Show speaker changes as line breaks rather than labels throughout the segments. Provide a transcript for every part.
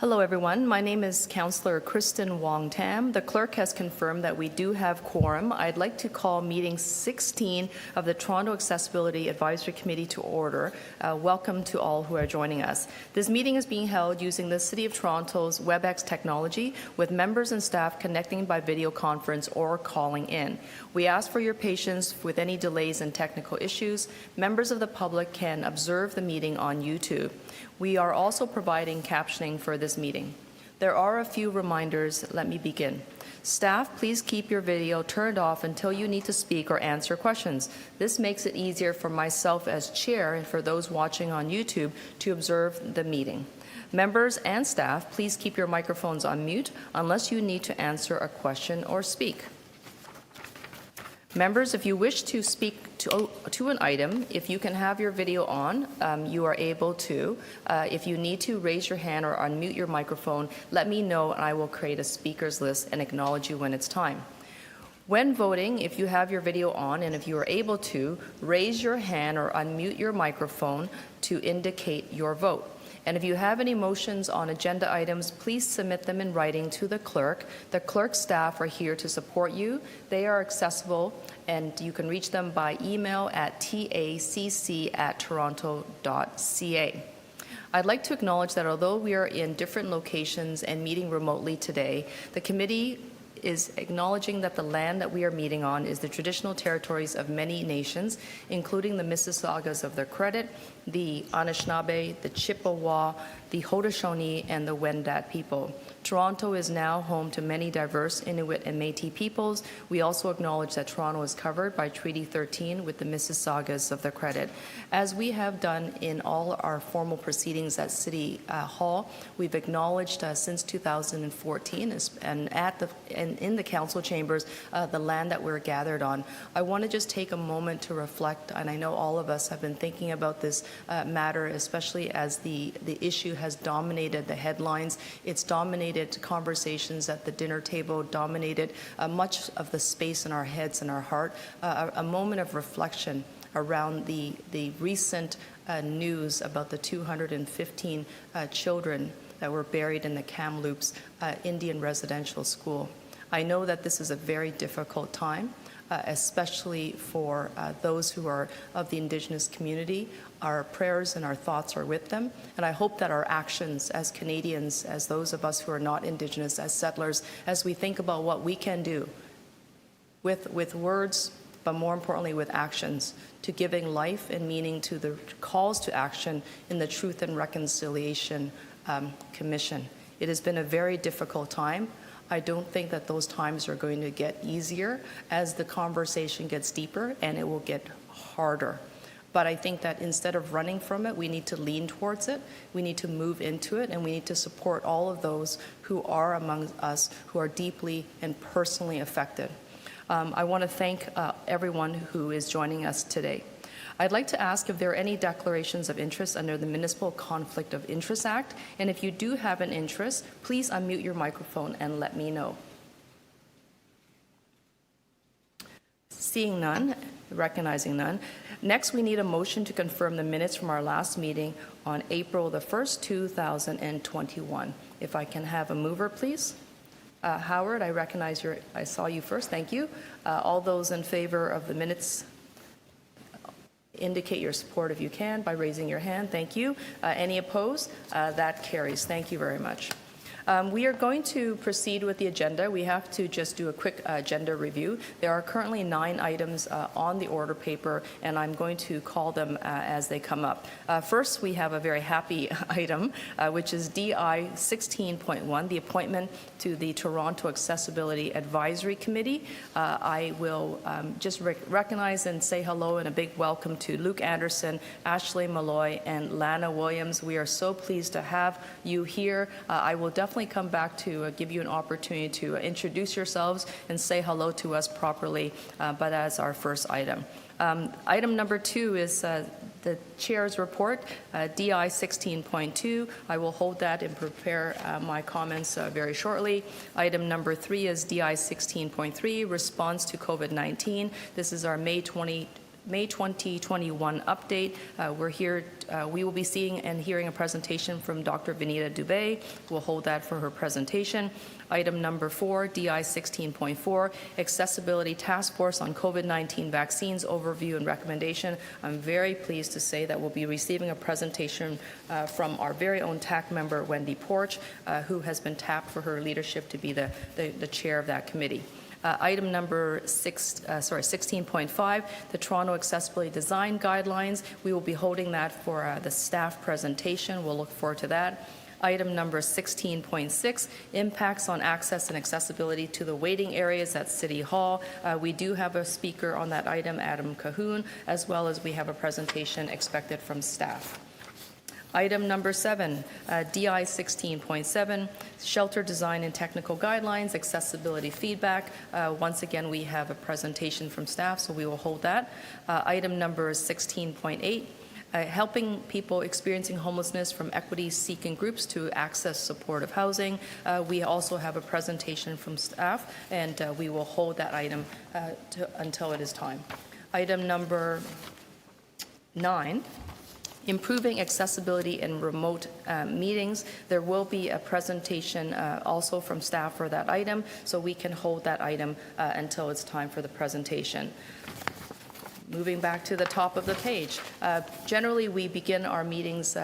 Hello, everyone. My name is Councillor Kristen Wong Tam. The clerk has confirmed that we do have quorum. I'd like to call meeting 16 of the Toronto Accessibility Advisory Committee to order. Welcome to all who are joining us. This meeting is being held using the City of Toronto's WebEx technology, with members and staff connecting by video conference or calling in. We ask for your patience with any delays and technical issues. Members of the public can observe the meeting on YouTube. We are also providing captioning for this meeting. There are a few reminders. Let me begin. Staff, please keep your video turned off until you need to speak or answer questions. This makes it easier for myself as chair and for those watching on YouTube to observe the meeting. Members and staff, please keep your microphones on mute unless you need to answer a question or speak. Members, if you wish to speak to an item, if you can have your video on, you are able to. If you need to raise your hand or unmute your microphone, let me know and I will create a speakers list and acknowledge you when it's time. When voting, if you have your video on and if you are able to, raise your hand or unmute your microphone to indicate your vote. And if you have any motions on agenda items, please submit them in writing to the clerk. The clerk staff are here to support you. They are accessible, and you can reach them by email at tacc@toronto.ca. I'd like to acknowledge that although we are in different locations and meeting remotely today, the committee is acknowledging that the land that we are meeting on is the traditional territories of many nations, including the Mississaugas of the Credit, the Anishinaabe, the Chippewa, the Haudenosaunee, and the Wendat people. Toronto is now home to many diverse Inuit and Métis peoples. We also acknowledge that Toronto is covered by Treaty 13 with the Mississaugas of the Credit. As we have done in all our formal proceedings at City Hall, we've acknowledged since 2014 and in the council chambers the land that we're gathered on. I want to just take a moment to reflect, and I know all of us have been thinking about this matter, especially as the issue has dominated the headlines. It's dominated conversations at the dinner table, dominated much of the space in our heads and our heart. A moment of reflection around the recent news about the 215 children that were buried in the Kamloops Indian residential school. I know that this is a very difficult time, especially for those who are of the Indigenous community. Our prayers and our thoughts are with them, and I hope that our actions as Canadians, as those of us who are not Indigenous, as settlers, as we think about what we can do with words, but more importantly with actions, to giving life and meaning to the calls to action in the Truth and Reconciliation Commission. It has been a very difficult time. I don't think that those times are going to get easier as the conversation gets deeper, and it will get harder. But I think that instead of running from it, we need to lean towards it, we need to move into it, and we need to support all of those who are among us who are deeply and personally affected. I want to thank everyone who is joining us today. I'd like to ask if there are any declarations of interest under the Municipal Conflict of Interest Act, and if you do have an interest, please unmute your microphone and let me know. Seeing none, recognizing none. Next, we need a motion to confirm the minutes from our last meeting on April the 1st, 2021. If I can have a mover, please. Howard, I recognize I saw you first. Thank you. All those in favor of the minutes, indicate your support if you can by raising your hand. Thank you. Any opposed? That carries. Thank you very much. We are going to proceed with the agenda. We have to just do a quick agenda review. There are currently 9 items on the order paper, and I'm going to call them as they come up. First, we have a very happy item, which is DI 16.1, the appointment to the Toronto Accessibility Advisory Committee. I will just recognize and say hello and a big welcome to Luke Anderson, Ashley Malloy, and Lana Williams. We are so pleased to have you here. I will definitely come back to give you an opportunity to introduce yourselves and say hello to us properly, but as our first item. Item number 2 is the Chair's report, DI 16.2. I will hold that and prepare my comments very shortly. Item number 3 is DI 16.3, response to COVID-19. This is our May May 2021 update. We will be seeing and hearing a presentation from Dr. Vinita Dubé. We'll hold that for her presentation. Item number 4, DI 16.4, Accessibility Task Force on COVID-19 Vaccines Overview and Recommendation. I'm very pleased to say that we'll be receiving a presentation from our very own TAC member, Wendy Porch, who has been tapped for her leadership to be the chair of that committee. Item number 16.5, the Toronto Accessibility Design Guidelines. We will be holding that for the staff presentation. We'll look forward to that. Item number 16.6, impacts on access and accessibility to the waiting areas at City Hall. We do have a speaker on that item, Adam Cahoon, as well as we have a presentation expected from staff. Item number 7, DI 16.7, Shelter Design and Technical Guidelines, Accessibility Feedback. Once again, we have a presentation from staff, so we will hold that. Item number 16.8, helping people experiencing homelessness from equity-seeking groups to access supportive housing. We also have a presentation from staff, and we will hold that item until it is time. Item number 9, improving accessibility in remote meetings. There will be a presentation also from staff for that item, so we can hold that item until it's time for the presentation. Moving back to the top of the page. Generally, we begin our meetings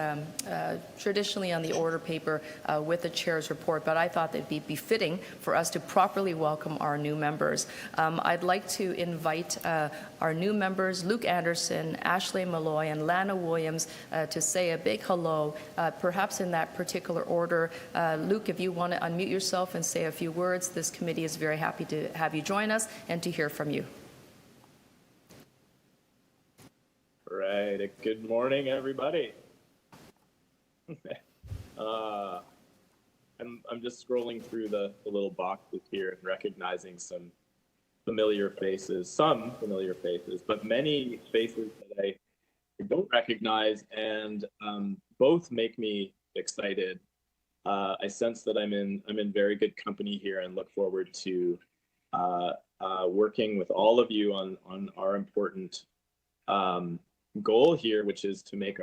traditionally on the order paper with the chair's report, but I thought it'd be befitting for us to properly welcome our new members. I'd like to invite our new members, Luke Anderson, Ashley Malloy, and Lana Williams, to say a big hello, perhaps in that particular order. Luke, if you want to unmute yourself and say a few words, this committee is very happy to have you join us and to hear from you.
Right. Good morning, everybody. I'm just scrolling through the little boxes here and recognizing some familiar faces, but many faces that I don't recognize, and both make me excited. I sense that I'm in very good company here, and look forward to working with all of you on our important goal here, which is to make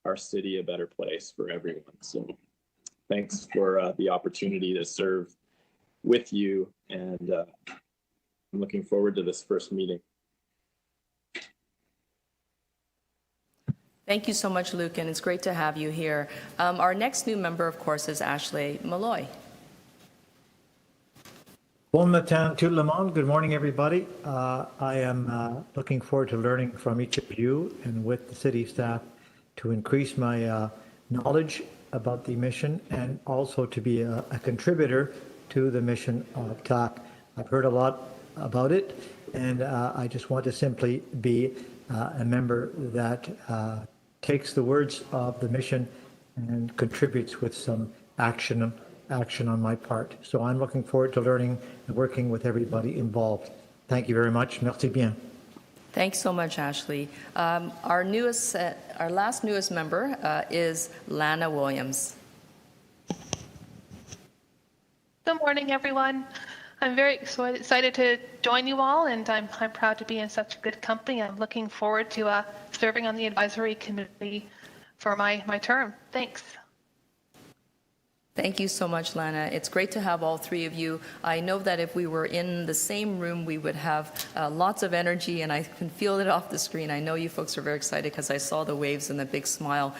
our city a better place for everyone. So thanks for the opportunity to serve with you, and I'm looking forward to this first meeting.
Thank you so much, Luke, and it's great to have you here. Our next new member, of course, is Ashley Malloy.
Bon matin tout le monde. Good morning, everybody. I am looking forward to learning from each of you and with the city staff to increase my knowledge about the mission, and also to be a contributor to the mission of TAC. I've heard a lot about it, and I just want to simply be a member that takes the words of the mission and contributes with some action on my part. So I'm looking forward to learning and working with everybody involved. Thank you very much. Merci bien.
Thanks so much, Ashley. Our last newest member is Lana Williams.
Good morning, everyone. I'm very excited to join you all, and I'm proud to be in such good company. I'm looking forward to serving on the advisory committee for my term. Thanks.
Thank you so much, Lana. It's great to have all three of you. I know that if we were in the same room, we would have lots of energy, and I can feel it off the screen. I know you folks are very excited because I saw the waves and the big smile.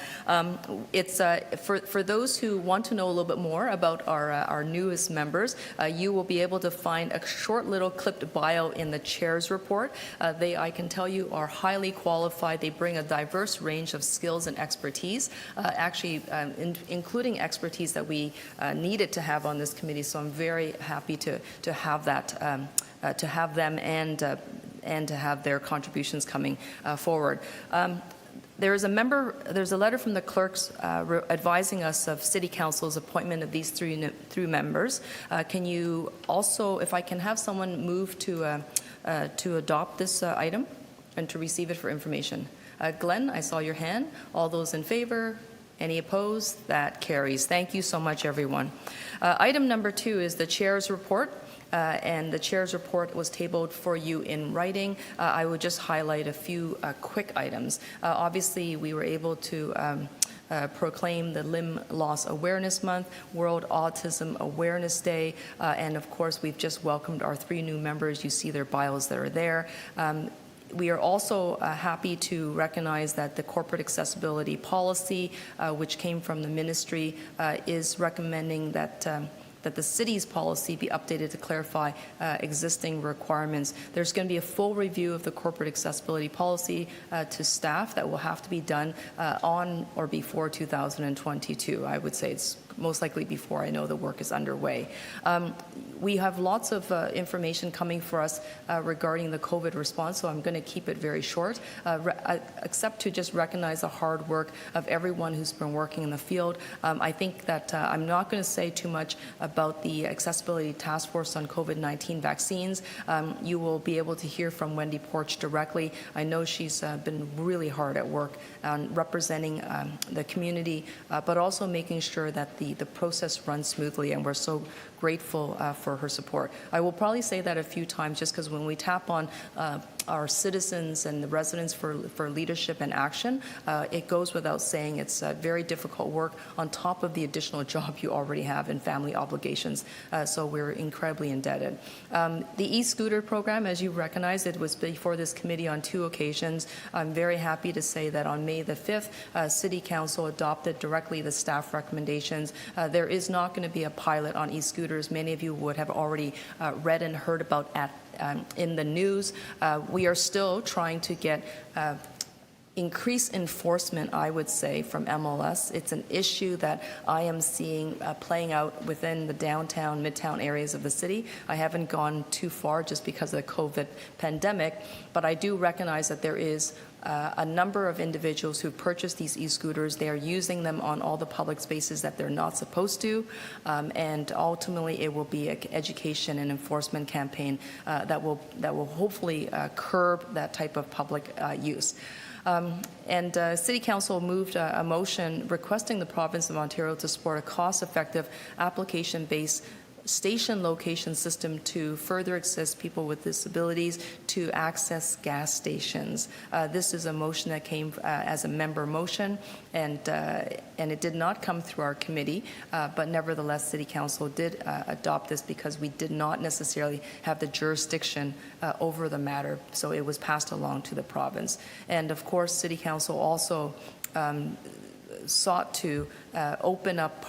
It's for those who want to know a little bit more about our newest members, you will be able to find a short little clipped bio in the chair's report. They, I can tell you, are highly qualified. They bring a diverse range of skills and expertise, including expertise that we needed to have on this committee. So I'm very happy to have that, to have them, and to have their contributions coming forward. There's a letter from the clerks advising us of City Council's appointment of these three members. Can you also, if I can have someone move to adopt this item and to receive it for information? Glenn, I saw your hand. All those in favor? Any opposed? That carries. Thank you so much, everyone. Item number 2 is the chair's report. and the chair's report was tabled for you in writing. I would just highlight a few quick items. Obviously, we were able to proclaim the Limb Loss Awareness Month, World Autism Awareness Day, and of course, we've just welcomed our 3 new members. You see their bios that are there. We are also happy to recognize that the corporate accessibility policy, which came from the ministry, is recommending that that the city's policy be updated to clarify existing requirements. There's going to be a full review of the corporate accessibility policy to staff that will have to be done on or before 2022. I would say it's most likely before. I know the work is underway. We have lots of information coming for us regarding the COVID response, so I'm going to keep it very short, except to just recognize the hard work of everyone who's been working in the field. I think that I'm not going to say too much about the Accessibility Task Force on COVID-19 vaccines. You will be able to hear from Wendy Porch directly. I know she's been really hard at work on representing the community, but also making sure that the process runs smoothly, and we're so grateful for her support. I will probably say that a few times just because when we tap on our citizens and the residents for leadership and action, it goes without saying it's very difficult work on top of the additional job you already have in family obligations. So we're incredibly indebted. The e-scooter program, as you recognize, it was before this committee on 2 occasions. I'm very happy to say that on May the 5th, City Council adopted directly the staff recommendations. There is not going to be a pilot on e-scooters. Many of you would have already read and heard about in the news. We are still trying to get increased enforcement, I would say, from MLS. It's an issue that I am seeing playing out within the downtown, midtown areas of the city. I haven't gone too far just because of the COVID pandemic, but I do recognize that there is a number of individuals who purchased these e-scooters. They are using them on all the public spaces that they're not supposed to, and ultimately it will be an education and enforcement campaign that will hopefully curb that type of public use. City Council moved a motion requesting the province of Ontario to support a cost-effective application-based station location system to further assist people with disabilities to access gas stations. This is a motion that came as a member motion, and it did not come through our committee, but nevertheless, City Council did adopt this because we did not necessarily have the jurisdiction over the matter, so it was passed along to the province. And of course, City Council also sought to open up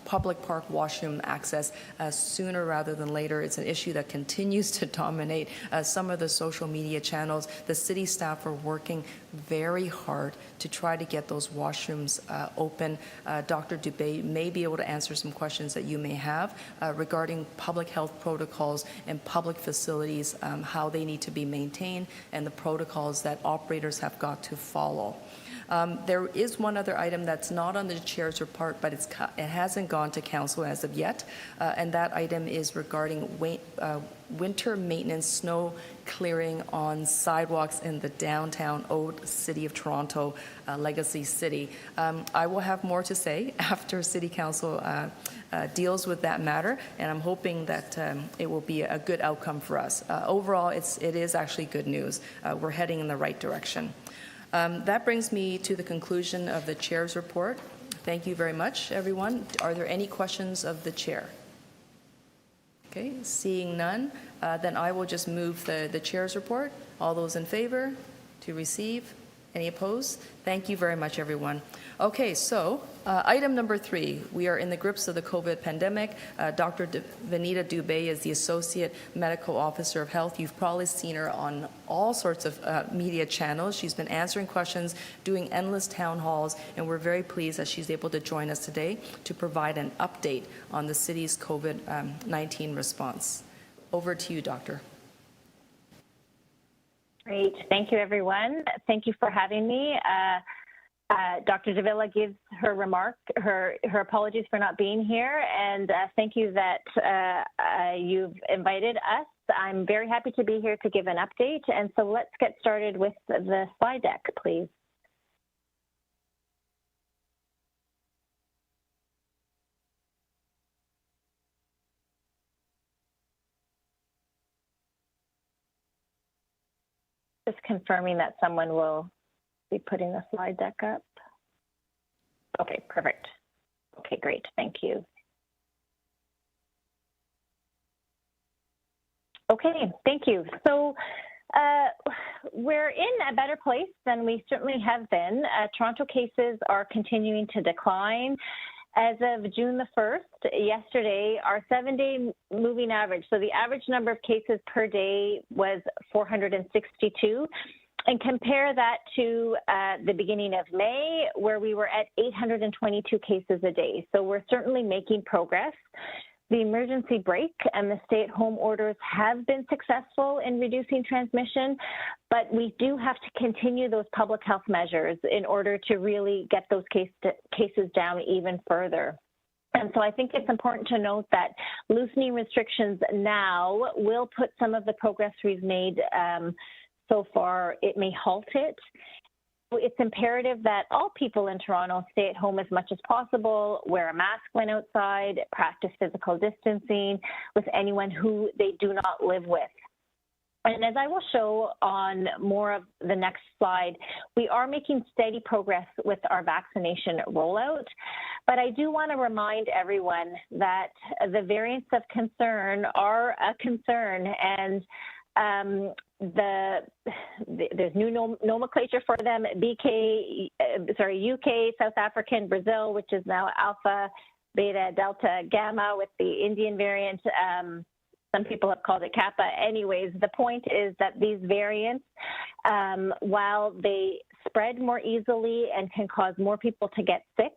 public park washroom access sooner rather than later. It's an issue that continues to dominate some of the social media channels. The city staff are working very hard to try to get those washrooms open. Dr. Dubé may be able to answer some questions that you may have regarding public health protocols and public facilities, how they need to be maintained, and the protocols that operators have got to follow. There is one other item that's not on the chair's report, but it hasn't gone to council as of yet, and that item is regarding winter maintenance snow clearing on sidewalks in the downtown old City of Toronto, Legacy City. I will have more to say after City Council deals with that matter, and I'm hoping that it will be a good outcome for us. Overall, it is actually good news. We're heading in the right direction. That brings me to the conclusion of the chair's report. Thank you very much, everyone. Are there any questions of the chair? Okay, seeing none, then I will just move the chair's report. All those in favor to receive? Any opposed? Thank you very much, everyone. Okay, so item number 3, we are in the grips of the COVID pandemic. Dr. Vanita Dubé is the Associate Medical Officer of Health. You've probably seen her on all sorts of media channels. She's been answering questions, doing endless town halls, and we're very pleased that she's able to join us today to provide an update on the city's COVID-19 response. Over to you, Doctor.
Great. Thank you, everyone. Thank you for having me. Dr. Davila gives her apologies for not being here, and thank you that you've invited us. I'm very happy to be here to give an update, and so let's get started with the slide deck, please. just confirming that someone will be putting the slide deck up. Okay, perfect. Okay, great. Thank you. Okay, thank you. So we're in a better place than we certainly have been. Toronto cases are continuing to decline. As of June the 1st, yesterday, our 7-day moving average, so the average number of cases per day was 462. And compare that to the beginning of May, where we were at 822 cases a day. So we're certainly making progress. The emergency brake and the stay-at-home orders have been successful in reducing transmission, but we do have to continue those public health measures in order to really get those cases down even further. And so I think it's important to note that loosening restrictions now will put some of the progress we've made so far, it may halt it. It's imperative that all people in Toronto stay at home as much as possible, wear a mask when outside, practice physical distancing with anyone who they do not live with. And as I will show on more of the next slide, we are making steady progress with our vaccination rollout. But I do want to remind everyone that the variants of concern are a concern, and there's new nomenclature for them, UK, South African, Brazil, which is now Alpha, Beta, Delta, Gamma with the Indian variant. Some people have called it Kappa. Anyways, the point is that these variants, while they spread more easily and can cause more people to get sick,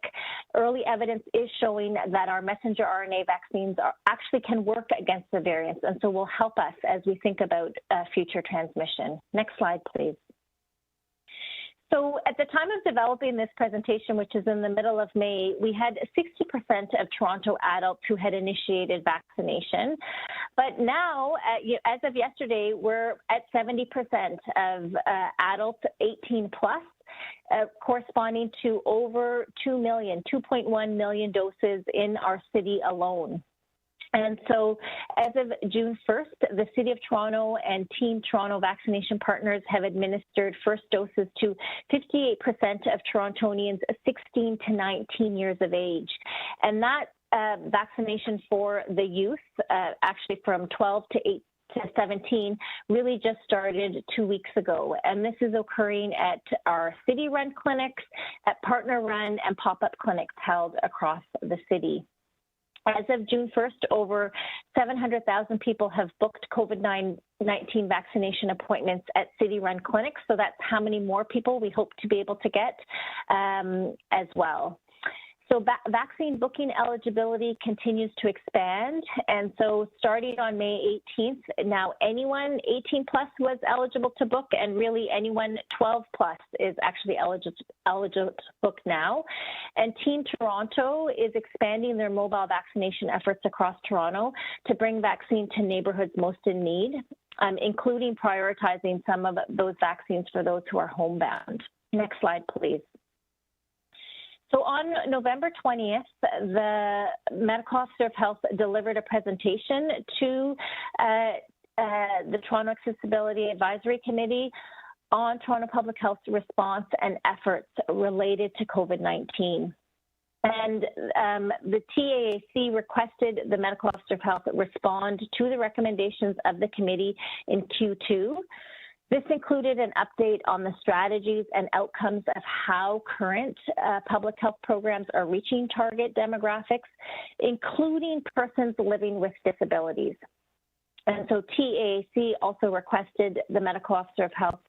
early evidence is showing that our messenger RNA vaccines actually can work against the variants, and so will help us as we think about future transmission. Next slide, please. So at the time of developing this presentation, which is in the middle of May, we had 60% of Toronto adults who had initiated vaccination. But now, as of yesterday, we're at 70% of adults 18 plus, corresponding to over 2.1 million doses in our city alone. And so as of June 1st, the City of Toronto and Team Toronto vaccination partners have administered first doses to 58% of Torontonians 16 to 19 years of age. And that vaccination for the youth, actually from 12 to 17, really just started 2 weeks ago. And this is occurring at our city-run clinics, at partner-run and pop-up clinics held across the city. As of June 1st, over 700,000 people have booked COVID-19 vaccination appointments at city-run clinics. So that's how many more people we hope to be able to get as well. So vaccine booking eligibility continues to expand. And so starting on May 18th, now anyone 18 plus was eligible to book, and really anyone 12 plus is actually eligible to book now. And Team Toronto is expanding their mobile vaccination efforts across Toronto to bring vaccine to neighborhoods most in need, including prioritizing some of those vaccines for those who are homebound. Next slide, please. So on November 20th, the Medical Officer of Health delivered a presentation to the Toronto Accessibility Advisory Committee on Toronto Public Health response and efforts related to COVID-19. And the TAAC requested the Medical Officer of Health respond to the recommendations of the committee in Q2. This included an update on the strategies and outcomes of how current public health programs are reaching target demographics, including persons living with disabilities. And so TAAC also requested the Medical Officer of Health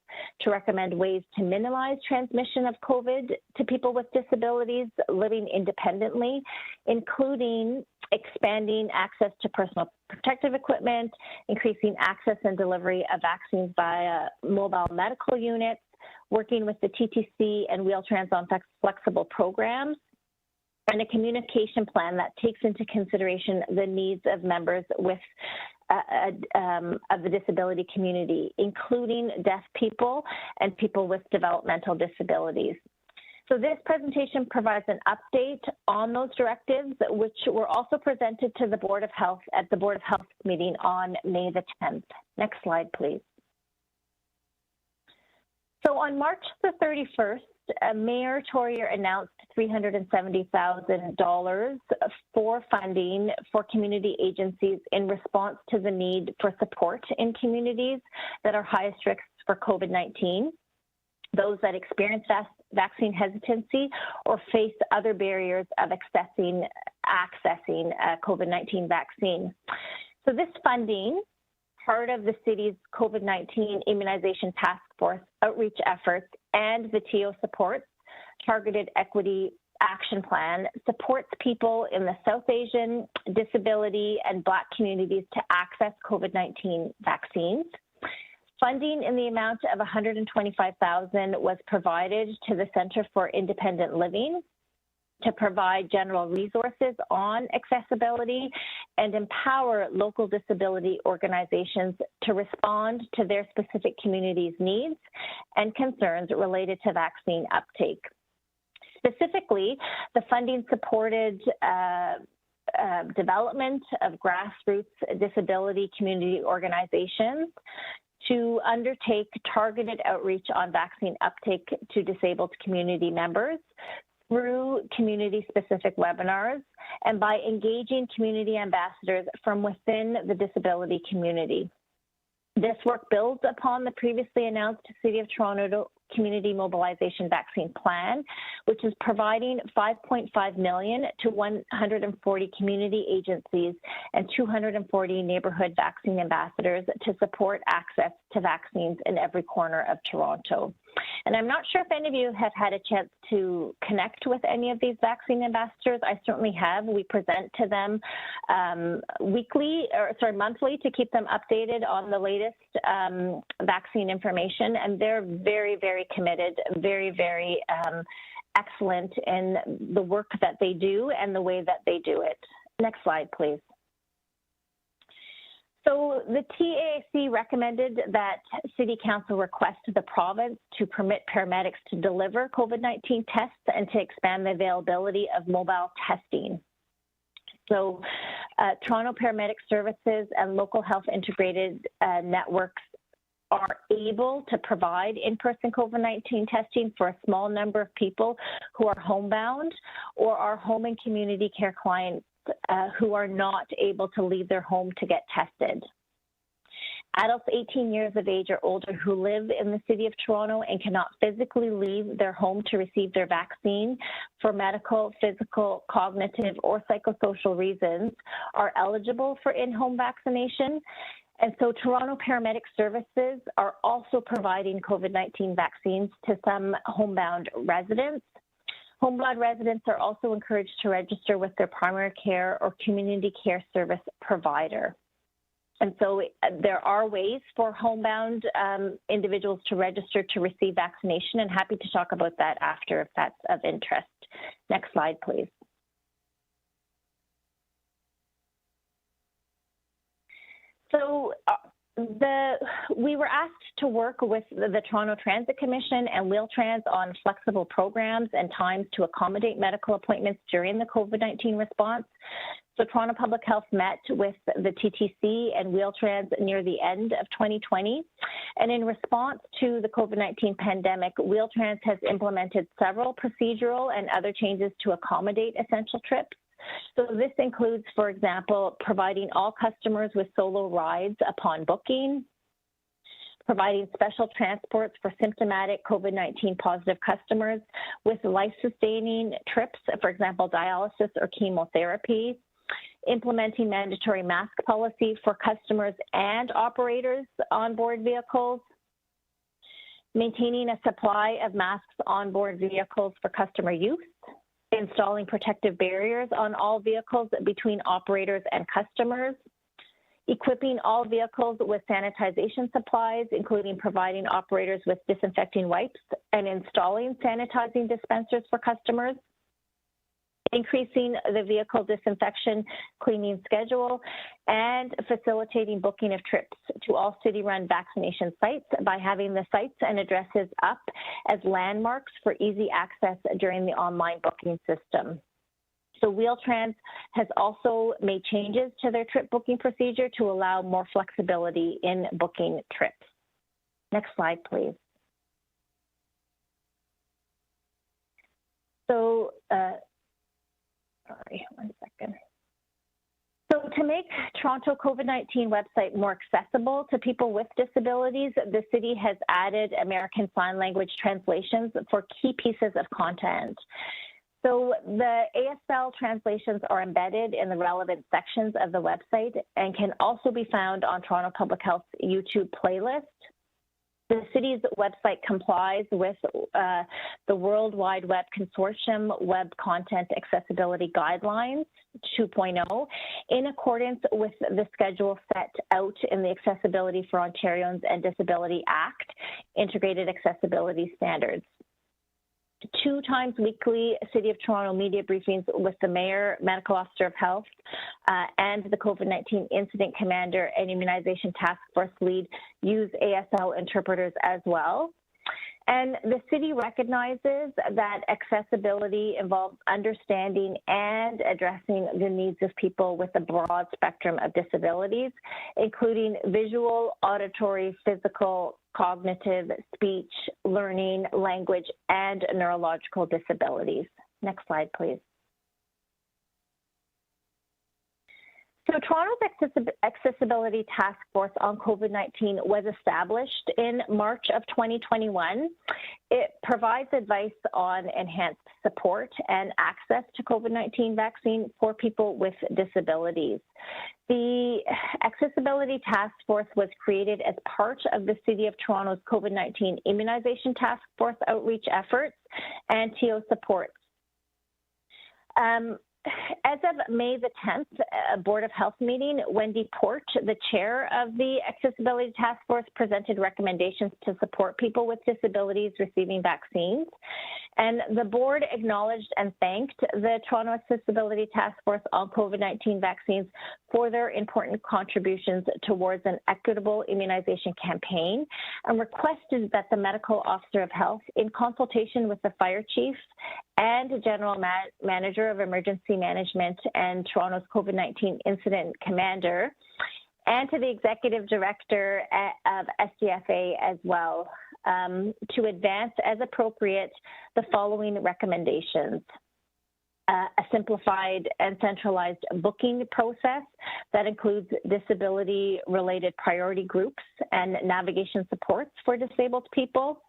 to recommend ways to minimize transmission of COVID to people with disabilities living independently, including expanding access to personal protective equipment, increasing access and delivery of vaccines via mobile medical units, working with the TTC and Wheel-Trans on flexible programs, and a communication plan that takes into consideration the needs of members with of the disability community, including deaf people and people with developmental disabilities. So this presentation provides an update on those directives, which were also presented to the Board of Health at the Board of Health meeting on May the 10th. Next slide, please. So on March the 31st, Mayor Torrier announced $370,000 for funding for community agencies in response to the need for support in communities that are highest risk for COVID-19, those that experience vaccine hesitancy or face other barriers of accessing a COVID-19 vaccine. So this funding, part of the city's COVID-19 immunization task force outreach efforts and the TO supports targeted equity action plan, supports people in the South Asian, disability, and Black communities to access COVID-19 vaccines. Funding in the amount of $125,000 was provided to the Center for Independent Living to provide general resources on accessibility and empower local disability organizations to respond to their specific communities' needs and concerns related to vaccine uptake. Specifically, the funding supported development of grassroots disability community organizations to undertake targeted outreach on vaccine uptake to disabled community members through community-specific webinars and by engaging community ambassadors from within the disability community. This work builds upon the previously announced City of Toronto Community Mobilization Vaccine Plan, which is providing $5.5 million to 140 community agencies and 240 neighborhood vaccine ambassadors to support access to vaccines in every corner of Toronto. And I'm not sure if any of you have had a chance to connect with any of these vaccine ambassadors. I certainly have. We present to them monthly to keep them updated on the latest vaccine information. And they're very, very committed, very, very excellent in the work that they do and the way that they do it. Next slide, please. So the TAAC recommended that City Council request the province to permit paramedics to deliver COVID-19 tests and to expand the availability of mobile testing. So Toronto Paramedic Services and local health integrated networks are able to provide in-person COVID-19 testing for a small number of people who are homebound or are home and community care clients who are not able to leave their home to get tested. Adults 18 years of age or older who live in the City of Toronto and cannot physically leave their home to receive their vaccine for medical, physical, cognitive, or psychosocial reasons are eligible for in-home vaccination. And so Toronto Paramedic Services are also providing COVID-19 vaccines to some homebound residents. Homebound residents are also encouraged to register with their primary care or community care service provider. And so there are ways for homebound individuals to register to receive vaccination, and happy to talk about that after if that's of interest. Next slide, please. So we were asked to work with the Toronto Transit Commission and Wheel-Trans on flexible programs and times to accommodate medical appointments during the COVID-19 response. So Toronto Public Health met with the TTC and Wheel-Trans near the end of 2020. And in response to the COVID-19 pandemic, Wheel-Trans has implemented several procedural and other changes to accommodate essential trips. So this includes, for example, providing all customers with solo rides upon booking, providing special transports for symptomatic COVID-19 positive customers with life-sustaining trips, for example, dialysis or chemotherapy, implementing mandatory mask policy for customers and operators on board vehicles, maintaining a supply of masks on board vehicles for customer use, installing protective barriers on all vehicles between operators and customers, equipping all vehicles with sanitization supplies, including providing operators with disinfecting wipes and installing sanitizing dispensers for customers, increasing the vehicle disinfection cleaning schedule, and facilitating booking of trips to all city-run vaccination sites by having the sites and addresses up as landmarks for easy access during the online booking system. So Wheel-Trans has also made changes to their trip booking procedure to allow more flexibility in booking trips. Next slide, please. So, sorry, 1 second. So to make Toronto COVID-19 website more accessible to people with disabilities, the city has added American Sign Language translations for key pieces of content. So the ASL translations are embedded in the relevant sections of the website and can also be found on Toronto Public Health's YouTube playlist. The city's website complies with the World Wide Web Consortium Web Content Accessibility Guidelines 2.0 in accordance with the schedule set out in the Accessibility for Ontarians and Disability Act, Integrated Accessibility Standards. 2 times weekly City of Toronto media briefings with the Mayor, Medical Officer of Health, and the COVID-19 Incident Commander and Immunization Task Force Lead use ASL interpreters as well. And the city recognizes that accessibility involves understanding and addressing the needs of people with a broad spectrum of disabilities, including visual, auditory, physical, cognitive, speech, learning, language, and neurological disabilities. Next slide, please. So Toronto's Accessibility Task Force on COVID-19 was established in March of 2021. It provides advice on enhanced support and access to COVID-19 vaccine for people with disabilities. The Accessibility Task Force was created as part of the City of Toronto's COVID-19 Immunization Task Force outreach efforts and TO supports. As of May the 10th, a Board of Health meeting, Wendy Port, the chair of the Accessibility Task Force, presented recommendations to support people with disabilities receiving vaccines. And the board acknowledged and thanked the Toronto Accessibility Task Force on COVID-19 vaccines for their important contributions towards an equitable immunization campaign and requested that the Medical Officer of Health, in consultation with the Fire Chief and General Manager of Emergency Management and Toronto's COVID-19 Incident Commander, and to the Executive Director of SDFA as well, to advance as appropriate the following recommendations. A simplified and centralized booking process that includes disability-related priority groups and navigation supports for disabled people,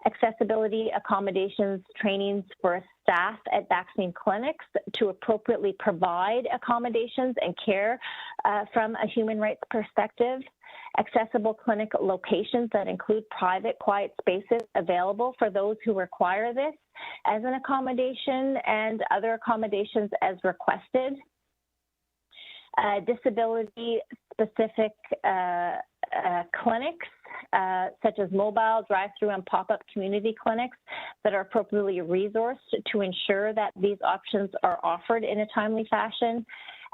accessibility accommodations trainings for staff at vaccine clinics to appropriately provide accommodations and care from a human rights perspective, accessible clinic locations that include private, quiet spaces available for those who require this as an accommodation and other accommodations as requested, disability-specific clinics, such as mobile, drive-through, and pop-up community clinics that are appropriately resourced to ensure that these options are offered in a timely fashion,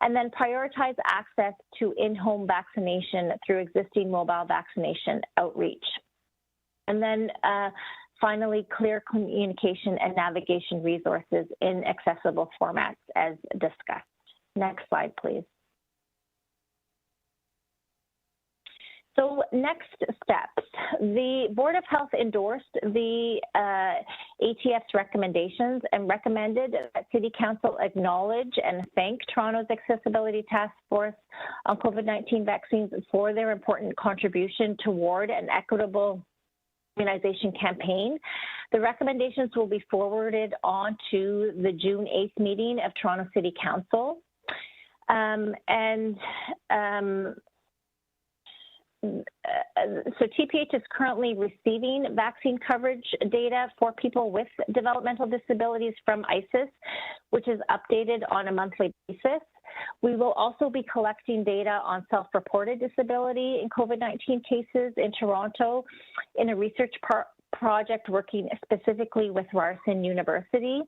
and then prioritize access to in-home vaccination through existing mobile vaccination outreach. And then finally, clear communication and navigation resources in accessible formats as discussed. Next slide, please. So next steps, the Board of Health endorsed the ATF's recommendations and recommended that City Council acknowledge and thank Toronto's Accessibility Task Force on COVID-19 vaccines for their important contribution toward an equitable immunization campaign. The recommendations will be forwarded on to the June 8th meeting of Toronto City Council. So TPH is currently receiving vaccine coverage data for people with developmental disabilities from ICES, which is updated on a monthly basis. We will also be collecting data on self-reported disability in COVID-19 cases in Toronto in a research project working specifically with Ryerson University.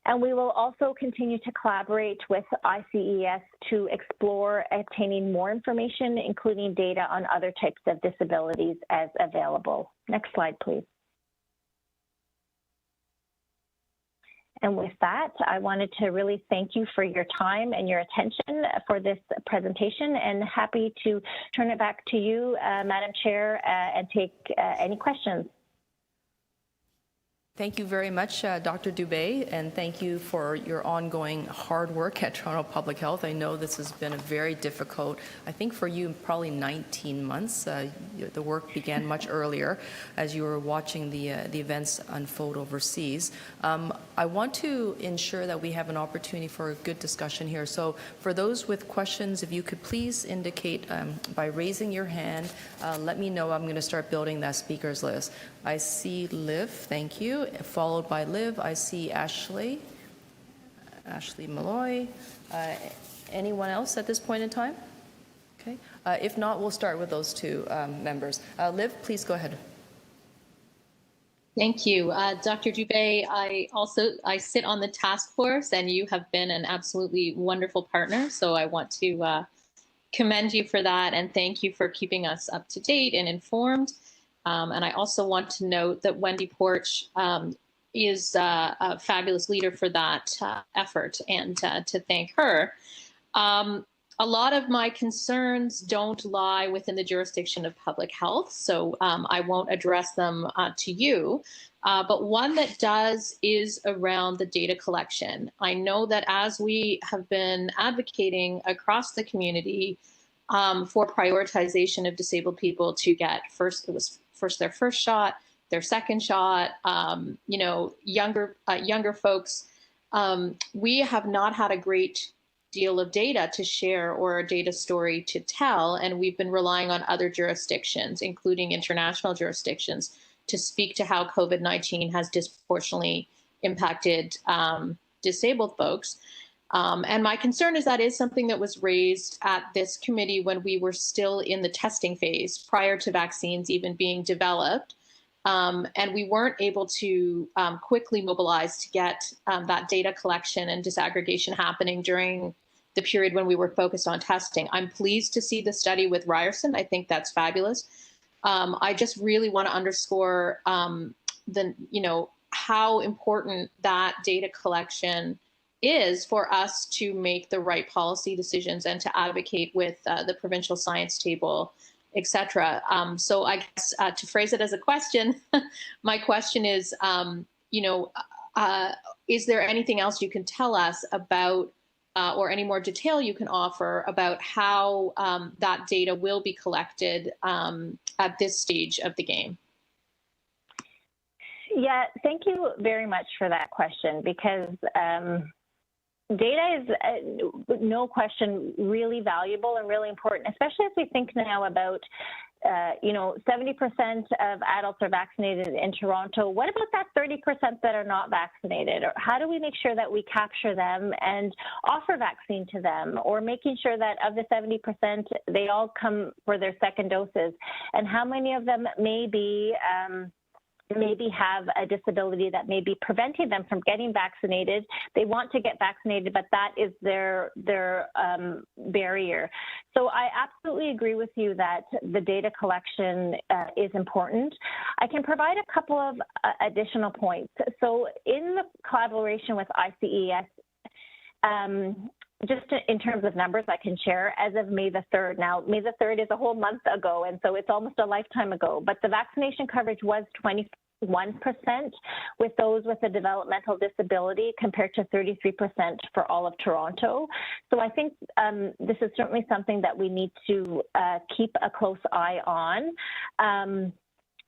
And we will also continue to collaborate with ICES to explore obtaining more information, including data on other types of disabilities as available. Next slide, please. And with that, I wanted to really thank you for your time and your attention for this presentation, and happy to turn it back to you, Madam Chair, and take any questions.
Thank you very much, Dr. Dubé, and thank you for your ongoing hard work at Toronto Public Health. I know this has been a very difficult, I think for you, probably 19 months. The work began much earlier as you were watching the events unfold overseas. I want to ensure that we have an opportunity for a good discussion here. So for those with questions, if you could please indicate by raising your hand, let me know. I'm going to start building that speakers list. I see Liv, thank you. Followed by Liv, I see Ashley Malloy. Anyone else at this point in time? Okay. If not, we'll start with those two members. Liv, please go ahead.
Thank you. Dr. Dubé, I sit on the task force, and you have been an absolutely wonderful partner. So I want to commend you for that, and thank you for keeping us up to date and informed. And I also want to note that Wendy Porch is a fabulous leader for that effort, and to thank her. A lot of my concerns don't lie within the jurisdiction of public health, so I won't address them to you. But one that does is around the data collection. I know that as we have been advocating across the community for prioritization of disabled people to get their first shot, their second shot, younger folks, we have not had a great deal of data to share or a data story to tell, and we've been relying on other jurisdictions, including international jurisdictions, to speak to how COVID-19 has disproportionately impacted disabled folks. And my concern is that is something that was raised at this committee when we were still in the testing phase prior to vaccines even being developed. And we weren't able to quickly mobilize to get that data collection and disaggregation happening during the period when we were focused on testing. I'm pleased to see the study with Ryerson. I think that's fabulous. I just really want to underscore how important that data collection is for us to make the right policy decisions and to advocate with the provincial science table, et cetera. So I guess to phrase it as a question, my question is, is there anything else you can tell us about or any more detail you can offer about how that data will be collected at this stage of the game?
Yeah, thank you very much for that question, because data is, no question, really valuable and really important, especially as we think now about, 70% of adults are vaccinated in Toronto. What about that 30% that are not vaccinated? Or how do we make sure that we capture them and offer vaccine to them, or making sure that of the 70%, they all come for their second doses? And how many of them maybe have a disability that may be preventing them from getting vaccinated? They want to get vaccinated, but that is their barrier. So I absolutely agree with you that the data collection is important. I can provide a couple of additional points. So in the collaboration with ICES, just in terms of numbers I can share, as of May the 3rd. Now, May the 3rd is a whole month ago, and so it's almost a lifetime ago, but the vaccination coverage was 21% with those with a developmental disability compared to 33% for all of Toronto. So I think this is certainly something that we need to keep a close eye on.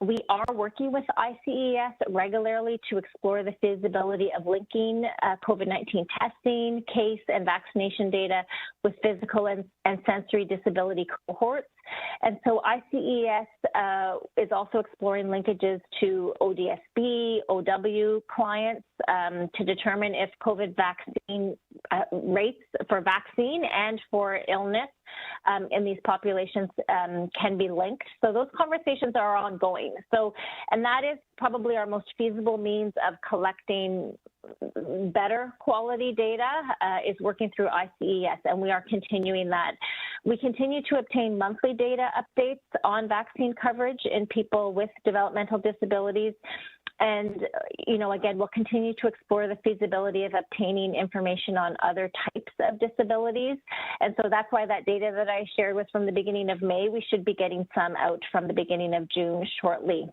We are working with ICES regularly to explore the feasibility of linking COVID-19 testing, case, and vaccination data with physical and sensory disability cohorts. And so ICES is also exploring linkages to ODSP, OW clients to determine if COVID vaccine rates for vaccine and for illness in these populations can be linked. So those conversations are ongoing. So, and that is probably our most feasible means of collecting better quality data is working through ICES, and we are continuing that. We continue to obtain monthly data updates on vaccine coverage in people with developmental disabilities. And, again, we'll continue to explore the feasibility of obtaining information on other types of disabilities. And so that's why that data that I shared was from the beginning of May. We should be getting some out from the beginning of June shortly.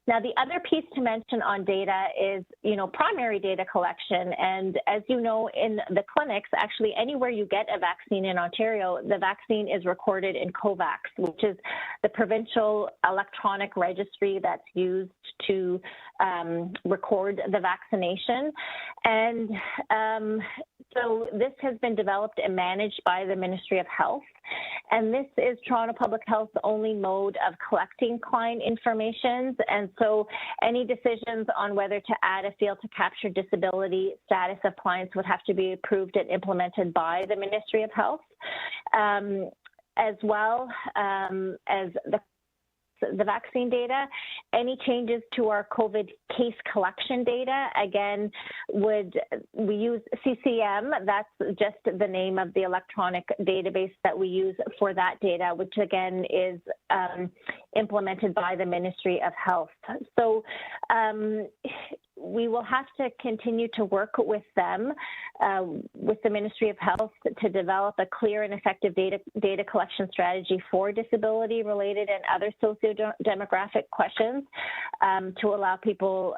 Now, the other piece to mention on data is, primary data collection. And as you know, in the clinics, actually anywhere you get a vaccine in Ontario, the vaccine is recorded in COVAX, which is the provincial electronic registry that's used to record the vaccination. And so this has been developed and managed by the Ministry of Health. And this is Toronto Public Health's only mode of collecting client information. And so any decisions on whether to add a field to capture disability status of clients would have to be approved and implemented by the Ministry of Health, as well as the vaccine data. Any changes to our COVID case collection data, again, we use CCM, that's just the name of the electronic database that we use for that data, which again is implemented by the Ministry of Health. So we will have to continue to work with them, with the Ministry of Health, to develop a clear and effective data collection strategy for disability-related and other socio-demographic questions to allow people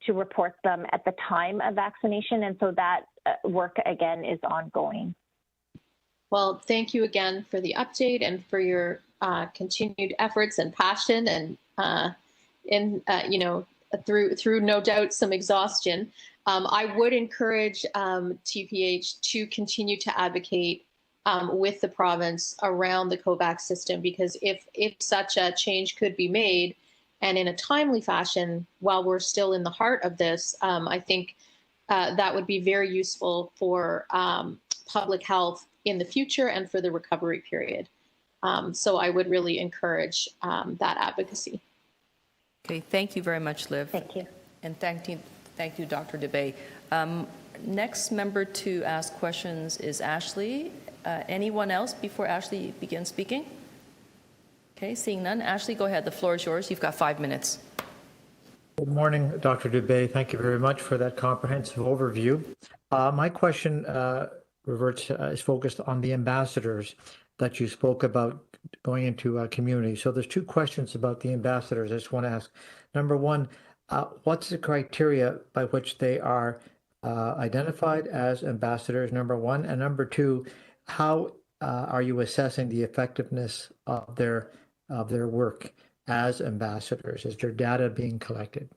to report them at the time of vaccination. And so that work, again, is ongoing.
Well, thank you again for the update and for your continued efforts and passion and through no doubt some exhaustion. I would encourage TPH to continue to advocate with the province around the COVAX system, because if such a change could be made and in a timely fashion while we're still in the heart of this, I think that would be very useful for public health in the future and for the recovery period. So I would really encourage that advocacy.
Okay, thank you very much, Liv.
Thank you.
And thank you, Dr. Dubé. Next member to ask questions is Ashley. Anyone else before Ashley begins speaking? Okay, seeing none. Ashley, go ahead. The floor is yours. You've got 5 minutes.
Good morning, Dr. Dubé. Thank you very much for that comprehensive overview. My question is focused on the ambassadors that you spoke about going into community. So there's 2 questions about the ambassadors I just want to ask. Number one, what's the criteria by which they are identified as ambassadors, number one? And number 2, how are you assessing the effectiveness of their work as ambassadors? Is their data being collected?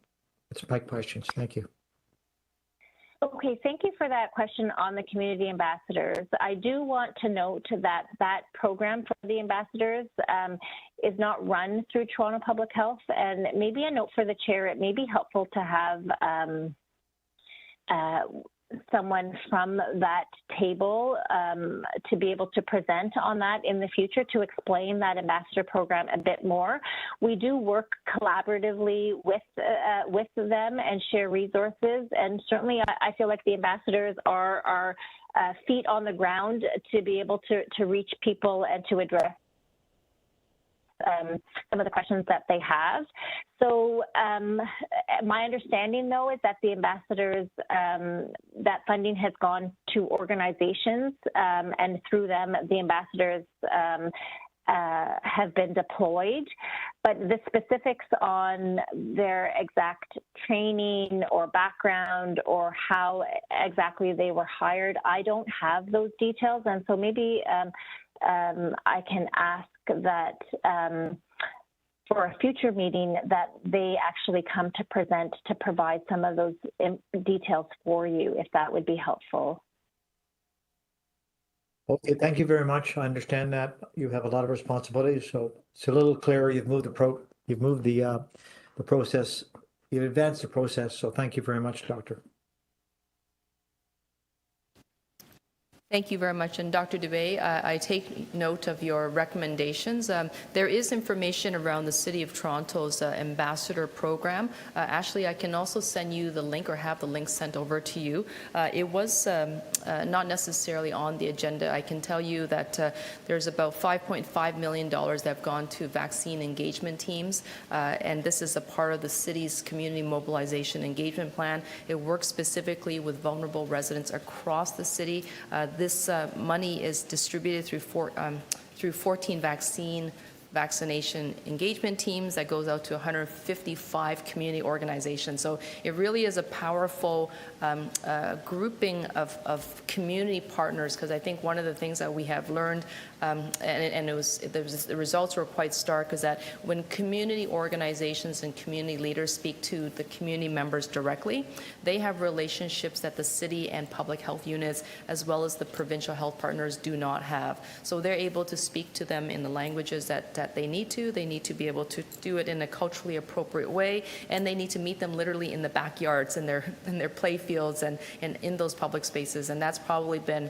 That's my questions. Thank you.
Okay, thank you for that question on the community ambassadors. I do want to note that that program for the ambassadors is not run through Toronto Public Health, and maybe a note for the chair, it may be helpful to have someone from that table to be able to present on that in the future to explain that ambassador program a bit more. We do work collaboratively with them and share resources, and certainly I feel like the ambassadors are feet on the ground to be able to reach people and to address some of the questions that they have. So my understanding, though, is that the ambassadors, that funding has gone to organizations, and through them, the ambassadors have been deployed. But the specifics on their exact training or background or how exactly they were hired, I don't have those details. And so maybe I can ask that for a future meeting that they actually come to present to provide some of those details for you, if that would be helpful.
Okay, thank you very much. I understand that you have a lot of responsibilities, so it's a little clearer. You've moved the process, you've advanced the process. So thank you very much, Doctor.
Thank you very much. And Dr. Dubé, I take note of your recommendations. There is information around the City of Toronto's ambassador program. Ashley, I can also send you the link or have the link sent over to you. It was not necessarily on the agenda. I can tell you that there's about $5.5 million that have gone to vaccine engagement teams, and this is a part of the city's community mobilization engagement plan. It works specifically with vulnerable residents across the city. This money is distributed through 14 vaccine vaccination engagement teams that goes out to 155 community organizations. So it really is a powerful grouping of community partners, because I think one of the things that we have learned, the results were quite stark, is that when community organizations and community leaders speak to the community members directly, they have relationships that the city and public health units, as well as the provincial health partners, do not have. So they're able to speak to them in the languages that they need to. They need to be able to do it in a culturally appropriate way, and they need to meet them literally in the backyards, in their play fields, and in those public spaces. And that's probably been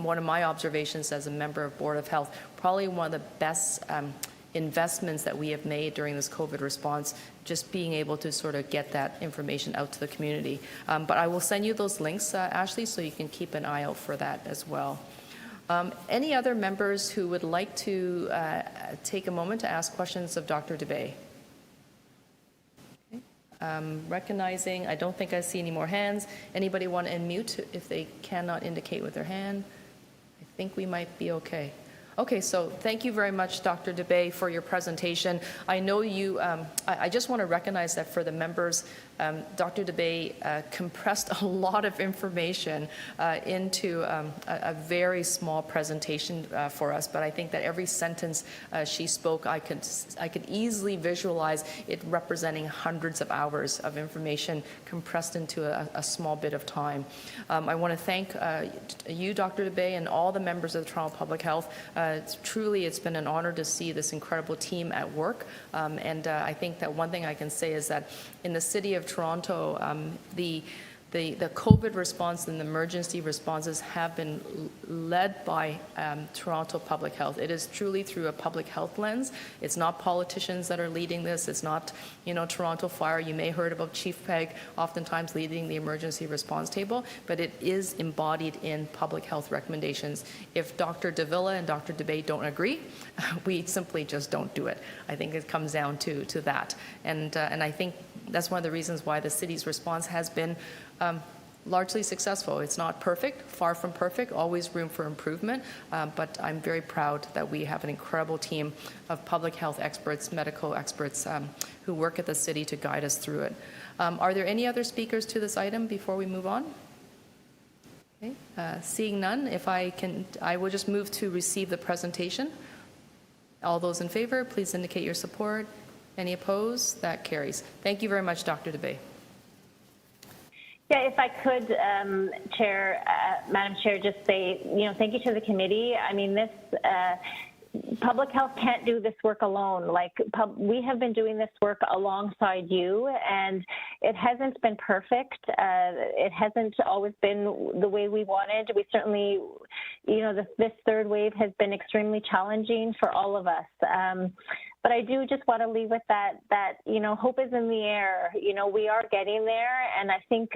one of my observations as a member of Board of Health, probably one of the best investments that we have made during this COVID response, just being able to sort of get that information out to the community. But I will send you those links, Ashley, so you can keep an eye out for that as well. Any other members who would like to take a moment to ask questions of Dr. Dubé? Okay. Recognizing, I don't think I see any more hands. Anybody want to unmute if they cannot indicate with their hand? I think we might be okay. Okay, so thank you very much, Dr. Dubé, for your presentation. I know you, I just want to recognize that for the members, Dr. Dubé compressed a lot of information into a very small presentation for us, but I think that every sentence she spoke, I could easily visualize it representing hundreds of hours of information compressed into a small bit of time. I want to thank you, Dr. Dubé, and all the members of the Toronto Public Health. It's been an honor to see this incredible team at work, and I think that one thing I can say is that in the city of Toronto, the COVID response and the emergency responses have been led by Toronto Public Health. It is truly through a public health lens. It's not politicians that are leading this. It's not, Toronto Fire. You may have heard about Chief Peg oftentimes leading the emergency response table, but it is embodied in public health recommendations. If Dr. Davila and Dr. Dubé don't agree, we simply just don't do it. I think it comes down to that. And I think that's one of the reasons why the city's response has been largely successful. It's not perfect, far from perfect, always room for improvement, but I'm very proud that we have an incredible team of public health experts, medical experts who work at the city to guide us through it. Are there any other speakers to this item before we move on? Okay. Seeing none, I will just move to receive the presentation. All those in favor, please indicate your support. Any opposed? That carries. Thank you very much, Dr. Dubé.
Yeah, if I could, Madam Chair, just say, thank you to the committee. I mean, this public health can't do this work alone. We have been doing this work alongside you, and it hasn't been perfect. It hasn't always been the way we wanted. We certainly, this third wave has been extremely challenging for all of us. But I do just want to leave with that hope is in the air. We are getting there, and I think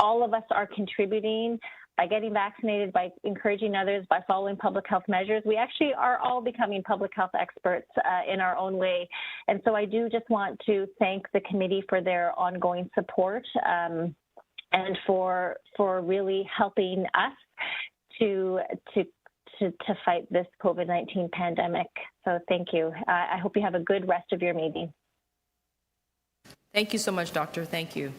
all of us are contributing by getting vaccinated, by encouraging others, by following public health measures. We actually are all becoming public health experts in our own way. And so I do just want to thank the committee for their ongoing support and for really helping us to fight this COVID-19 pandemic. So thank you. I hope you have a good rest of your meeting.
Thank you so much, Doctor. Thank you.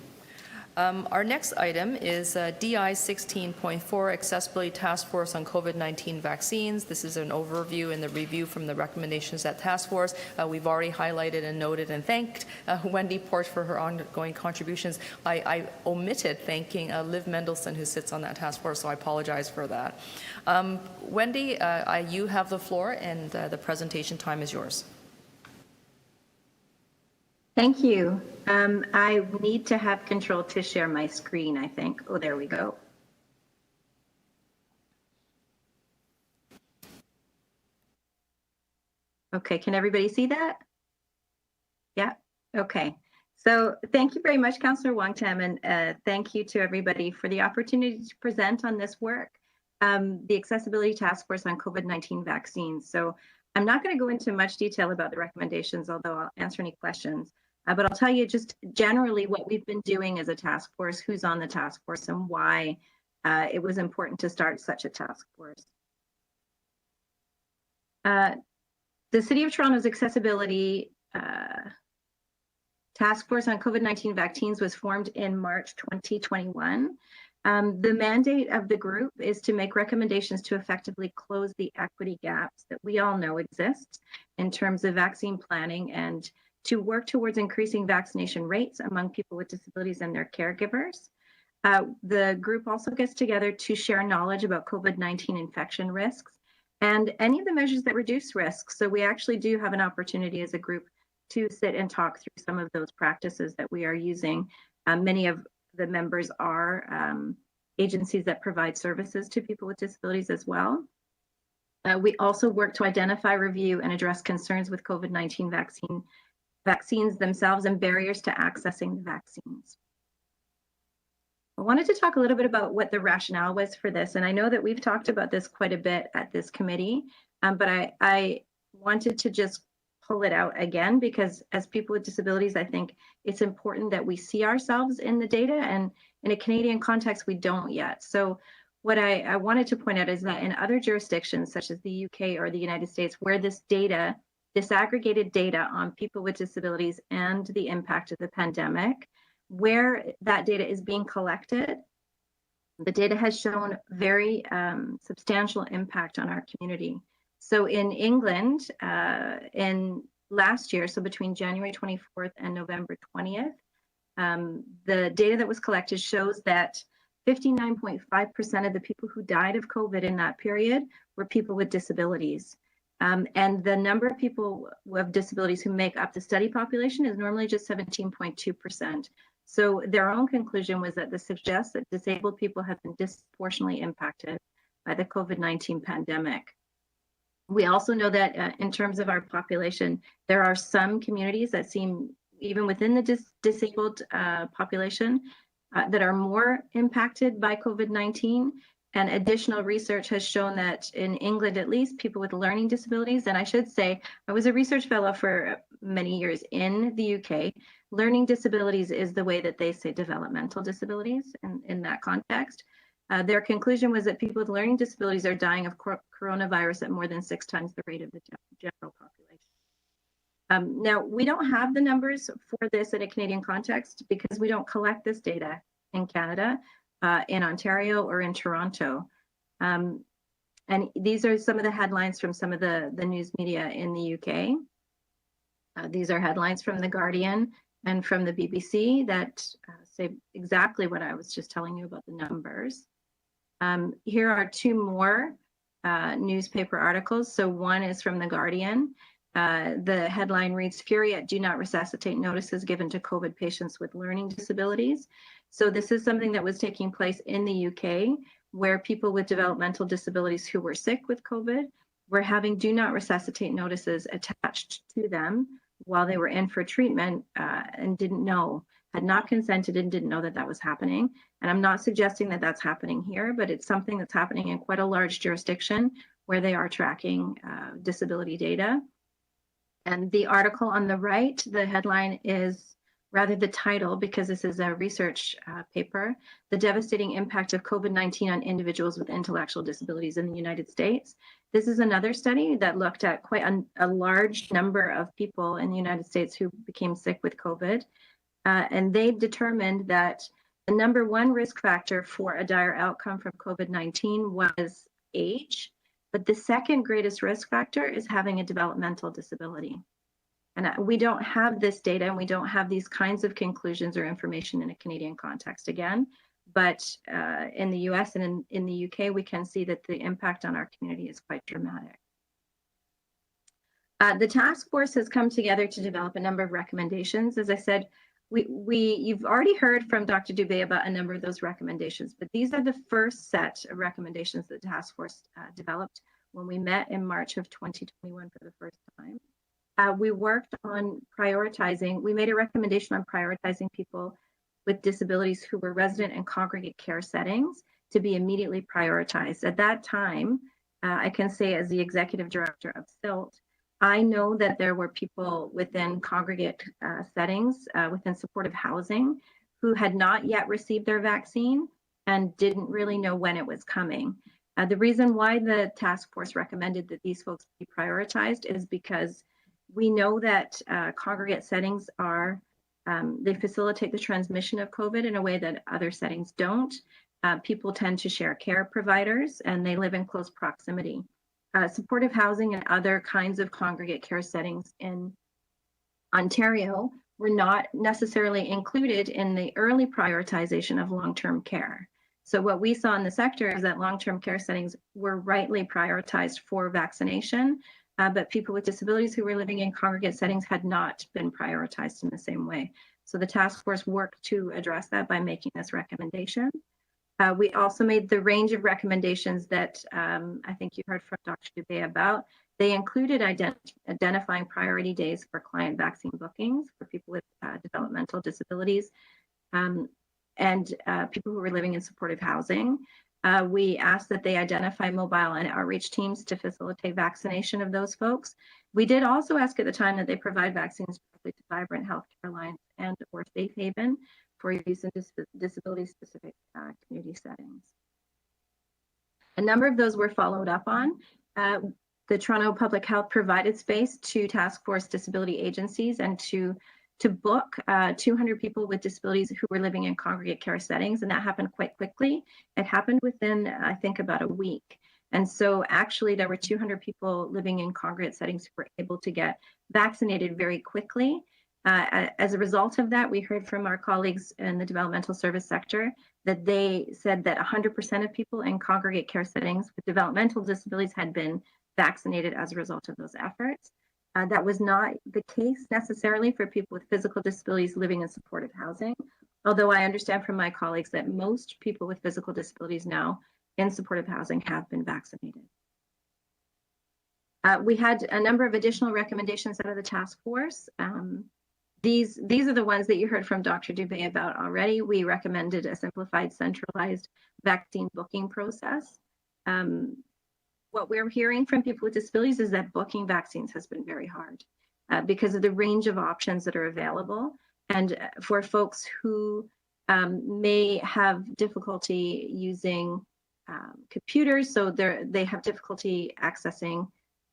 Our next item is DI 16.4, Accessibility Task Force on COVID-19 Vaccines. This is an overview and the review from the recommendations at Task Force. We've already highlighted and noted and thanked Wendy Porch for her ongoing contributions. I omitted thanking Liv Mendelson, who sits on that task force, so I apologize for that. Wendy, you have the floor, and the presentation time is yours.
Thank you. I need to have control to share my screen, I think. Oh, there we go. Okay, can everybody see that? Yeah, okay. So thank you very much, Councillor Wong-Tam, and thank you to everybody for the opportunity to present on this work, the Accessibility Task Force on COVID-19 Vaccines. So I'm not going to go into much detail about the recommendations, although I'll answer any questions. But I'll tell you just generally what we've been doing as a task force, who's on the task force, and why it was important to start such a task force. the City of Toronto's accessibility task force on COVID-19 vaccines was formed in March 2021. The mandate of the group is to make recommendations to effectively close the equity gaps that we all know exist in terms of vaccine planning and to work towards increasing vaccination rates among people with disabilities and their caregivers. The group also gets together to share knowledge about COVID-19 infection risks and any of the measures that reduce risks. So we actually do have an opportunity as a group to sit and talk through some of those practices that we are using. Many of the members are agencies that provide services to people with disabilities as well. We also work to identify, review, and address concerns with COVID-19 vaccines themselves and barriers to accessing the vaccines. I wanted to talk a little bit about what the rationale was for this, and I know that we've talked about this quite a bit at this committee, but I wanted to just pull it out again because as people with disabilities, I think it's important that we see ourselves in the data, and in a Canadian context, we don't yet. So what I wanted to point out is that in other jurisdictions, such as the UK or the United States, where this data, disaggregated data on people with disabilities and the impact of the pandemic, where that data is being collected, the data has shown very substantial impact on our community. So in England, in last year, so between January 24th and November 20th, the data that was collected shows that 59.5% of the people who died of COVID in that period were people with disabilities. And the number of people with disabilities who make up the study population is normally just 17.2%. So their own conclusion was that this suggests that disabled people have been disproportionately impacted by the COVID-19 pandemic. We also know that in terms of our population, there are some communities that seem, even within the disabled population, that are more impacted by COVID-19. And additional research has shown that in England, at least, people with learning disabilities, and I should say, I was a research fellow for many years in the UK. Learning disabilities is the way that they say developmental disabilities in that context. Their conclusion was that people with learning disabilities are dying of coronavirus at more than 6 times the rate of the general population. Now, we don't have the numbers for this in a Canadian context because we don't collect this data in Canada, in Ontario, or in Toronto. And these are some of the headlines from some of the news media in the UK. These are headlines from The Guardian and from the BBC that say exactly what I was just telling you about the numbers. Here are 2 more newspaper articles. So one is from The Guardian. The headline reads, "Fury at Do Not Resuscitate notices given to COVID patients with learning disabilities." So this is something that was taking place in the UK, where people with developmental disabilities who were sick with COVID were having Do Not Resuscitate notices attached to them while they were in for treatment and didn't know, had not consented and didn't know that that was happening. And I'm not suggesting that that's happening here, but it's something that's happening in quite a large jurisdiction where they are tracking disability data. And the article on the right, the headline is, rather the title, because this is a research paper, "The Devastating Impact of COVID-19 on Individuals with Intellectual Disabilities in the United States." This is another study that looked at quite a large number of people in the United States who became sick with COVID. And they determined that the number 1 risk factor for a dire outcome from COVID-19 was age, but the second greatest risk factor is having a developmental disability. And we don't have this data, and we don't have these kinds of conclusions or information in a Canadian context again, but in the US and in the UK, we can see that the impact on our community is quite dramatic. The task force has come together to develop a number of recommendations. As I said, you've already heard from Dr. Dubé about a number of those recommendations, but these are the first set of recommendations that the task force developed when we met in March of 2021 for the first time. We worked on prioritizing, we made a recommendation on prioritizing people with disabilities who were resident and congregate care settings to be immediately prioritized. At that time, I can say as the executive director of SILT, I know that there were people within congregate settings, within supportive housing, who had not yet received their vaccine and didn't really know when it was coming. The reason why the task force recommended that these folks be prioritized is because we know that congregate settings are, they facilitate the transmission of COVID in a way that other settings don't. People tend to share care providers and they live in close proximity. Supportive housing and other kinds of congregate care settings in Ontario were not necessarily included in the early prioritization of long-term care. So what we saw in the sector is that long-term care settings were rightly prioritized for vaccination, but people with disabilities who were living in congregate settings had not been prioritized in the same way. So the task force worked to address that by making this recommendation. We also made the range of recommendations that I think you heard from Dr. Dubé about. They included identifying priority days for client vaccine bookings for people with developmental disabilities and people who were living in supportive housing. We asked that they identify mobile and outreach teams to facilitate vaccination of those folks. We did also ask at the time that they provide vaccines directly to Vibrant Healthcare Alliance and or Safe Haven for use in disability-specific community settings. A number of those were followed up on. The Toronto Public Health provided space to task force disability agencies and to book 200 people with disabilities who were living in congregate care settings, and that happened quite quickly. It happened within, I think, about a week. And so actually there were 200 people living in congregate settings who were able to get vaccinated very quickly. As a result of that, we heard from our colleagues in the developmental service sector that they said that 100% of people in congregate care settings with developmental disabilities had been vaccinated as a result of those efforts. That was not the case necessarily for people with physical disabilities living in supportive housing, although I understand from my colleagues that most people with physical disabilities now in supportive housing have been vaccinated. We had a number of additional recommendations out of the task force. These are the ones that you heard from Dr. Dubé about already. We recommended a simplified, centralized vaccine booking process. What we're hearing from people with disabilities is that booking vaccines has been very hard because of the range of options that are available. And for folks who may have difficulty using computers, so they have difficulty accessing,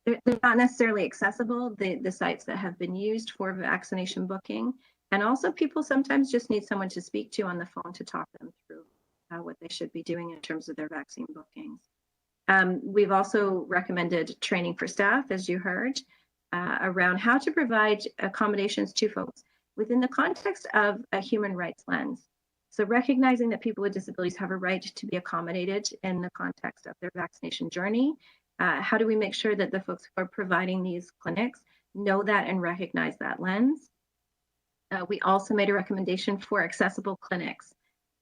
they're not necessarily accessible, the sites that have been used for vaccination booking. And also people sometimes just need someone to speak to on the phone to talk them through what they should be doing in terms of their vaccine bookings. We've also recommended training for staff, as you heard, around how to provide accommodations to folks within the context of a human rights lens. So recognizing that people with disabilities have a right to be accommodated in the context of their vaccination journey. How do we make sure that the folks who are providing these clinics know that and recognize that lens? We also made a recommendation for accessible clinics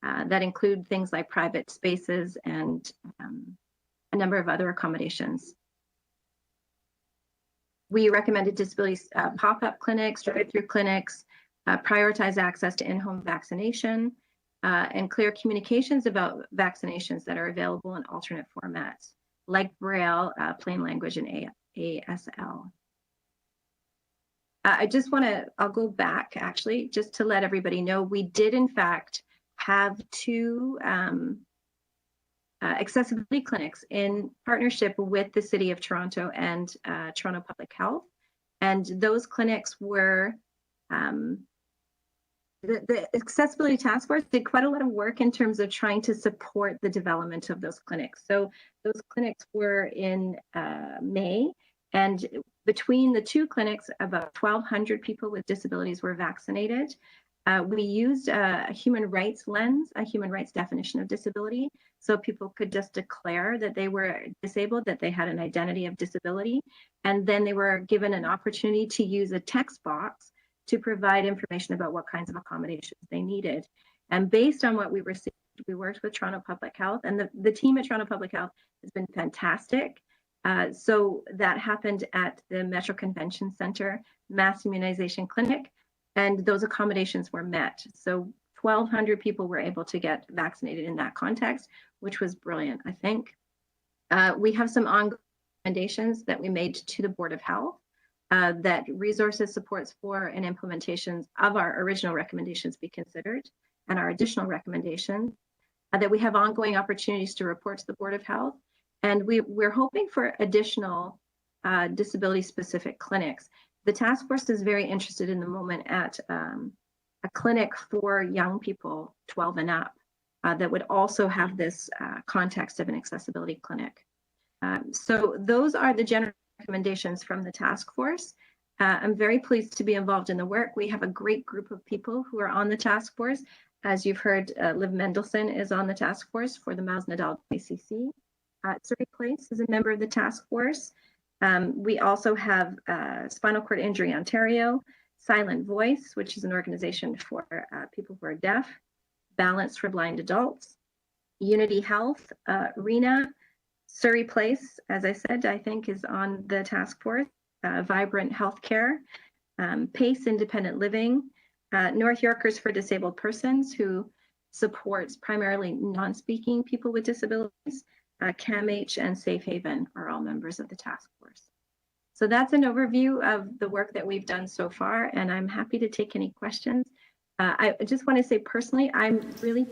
that include things like private spaces and a number of other accommodations. We recommended disability pop-up clinics, drive-through clinics, prioritize access to in-home vaccination, and clear communications about vaccinations that are available in alternate formats, like Braille, plain language, and ASL. I'll go back actually, just to let everybody know, we did in fact have two accessibility clinics in partnership with the City of Toronto and Toronto Public Health. And those clinics were, the Accessibility Task Force did quite a lot of work in terms of trying to support the development of those clinics. So those clinics were in May, and between the two clinics, about 1,200 people with disabilities were vaccinated. We used a human rights lens, a human rights definition of disability, so people could just declare that they were disabled, that they had an identity of disability, and then they were given an opportunity to use a text box to provide information about what kinds of accommodations they needed. And based on what we received, we worked with Toronto Public Health, and the team at Toronto Public Health has been fantastic. So that happened at the Metro Convention Centre Mass Immunization Clinic, and those accommodations were met. So 1,200 people were able to get vaccinated in that context, which was brilliant, I think. We have some ongoing recommendations that we made to the Board of Health, that resources, supports for, and implementations of our original recommendations be considered, and our additional recommendations, that we have ongoing opportunities to report to the Board of Health, And we're hoping for additional disability-specific clinics. The task force is very interested in the moment at a clinic for young people 12 and up that would also have this context of an accessibility clinic. So those are the general recommendations from the task force. I'm very pleased to be involved in the work. We have a great group of people who are on the task force. As you've heard, Liv Mendelson is on the task force for the Miles Nadal ACC. Surrey Place is a member of the task force. We also have Spinal Cord Injury Ontario, Silent Voice, which is an organization for people who are deaf, Balance for Blind Adults, Unity Health, RENA, Surrey Place, as I said, I think is on the task force, Vibrant Healthcare, PACE Independent Living, North Yorkers for Disabled Persons, who supports primarily non-speaking people with disabilities, CAMH and Safe Haven are all members of the task force. So that's an overview of the work that we've done so far, and I'm happy to take any questions. I just want to say personally, I'm really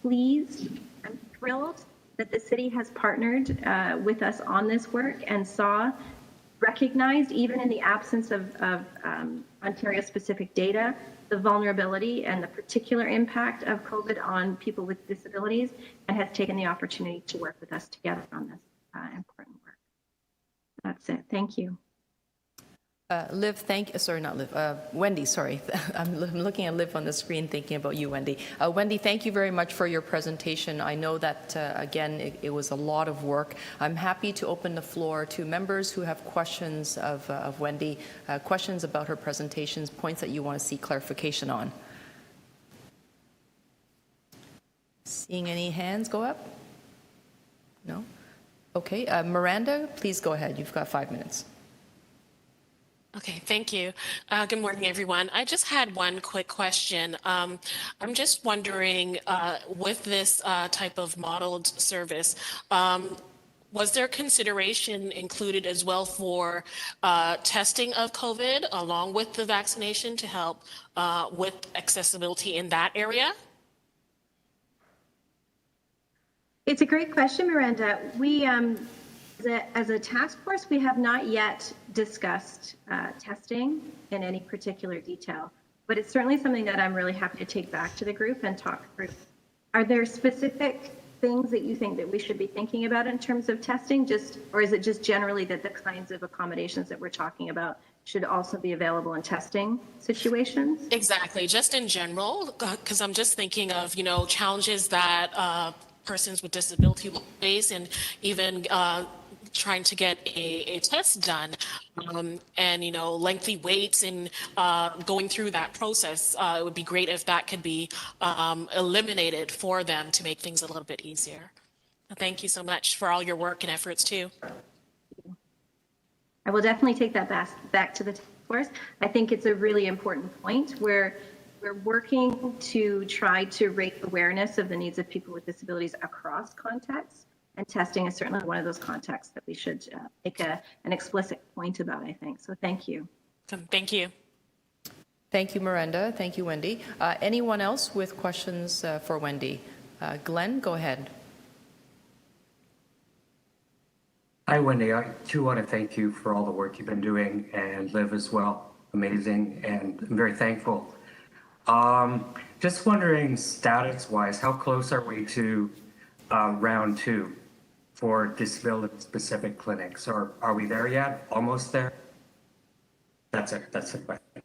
pleased, I'm thrilled that the city has partnered with us on this work and recognized, even in the absence of Ontario-specific data, the vulnerability and the particular impact of COVID on people with disabilities, and has taken the opportunity to work with us together on this important work. That's it. Thank you.
Liv, Wendy, sorry. I'm looking at Liv on the screen thinking about you, Wendy. Wendy, thank you very much for your presentation. I know that, again, it was a lot of work. I'm happy to open the floor to members who have questions of Wendy, questions about her presentations, points that you want to see clarification on. Seeing any hands go up? No? Okay, Miranda, please go ahead. You've got 5 minutes.
Okay, thank you. Good morning, everyone. I just had one quick question. I'm just wondering, with this type of modeled service, was there consideration included as well for testing of COVID along with the vaccination to help with accessibility in that area?
It's a great question, Miranda. We, as a task force, we have not yet discussed testing in any particular detail, but it's certainly something that I'm really happy to take back to the group and talk through. Are there specific things that you think that we should be thinking about in terms of testing, or is it just generally that the kinds of accommodations that we're talking about should also be available in testing situations?
Exactly, just in general, because I'm just thinking of, challenges that persons with disability will face, and even trying to get a test done, and lengthy waits and going through that process. It would be great if that could be eliminated for them to make things a little bit easier. Thank you so much for all your work and efforts too.
I will definitely take that back to the task force. I think it's a really important point where we're working to try to raise awareness of the needs of people with disabilities across contexts. And testing is certainly one of those contexts that we should make an explicit point about, I think. So thank you.
Thank you.
Thank you, Miranda. Thank you, Wendy. Anyone else with questions for Wendy? Glenn, go ahead.
Hi, Wendy. I too want to thank you for all the work you've been doing, and Liv as well. Amazing, and I'm very thankful. Just wondering, status-wise, how close are we to round 2 for disability-specific clinics? Or are we there yet? Almost there? That's it. That's the question.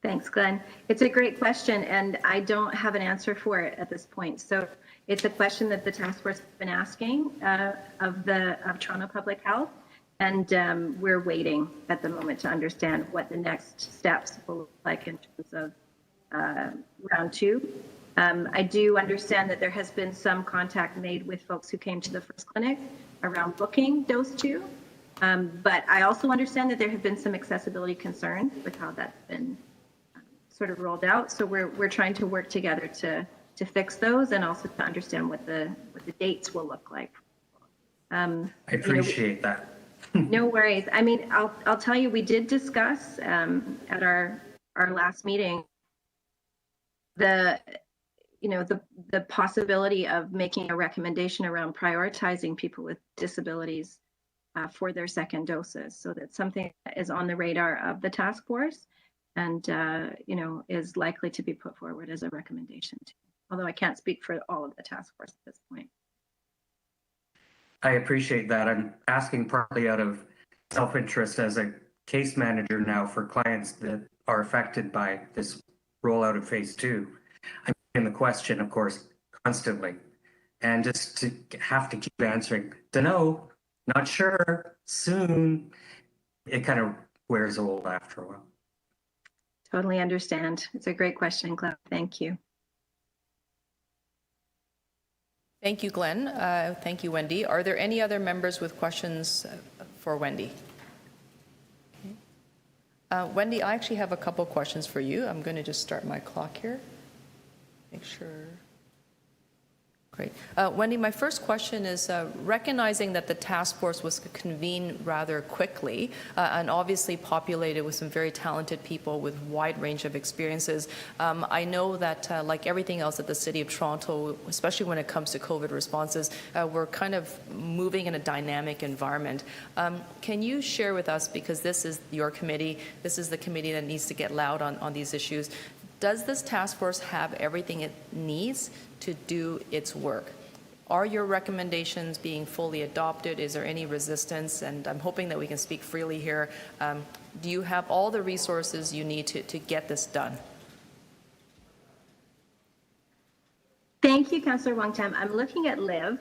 Thanks, Glenn. It's a great question, and I don't have an answer for it at this point. So it's a question that the task force has been asking of Toronto Public Health, and we're waiting at the moment to understand what the next steps will look like in terms of round 2. I do understand that there has been some contact made with folks who came to the first clinic around booking dose 2, but I also understand that there have been some accessibility concerns with how that's been sort of rolled out. So we're trying to work together to fix those, and also to understand what the dates will look like.
I appreciate that.
No worries. I mean, I'll tell you, we did discuss at our last meeting the possibility of making a recommendation around prioritizing people with disabilities for their second doses. So that's something that is on the radar of the task force and, is likely to be put forward as a recommendation too. Although I can't speak for all of the task force at this point.
I appreciate that. I'm asking partly out of self-interest as a case manager now for clients that are affected by this rollout of phase 2. I'm in the question, of course, constantly. And just to have to keep answering, dunno, not sure, soon, it kind of wears old after a while.
Totally understand. It's a great question, Glenn. Thank you.
Thank you, Glenn. Thank you, Wendy. Are there any other members with questions for Wendy? Okay. Wendy, I actually have a couple questions for you. I'm going to just start my clock here. Make sure. Great. Wendy, my first question is recognizing that the task force was convened rather quickly and obviously populated with some very talented people with wide range of experiences. I know that like everything else at the City of Toronto, especially when it comes to COVID responses, we're kind of moving in a dynamic environment. Can you share with us, because this is your committee, this is the committee that needs to get loud on these issues, does this task force have everything it needs to do its work? Are your recommendations being fully adopted? Is there any resistance? And I'm hoping that we can speak freely here. Do you have all the resources you need to get this done?
Thank you, Councillor Wong-Tam. I'm looking at Liv.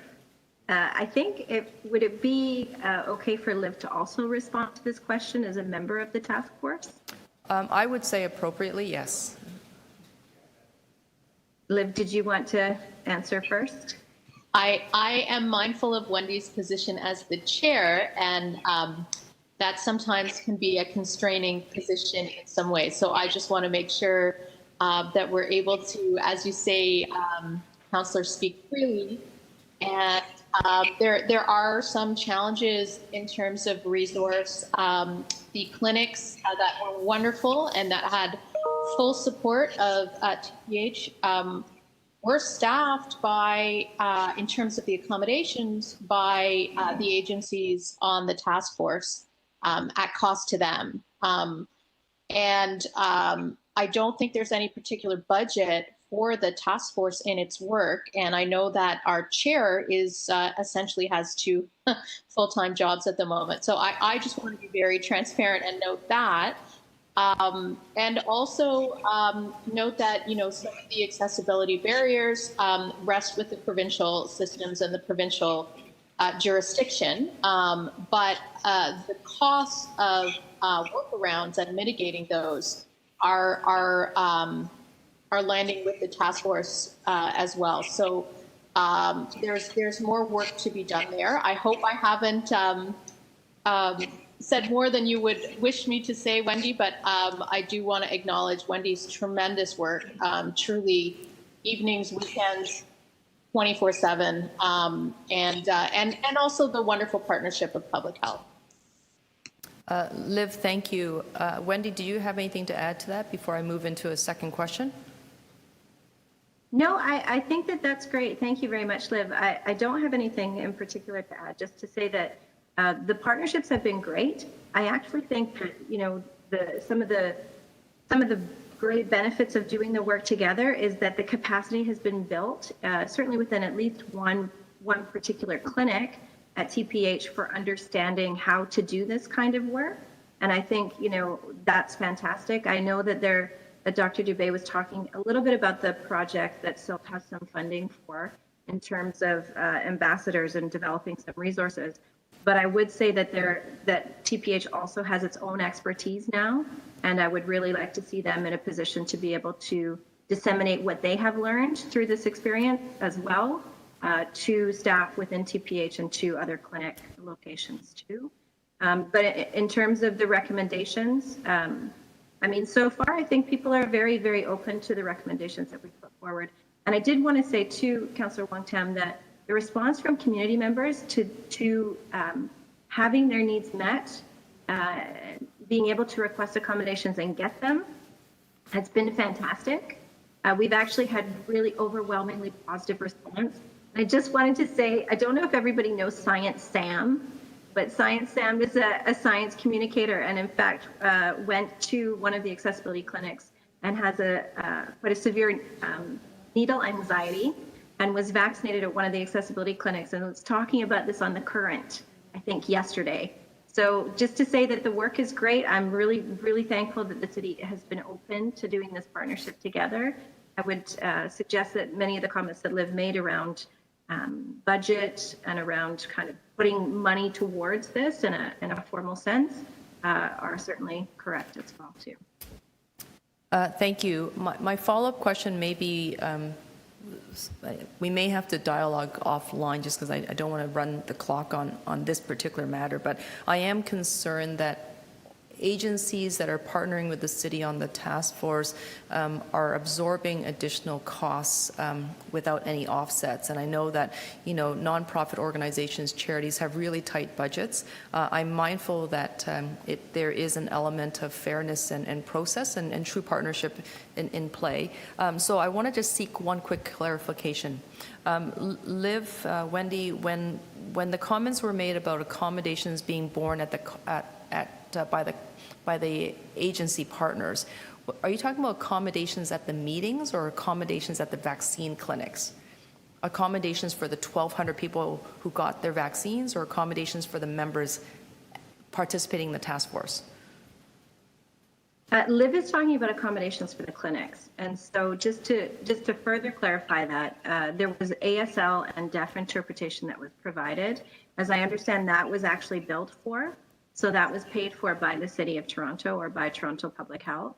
I think would it be okay for Liv to also respond to this question as a member of the task force?
I would say appropriately, yes.
Liv, did you want to answer first?
I am mindful of Wendy's position as the chair, and that sometimes can be a constraining position in some ways. So I just want to make sure that we're able to, as you say, councillors, speak freely. And there are some challenges in terms of resource. The clinics that were wonderful and that had full support of TPH were staffed by, in terms of the accommodations, by the agencies on the task force at cost to them. And I don't think there's any particular budget for the task force in its work. And I know that our chair is essentially has 2 full-time jobs at the moment. So I just want to be very transparent and note that. And also note that, some of the accessibility barriers rest with the provincial systems and the provincial jurisdiction. But the costs of workarounds and mitigating those are landing with the task force as well. So there's more work to be done there. I hope I haven't said more than you would wish me to say, Wendy, but I do want to acknowledge Wendy's tremendous work, truly evenings, weekends, 24/7, and also the wonderful partnership of public health.
Liv, thank you. Wendy, do you have anything to add to that before I move into a second question?
No, I think that's great. Thank you very much, Liv. I don't have anything in particular to add, just to say that the partnerships have been great. I actually think that, some of the great benefits of doing the work together is that the capacity has been built, certainly within at least one particular clinic at TPH, for understanding how to do this kind of work. And I think, that's fantastic. I know that Dr. Dubé was talking a little bit about the project that SILP has some funding for in terms of ambassadors and developing some resources. But I would say that TPH also has its own expertise now, and I would really like to see them in a position to be able to disseminate what they have learned through this experience as well to staff within TPH and to other clinic locations too. But in terms of the recommendations, so far I think people are very, very open to the recommendations that we put forward. And I did want to say too, Councillor Wong-Tam, that the response from community members to having their needs met, being able to request accommodations and get them, has been fantastic. We've actually had really overwhelmingly positive response. I just wanted to say, I don't know if everybody knows Science Sam, but Science Sam is a science communicator, and in fact went to one of the accessibility clinics and has quite a severe needle anxiety, and was vaccinated at one of the accessibility clinics, and was talking about this on The Current, I think yesterday. So just to say that the work is great. I'm really, really thankful that the city has been open to doing this partnership together. I would suggest that many of the comments that Liv made around budget and around kind of putting money towards this in a formal sense are certainly correct as well too.
Thank you. My follow-up question may be, we may have to dialogue offline just because I don't want to run the clock on this particular matter, but I am concerned that agencies that are partnering with the city on the task force are absorbing additional costs without any offsets. And I know that, nonprofit organizations, charities have really tight budgets. I'm mindful that there is an element of fairness and process and true partnership in play. So I want to just seek one quick clarification. Liv, Wendy, when the comments were made about accommodations being borne by the agency partners, are you talking about accommodations at the meetings or accommodations at the vaccine clinics? Accommodations for the 1,200 people who got their vaccines, or accommodations for the members participating in the task force?
Liv is talking about accommodations for the clinics, and so just to further clarify that, there was ASL and deaf interpretation that was provided. As I understand, that was actually billed for. So that was paid for by the City of Toronto or by Toronto Public Health.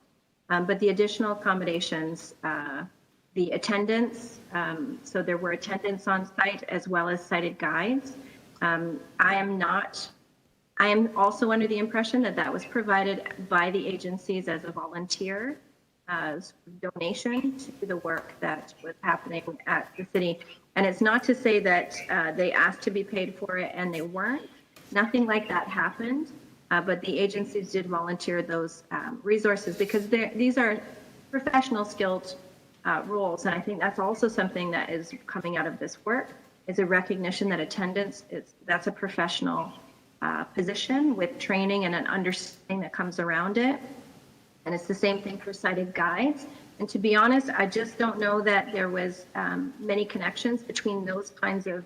But the additional accommodations, the attendance, so there were attendants on site as well as sighted guides. I am also under the impression that that was provided by the agencies as a volunteer donation to the work that was happening at the city. And it's not to say that they asked to be paid for it and they weren't. Nothing like that happened, but the agencies did volunteer those resources because these are professional, skilled roles. And I think that's also something that is coming out of this work, is a recognition that attendance, that's a professional position with training and an understanding that comes around it. And it's the same thing for sighted guides. And to be honest, I just don't know that there was many connections between those kinds of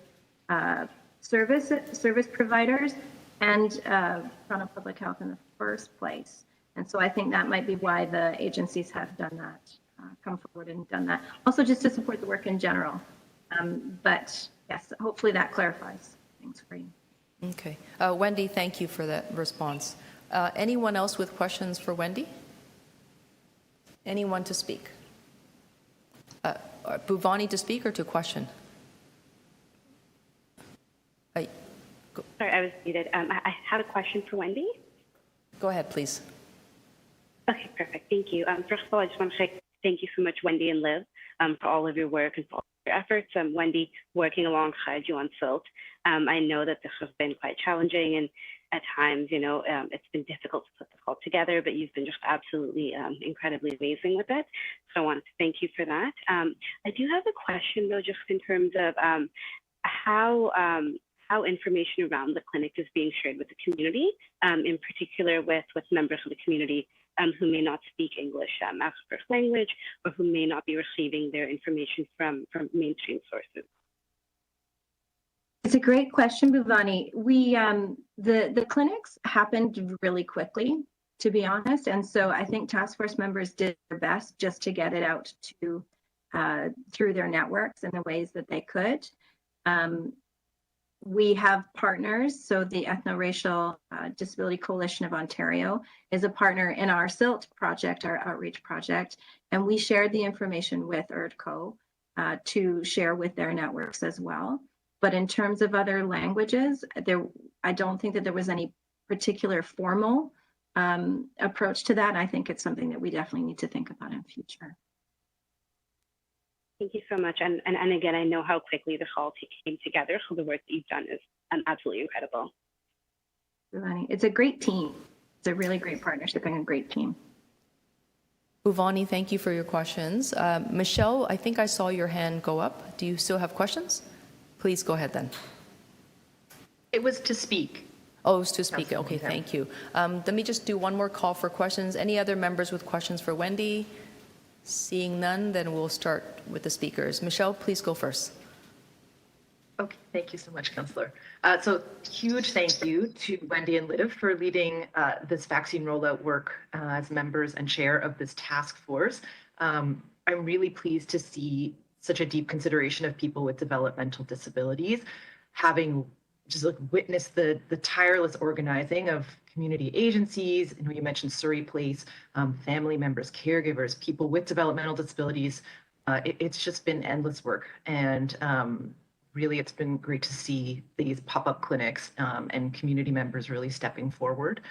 service providers and Toronto Public Health in the first place. And so I think that might be why the agencies have done that, come forward and done that. Also just to support the work in general. But yes, hopefully that clarifies things for you.
Okay. Wendy, thank you for that response. Anyone else with questions for Wendy? Anyone to speak? Bhuvani to speak or to question?
Sorry, I was muted. I had a question for Wendy.
Go ahead, please.
Okay, perfect. Thank you. First of all, I just want to say thank you so much, Wendy and Liv, for all of your work and for all your efforts. Wendy, working alongside you on SILT, I know that this has been quite challenging, and at times, it's been difficult to put this all together, but you've been just absolutely incredibly amazing with it. So I wanted to thank you for that. I do have a question, though, just in terms of how information around the clinic is being shared with the community, in particular with members of the community who may not speak English as a first language, or who may not be receiving their information from mainstream sources.
It's a great question, Bhuvani. The clinics happened really quickly, to be honest, and so I think task force members did their best just to get it out to through their networks in the ways that they could. We have partners, so the Ethno-Racial Disability Coalition of Ontario is a partner in our SILT project, our outreach project, and we shared the information with ERDCO to share with their networks as well. But in terms of other languages, I don't think that there was any particular formal approach to that. I think it's something that we definitely need to think about in future.
Thank you so much. And again, I know how quickly this all came together. So the work that you've done is absolutely incredible.
It's a great team. It's a really great partnership and a great team.
Uvani, thank you for your questions. Michelle, I think I saw your hand go up. Do you still have questions? Please go ahead then.
It was to speak.
Oh, it's to speak.
Councilor
Okay,
Wong-Tam.
thank you. Let me just do one more call for questions. Any other members with questions for Wendy? Seeing none, then we'll start with the speakers. Michelle, please go first.
Okay, thank you so much, Councillor. So huge thank you to Wendy and Liv for leading this vaccine rollout work as members and chair of this task force. I'm really pleased to see such a deep consideration of people with developmental disabilities, having just like witnessed the tireless organizing of community agencies. You know, you mentioned Surrey Place, family members, caregivers, people with developmental disabilities. It's just been endless work, and really, it's been great to see these pop-up clinics and community members really stepping forward.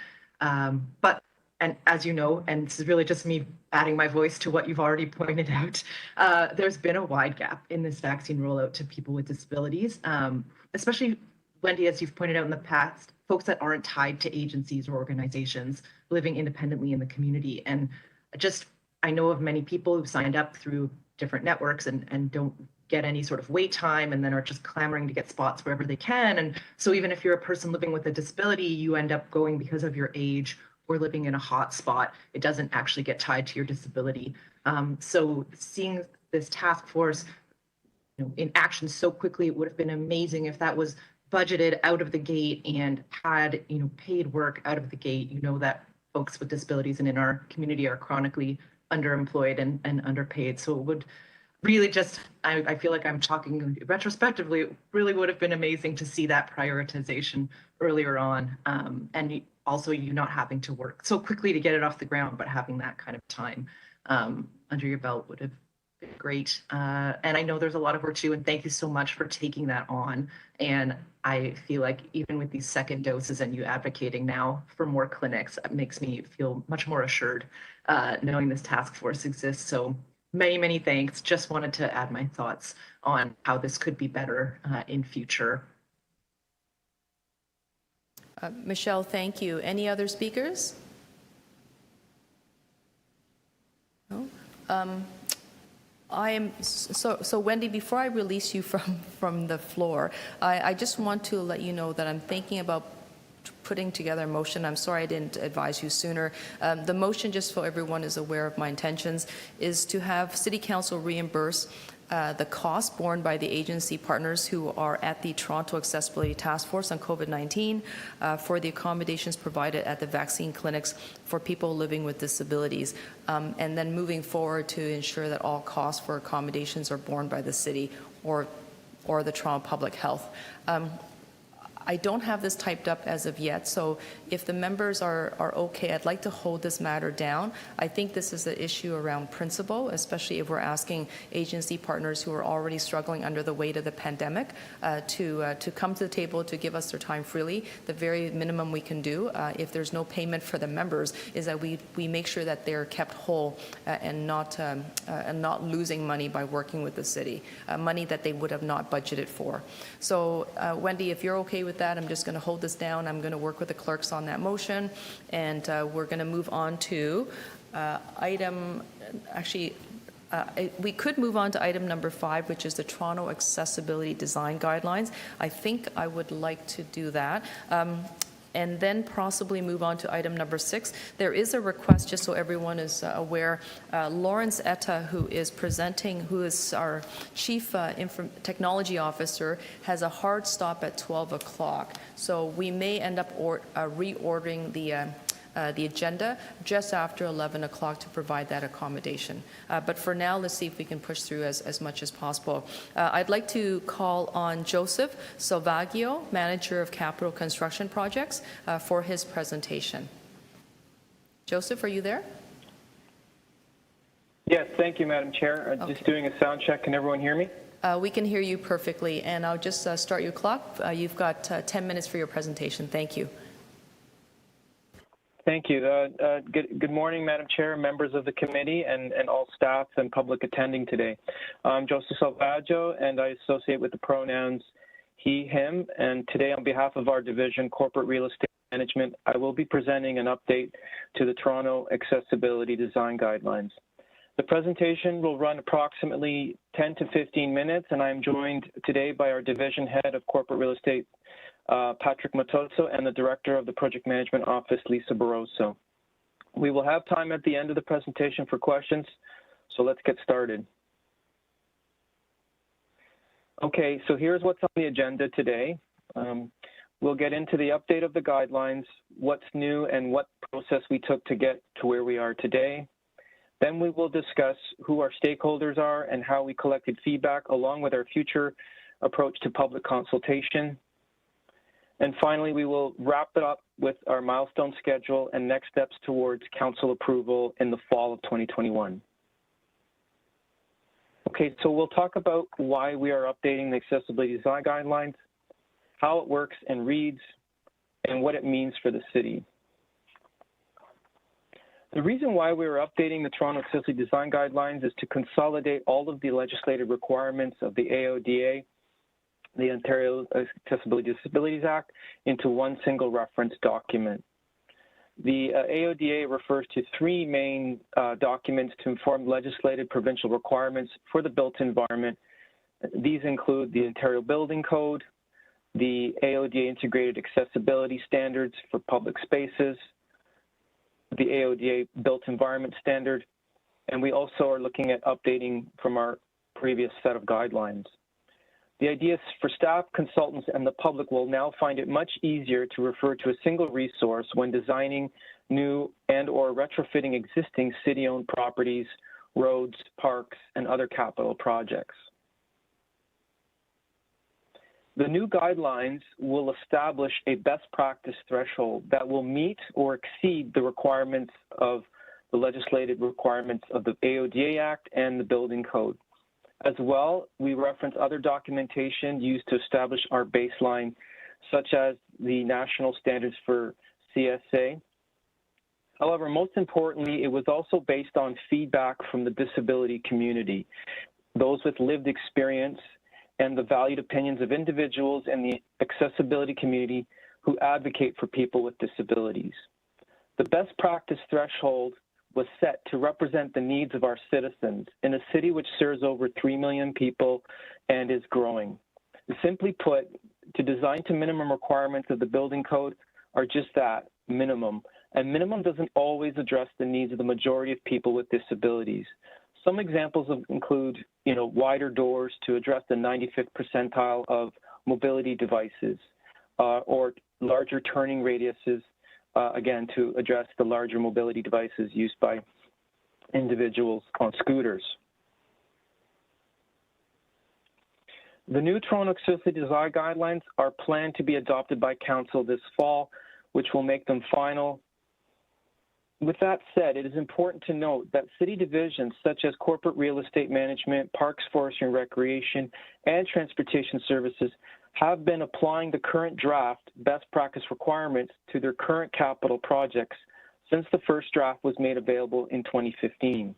And as you know, and this is really just me adding my voice to what you've already pointed out, there's been a wide gap in this vaccine rollout to people with disabilities, especially, Wendy, as you've pointed out in the past, folks that aren't tied to agencies or organizations living independently in the community. And I know of many people who've signed up through different networks and don't get any sort of wait time and then are just clamoring to get spots wherever they can. And so even if you're a person living with a disability, you end up going because of your age or living in a hot spot. It doesn't actually get tied to your disability. So seeing this task force in action so quickly, it would have been amazing if that was budgeted out of the gate and had paid work out of the gate. You know that folks with disabilities and in our community are chronically underemployed and underpaid. So it would really just, I feel like I'm talking retrospectively, it really would have been amazing to see that prioritization earlier on. And also you not having to work so quickly to get it off the ground, but having that kind of time under your belt would have been great. And I know there's a lot of work too, and thank you so much for taking that on. And I feel like even with these second doses and you advocating now for more clinics, it makes me feel much more assured knowing this task force exists. So many, many thanks. Just wanted to add my thoughts on how this could be better in future.
Michelle, thank you. Any other speakers? No? So Wendy, before I release you from the floor, I just want to let you know that I'm thinking about putting together a motion. I'm sorry I didn't advise you sooner. The motion, just so everyone is aware of my intentions, is to have City Council reimburse the cost borne by the agency partners who are at the Toronto Accessibility Task Force on COVID-19 for the accommodations provided at the vaccine clinics for people living with disabilities, and then moving forward to ensure that all costs for accommodations are borne by the city or the Toronto Public Health. I don't have this typed up as of yet, so if the members are okay, I'd like to hold this matter down. I think this is an issue around principle, especially if we're asking agency partners who are already struggling under the weight of the pandemic to come to the table to give us their time freely. The very minimum we can do, if there's no payment for the members, is that we make sure that they're kept whole and not losing money by working with the city, money that they would have not budgeted for. So Wendy, if you're okay with that, I'm just going to hold this down. I'm going to work with the clerks on that motion, and we're going to move on to we could move on to item number 5, which is the Toronto Accessibility Design Guidelines. I think I would like to do that. And then possibly move on to item number 6. There is a request, just so everyone is aware, Lawrence Etta, who is presenting, who is our Chief Technology Officer, has a hard stop at 12 o'clock. So we may end up reordering the agenda just after 11 o'clock to provide that accommodation. But for now, let's see if we can push through as much as possible. I'd like to call on Joseph Salvaggio, Manager of Capital Construction Projects, for his presentation. Joseph, are you there?
Yes, thank you, Madam Chair.
Okay.
Just doing a sound check. Can everyone hear me?
We can hear you perfectly, and I'll just start your clock. You've got 10 minutes for your presentation. Thank you.
Thank you. Good morning, Madam Chair, members of the committee, and all staff and public attending today. I'm Joseph Salvaggio, and I associate with the pronouns he, him, and today on behalf of our division, Corporate Real Estate Management, I will be presenting an update to the Toronto Accessibility Design Guidelines. The presentation will run approximately 10 to 15 minutes, and I'm joined today by our Division Head of Corporate Real Estate, Patrick Matoso, and the Director of the Project Management Office, Lisa Barroso. We will have time at the end of the presentation for questions, so let's get started. Okay, so here's what's on the agenda today. We'll get into the update of the guidelines, what's new, and what process we took to get to where we are today. Then we will discuss who our stakeholders are and how we collected feedback, along with our future approach to public consultation. And finally, we will wrap it up with our milestone schedule and next steps towards council approval in the fall of 2021. Okay, so we'll talk about why we are updating the accessibility design guidelines, how it works and reads, and what it means for the city. The reason why we are updating the Toronto Accessibility Design Guidelines is to consolidate all of the legislative requirements of the AODA, the Ontario Accessibility Disabilities Act, into one single reference document. The AODA refers to three main documents to inform legislative provincial requirements for the built environment. These include the Ontario Building Code, the AODA Integrated Accessibility Standards for Public Spaces, the AODA Built Environment Standard, and we also are looking at updating from our previous set of guidelines. The idea is for staff, consultants, and the public will now find it much easier to refer to a single resource when designing new and or retrofitting existing city-owned properties, roads, parks, and other capital projects. The new guidelines will establish a best practice threshold that will meet or exceed the requirements of the legislative requirements of the AODA Act and the Building Code. As well, we reference other documentation used to establish our baseline, such as the national standards for CSA. However, most importantly, it was also based on feedback from the disability community, those with lived experience, and the valued opinions of individuals in the accessibility community who advocate for people with disabilities. The best practice threshold was set to represent the needs of our citizens in a city which serves over 3 million people and is growing. Simply put, to design to minimum requirements of the building code are just that, minimum. And minimum doesn't always address the needs of the majority of people with disabilities. Some examples include, wider doors to address the 95th percentile of mobility devices, or larger turning radiuses, again, to address the larger mobility devices used by individuals on scooters. The new Toronto Accessibility Design Guidelines are planned to be adopted by Council this fall, which will make them final. With that said, it is important to note that city divisions such as corporate real estate management, parks, forestry and recreation, and transportation services have been applying the current draft best practice requirements to their current capital projects since the first draft was made available in 2015.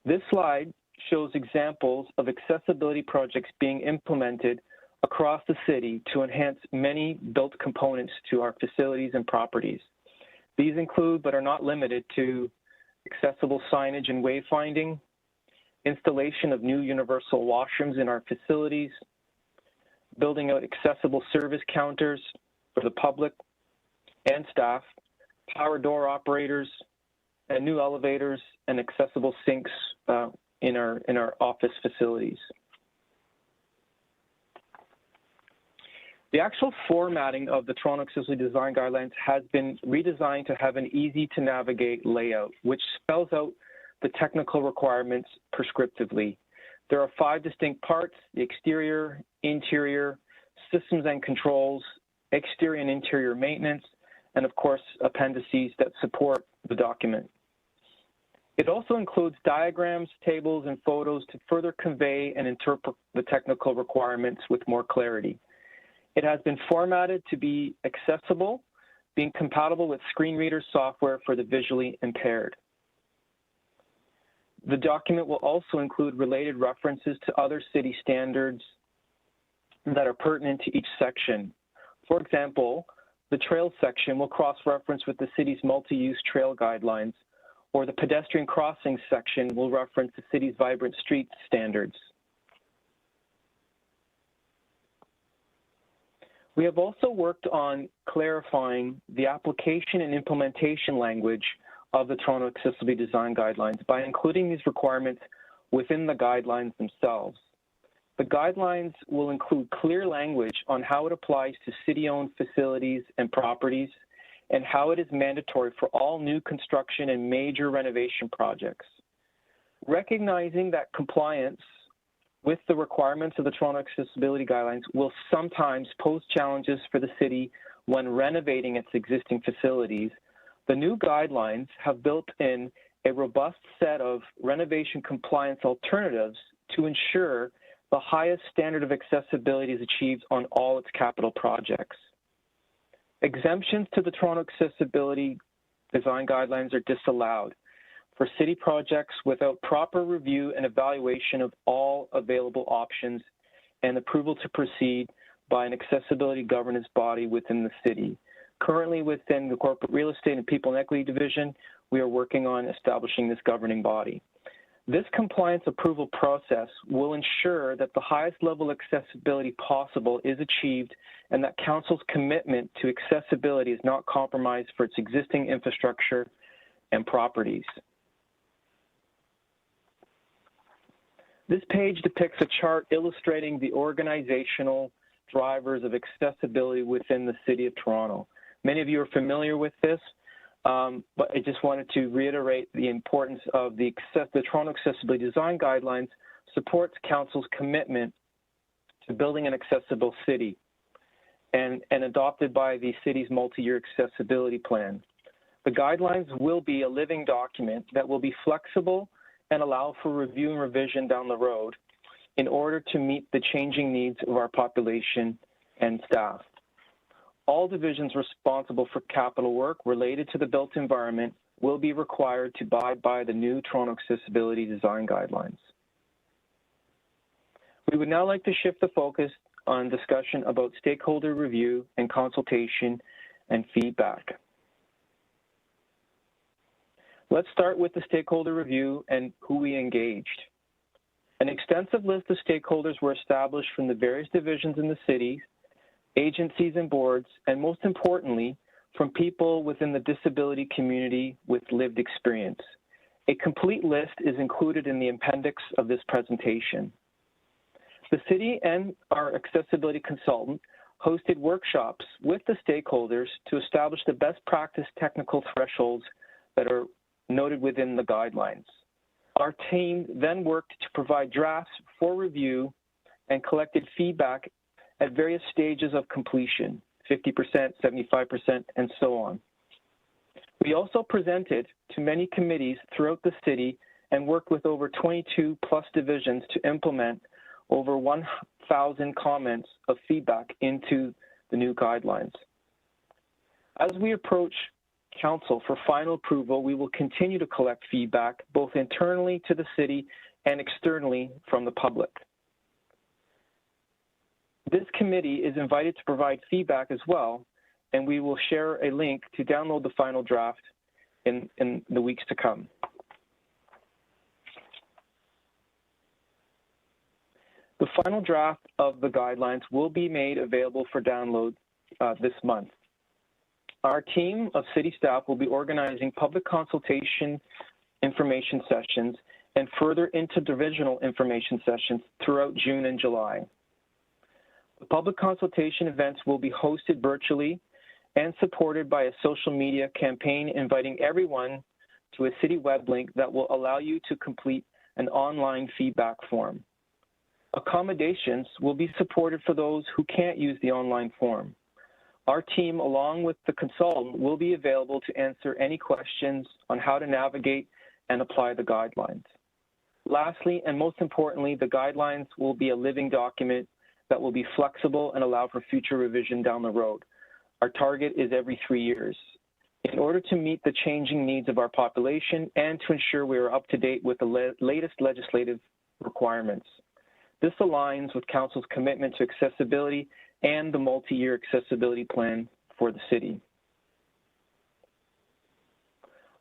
This slide shows examples of accessibility projects being implemented across the city to enhance many built components to our facilities and properties. These include, but are not limited to, accessible signage and wayfinding, installation of new universal washrooms in our facilities, building out accessible service counters for the public and staff, power door operators, and new elevators and accessible sinks in our office facilities. The actual formatting of the Toronto Accessibility Design Guidelines has been redesigned to have an easy-to-navigate layout, which spells out the technical requirements prescriptively. There are 5 distinct parts: the exterior, interior, systems and controls, exterior and interior maintenance, and of course, appendices that support the document. It also includes diagrams, tables, and photos to further convey and interpret the technical requirements with more clarity. It has been formatted to be accessible, being compatible with screen reader software for the visually impaired. The document will also include related references to other city standards that are pertinent to each section. For example, the trails section will cross-reference with the city's multi-use trail guidelines, or the pedestrian crossing section will reference the city's vibrant streets standards. We have also worked on clarifying the application and implementation language of the Toronto Accessibility Design Guidelines by including these requirements within the guidelines themselves. The guidelines will include clear language on how it applies to city-owned facilities and properties, and how it is mandatory for all new construction and major renovation projects. Recognizing that compliance with the requirements of the Toronto Accessibility Guidelines will sometimes pose challenges for the city when renovating its existing facilities, the new guidelines have built in a robust set of renovation compliance alternatives to ensure the highest standard of accessibility is achieved on all its capital projects. Exemptions to the Toronto Accessibility Design Guidelines are disallowed for city projects without proper review and evaluation of all available options and approval to proceed by an accessibility governance body within the city. Currently within the Corporate Real Estate and People and Equity Division, we are working on establishing this governing body. This compliance approval process will ensure that the highest level of accessibility possible is achieved and that Council's commitment to accessibility is not compromised for its existing infrastructure and properties. This page depicts a chart illustrating the organizational drivers of accessibility within the City of Toronto. Many of you are familiar with this, but I just wanted to reiterate the importance of the Toronto Accessibility Design Guidelines supports Council's commitment to building an accessible city and adopted by the city's multi-year accessibility plan. The guidelines will be a living document that will be flexible and allow for review and revision down the road in order to meet the changing needs of our population and staff. All divisions responsible for capital work related to the built environment will be required to abide by the new Toronto Accessibility Design Guidelines. We would now like to shift the focus on discussion about stakeholder review and consultation and feedback. Let's start with the stakeholder review and who we engaged. An extensive list of stakeholders were established from the various divisions in the city, agencies and boards, and most importantly, from people within the disability community with lived experience. A complete list is included in the appendix of this presentation. The city and our accessibility consultant hosted workshops with the stakeholders to establish the best practice technical thresholds that are noted within the guidelines. Our team then worked to provide drafts for review and collected feedback at various stages of completion, 50%, 75%, and so on. We also presented to many committees throughout the city and worked with over 22 plus divisions to implement over 1,000 comments of feedback into the new guidelines. As we approach Council for final approval, we will continue to collect feedback both internally to the city and externally from the public. This committee is invited to provide feedback as well, and we will share a link to download the final draft in the weeks to come. The final draft of the guidelines will be made available for download this month. Our team of city staff will be organizing public consultation information sessions and further interdivisional information sessions throughout June and July. The public consultation events will be hosted virtually and supported by a social media campaign inviting everyone to a city web link that will allow you to complete an online feedback form. Accommodations will be supported for those who can't use the online form. Our team, along with the consultant, will be available to answer any questions on how to navigate and apply the guidelines. Lastly, and most importantly, the guidelines will be a living document that will be flexible and allow for future revision down the road. Our target is every 3 years. In order to meet the changing needs of our population and to ensure we are up to date with the latest legislative requirements. This aligns with Council's commitment to accessibility and the multi-year accessibility plan for the city.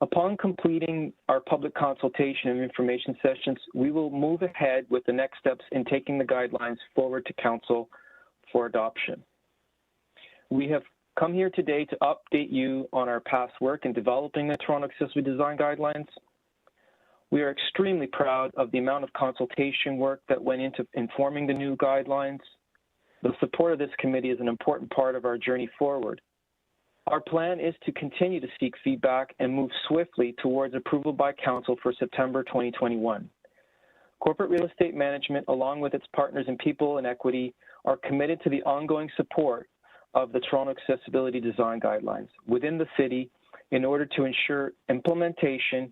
Upon completing our public consultation and information sessions, we will move ahead with the next steps in taking the guidelines forward to Council for adoption. We have come here today to update you on our past work in developing the Toronto Accessibility Design Guidelines. We are extremely proud of the amount of consultation work that went into informing the new guidelines. The support of this committee is an important part of our journey forward. Our plan is to continue to seek feedback and move swiftly towards approval by Council for September 2021. Corporate Real Estate Management, along with its partners in People and Equity, are committed to the ongoing support of the Toronto Accessibility Design Guidelines within the city in order to ensure implementation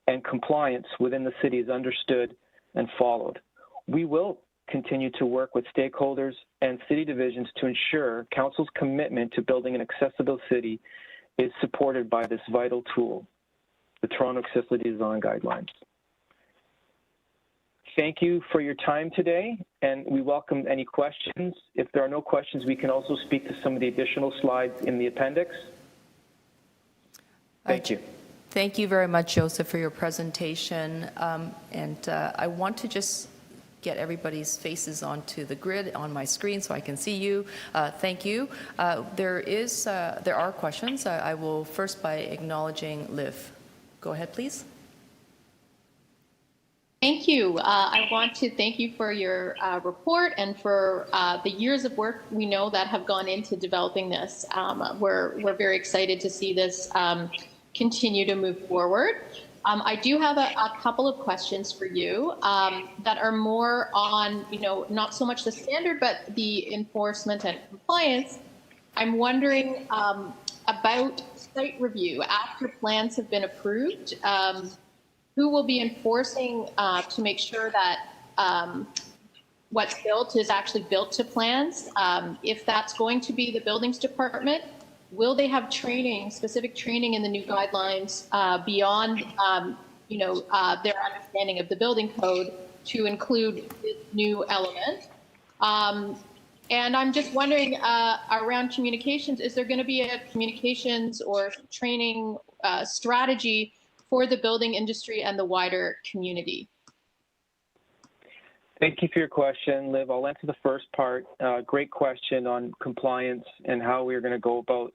and compliance within the city is understood and followed. We will continue to work with stakeholders and city divisions to ensure Council's commitment to building an accessible city is supported by this vital tool, the Toronto Accessibility Design Guidelines. Thank you for your time today, and we welcome any questions. If there are no questions, we can also speak to some of the additional slides in the appendix. Thank you.
Thank you very much, Joseph, for your presentation. I want to just get everybody's faces onto the grid on my screen so I can see you. Thank you. There are questions. I will first by acknowledging Liv. Go ahead, please.
Thank you. I want to thank you for your report and for the years of work we know that have gone into developing this. We're very excited to see this continue to move forward. I do have a couple of questions for you that are more on, not so much the standard, but the enforcement and compliance. I'm wondering about site review after plans have been approved. Who will be enforcing to make sure that what's built is actually built to plans? If that's going to be the buildings department, will they have training, specific training in the new guidelines beyond, their understanding of the building code to include this new element? And I'm just wondering around communications, is there going to be a communications or training strategy for the building industry and the wider community?
Thank you for your question, Liv. I'll answer the first part. Great question on compliance and how we're going to go about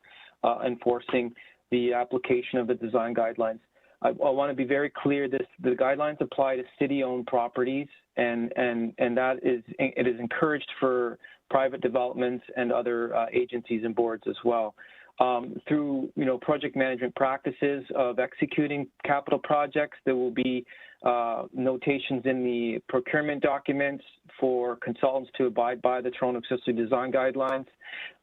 enforcing the application of the design guidelines. I want to be very clear, the guidelines apply to city-owned properties, and that it is encouraged for private developments and other agencies and boards as well. Through project management practices of executing capital projects, there will be notations in the procurement documents for consultants to abide by the Toronto Accessibility Design Guidelines.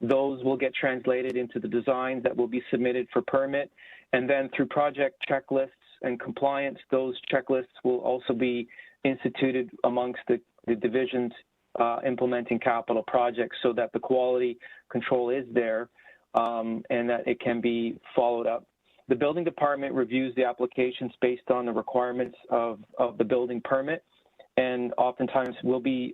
Those will get translated into the designs that will be submitted for permit. And then through project checklists and compliance, those checklists will also be instituted amongst the divisions implementing capital projects so that the quality control is there and that it can be followed up. The building department reviews the applications based on the requirements of the building permit, and oftentimes they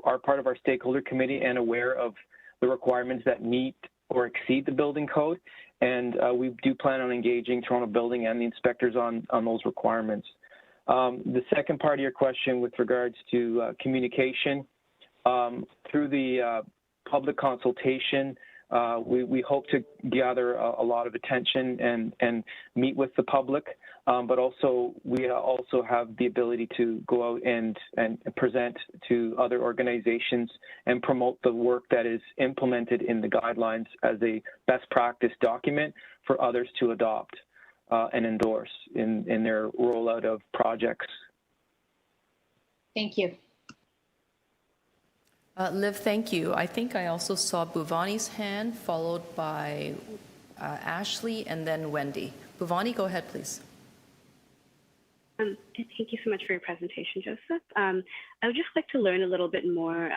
are part of our stakeholder committee and aware of the requirements that meet or exceed the building code. And we do plan on engaging Toronto Building and the inspectors on those requirements. The second part of your question with regards to communication, through the public consultation, we hope to gather a lot of attention and meet with the public, but also we also have the ability to go out and present to other organizations and promote the work that is implemented in the guidelines as a best practice document for others to adopt and endorse in their rollout of projects.
Thank you.
Liv, thank you. I think I also saw Bhuvani's hand, followed by Ashley, and then Wendy. Bhuvani, go ahead, please.
Thank you so much for your presentation, Joseph. I would just like to learn a little bit more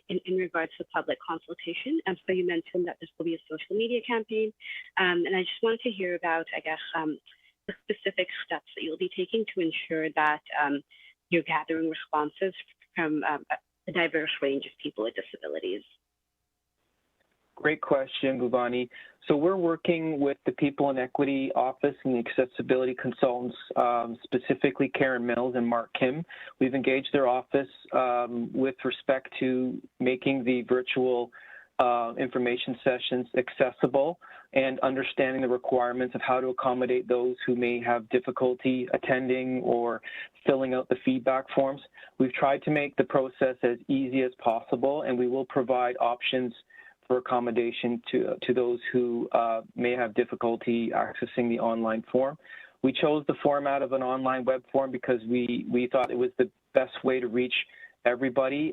in regards to public consultation. So you mentioned that this will be a social media campaign, and I just wanted to hear about, the specific steps that you'll be taking to ensure that you're gathering responses from a diverse range of people with disabilities.
Great question, Bhuvani. So we're working with the People and Equity Office and the accessibility consultants, specifically Karen Mills and Mark Kim. We've engaged their office with respect to making the virtual information sessions accessible and understanding the requirements of how to accommodate those who may have difficulty attending or filling out the feedback forms. We've tried to make the process as easy as possible, and we will provide options for accommodation to those who may have difficulty accessing the online form. We chose the format of an online web form because we thought it was the best way to reach everybody.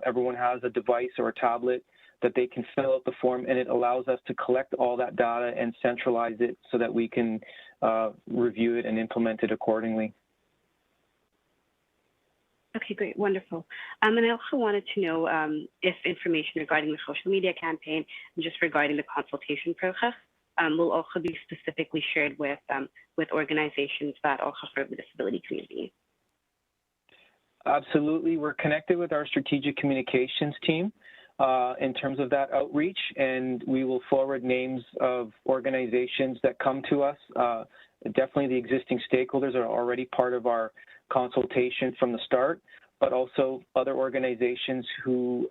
Everyone has a device or a tablet that they can fill out the form, and it allows us to collect all that data and centralize it so that we can review it and implement it accordingly.
Okay, great, wonderful. And I also wanted to know if information regarding the social media campaign and just regarding the consultation process will also be specifically shared with organizations that also serve the disability community.
Absolutely, we're connected with our strategic communications team in terms of that outreach, and we will forward names of organizations that come to us. Definitely the existing stakeholders are already part of our consultation from the start, but also other organizations who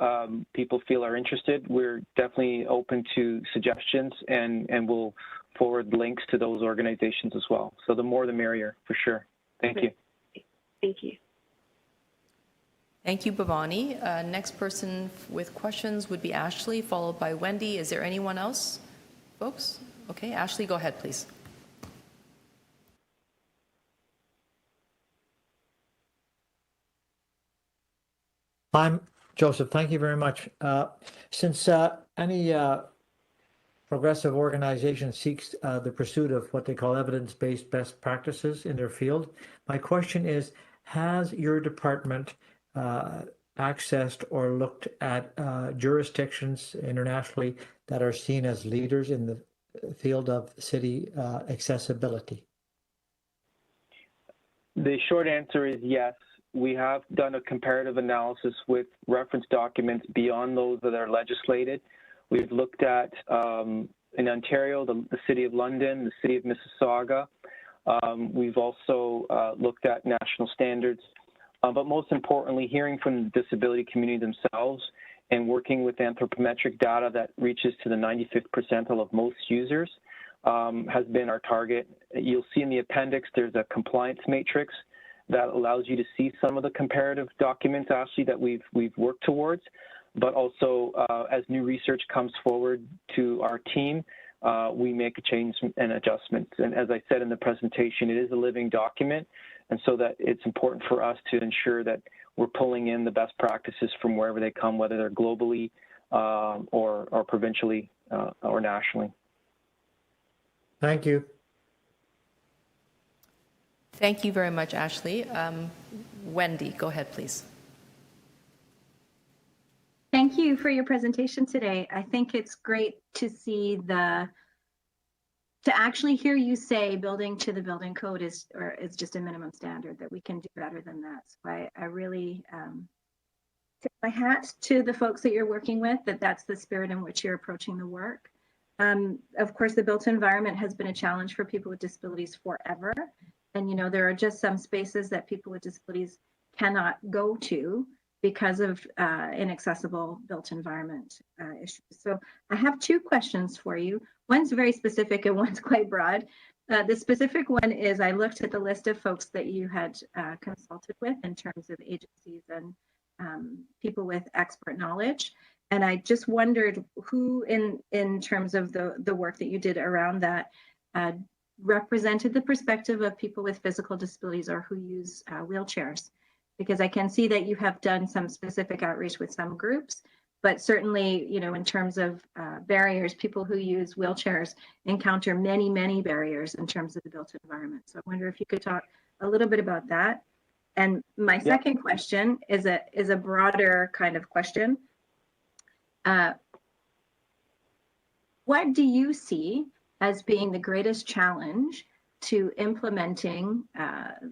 people feel are interested. We're definitely open to suggestions, and we'll forward links to those organizations as well. So the more the merrier, for sure. Thank you.
Thank you.
Thank you, Bhavani. Next person with questions would be Ashley, followed by Wendy. Is there anyone else, folks? Okay, Ashley, go ahead, please.
I'm Joseph. Thank you very much. Since any progressive organization seeks the pursuit of what they call evidence-based best practices in their field, my question is, has your department accessed or looked at jurisdictions internationally that are seen as leaders in the field of city accessibility?
The short answer is yes. We have done a comparative analysis with reference documents beyond those that are legislated. We've looked at, in Ontario, the City of London, the City of Mississauga. We've also looked at national standards. But most importantly, hearing from the disability community themselves and working with anthropometric data that reaches to the 95th percentile of most users has been our target. You'll see in the appendix there's a compliance matrix that allows you to see some of the comparative documents, actually, that we've worked towards. But also, as new research comes forward to our team, we make a change and adjustments. And as I said in the presentation, it is a living document, and so that it's important for us to ensure that we're pulling in the best practices from wherever they come, whether they're globally or provincially or nationally.
Thank you.
Thank you very much, Ashley. Wendy, go ahead, please.
Thank you for your presentation today. I think it's great to see to actually hear you say building to the building code is just a minimum standard, that we can do better than that. So I really tip my hat to the folks that you're working with, that's the spirit in which you're approaching the work. Of course, the built environment has been a challenge for people with disabilities forever. And, you know, there are just some spaces that people with disabilities cannot go to because of inaccessible built environment issues. So I have two questions for you. One's very specific and one's quite broad. The specific one is, I looked at the list of folks that you had consulted with in terms of agencies and people with expert knowledge. And I just wondered who in terms of the work that you did around that represented the perspective of people with physical disabilities or who use wheelchairs. Because I can see that you have done some specific outreach with some groups, but certainly, you know, in terms of barriers, people who use wheelchairs encounter many, many barriers in terms of the built environment. So I wonder if you could talk a little bit about that. And my second question is a broader kind of question. What do you see as being the greatest challenge to implementing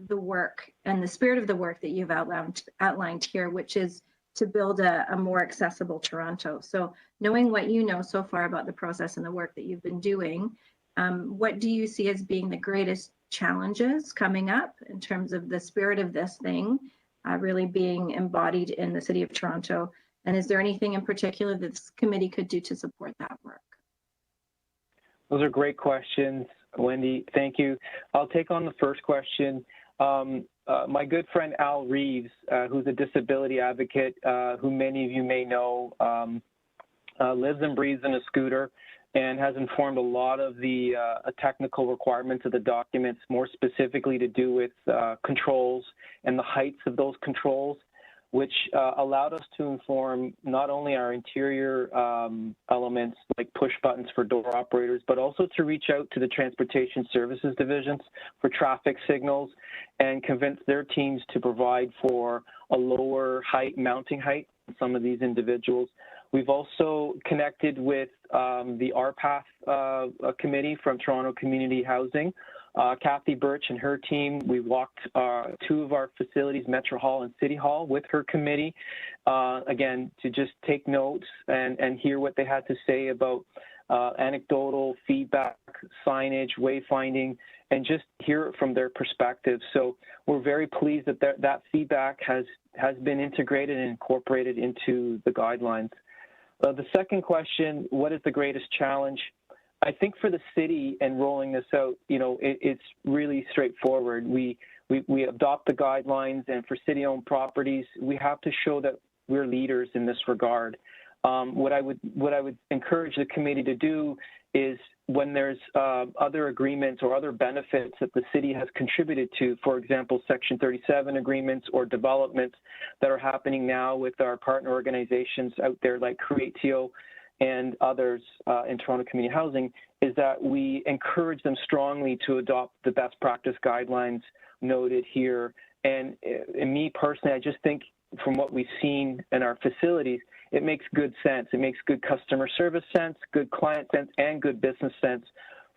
the work and the spirit of the work that you've outlined here, which is to build a more accessible Toronto. So knowing what you know so far about the process and the work that you've been doing, what do you see as being the greatest challenges coming up in terms of the spirit of this thing really being embodied in the City of Toronto? And is there anything in particular that this committee could do to support that work?
Those are great questions, Wendy. Thank you. I'll take on the first question. My good friend Al Reeves, who's a disability advocate, who many of you may know, lives and breathes in a scooter and has informed a lot of the technical requirements of the documents, more specifically to do with controls and the heights of those controls, which allowed us to inform not only our interior elements like push buttons for door operators, but also to reach out to the transportation services divisions for traffic signals and convince their teams to provide for a lower height, mounting height for some of these individuals. We've also connected with the RPATH committee from Toronto Community Housing. Kathy Birch and her team, we walked two of our facilities, Metro Hall and City Hall, with her committee, again, to just take notes and hear what they had to say about anecdotal feedback, signage, wayfinding, and just hear it from their perspective. So we're very pleased that that feedback has been integrated and incorporated into the guidelines. The second question, what is the greatest challenge? I think for the city and rolling this out, you know, it's really straightforward. We adopt the guidelines, and for city-owned properties, we have to show that we're leaders in this regard. What I would encourage the committee to do is when there's other agreements or other benefits that the city has contributed to, for example, Section 37 agreements or developments that are happening now with our partner organizations out there like Creatio and others in Toronto Community Housing, is that we encourage them strongly to adopt the best practice guidelines noted here. And me personally, I just think from what we've seen in our facilities, it makes good sense. It makes good customer service sense, good client sense, and good business sense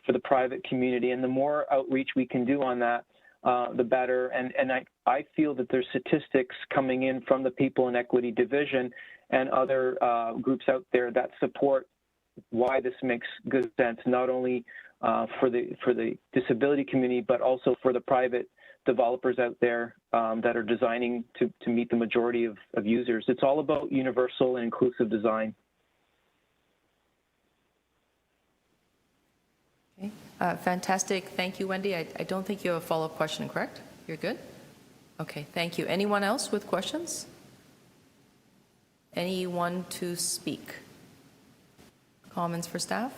for the private community. And the more outreach we can do on that, the better. And I feel that there's statistics coming in from the People and Equity Division and other groups out there that support why this makes good sense, not only for the disability community, but also for the private developers out there that are designing to meet the majority of users. It's all about universal and inclusive design.
Okay. Fantastic. Thank you, Wendy. I don't think you have a follow-up question, correct? You're good? Okay, thank you. Anyone else with questions? Anyone to speak? Comments for staff?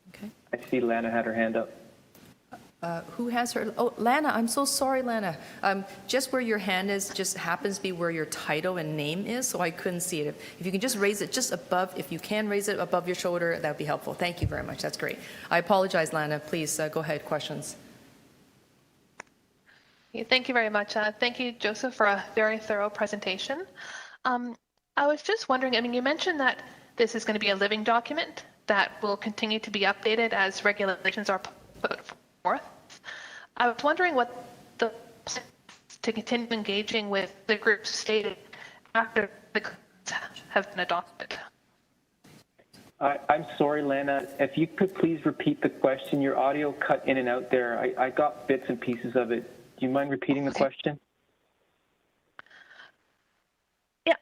Okay.
I see Lana had her hand up.
Who has her? Oh, Lana, I'm so sorry, Lana. Just where your hand is just happens to be where your title and name is, so I couldn't see it. If you can just raise it just above, if you can raise it above your shoulder, that would be helpful. Thank you very much. That's great. I apologize, Lana. Please go ahead. Questions.
Thank you very much. Thank you, Joseph, for a very thorough presentation. I was just wondering, I mean, you mentioned that this is going to be a living document that will continue to be updated as regulations are put forth. I was wondering what the plan is to continue engaging with the groups stated after the guidelines have been adopted.
I'm sorry, Lana. If you could please repeat the question. Your audio cut in and out there. I got bits and pieces of it. Do you mind repeating the question?
Yeah,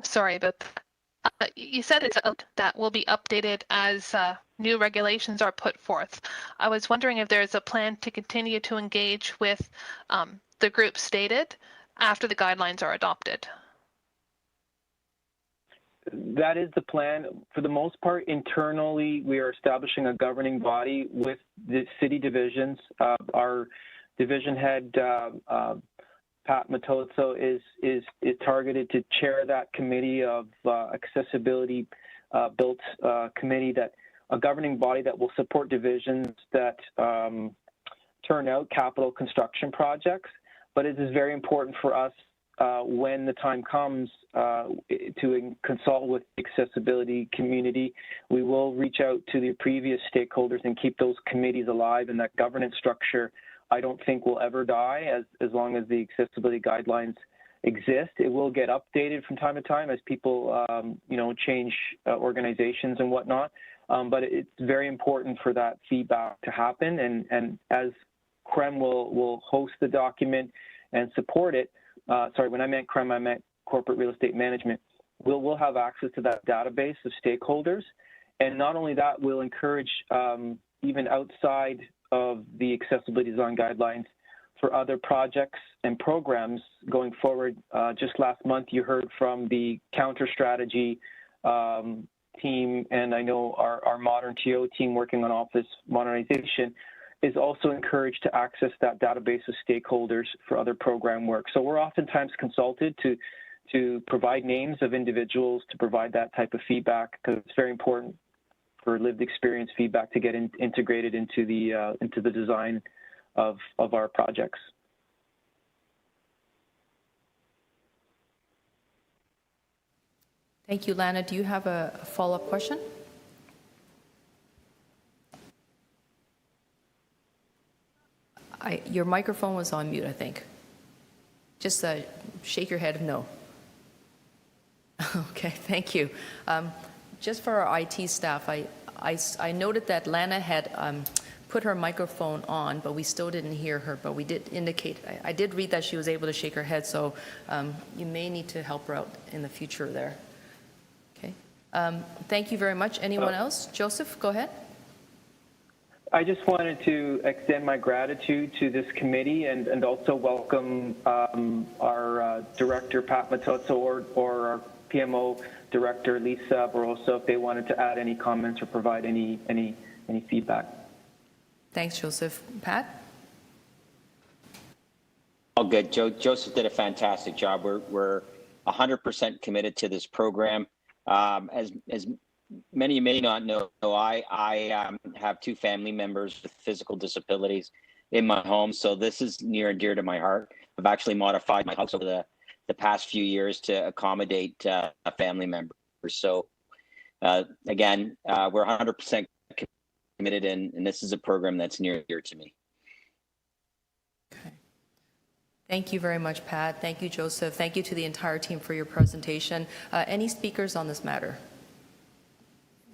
sorry about that. You said it's that will be updated as new regulations are put forth. I was wondering if there's a plan to continue to engage with the group stated after the guidelines are adopted.
That is the plan. For the most part, internally, we are establishing a governing body with the city divisions. Our division head, Pat Matoso, is targeted to chair that committee of accessibility built committee, that a governing body that will support divisions that turn out capital construction projects. But it is very important for us when the time comes to consult with the accessibility community. We will reach out to the previous stakeholders and keep those committees alive, and that governance structure I don't think will ever die as long as the accessibility guidelines exist. It will get updated from time to time as people, change organizations and whatnot. But it's very important for that feedback to happen. And as CREM will host the document and support it, when I meant CREM, I meant Corporate Real Estate Management, we'll have access to that database of stakeholders. And not only that, we'll encourage even outside of the accessibility design guidelines for other projects and programs going forward. Just last month, you heard from the counter strategy team, and I know our modern TO team working on office modernization is also encouraged to access that database of stakeholders for other program work. So we're oftentimes consulted to provide names of individuals to provide that type of feedback, because it's very important for lived experience feedback to get integrated into the design of our projects.
Thank you, Lana. Do you have a follow-up question? Your microphone was on mute, I think. Just shake your head no. Okay, thank you. Just for our IT staff, I noted that Lana had put her microphone on, but we still didn't hear her, but we did indicate, I did read that she was able to shake her head, so you may need to help her out in the future there. Okay. Thank you very much. Anyone else? Joseph, go ahead.
I just wanted to extend my gratitude to this committee and also welcome our director, Pat Matoso, or our PMO director, Lisa Barroso, if they wanted to add any comments or provide any feedback.
Thanks, Joseph. Pat?
All good. Joseph did a fantastic job. We're 100% committed to this program. As many may not know, I have two family members with physical disabilities in my home, so this is near and dear to my heart. I've actually modified my house over the past few years to accommodate a family member. So again, we're 100% committed, and this is a program that's near and dear to me.
Okay. Thank you very much, Pat. Thank you, Joseph. Thank you to the entire team for your presentation. Any speakers on this matter?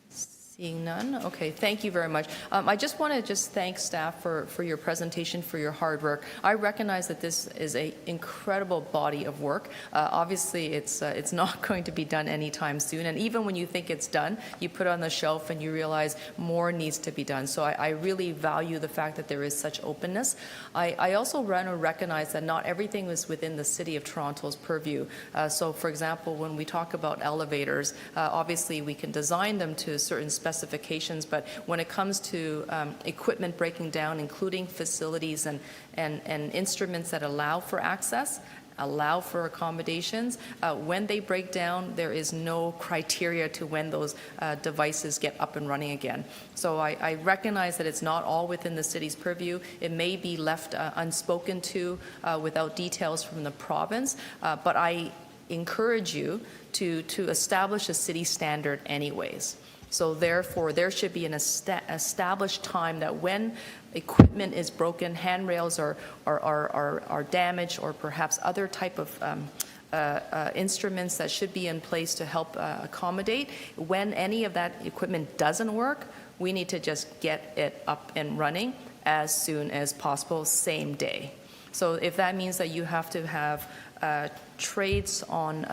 Seeing none. Okay, thank you very much. I just want to thank staff for your presentation, for your hard work. I recognize that this is an incredible body of work. Obviously, it's not going to be done anytime soon, and even when you think it's done, you put it on the shelf and you realize more needs to be done. So I really value the fact that there is such openness. I also want to recognize that not everything is within the City of Toronto's purview. So, for example, when we talk about elevators, obviously we can design them to certain specifications, but when it comes to equipment breaking down, including facilities and instruments that allow for access, allow for accommodations, when they break down, there is no criteria to when those devices get up and running again. So I recognize that it's not all within the city's purview. It may be left unspoken to without details from the province, but I encourage you to establish a city standard anyways. So therefore, there should be an established time that when equipment is broken, handrails are damaged, or perhaps other type of instruments that should be in place to help accommodate. When any of that equipment doesn't work, we need to just get it up and running as soon as possible, same day. So if that means that you have to have trades on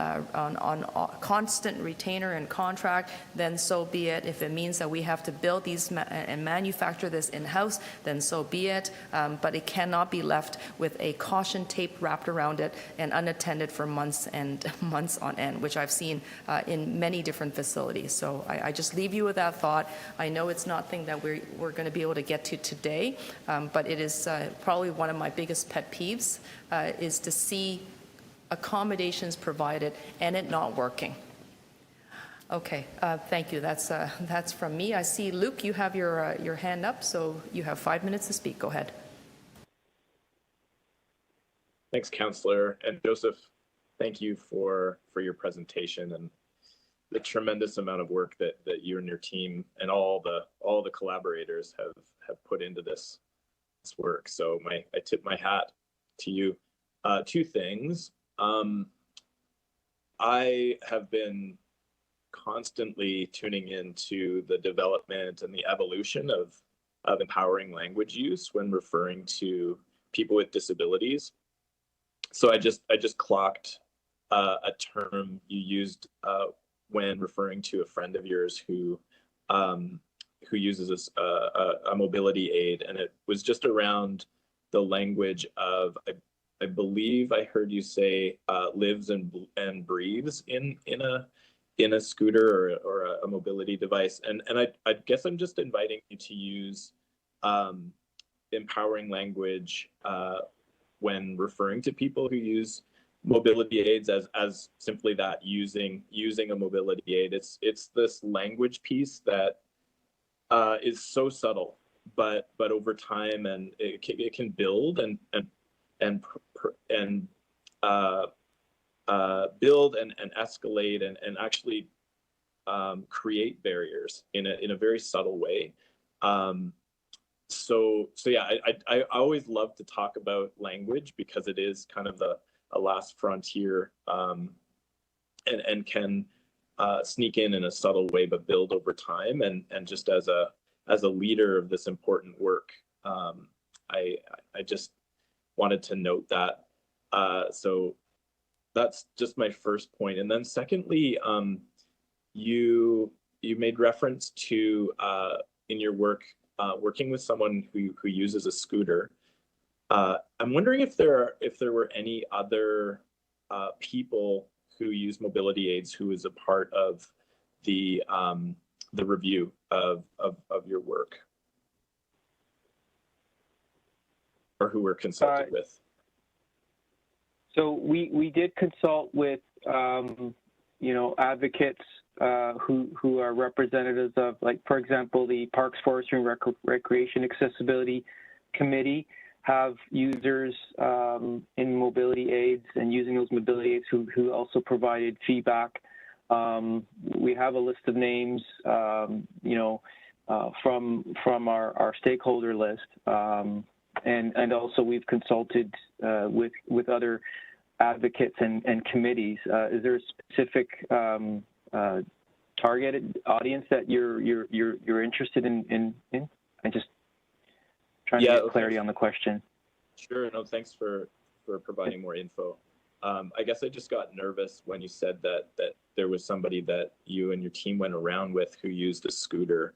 constant retainer and contract, then so be it. If it means that we have to build these and manufacture this in-house, then so be it. But it cannot be left with a caution tape wrapped around it and unattended for months and months on end, which I've seen in many different facilities. So I just leave you with that thought. I know it's not thing that we're going to be able to get to today, but it is probably one of my biggest pet peeves is to see accommodations provided and it not working. Okay, thank you. That's from me. I see, Luke, you have your hand up, so you have 5 minutes to speak. Go ahead.
Thanks, Councillor. And Joseph, thank you for your presentation and the tremendous amount of work that you and your team and all the collaborators have put into this work. So I tip my hat to you. Two things. I have been constantly tuning into the development and the evolution of empowering language use when referring to people with disabilities. So I just clocked a term you used when referring to a friend of yours who uses a mobility aid, and it was just around the language of I believe I heard you say lives and breathes in a scooter or a mobility device, and I guess I'm just inviting you to use empowering language when referring to people who use mobility aids as simply that, using a mobility aid. It's this language piece that is so subtle, but over time, and it can build and build and escalate and actually create barriers in a very subtle way. So yeah, I always love to talk about language because it is kind of a last frontier, and can sneak in a subtle way but build over time. And just as a leader of this important work, I just wanted to note that. So that's just my first point. And then secondly, you made reference to in your work working with someone who uses a scooter. I'm wondering if there were any other people who use mobility aids who is a part of the review of your work, or who were consulted with.
So we did consult with advocates who are representatives of, like, for example, the Parks, Forestry, and Recreation Accessibility Committee have users in mobility aids and using those mobility aids who also provided feedback. We have a list of names, from our stakeholder list, and also we've consulted with other advocates and committees. Is there a specific targeted audience that you're interested in? I just trying to get clarity on the question.
Sure. No, thanks for providing more info. I guess I just got nervous when you said that there was somebody that you and your team went around with who used a scooter,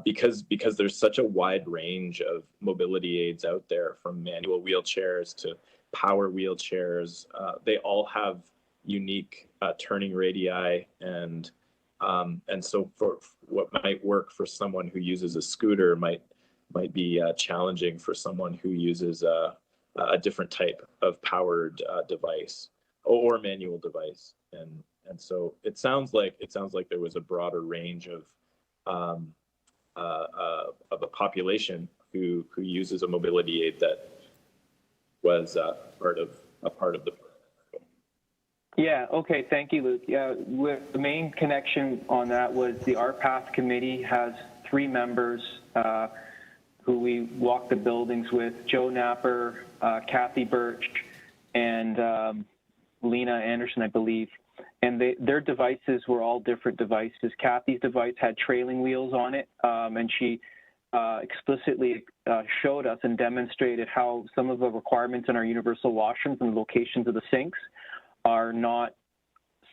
because there's such a wide range of mobility aids out there, from manual wheelchairs to power wheelchairs. They all have unique turning radii, and so for what might work for someone who uses a scooter might be challenging for someone who uses a different type of powered device or manual device. And so it sounds like there was a broader range of a population who uses a mobility aid that was part of the.
Yeah, okay, thank you, Luke. Yeah, the main connection on that was the RPath committee has 3 members who we walked the buildings with: Joe Napper, Kathy Birch, and Lena Anderson, I believe. And their devices were all different devices. Kathy's device had trailing wheels on it, and she explicitly showed us and demonstrated how some of the requirements in our universal washrooms and the locations of the sinks are not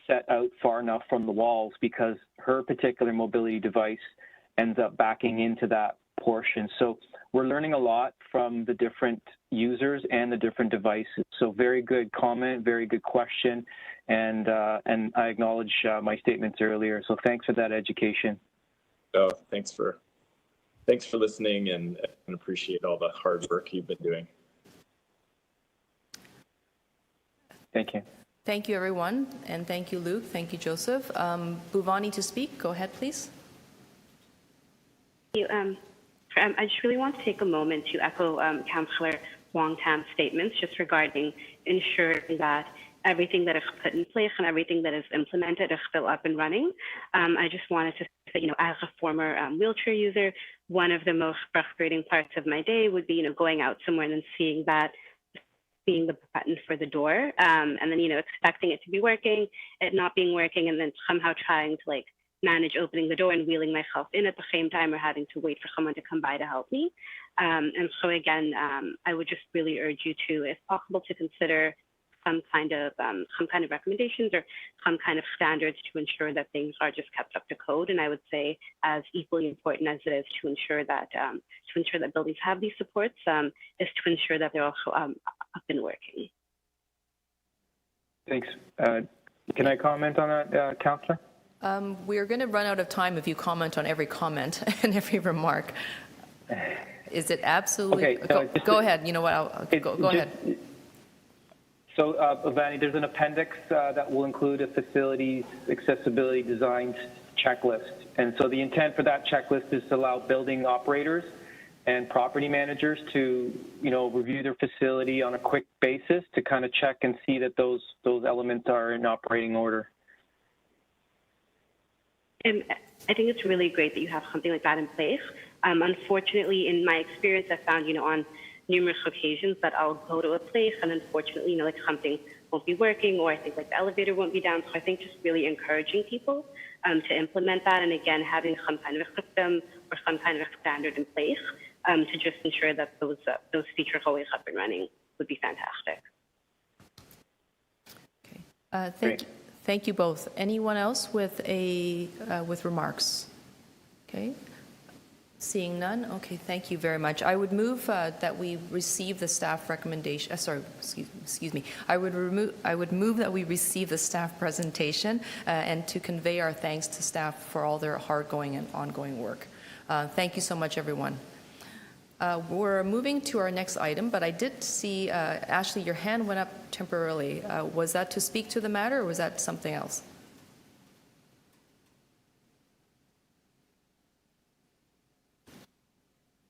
set out far enough from the walls, because her particular mobility device ends up backing into that portion. So we're learning a lot from the different users and the different devices. So very good comment, very good question, and I acknowledge my statements earlier. So thanks for that education.
Oh, thanks for listening, and appreciate all the hard work you've been doing.
Thank you.
Thank you, everyone, and thank you, Luke. Thank you, Joseph. Bhuvani to speak. Go ahead, please.
Thank you. I just really want to take a moment to echo Councillor Wong Tam's statements just regarding ensuring that everything that is put in place and everything that is implemented is still up and running. I just wanted to say, as a former wheelchair user, one of the most frustrating parts of my day would be, going out somewhere and seeing that being the button for the door, and then, you know, expecting it to be working, it not being working, and then somehow trying to like manage opening the door and wheeling myself in at the same time, or having to wait for someone to come by to help me. And so again, I would just really urge you to, if possible, to consider some kind of recommendations or some kind of standards to ensure that things are just kept up to code. And I would say, as equally important as it is to ensure that buildings have these supports, is to ensure that they're also up and working.
Thanks. Can I comment on that, Councillor?
We're going to run out of time if you comment on every comment and every remark. Is it absolutely?
Okay,
go ahead. You know what? Go ahead.
So, Vanni, there's an appendix that will include a facilities accessibility design checklist. And so the intent for that checklist is to allow building operators and property managers to, you know, review their facility on a quick basis to kind of check and see that those elements are in operating order.
And I think it's really great that you have something like that in place. Unfortunately, in my experience, I found, you know, on numerous occasions that I'll go to a place and unfortunately, you know, like something won't be working, or I think like the elevator won't be down. So I think just really encouraging people to implement that, and again, having some kind of a system or some kind of a standard in place to just ensure that those features always up and running would be fantastic.
Okay. Thank you both. Anyone else with remarks? Okay. Seeing none, okay, thank you very much. I would move that we receive the staff recommendation, excuse me. I would move that we receive the staff presentation and to convey our thanks to staff for all their hard-going and ongoing work. Thank you so much, everyone. We're moving to our next item, but I did see, Ashley, your hand went up temporarily. Was that to speak to the matter, or was that something else?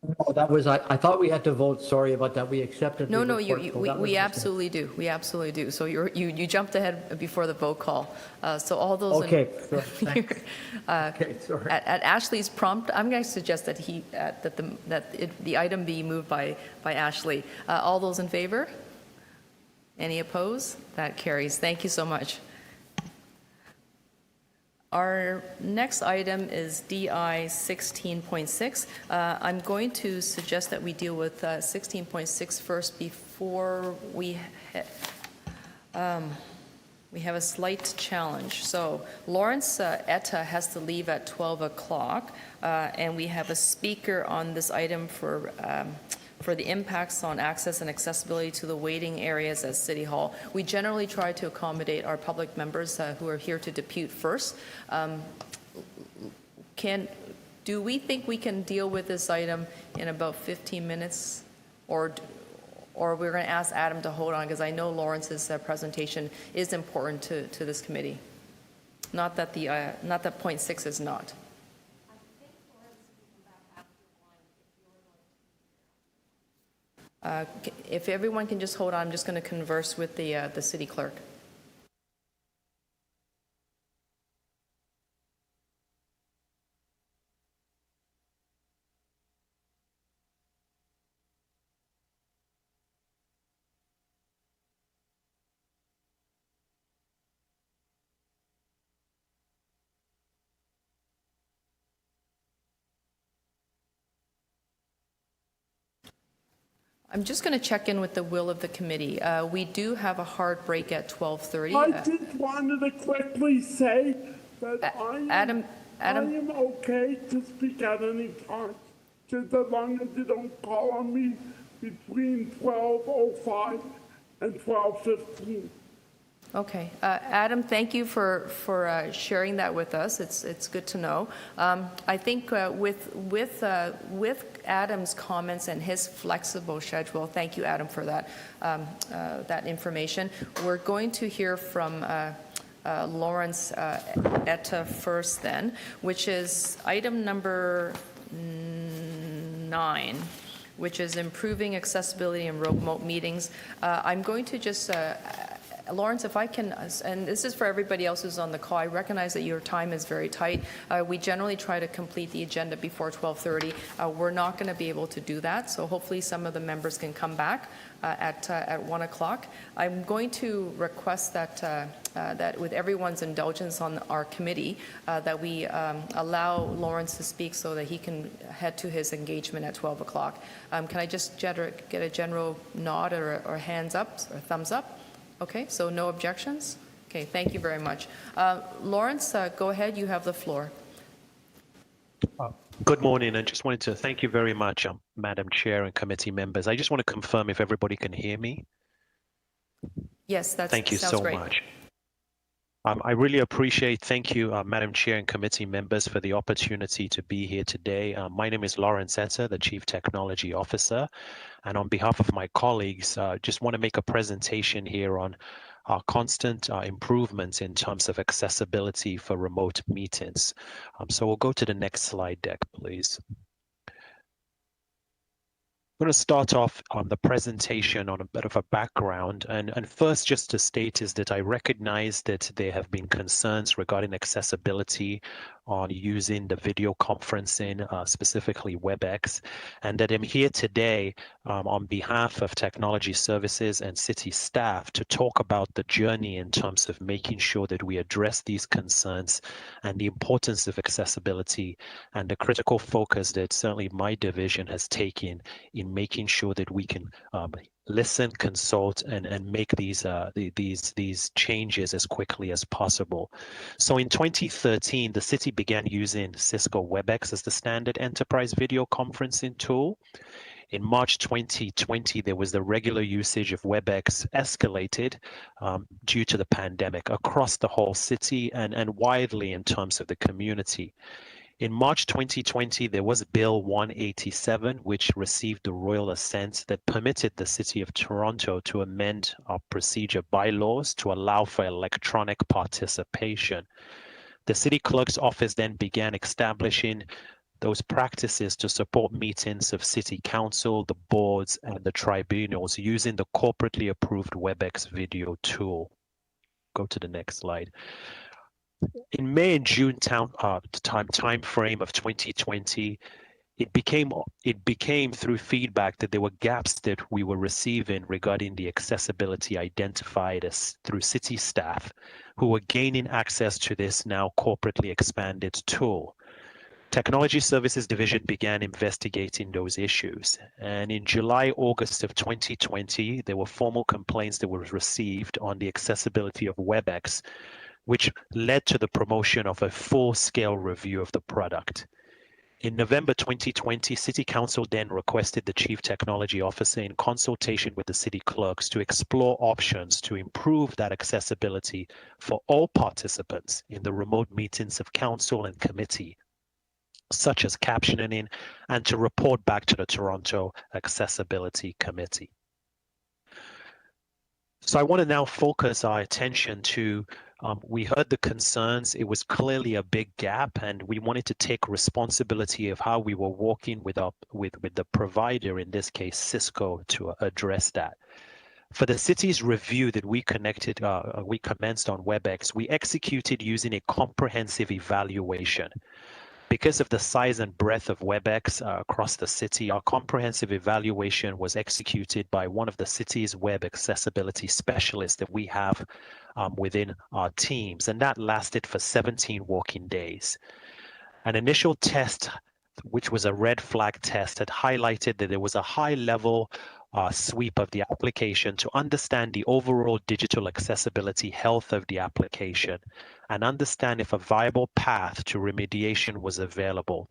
No, that was, I thought we had to vote, sorry about that, we accepted.
No, we absolutely do, we absolutely do. So you jumped ahead before the vote call. So all those.
Okay, thanks. Okay, sorry.
At Ashley's prompt, I'm going to suggest that the item be moved by Ashley. All those in favor? Any opposed? That carries. Thank you so much. Our next item is DI 16.6. I'm going to suggest that we deal with 16.6 first before we have a slight challenge. So Lawrence Etta has to leave at 12 o'clock, and we have a speaker on this item for the impacts on access and accessibility to the waiting areas at City Hall. We generally try to accommodate our public members who are here to depute first. Do we think we can deal with this item in about 15 minutes, or we're going to ask Adam to hold on, because I know Lawrence's presentation is important to this committee. Not that point 6 is not. If everyone can just hold on, I'm just going to converse with the city clerk. I'm just going to check in with the will of the committee. We do have a hard break at 12:30.
I just wanted to quickly say that I am okay to speak at any time, just as long as you don't call on me between 12:05 and 12:15.
Okay, Adam, thank you for sharing that with us. It's good to know. I think with Adam's comments and his flexible schedule, thank you, Adam, for that information. We're going to hear from Lawrence Etta first, then, which is item number 9. Which is improving accessibility in remote meetings. I'm going to just Lawrence, if I can, and this is for everybody else who's on the call, I recognize that your time is very tight. We generally try to complete the agenda before 12:30. We're not going to be able to do that, so hopefully some of the members can come back at 1 o'clock. I'm going to request that with everyone's indulgence on our committee, that we allow Lawrence to speak so that he can head to his engagement at 12 o'clock. Can I just get a general nod or hands up or thumbs up? Okay, so no objections? Okay, thank you very much. Lawrence, go ahead, you have the floor.
Good morning, and just wanted to thank you very much, Madam Chair and committee members. I just want to confirm if everybody can hear me.
Yes,
thank you
sounds
so
great.
much. I really appreciate, thank you, Madam Chair and committee members, for the opportunity to be here today. My name is Lawrence Etta, the Chief Technology Officer, and on behalf of my colleagues, just want to make a presentation here on our constant improvements in terms of accessibility for remote meetings. So we'll go to the next slide deck, please. I'm going to start off on the presentation on a bit of a background, and first just to state is that I recognize that there have been concerns regarding accessibility on using the video conferencing, specifically WebEx, and that I'm here today on behalf of technology services and city staff to talk about the journey in terms of making sure that we address these concerns and the importance of accessibility and the critical focus that certainly my division has taken in making sure that we can listen, consult, and make these changes as quickly as possible. So in 2013, the city began using Cisco WebEx as the standard enterprise video conferencing tool. In March 2020, there was the regular usage of WebEx escalated due to the pandemic across the whole city and widely in terms of the community. In March 2020, there was Bill 187, which received the royal assent that permitted the City of Toronto to amend our procedure bylaws to allow for electronic participation. The City Clerk's office then began establishing those practices to support meetings of City Council, the boards, and the tribunals using the corporately approved WebEx video tool. Go to the next slide. In May and June time frame of 2020, it became through feedback that there were gaps that we were receiving regarding the accessibility identified as through city staff who were gaining access to this now corporately expanded tool. Technology Services Division began investigating those issues, and in July, August of 2020, there were formal complaints that were received on the accessibility of WebEx, which led to the promotion of a full-scale review of the product. In November 2020, City Council then requested the Chief Technology Officer, in consultation with the City Clerks, to explore options to improve that accessibility for all participants in the remote meetings of Council and Committee, such as captioning, and to report back to the Toronto Accessibility Committee. So I want to now focus our attention to, we heard the concerns. It was clearly a big gap, and we wanted to take responsibility of how we were working with the provider, in this case Cisco, to address that. For the city's review that we commenced on WebEx, we executed using a comprehensive evaluation. Because of the size and breadth of WebEx across the city, our comprehensive evaluation was executed by one of the city's web accessibility specialists that we have within our teams, and that lasted for 17 working days. An initial test, which was a red flag test, had highlighted that there was a high level sweep of the application to understand the overall digital accessibility health of the application and understand if a viable path to remediation was available.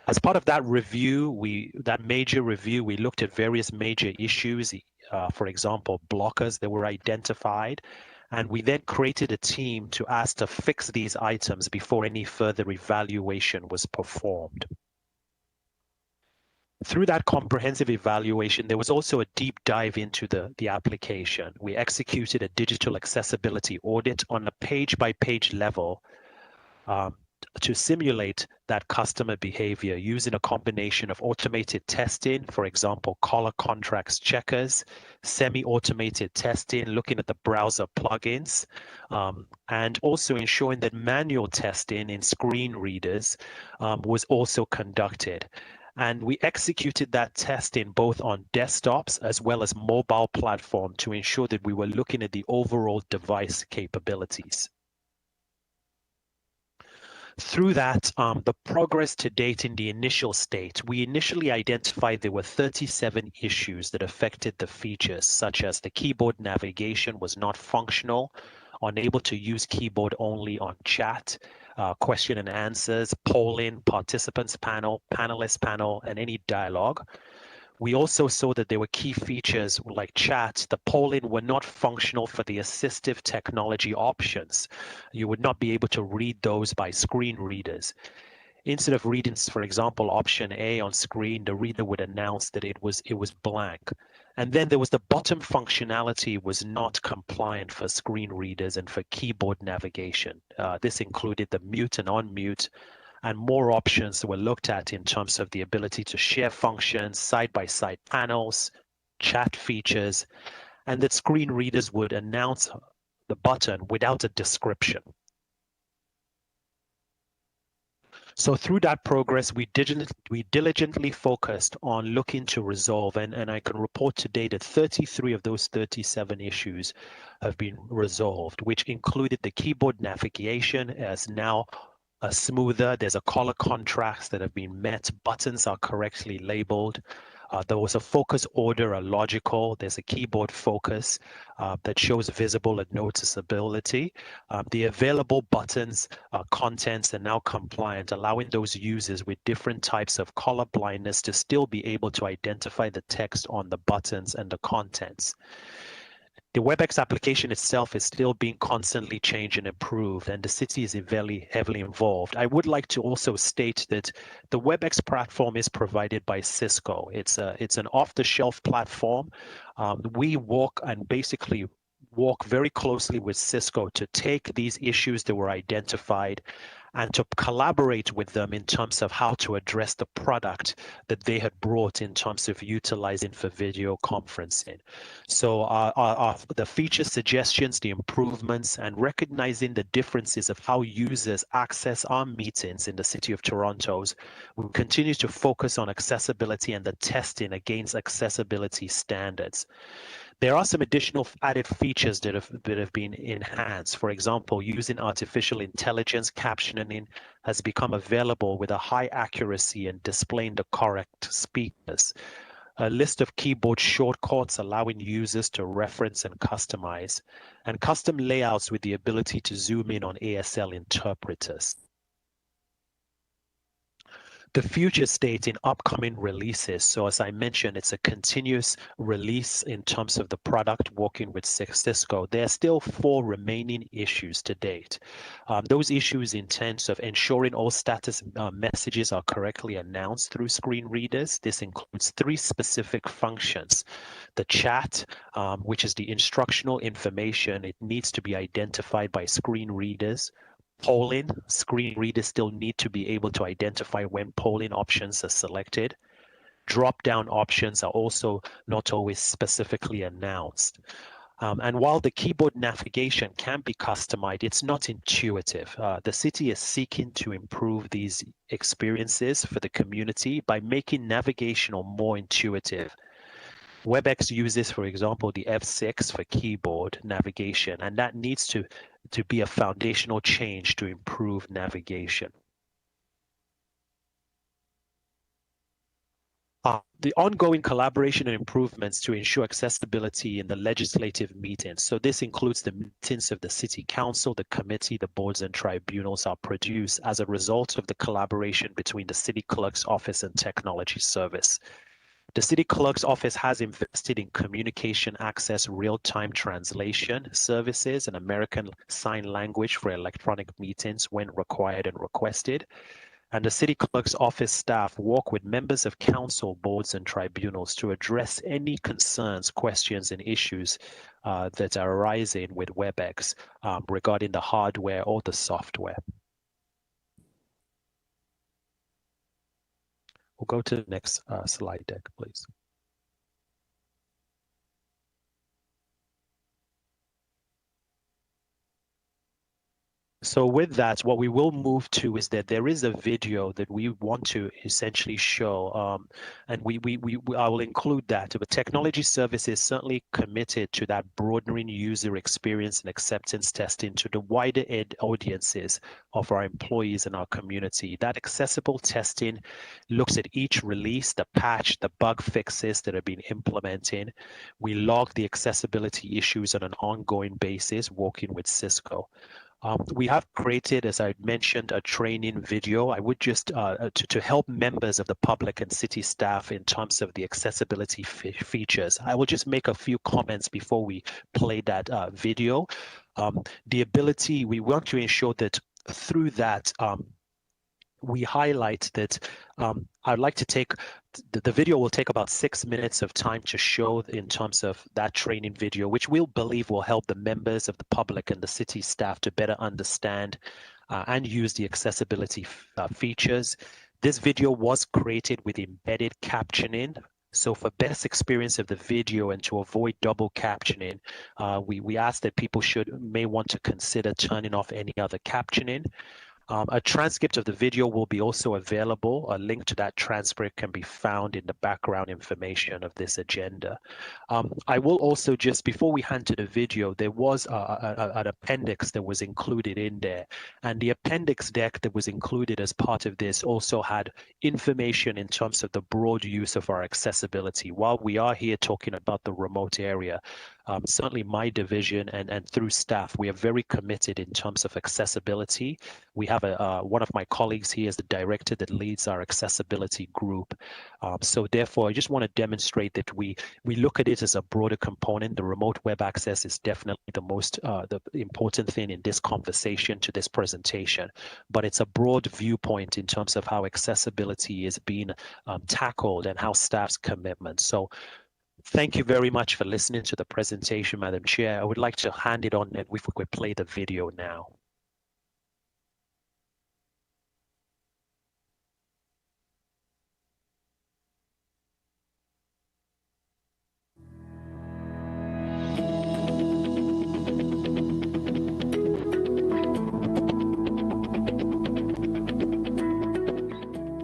As part of that review, that major review, we looked at various major issues, for example, blockers that were identified, and we then created a team to ask to fix these items before any further evaluation was performed. Through that comprehensive evaluation, there was also a deep dive into the application. We executed a digital accessibility audit on a page-by-page level to simulate that customer behavior using a combination of automated testing, for example, collar contracts checkers, semi-automated testing, looking at the browser plugins, and also ensuring that manual testing in screen readers was also conducted. And we executed that testing both on desktops as well as mobile platform to ensure that we were looking at the overall device capabilities. Through that, the progress to date in the initial state, we initially identified there were 37 issues that affected the features, such as the keyboard navigation was not functional, unable to use keyboard only on chat, question and answers, polling, participants panel, panelist panel, and any dialogue. We also saw that there were key features like chat, the polling were not functional for the assistive technology options. You would not be able to read those by screen readers. Instead of reading, for example, option A on screen, the reader would announce that it was blank. And then there was the bottom functionality was not compliant for screen readers and for keyboard navigation. This included the mute and unmute, and more options were looked at in terms of the ability to share functions, side-by-side panels, chat features, and that screen readers would announce the button without a description. So through that progress, we diligently focused on looking to resolve, and I can report today that 33 of those 37 issues have been resolved, which included the keyboard navigation as now smoother. There's a color contrast that have been met. Buttons are correctly labeled. There was a focus order, a logical. There's a keyboard focus that shows visible and noticeability. The available buttons contents are now compliant, allowing those users with different types of color blindness to still be able to identify the text on the buttons and the contents. The WebEx application itself is still being constantly changed and improved, and the city is heavily involved. I would like to also state that the WebEx platform is provided by Cisco. It's an off-the-shelf platform. We basically work very closely with Cisco to take these issues that were identified and to collaborate with them in terms of how to address the product that they had brought in terms of utilizing for video conferencing. So the feature suggestions, the improvements, and recognizing the differences of how users access our meetings in the City of Toronto's, we continue to focus on accessibility and the testing against accessibility standards. There are some additional added features that have been enhanced. For example, using artificial intelligence captioning has become available with a high accuracy and displaying the correct speakers. A list of keyboard shortcuts allowing users to reference and customize, and custom layouts with the ability to zoom in on ASL interpreters. The future state in upcoming releases. So as I mentioned, it's a continuous release in terms of the product working with Cisco. There are still 4 remaining issues to date. Those issues in terms of ensuring all status messages are correctly announced through screen readers. This includes 3 specific functions. The chat, which is the instructional information, it needs to be identified by screen readers. Polling, screen readers still need to be able to identify when polling options are selected. Drop-down options are also not always specifically announced. And while the keyboard navigation can be customized, it's not intuitive. The city is seeking to improve these experiences for the community by making navigation more intuitive. WebEx uses, for example, the F6 for keyboard navigation, and that needs to be a foundational change to improve navigation. The ongoing collaboration and improvements to ensure accessibility in the legislative meetings. So this includes the meetings of the City Council, the committee, the boards and tribunals are produced as a result of the collaboration between the City Clerk's Office and Technology Service. The City Clerk's Office has invested in communication access real-time translation services and American Sign Language for electronic meetings when required and requested. And the City Clerk's Office staff work with members of council, boards, and tribunals to address any concerns, questions, and issues that are arising with WebEx regarding the hardware or the software. We'll go to the next slide deck, please. So with that, what we will move to is that there is a video that we want to essentially show, and I will include that. But Technology Services certainly committed to that broadening user experience and acceptance testing to the wider audiences of our employees and our community. That accessible testing looks at each release, the patch, the bug fixes that have been implemented. We log the accessibility issues on an ongoing basis, working with Cisco. We have created, as I mentioned, a training video. I would just, to help members of the public and city staff in terms of the accessibility features. I will just make a few comments before we play that video. The ability, we want to ensure that through that, we highlight that I'd like to take, the video will take about 6 minutes of time to show in terms of that training video, which we'll believe will help the members of the public and the city staff to better understand and use the accessibility features. This video was created with embedded captioning. So for best experience of the video and to avoid double captioning, we ask that people may want to consider turning off any other captioning. A transcript of the video will be also available. A link to that transcript can be found in the background information of this agenda. I will also just, before we hand to the video, there was an appendix that was included in there. And the appendix deck that was included as part of this also had information in terms of the broad use of our accessibility. While we are here talking about the remote area, certainly my division and through staff, we are very committed in terms of accessibility. We have one of my colleagues here is the director that leads our accessibility group. So therefore, I just want to demonstrate that we look at it as a broader component. The remote web access is definitely the important thing in this conversation to this presentation, but it's a broad viewpoint in terms of how accessibility is being tackled and how staff's commitment. So thank you very much for listening to the presentation, Madam Chair. I would like to hand it on and if we could play the video now.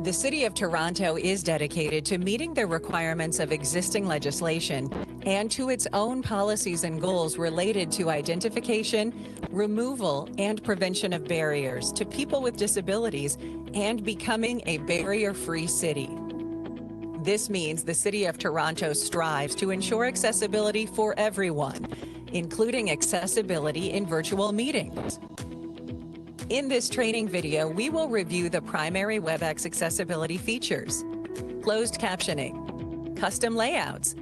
The City of Toronto is dedicated to meeting the requirements of existing legislation and to its own policies and goals related to identification, removal, and prevention of barriers to people with disabilities and becoming a barrier-free city. This means the City of Toronto strives to ensure accessibility for everyone, including accessibility in virtual meetings. In this training video, we will review the primary WebEx accessibility features: closed captioning, custom layouts,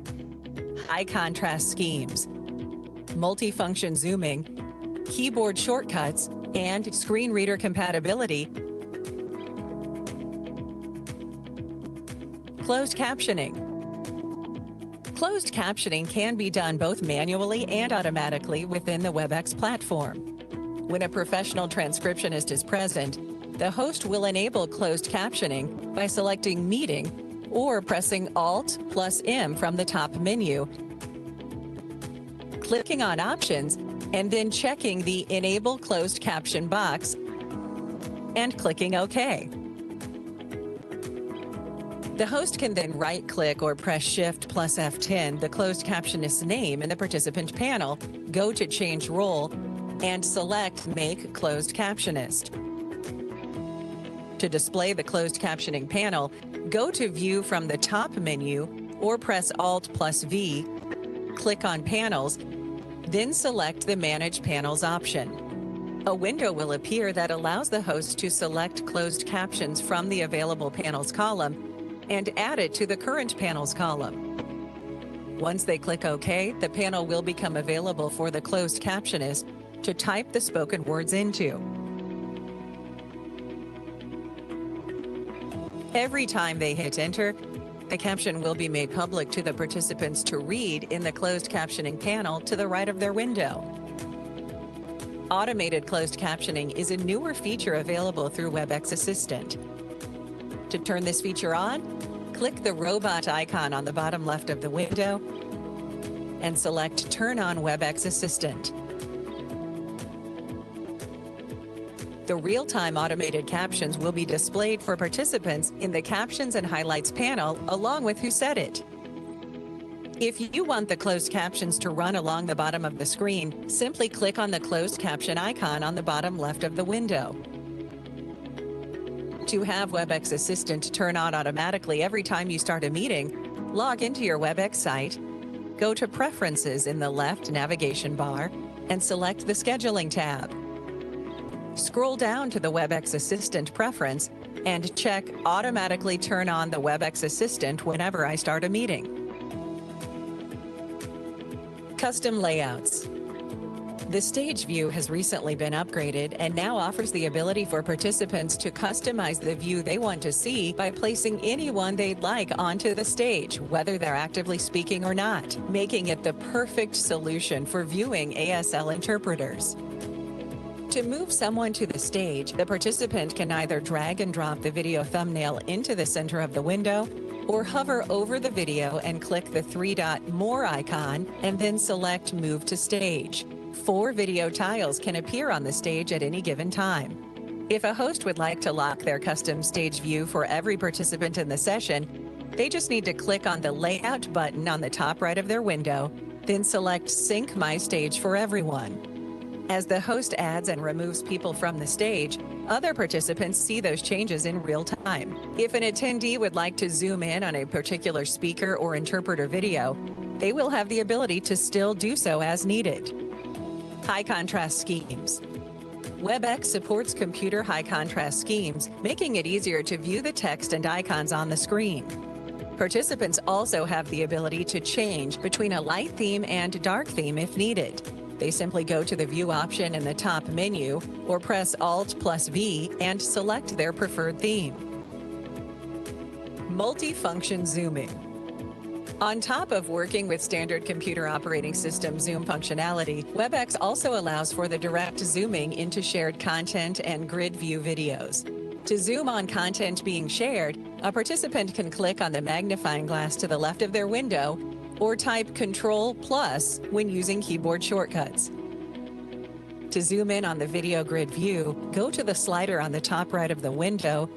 high contrast schemes, multifunction zooming, keyboard shortcuts, and screen reader compatibility. Closed captioning. Closed captioning can be done both manually and automatically within the WebEx platform. When a professional transcriptionist is present, the host will enable closed captioning by selecting Meeting or pressing Alt+M from the top menu, clicking on Options, and then checking the Enable Closed Caption box and clicking OK. The host can then right-click or press Shift+F10, the closed captionist's name in the participant panel, go to Change Role, and select Make Closed Captionist. To display the closed captioning panel, go to View from the top menu or press Alt+V, click on Panels, then select the Manage Panels option. A window will appear that allows the host to select closed captions from the Available Panels column and add it to the current panels column. Once they click OK, the panel will become available for the closed captionist to type the spoken words into. Every time they hit enter, the caption will be made public to the participants to read in the closed captioning panel to the right of their window. Automated closed captioning is a newer feature available through WebEx Assistant. To turn this feature on, click the robot icon on the bottom left of the window and select Turn on WebEx Assistant. The real-time automated captions will be displayed for participants in the Captions and Highlights panel, along with who said it. If you want the closed captions to run along the bottom of the screen, simply click on the closed caption icon on the bottom left of the window. To have WebEx Assistant turn on automatically every time you start a meeting, log into your WebEx site, go to Preferences in the left navigation bar, and select the Scheduling tab. Scroll down to the WebEx Assistant preference and check Automatically Turn on the WebEx Assistant whenever I start a meeting. Custom layouts. The stage view has recently been upgraded and now offers the ability for participants to customize the view they want to see by placing anyone they'd like onto the stage, whether they're actively speaking or not, making it the perfect solution for viewing ASL interpreters. To move someone to the stage, the participant can either drag and drop the video thumbnail into the center of the window or hover over the video and click the three-dot More icon and then select Move to Stage. 4 video tiles can appear on the stage at any given time. If a host would like to lock their custom stage view for every participant in the session, they just need to click on the Layout button on the top right of their window, then select Sync My Stage for Everyone. As the host adds and removes people from the stage, other participants see those changes in real time. If an attendee would like to zoom in on a particular speaker or interpreter video, they will have the ability to still do so as needed. High contrast schemes. WebEx supports computer high contrast schemes, making it easier to view the text and icons on the screen. Participants also have the ability to change between a light theme and dark theme if needed. They simply go to the View option in the top menu or press Alt+V and select their preferred theme. Multifunction zooming. On top of working with standard computer operating system zoom functionality, WebEx also allows for the direct zooming into shared content and grid view videos. To zoom on content being shared, a participant can click on the magnifying glass to the left of their window or type Control+ when using keyboard shortcuts. To zoom in on the video grid view, go to the slider on the top right of the window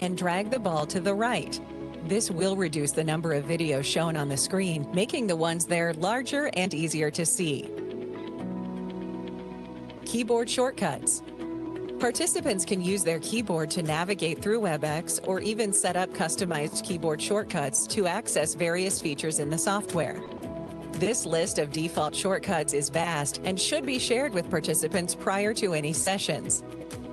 and drag the ball to the right. This will reduce the number of videos shown on the screen, making the ones there larger and easier to see. Keyboard shortcuts. Participants can use their keyboard to navigate through WebEx or even set up customized keyboard shortcuts to access various features in the software. This list of default shortcuts is vast and should be shared with participants prior to any sessions.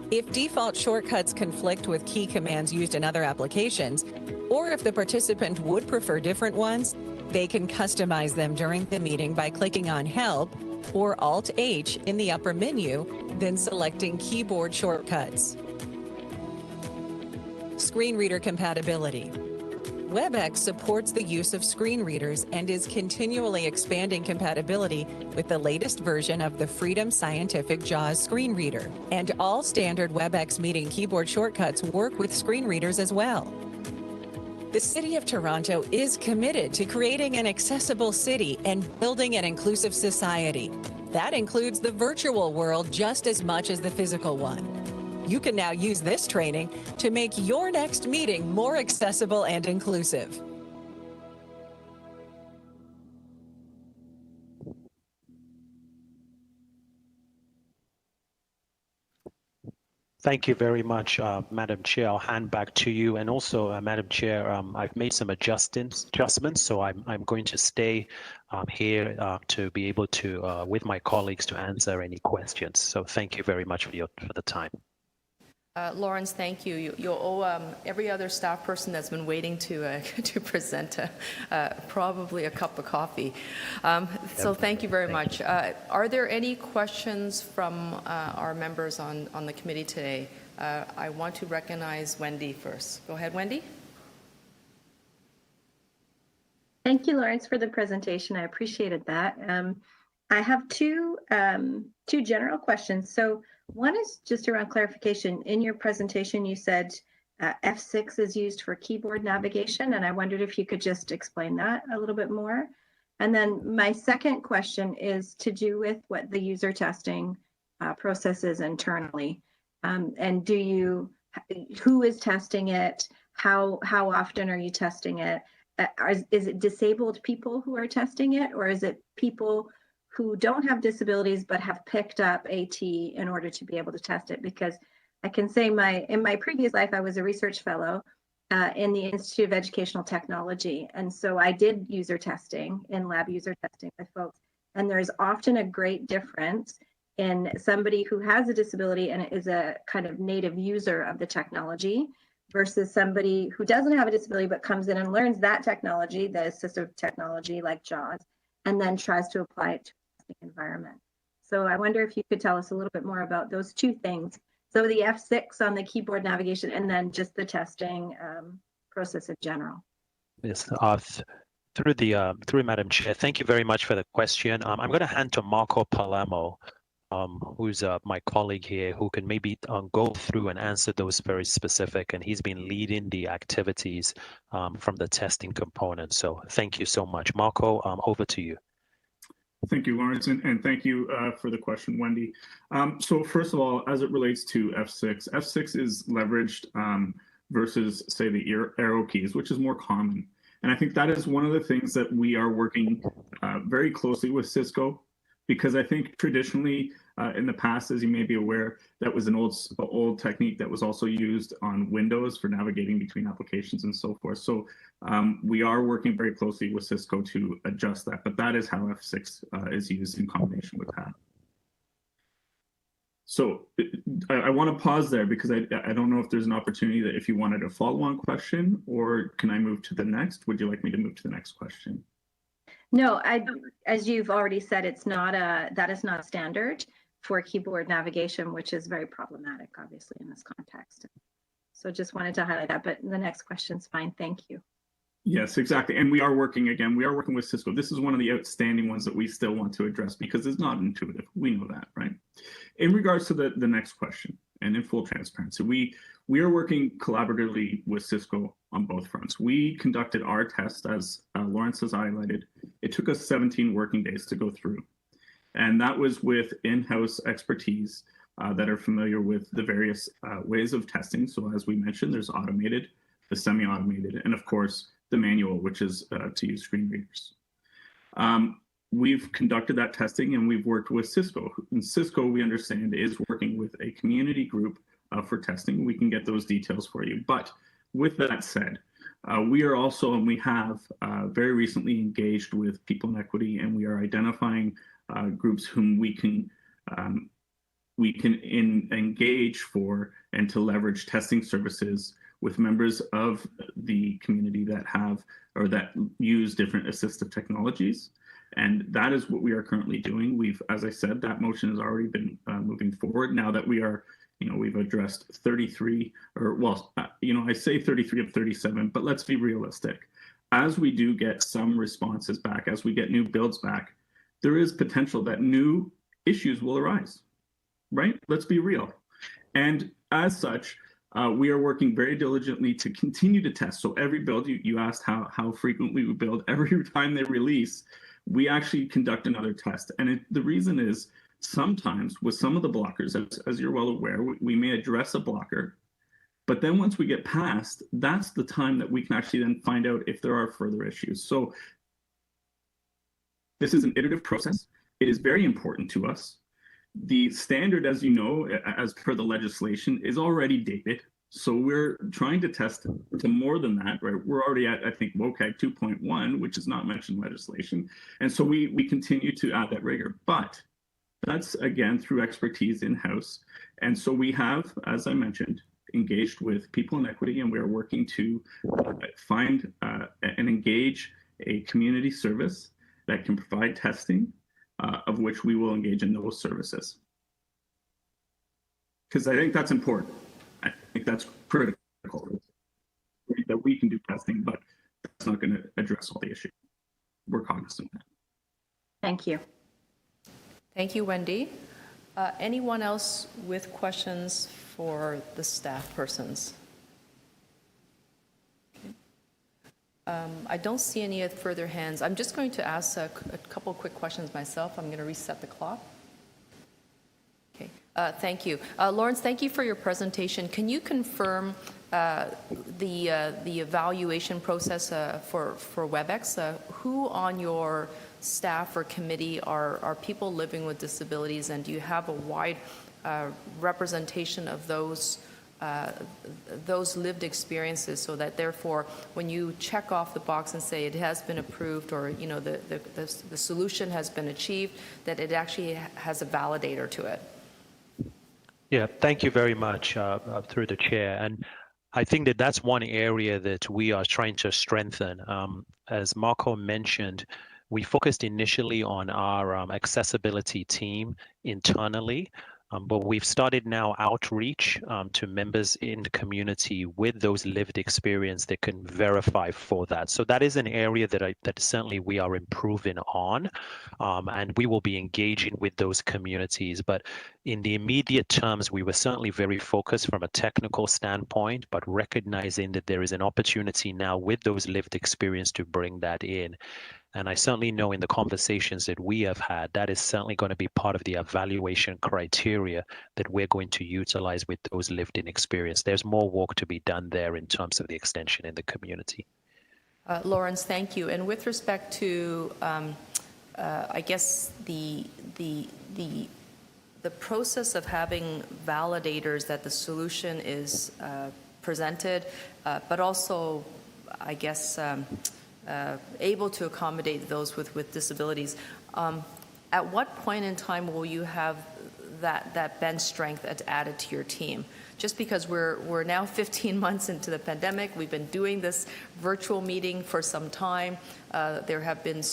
If default shortcuts conflict with key commands used in other applications, or if the participant would prefer different ones, they can customize them during the meeting by clicking on Help or Alt-H in the upper menu, then selecting Keyboard Shortcuts. Screen reader compatibility. WebEx supports the use of screen readers and is continually expanding compatibility with the latest version of the Freedom Scientific JAWS screen reader. And all standard WebEx meeting keyboard shortcuts work with screen readers as well. The City of Toronto is committed to creating an accessible city and building an inclusive society. That includes the virtual world just as much as the physical one. You can now use this training to make your next meeting more accessible and inclusive.
Thank you very much, Madam Chair. I'll hand back to you. And also, Madam Chair, I've made some adjustments, so I'm going to stay here to be able to, with my colleagues, to answer any questions. So thank you very much for the time.
Lawrence, thank you. You'll owe every other staff person that's been waiting to to present probably a cup of coffee. So thank you very much. Are there any questions from our members on the committee today? I want to recognize Wendy first. Go ahead, Wendy.
Thank you, Lawrence, for the presentation. I appreciated that. I have two general questions. So one is just around clarification. In your presentation, you said F6 is used for keyboard navigation, and I wondered if you could just explain that a little bit more. And then my second question is to do with what the user testing process is internally. And who is testing it? How often are you testing it? Is it disabled people who are testing it, or is it people who don't have disabilities but have picked up AT in order to be able to test it? Because I can say in my previous life, I was a research fellow in the Institute of Educational Technology. And so I did user testing, in-lab user testing with folks. And there's often a great difference in somebody who has a disability and is a kind of native user of the technology versus somebody who doesn't have a disability but comes in and learns that technology, the assistive technology like JAWS, and then tries to apply it to the environment. So I wonder if you could tell us a little bit more about those two things. So the F6 on the keyboard navigation, and then just the testing process in general.
Yes, through Madam Chair, thank you very much for the question. I'm going to hand to Marco Palermo, who's my colleague here, who can maybe go through and answer those very specific, and he's been leading the activities from the testing component. So thank you so much. Marco, over to you.
Thank you, Lawrence, and thank you for the question, Wendy. So first of all, as it relates to F6, F6 is leveraged versus, say, the arrow keys, which is more common. And I think that is one of the things that we are working very closely with Cisco, because I think traditionally in the past, as you may be aware, that was an old technique that was also used on Windows for navigating between applications and so forth. So we are working very closely with Cisco to adjust that, but that is how F6 is used in combination with that. So I want to pause there because I don't know if there's an opportunity that if you wanted a follow-on question, or can I move to the next? Would you like me to move to the next question?
No, as you've already said, that is not standard for keyboard navigation, which is very problematic, obviously, in this context. So just wanted to highlight that, but the next question's fine. Thank you.
Yes, exactly. And we are working with Cisco. This is one of the outstanding ones that we still want to address because it's not intuitive. We know that, right? In regards to the next question, and in full transparency, we are working collaboratively with Cisco on both fronts. We conducted our test, as Lawrence has highlighted. It took us 17 working days to go through. And that was with in-house expertise that are familiar with the various ways of testing. So as we mentioned, there's automated, the semi-automated, and of course, the manual, which is to use screen readers. We've conducted that testing and we've worked with Cisco. And Cisco, we understand, is working with a community group for testing. We can get those details for you. But with that said, we are also, and we have very recently engaged with People in Equity, and we are identifying groups whom we can engage for and to leverage testing services with members of the community that have or that use different assistive technologies. And that is what we are currently doing. We've, as I said, that motion has already been moving forward. Now that we are, we've addressed 33, or well, I say 33 of 37, but let's be realistic. As we do get some responses back, as we get new builds back, there is potential that new issues will arise, right? Let's be real. And as such, we are working very diligently to continue to test. So every build, you asked how frequently we build, every time they release, we actually conduct another test. And the reason is sometimes with some of the blockers, as you're well aware, we may address a blocker, but then once we get past, that's the time that we can actually then find out if there are further issues. So this is an iterative process. It is very important to us. The standard, as you know, as per the legislation, is already dated. So we're trying to test to more than that, right? We're already at, I think, WCAG 2.1, which is not mentioned in legislation. And so we continue to add that rigor. But that's, again, through expertise in-house. And so we have, as I mentioned, engaged with People in Equity, and we are working to find and engage a community service that can provide testing, of which we will engage in those services. Because I think that's important. I think that's critical, that we can do testing, but that's not going to address all the issues. We're cognizant of that.
Thank you.
Thank you, Wendy. Anyone else with questions for the staff persons? I don't see any further hands. I'm just going to ask a couple quick questions myself. I'm going to reset the clock. Okay, thank you. Lawrence, thank you for your presentation. Can you confirm the evaluation process for WebEx? Who on your staff or committee are people living with disabilities, and do you have a wide representation of those lived experiences, so that therefore when you check off the box and say it has been approved, or the solution has been achieved, that it actually has a validator to it?
Yeah, thank you very much through the chair. And I think that that's one area that we are trying to strengthen. As Marco mentioned, we focused initially on our accessibility team internally, but we've started now outreach to members in the community with those lived experience that can verify for that. So that is an area that certainly we are improving on, and we will be engaging with those communities. But in the immediate terms, we were certainly very focused from a technical standpoint, but recognizing that there is an opportunity now with those lived experience to bring that in. And I certainly know in the conversations that we have had, that is certainly going to be part of the evaluation criteria that we're going to utilize with those lived-in experience. There's more work to be done there in terms of the extension in the community.
Lawrence, thank you. And with respect to, I guess, the process of having validators that the solution is presented, but also, I guess, able to accommodate those with disabilities. At what point in time will you have that bench strength added to your team? Just because we're now 15 months into the pandemic, we've been doing this virtual meeting for some time. There have been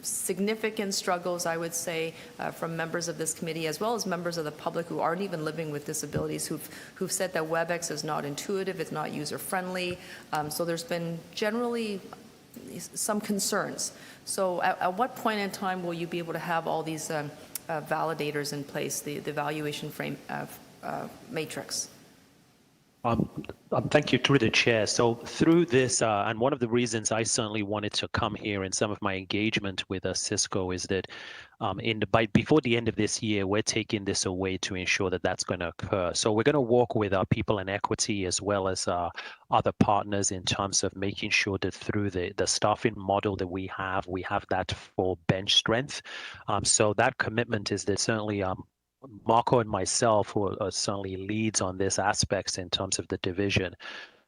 significant struggles, I would say, from members of this committee, as well as members of the public who aren't even living with disabilities, who've said that WebEx is not intuitive, it's not user-friendly. So there's been generally some concerns. So at what point in time will you be able to have all these validators in place, the evaluation frame matrix?
Thank you, through the chair. So through this, and one of the reasons I certainly wanted to come here in some of my engagement with Cisco is that before the end of this year, we're taking this away to ensure that that's going to occur. So we're going to work with our people in equity as well as other partners in terms of making sure that through the staffing model that we have that full bench strength. So that commitment is that certainly Marco and myself, who are certainly leads on this aspects in terms of the division,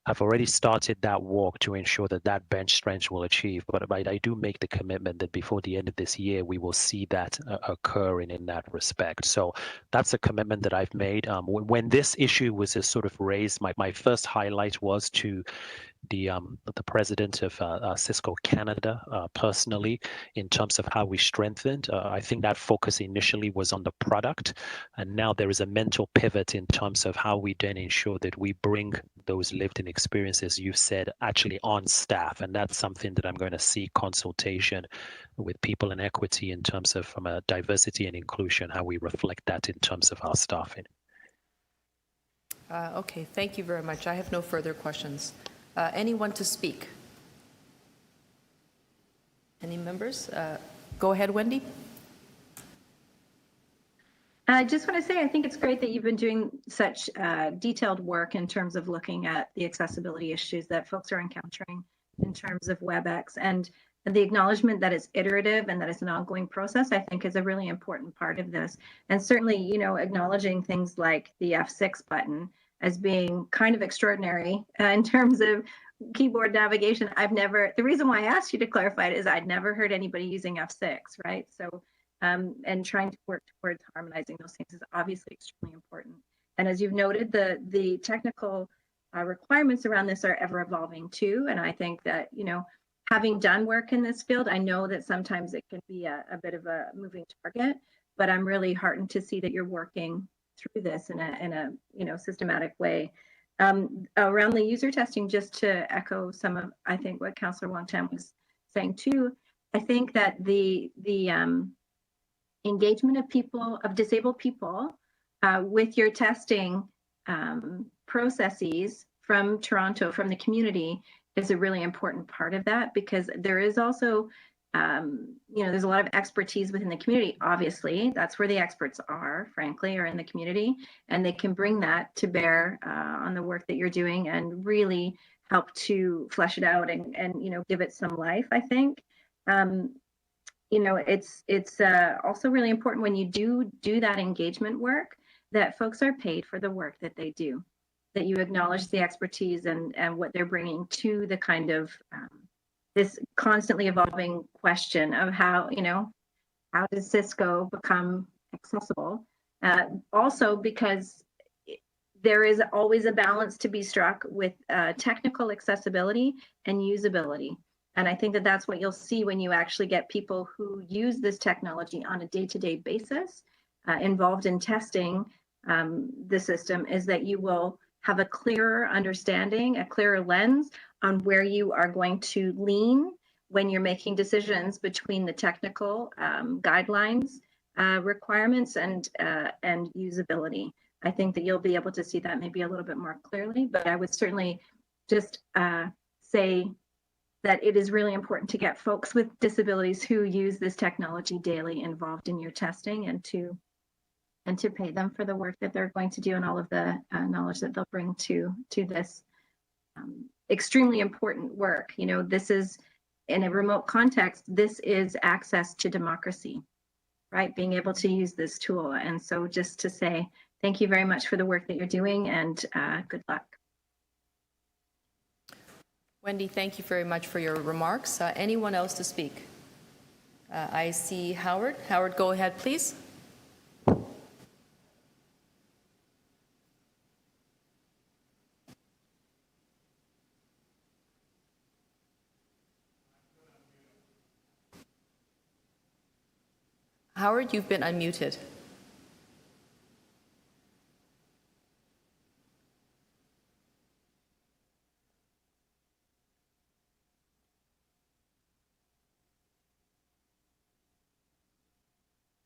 have already started that work to ensure that that bench strength will achieve. But I do make the commitment that before the end of this year, we will see that occurring in that respect. So that's a commitment that I've made. When this issue was sort of raised, my first highlight was to the president of Cisco Canada personally, in terms of how we strengthened. I think that focus initially was on the product, and now there is a mental pivot in terms of how we then ensure that we bring those lived-in experiences, you said, actually on staff. And that's something that I'm going to seek consultation with people in equity in terms of, from a diversity and inclusion, how we reflect that in terms of our staffing.
Okay, thank you very much. I have no further questions. Anyone to speak? Any members? Go ahead, Wendy.
I just want to say, I think it's great that you've been doing such detailed work in terms of looking at the accessibility issues that folks are encountering in terms of WebEx, and the acknowledgement that it's iterative and that it's an ongoing process, I think, is a really important part of this. And certainly, you know, acknowledging things like the F6 button as being kind of extraordinary in terms of keyboard navigation. The reason why I asked you to clarify it is I'd never heard anybody using F6, right? So, and trying to work towards harmonizing those things is obviously extremely important. And as you've noted, the technical requirements around this are ever evolving too. And I think that, you know, having done work in this field, I know that sometimes it can be a bit of a moving target, but I'm really heartened to see that you're working through this in a you know, systematic way. Around the user testing, just to echo some of, I think, what Councillor Wong-Tam was saying too, I think that the engagement of disabled people with your testing processes from Toronto, from the community, is a really important part of that, because there is also, there's a lot of expertise within the community. Obviously, that's where the experts are, frankly, are in the community, and they can bring that to bear on the work that you're doing and really help to flesh it out and give it some life, I think. It's also really important when you do that engagement work that folks are paid for the work that they do, that you acknowledge the expertise and what they're bringing to the kind of this constantly evolving question of how does Cisco become accessible? Also, because there is always a balance to be struck with technical accessibility and usability. And I think that that's what you'll see when you actually get people who use this technology on a day-to-day basis involved in testing the system, is that you will have a clearer understanding, a clearer lens on where you are going to lean when you're making decisions between the technical guidelines, requirements, and usability. I think that you'll be able to see that maybe a little bit more clearly, but I would certainly just say that it is really important to get folks with disabilities who use this technology daily involved in your testing, and to pay them for the work that they're going to do and all of the knowledge that they'll bring to this extremely important work. This is, in a remote context, this is access to democracy, right? Being able to use this tool. And so just to say thank you very much for the work that you're doing, and good luck.
Wendy, thank you very much for your remarks. Anyone else to speak? I see Howard. Howard, go ahead, please. Howard, you've been unmuted.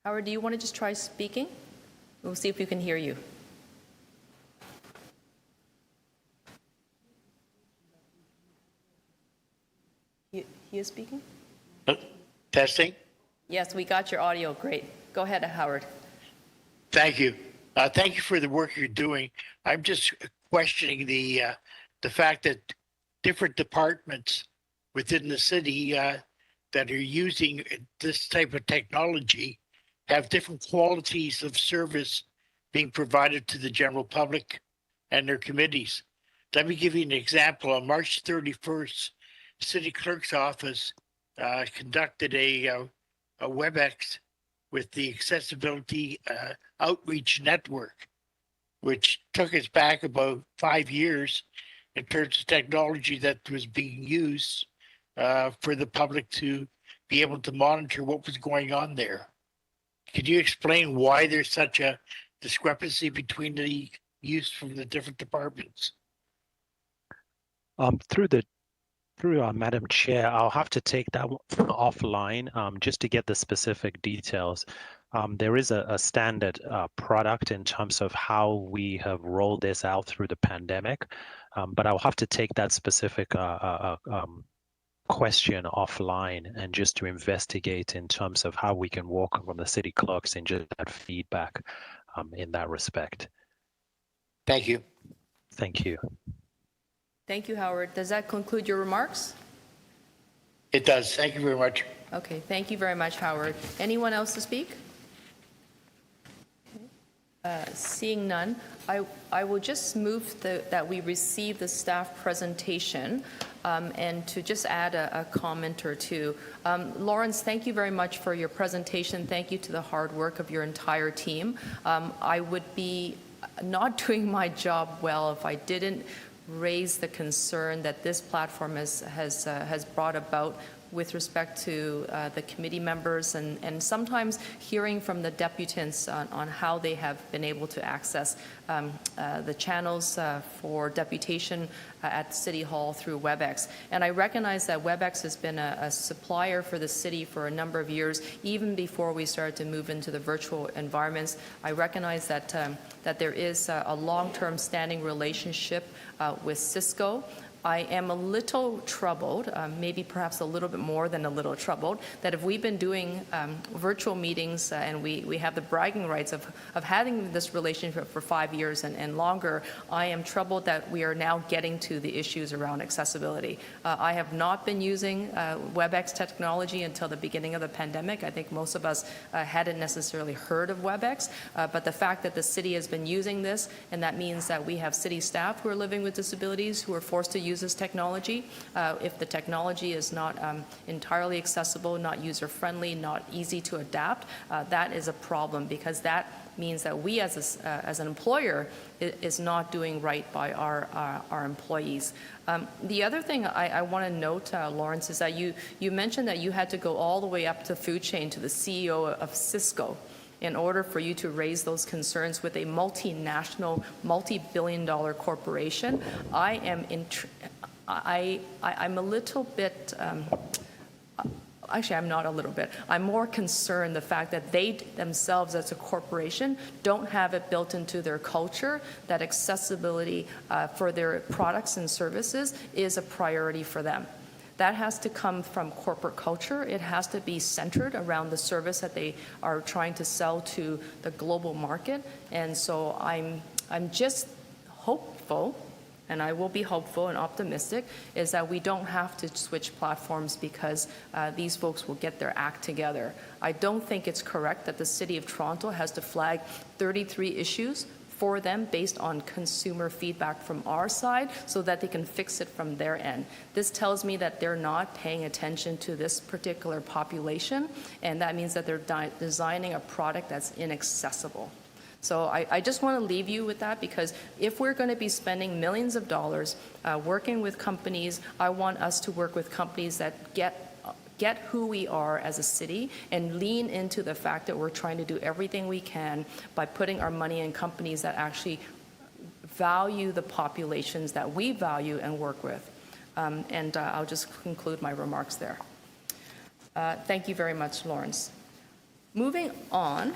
Howard, do you want to just try speaking? We'll see if we can hear you. He is speaking?
Testing?
Yes, we got your audio. Great. Go ahead, Howard.
Thank you. Thank you for the work you're doing. I'm just questioning the fact that different departments within the city that are using this type of technology have different qualities of service being provided to the general public and their committees. Let me give you an example. On March 31st, the city clerk's office conducted a WebEx with the Accessibility Outreach Network, which took us back about 5 years in terms of technology that was being used for the public to be able to monitor what was going on there. Could you explain why there's such a discrepancy between the use from the different departments?
Through Madam Chair, I'll have to take that offline just to get the specific details. There is a standard product in terms of how we have rolled this out through the pandemic, but I'll have to take that specific question offline and just to investigate in terms of how we can work from the city clerks and just that feedback in that respect.
Thank you.
Thank you.
Thank you, Howard. Does that conclude your remarks?
It does. Thank you very much.
Okay, thank you very much, Howard. Anyone else to speak? Seeing none, I will just move that we receive the staff presentation and to just add a comment or two. Lawrence, thank you very much for your presentation. Thank you to the hard work of your entire team. I would be not doing my job well if I didn't raise the concern that this platform has brought about with respect to the committee members and sometimes hearing from the deputants on how they have been able to access the channels for deputation at City Hall through WebEx. And I recognize that WebEx has been a supplier for the city for a number of years, even before we started to move into the virtual environments. I recognize that there is a long-term standing relationship with Cisco. I am a little troubled, maybe perhaps a little bit more than a little troubled, that if we've been doing virtual meetings and we have the bragging rights of having this relationship for 5 years and longer, I am troubled that we are now getting to the issues around accessibility. I have not been using WebEx technology until the beginning of the pandemic. I think most of us hadn't necessarily heard of WebEx, but the fact that the city has been using this, and that means that we have city staff who are living with disabilities who are forced to use this technology. If the technology is not entirely accessible, not user-friendly, not easy to adapt, that is a problem, because that means that we as an employer is not doing right by our employees. The other thing I want to note, Lawrence, is that you mentioned that you had to go all the way up the food chain to the CEO of Cisco in order for you to raise those concerns with a multinational, multi-billion-dollar corporation. I'm a little bit, actually I'm not a little bit, I'm more concerned the fact that they themselves as a corporation don't have it built into their culture that accessibility for their products and services is a priority for them. That has to come from corporate culture. It has to be centered around the service that they are trying to sell to the global market. And so I'm just hopeful, and I will be hopeful and optimistic, is that we don't have to switch platforms because these folks will get their act together. I don't think it's correct that the City of Toronto has to flag 33 issues for them based on consumer feedback from our side so that they can fix it from their end. This tells me that they're not paying attention to this particular population, and that means that they're designing a product that's inaccessible. So I just want to leave you with that, because if we're going to be spending millions of dollars working with companies, I want us to work with companies that get who we are as a city and lean into the fact that we're trying to do everything we can by putting our money in companies that actually value the populations that we value and work with. I'll just conclude my remarks there. Thank you very much, Lawrence. Moving on,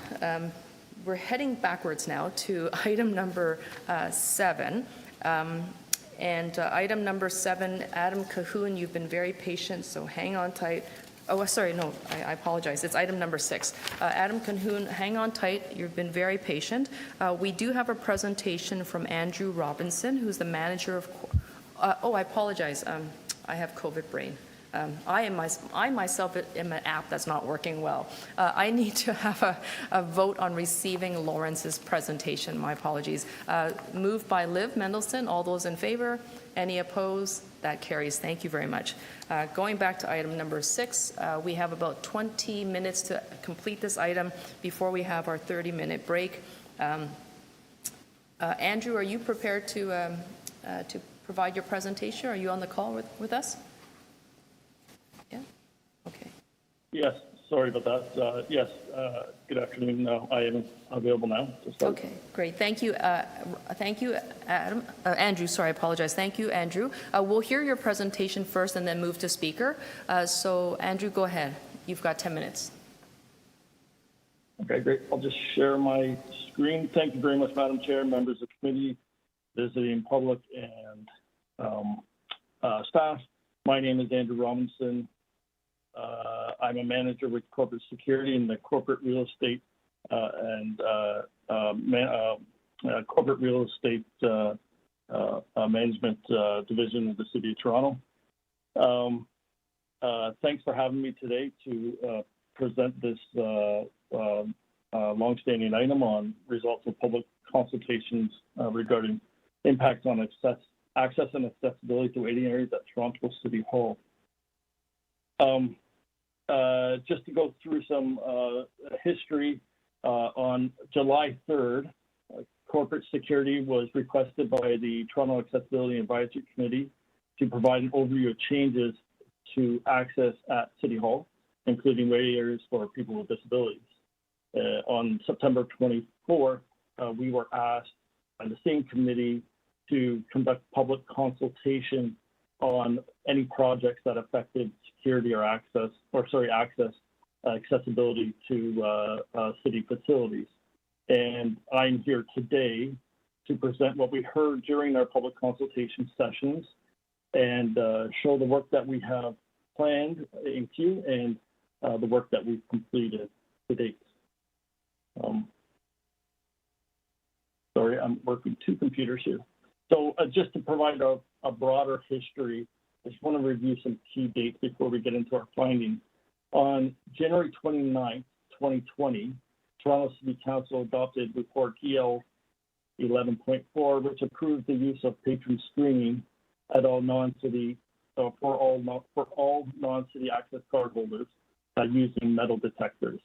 we're heading backwards now to item number 7. Item number 7, Adam Cahoon, you've been very patient, so hang on tight. Oh, sorry, no, I apologize. It's item number 6. Adam Cahoon, hang on tight. You've been very patient. We do have a presentation from Andrew Robinson, who's the manager of... I apologize. I have COVID brain. I myself am an app that's not working well. I need to have a vote on receiving Lawrence's presentation. My apologies. Moved by Liv Mendelson. All those in favor? Any opposed? That carries. Thank you very much. Going back to item number 6, we have about 20 minutes to complete this item before we have our 30-minute break. Andrew, are you prepared to provide your presentation? Are you on the call with us? Okay.
Yes, sorry about that. Yes, good afternoon. I am available now to start.
Okay, great. Thank you, Adam. Andrew, sorry, I apologize. Thank you, Andrew. We'll hear your presentation first and then move to speaker. So, Andrew, go ahead. You've got 10 minutes.
Okay, great. I'll just share my screen. Thank you very much, Madam Chair, members of the committee, visiting public, and staff. My name is Andrew Robinson. I'm a manager with corporate security in the corporate real estate corporate real estate management division of the City of Toronto. Thanks for having me today to present this longstanding item on results of public consultations regarding impacts on access and accessibility to waiting areas at Toronto City Hall. Just to go through some history, on July 3rd, corporate security was requested by the Toronto Accessibility Advisory Committee to provide an overview of changes to access at City Hall, including waiting areas for people with disabilities. On September 24th, we were asked by the same committee to conduct public consultation on any projects that affected security or accessibility to city facilities. And I'm here today to present what we heard during our public consultation sessions and show the work that we have planned in queue and the work that we've completed to date. Sorry, I'm working two computers here. So just to provide a broader history, I just want to review some key dates before we get into our findings. On January 29th, 2020, Toronto City Council adopted Report EL 11.4, which approved the use of patron screening at all non-city for all non-city access card holders using metal detectors,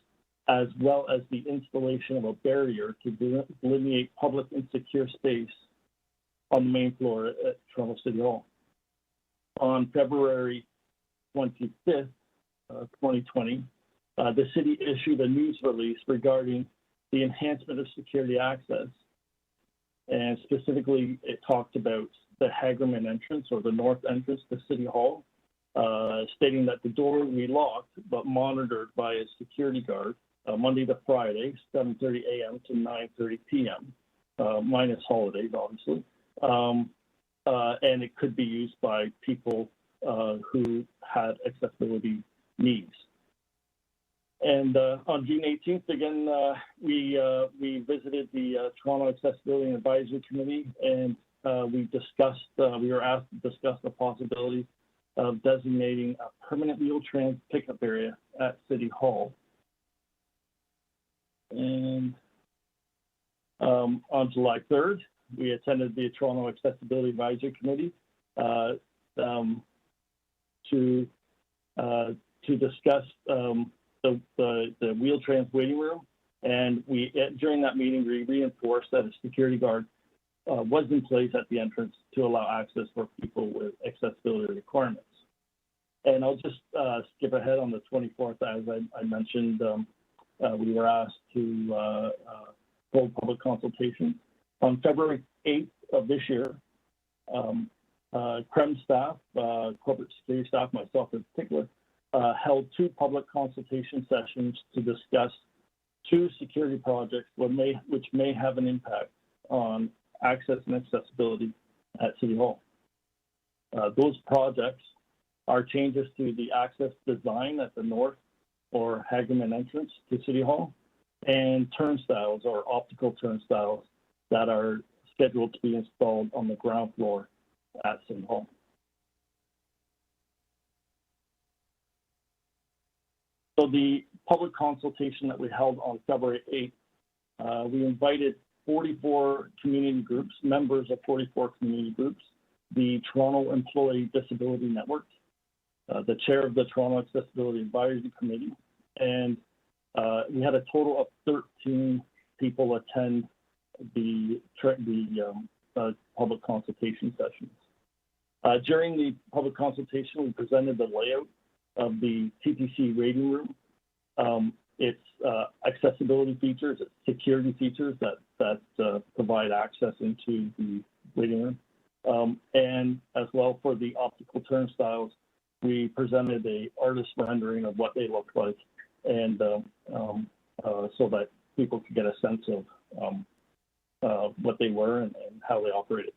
as well as the installation of a barrier to delineate public and secure space on the main floor at Toronto City Hall. On February 25th, 2020, the city issued a news release regarding the enhancement of security access. And specifically, it talked about the Hagerman entrance, or the north entrance to City Hall, stating that the door would be locked but monitored by a security guard Monday to Friday, 7:30 a.m. to 9:30 p.m., minus holidays, obviously. And it could be used by people who had accessibility needs. And on June 18th, again, we visited the Toronto Accessibility Advisory Committee, and we were asked to discuss the possibility of designating a permanent Wheel-Trans pickup area at City Hall. And on July 3rd, we attended the Toronto Accessibility Advisory Committee to discuss the Wheel-Trans waiting room. And during that meeting, we reinforced that a security guard was in place at the entrance to allow access for people with accessibility requirements. And I'll just skip ahead. On the 24th, as I mentioned, we were asked to hold public consultation. On February 8th of this year, CREM staff, corporate security staff, myself in particular, held two public consultation sessions to discuss two security projects which may have an impact on access and accessibility at City Hall. Those projects are changes to the access design at the north or Hagerman entrance to City Hall, and turnstiles or optical turnstiles that are scheduled to be installed on the ground floor at City Hall. So the public consultation that we held on February 8th, we invited 44 community groups, members of 44 community groups, the Toronto Employee Disability Network, the chair of the Toronto Accessibility Advisory Committee, and we had a total of 13 people attend the public consultation sessions. During the public consultation, we presented the layout of the TTC waiting room, its accessibility features, its security features that provide access into the waiting room, and as well for the optical turnstiles, we presented a artist rendering of what they look like, and so that people could get a sense of what they were and how they operated.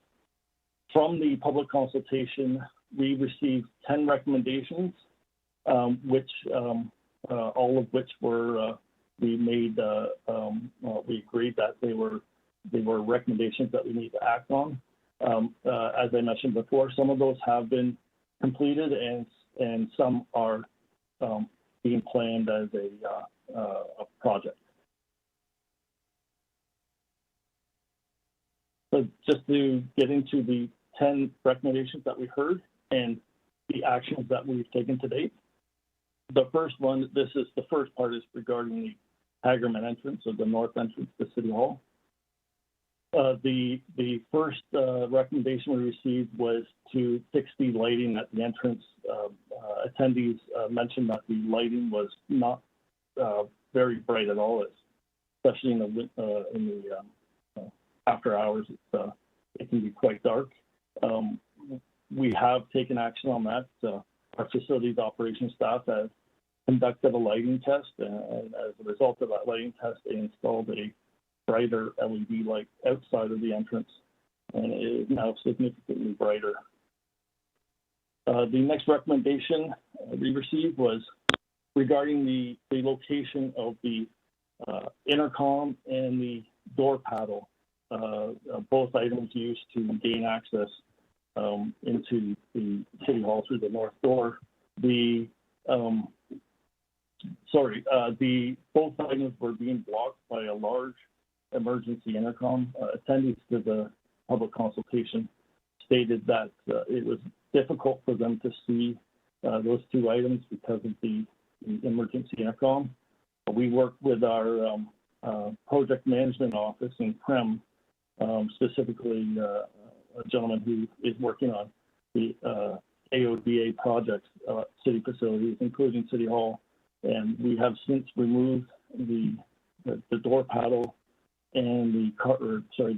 From the public consultation, we received 10 recommendations, which all of which were we made. We agreed that they were recommendations that we need to act on. As I mentioned before, some of those have been completed, and some are being planned as a project. So just to get into the 10 recommendations that we heard and the actions that we've taken to date. The first one, the first part is regarding the Hagerman entrance, or the north entrance to City Hall. The first recommendation we received was to fix the lighting at the entrance. Attendees mentioned that the lighting was not very bright at all, especially in the after hours. It can be quite dark. We have taken action on that. Our facilities operations staff has conducted a lighting test, and as a result of that lighting test, they installed a brighter LED light outside of the entrance, and it is now significantly brighter. The next recommendation we received was regarding the location of the intercom and the door paddle, both items used to gain access into the City Hall through the north door. Both items were being blocked by a large emergency intercom. Attendees to the public consultation stated that it was difficult for them to see those two items because of the emergency intercom. We worked with our project management office in CREM, specifically a gentleman who is working on the AODA projects, city facilities, including City Hall. And we have since removed the door paddle and the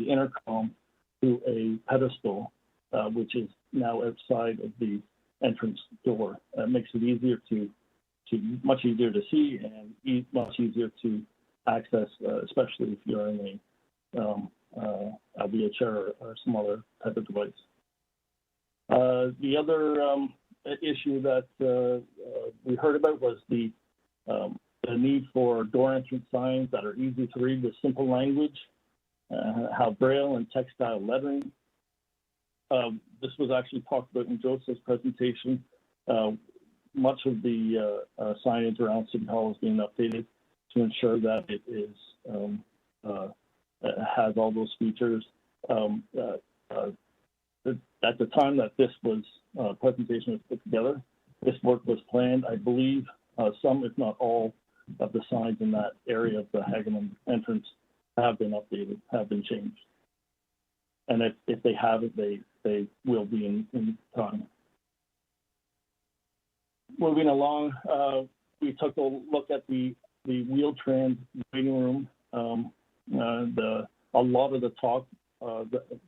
intercom to a pedestal, which is now outside of the entrance door. It makes it easier much easier to see and much easier to access, especially if you're in a wheelchair or some other type of device. The other issue that we heard about was the need for door entrance signs that are easy to read with simple language, how Braille and textile lettering. This was actually talked about in Joseph's presentation. Much of the signage around City Hall is being updated to ensure that it is has all those features. At the time that this presentation was put together, this work was planned. I believe some, if not all, of the signs in that area of the Hageman entrance have been updated, have been changed. And if they haven't, they will be in time. Moving along, we took a look at the Wheel-Trans waiting room. A lot of the talk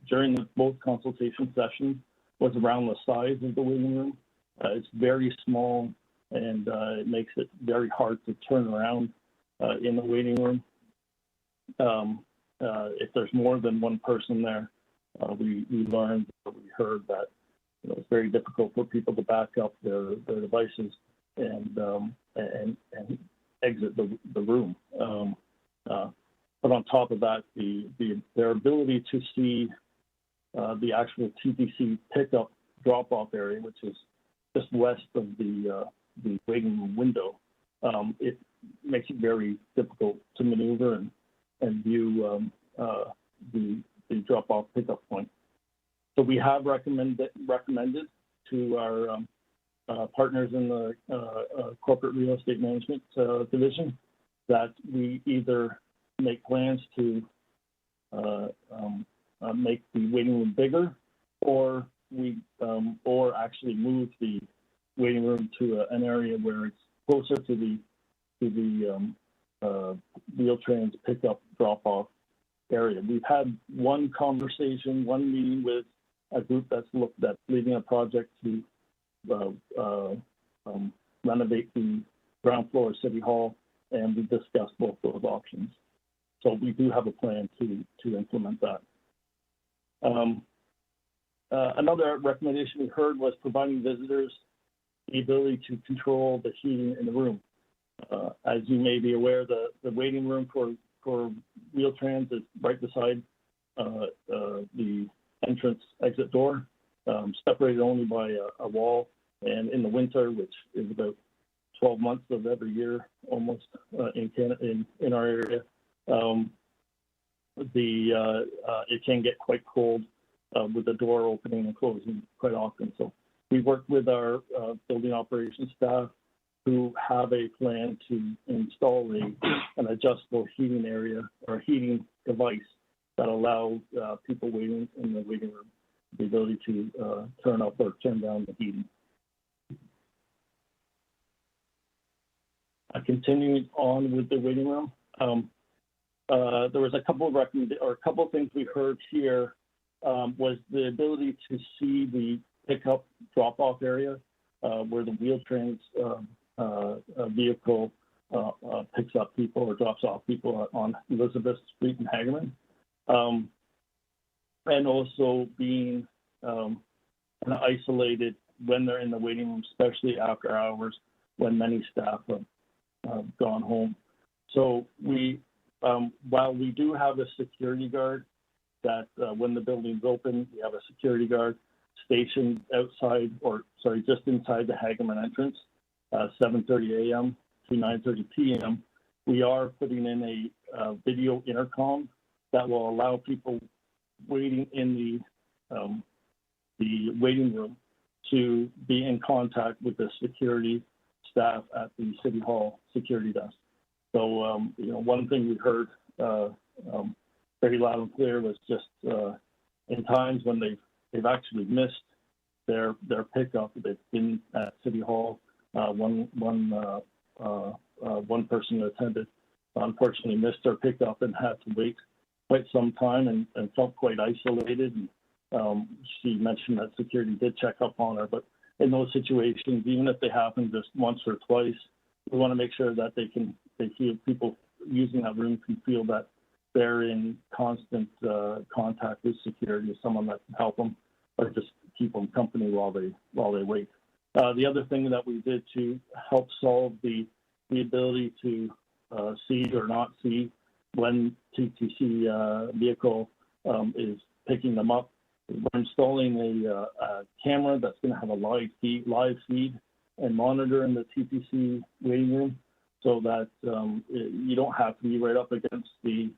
during both consultation sessions was around the size of the waiting room. It's very small, and it makes it very hard to turn around in the waiting room. If there's more than one person there, we learned, we heard that it's very difficult for people to back up their devices and exit the room. But on top of that, their ability to see the actual TTC pickup drop-off area, which is just west of the waiting room window, it makes it very difficult to maneuver and view the drop-off pickup point. So we have recommended to our partners in the corporate real estate management division that we either make plans to make the waiting room bigger, or actually move the waiting room to an area where it's closer to the Wheel-Trans pickup drop-off area. We've had one meeting with a group that's leading a project to renovate the ground floor of City Hall, and we discussed both those options. So we do have a plan to implement that. Another recommendation we heard was providing visitors the ability to control the heating in the room. As you may be aware, the waiting room for Wheel-Trans is right beside the entrance exit door, separated only by a wall. And in the winter, which is about 12 months of every year almost in Canada, in our area, it can get quite cold with the door opening and closing quite often. So we worked with our building operations staff who have a plan to install an adjustable heating area or heating device that allows people waiting in the waiting room the ability to turn up or turn down the heating. Continuing on with the waiting room, there was a couple of things we heard here. Was the ability to see the pickup drop-off area where the Wheel-Trans vehicle picks up people or drops off people on Elizabeth Street in Hageman, and also being an isolated when they're in the waiting room, especially after hours when many staff have gone home. So while we do have a security guard that when the building's open, we have a security guard stationed outside, just inside the Hagerman entrance, 7:30 a.m. to 9:30 p.m. We are putting in a video intercom that will allow people waiting in the waiting room to be in contact with the security staff at the City Hall security desk. So, one thing we heard very loud and clear was just in times when they've actually missed their pickup, they've been at City Hall. One person who attended unfortunately missed their pickup and had to wait quite some time and felt quite isolated. And she mentioned that security did check up on her, but in those situations, even if they happen just once or twice, we want to make sure that they feel people using that room can feel that they're in constant contact with security, someone that can help them or just keep them company while they wait. The other thing that we did to help solve the ability to see or not see when TTC vehicle is picking them up, we're installing a camera that's going to have a live feed and monitor in the TTC waiting room, so that you don't have to be right up against the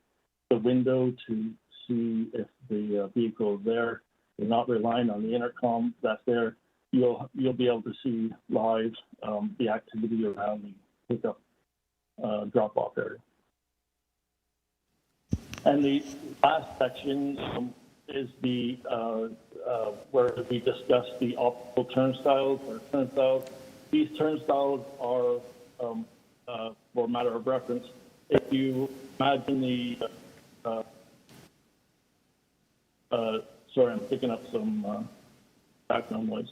window to see if the vehicle is there. You're not relying on the intercom that's there. You'll be able to see live the activity around the pickup drop-off area. And the last section is the where we discuss the optical turnstiles or turnstiles. These turnstiles are, for a matter of reference, if you imagine the sorry, I'm picking up some background noise.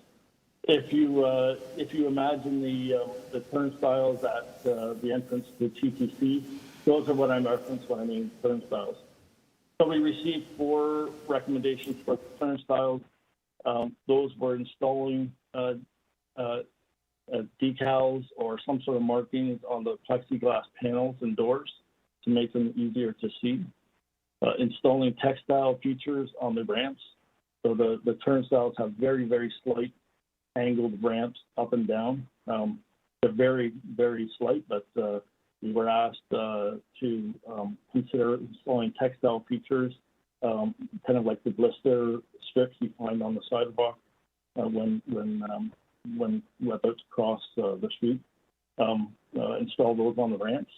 If you imagine the turnstiles at the entrance to TTC, those are what I reference when I mean turnstiles. So we received 4 recommendations for turnstiles. Those were installing decals or some sort of markings on the plexiglass panels and doors to make them easier to see. Installing textile features on the ramps. So the turnstiles have very, very slight angled ramps up and down. They're very, very slight, but we were asked to consider installing textile features, kind of like the blister strips you find on the sidewalk when we're about to cross the street. Install those on the ramps.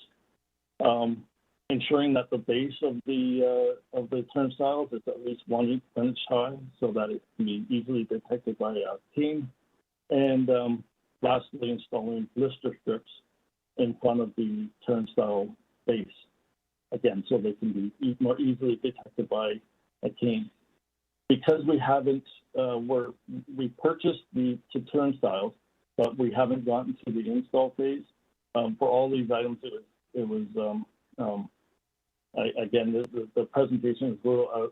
Ensuring that the base of the turnstiles is at least 1 inch high, so that it can be easily detected by a team. And lastly, installing blister strips in front of the turnstile base, again, so they can be more easily detected by a team. Because we haven't, we purchased the turnstiles, but we haven't gotten to the install phase. For all these items, it was again, the presentation is a little,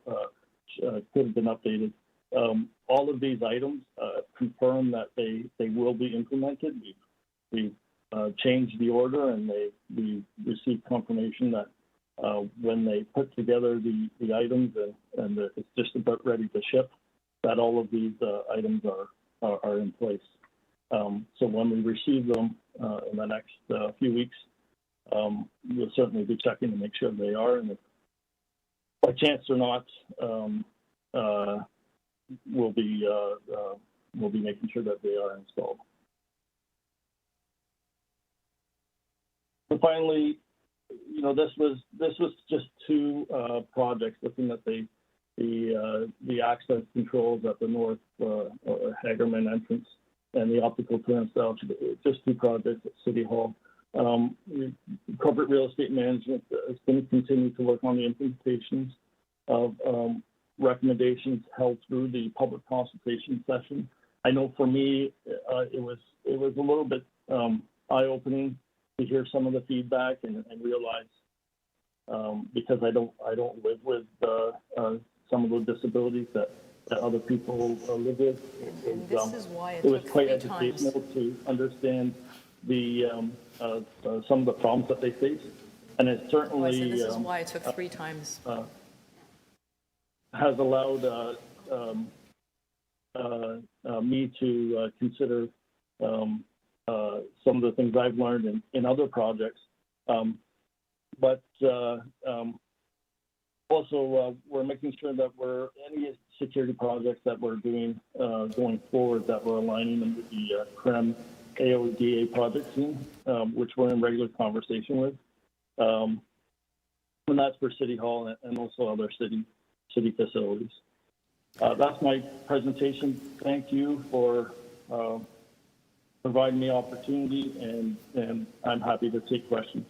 could have been updated. All of these items confirm that they will be implemented. We've changed the order, and we received confirmation that when they put together the items and it's just about ready to ship, that all of these items are in place. So when we receive them in the next few weeks, we'll certainly be checking to make sure they are, and if by chance or not, we'll be making sure that they are installed. And finally, this was just 2 projects looking at the access controls at the north Hagerman entrance and the optical turnstile. Just 2 projects at City Hall. Corporate real estate management is going to continue to work on the implementations of recommendations held through the public consultation session. I know for me, it was a little bit eye-opening to hear some of the feedback and realize, because I don't live with some of the disabilities, that that other people live with.
And this is why it
It was
took
quite
3 times.
educational to understand the some of the problems that they face, and it
Oh, I
certainly
said this is why it took 3 times.
has allowed me to consider some of the things I've learned in other projects. But also, we're making sure that any security projects that we're doing going forward, that we're aligning them with the CREM AODA project team, which we're in regular conversation with. And that's for City Hall and also other city facilities. That's my presentation. Thank you for providing me opportunity, and I'm happy to take questions.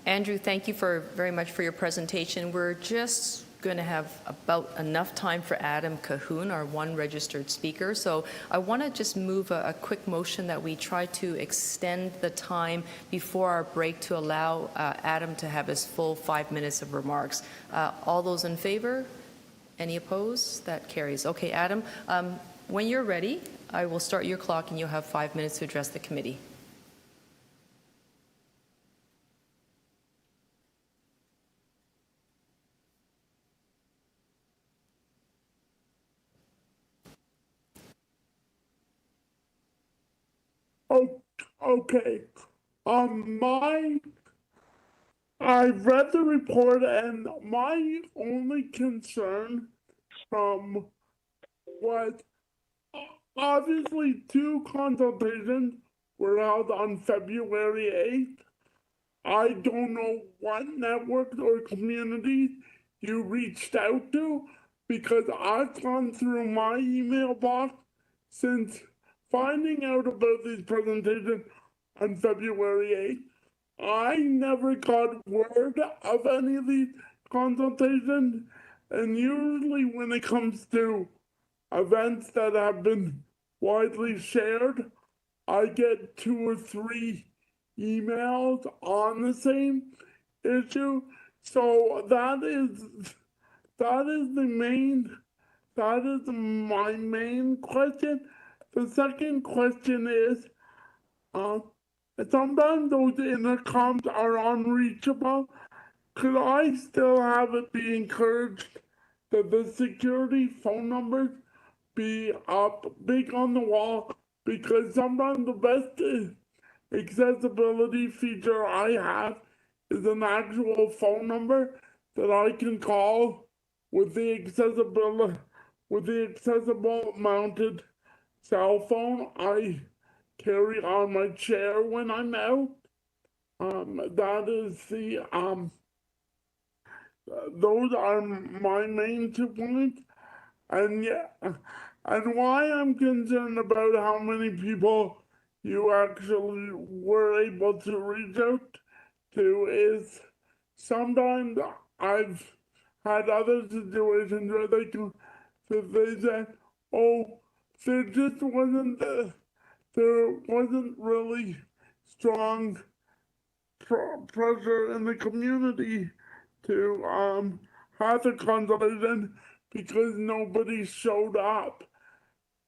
Andrew, thank you very much for your presentation. We're just going to have about enough time for Adam Cahoon, our one registered speaker. So I want to just move a quick motion that we try to extend the time before our break to allow Adam to have his full 5 minutes of remarks. All those in favor? Any opposed? That carries. Okay, Adam, when you're ready, I will start your clock and you'll have 5 minutes to address the committee.
Okay. I've read the report, and my only concern was obviously 2 consultations were held on February 8th. I don't know what networks or communities you reached out to, because I've gone through my email box since finding out about these presentations on February 8th. I never got word of any of these consultations, and usually when it comes to events that have been widely shared, I get 2 or 3 emails on the same issue. So that is my main question. The second question is, sometimes those intercoms are unreachable. Could I still have it be encouraged that the security phone numbers be up big on the wall? Because sometimes the best accessibility feature I have is an actual phone number that I can call with the accessible mounted cell phone I carry on my chair when I'm out. That is those are my main 2 points. And yeah, and why I'm concerned about how many people you actually were able to reach out to is sometimes I've had other situations where they said, oh, there just wasn't there wasn't really strong pressure in the community to have a consultation because nobody showed up.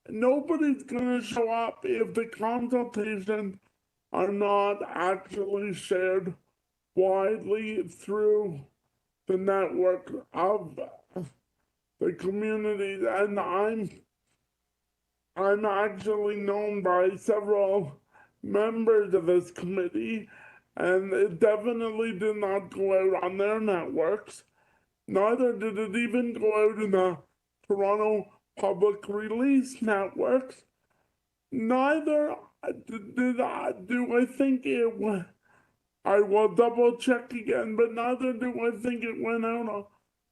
Nobody's gonna show up if the consultations are not actually shared widely through the network of the communities. And I'm actually known by several members of this committee, and it definitely did not go out on their networks. Neither did it even go out in the Toronto Public Release networks. Neither do I think it went. I will double check again, but neither do I think it went out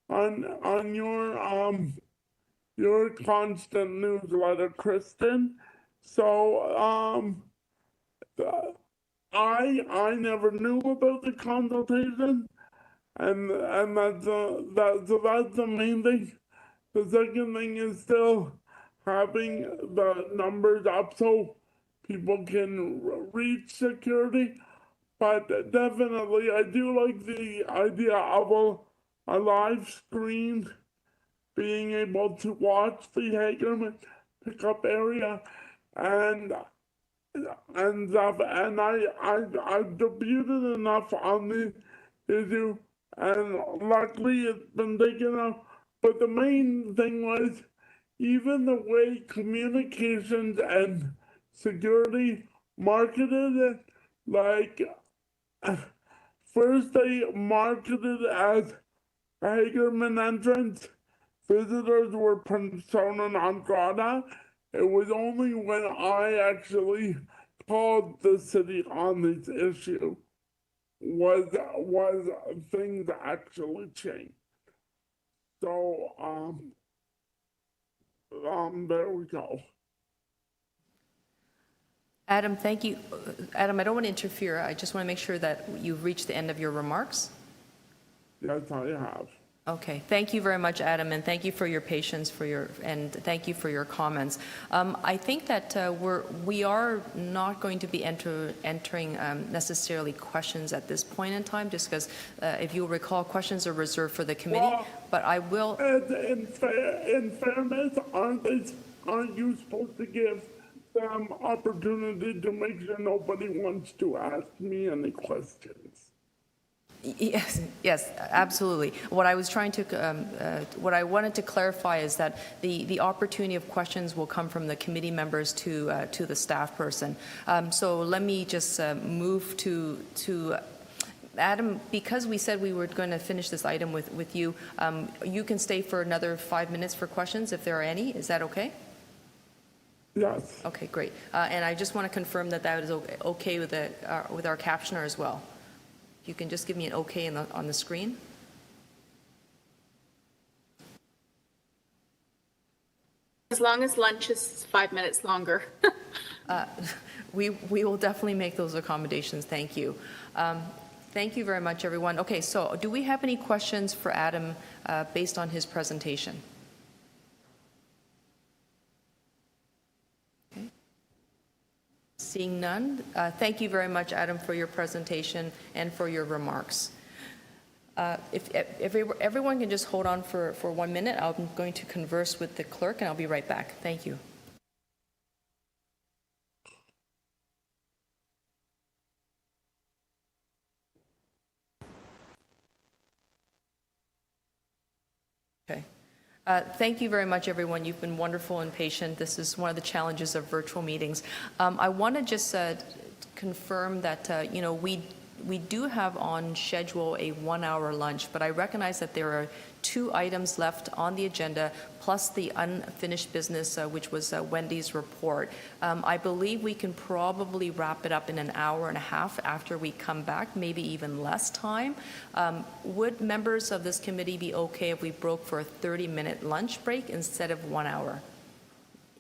on your constant newsletter, Kristen. So I never knew about the consultation, and that's the main thing. The second thing is still having the numbers up so people can reach security. But definitely, I do like the idea of a live screen being able to watch the Hagerman pickup area and stuff, and I debuted enough on the issue, and luckily it's been taken up. But the main thing was even the way communications and security marketed it, like first they marketed as a Hagerman entrance. Visitors were persona non grata. It was only when I actually called the city on this issue was things actually changed. So there we go.
Adam, thank you. Adam, I don't want to interfere. I just want to make sure that you've reached the end of your remarks.
Yes, I have.
Okay, thank you very much, Adam, and thank you for your patience, and thank you for your comments. I think that we are not going to be entering necessarily questions at this point in time, just because if you'll recall, questions are reserved for the committee.
Well,
but I will.
In fairness, aren't you supposed to give them opportunity to make sure nobody wants to ask me any questions?
Yes, yes, absolutely. What I was trying to, what I wanted to clarify is that the opportunity of questions will come from the committee members to the staff person. So let me just move to Adam, because we said we were going to finish this item with you, you can stay for another 5 minutes for questions if there are any. Is that okay?
Yes.
Okay, great. And I just want to confirm that that is okay with our captioner as well. You can just give me an okay on the screen.
As long as lunch is 5 minutes longer.
We will definitely make those accommodations. Thank you. Thank you very much, everyone. Okay, so do we have any questions for Adam based on his presentation? Seeing none, thank you very much, Adam, for your presentation and for your remarks. If everyone can just hold on for 1 minute, I'm going to converse with the clerk and I'll be right back. Thank you. Okay. Thank you very much, everyone. You've been wonderful and patient. This is one of the challenges of virtual meetings. I want to just confirm that, you know, we do have on schedule a 1-hour lunch, but I recognize that there are 2 items left on the agenda, plus the unfinished business, which was Wendy's report. I believe we can probably wrap it up in an hour and a half after we come back, maybe even less time. Would members of this committee be okay if we broke for a 30-minute lunch break instead of 1 hour?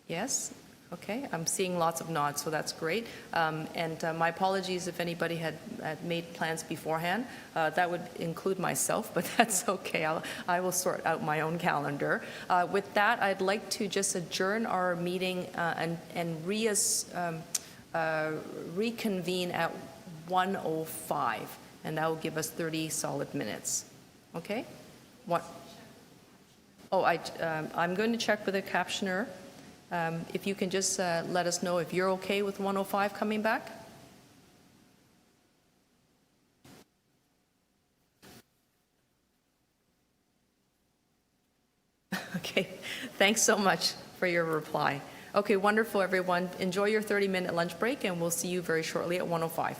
Yes? Okay, I'm seeing lots of nods, so that's great. And my apologies if anybody had made plans beforehand. That would include myself, but that's okay. I will sort out my own calendar. With that, I'd like to just adjourn our meeting and reconvene at 1:05, and that will give us 30 solid minutes. Okay? What? Oh, I'm going to check with the captioner. If you can just let us know if you're okay with 1:05 coming back. Okay, thanks so much for your reply. Okay, wonderful, everyone. Enjoy your 30-minute lunch break, and we'll see you very shortly at 1:05.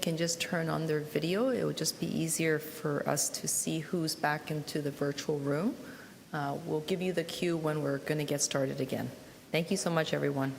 can just turn on their video. It would just be easier for us to see who's back into the virtual room. We'll give you the cue when we're going to get started again. Thank you so much, everyone.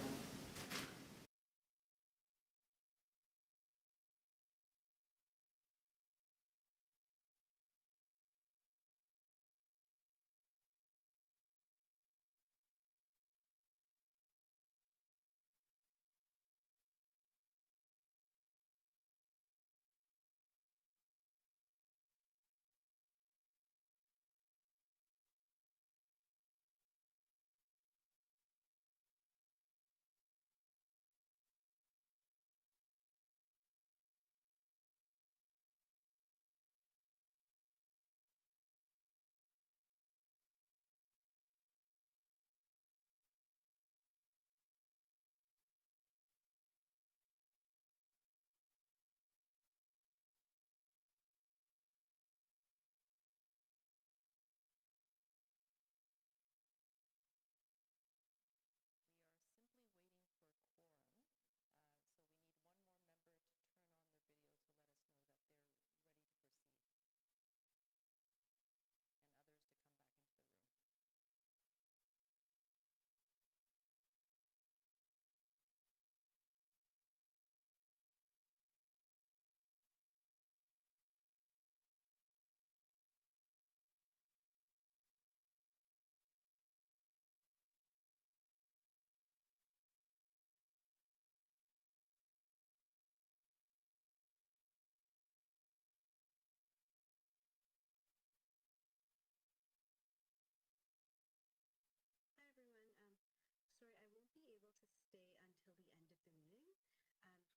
Sorry, I won't be able to stay until the end of the meeting, so I will have to leave in about 15 minutes.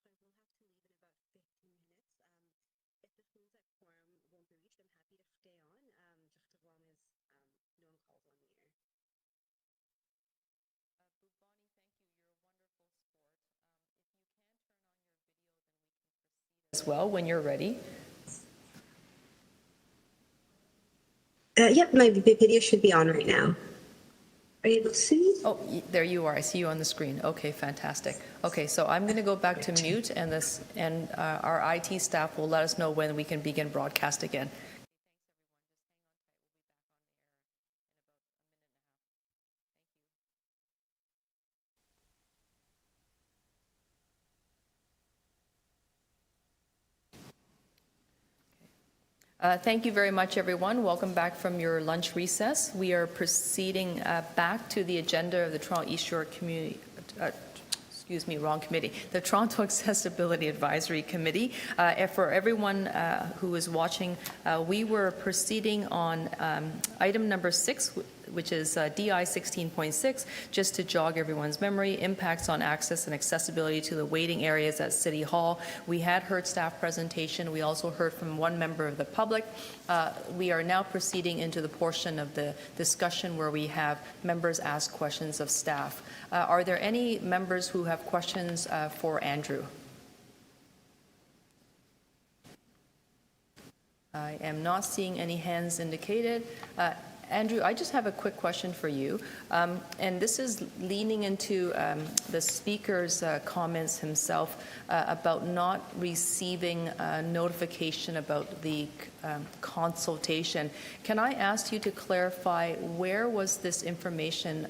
If this means that quorum won't be reached, I'm happy to stay on, just as long as no one calls on the air.
Bubani, thank you. You're a wonderful sport. If you can turn on your video, then we can proceed as well when you're ready.
Yep, my video should be on right now. Are you able to see me?
Oh, there you are. I see you on the screen. Okay, fantastic. Okay, so I'm going to go back to mute, and our IT staff will let us know when we can begin broadcast again. Thank you very much, everyone. Welcome back from your lunch recess. We are proceeding back to the agenda of the Toronto East Shore Community. Wrong committee. The Toronto Accessibility Advisory Committee. For everyone who is watching, we were proceeding on item number 6, which is DI 16.6, just to jog everyone's memory, impacts on access and accessibility to the waiting areas at City Hall. We had heard staff presentation. We also heard from one member of the public. We are now proceeding into the portion of the discussion where we have members ask questions of staff. Are there any members who have questions for Andrew? I am not seeing any hands indicated. Andrew, I just have a quick question for you, and this is leaning into the speaker's comments himself about not receiving notification about the consultation. Can I ask you to clarify where was this information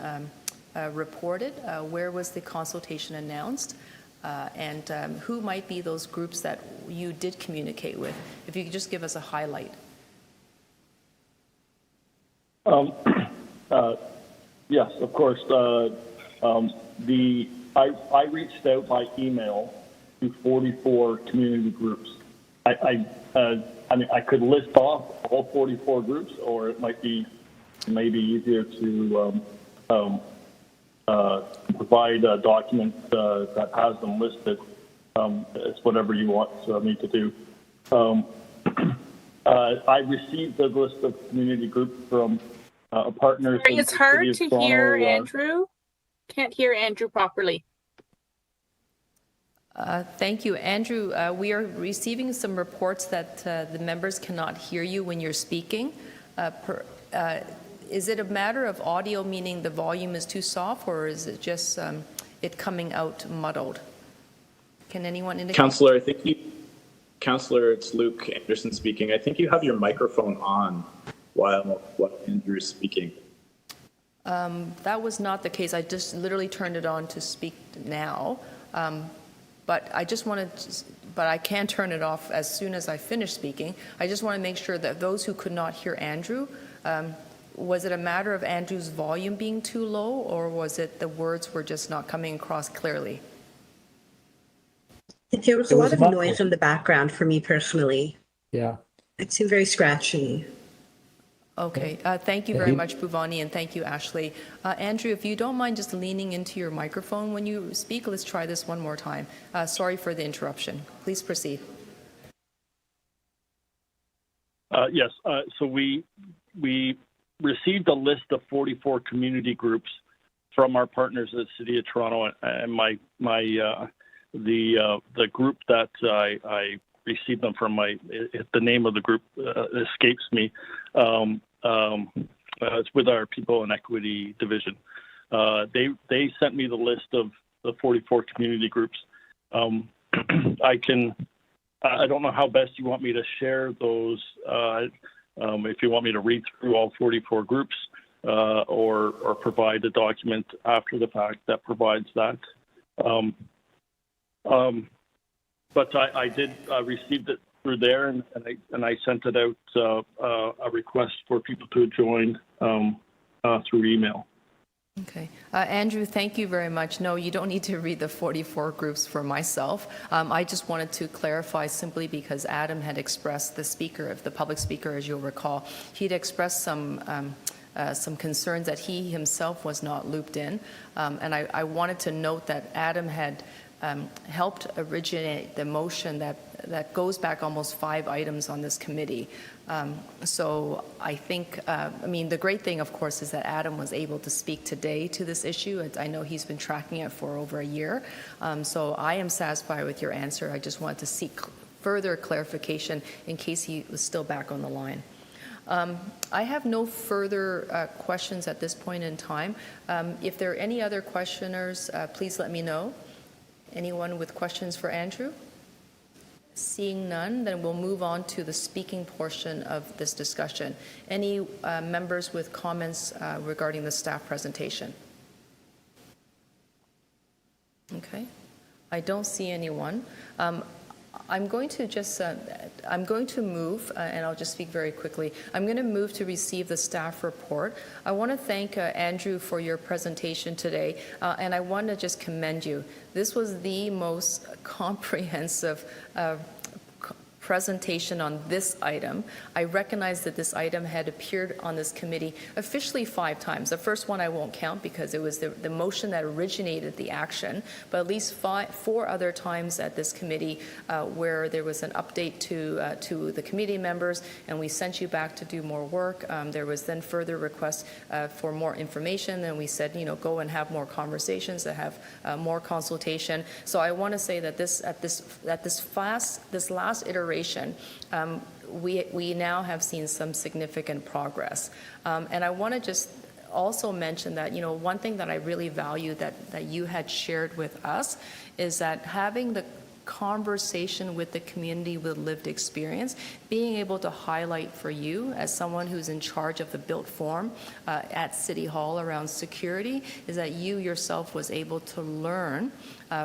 reported? Where was the consultation announced? And who might be those groups that you did communicate with? If you could just give us a highlight.
Yes, of course. I reached out by email to 44 community groups. I mean, I could list off all 44 groups, or it might be maybe easier to provide a document that has them listed. It's whatever you want me to do. I received a list of community groups from partners.
Sorry, it's hard to hear Andrew. Can't hear Andrew properly.
Thank you. Andrew, we are receiving some reports that the members cannot hear you when you're speaking. Is it a matter of audio, meaning the volume is too soft, or is it just it coming out muddled? Can anyone indicate?
Councillor, I think Councillor, it's Luke Anderson speaking. I think you have your microphone on while Andrew is speaking.
That was not the case. I just literally turned it on to speak now. But I can turn it off as soon as I finish speaking. I just want to make sure that those who could not hear Andrew, was it a matter of Andrew's volume being too low, or was it the words were just not coming across clearly?
There was a lot of noise in the background for me personally.
Yeah.
It seemed very scratchy.
Okay, thank you very much, Bhuvani, and thank you, Ashley. Andrew, if you don't mind just leaning into your microphone when you speak, let's try this one more time. Sorry for the interruption. Please proceed.
Yes, so we received a list of 44 community groups from our partners at the City of Toronto, and the group that I received them from, the name of the group escapes me. It's with our People and Equity Division. They sent me the list of the 44 community groups. I don't know how best you want me to share those. If you want me to read through all 44 groups, or provide a document after the fact that provides that. But I did received it through there, and I sent it out a request for people to join through email.
Okay. Andrew, thank you very much. No, you don't need to read the 44 groups for myself. I just wanted to clarify simply because Adam had expressed, the public speaker, as you'll recall, he'd expressed some concerns that he himself was not looped in. And I wanted to note that Adam had helped originate the motion that goes back almost 5 items on this committee. So I think, the great thing, of course, is that Adam was able to speak today to this issue. I know he's been tracking it for over a year. So I am satisfied with your answer. I just wanted to seek further clarification in case he was still back on the line. I have no further questions at this point in time. If there are any other questioners, please let me know. Anyone with questions for Andrew? Seeing none, then we'll move on to the speaking portion of this discussion. Any members with comments regarding the staff presentation? Okay, I don't see anyone. I'm going to move, and I'll just speak very quickly. I'm going to move to receive the staff report. I want to thank Andrew for your presentation today, and I want to just commend you. This was the most comprehensive presentation on this item. I recognize that this item had appeared on this committee officially 5 times. The first one I won't count because it was the motion that originated the action, but at least 4 other times at this committee where there was an update to the committee members, and we sent you back to do more work. There was then further requests for more information, and we said, go and have more conversations, to have more consultation. So I want to say that this last iteration, we now have seen some significant progress. And I want to just also mention that, one thing that I really value that you had shared with us is that having the conversation with the community with lived experience, being able to highlight for you as someone who's in charge of the built form at City Hall around security, is that you yourself was able to learn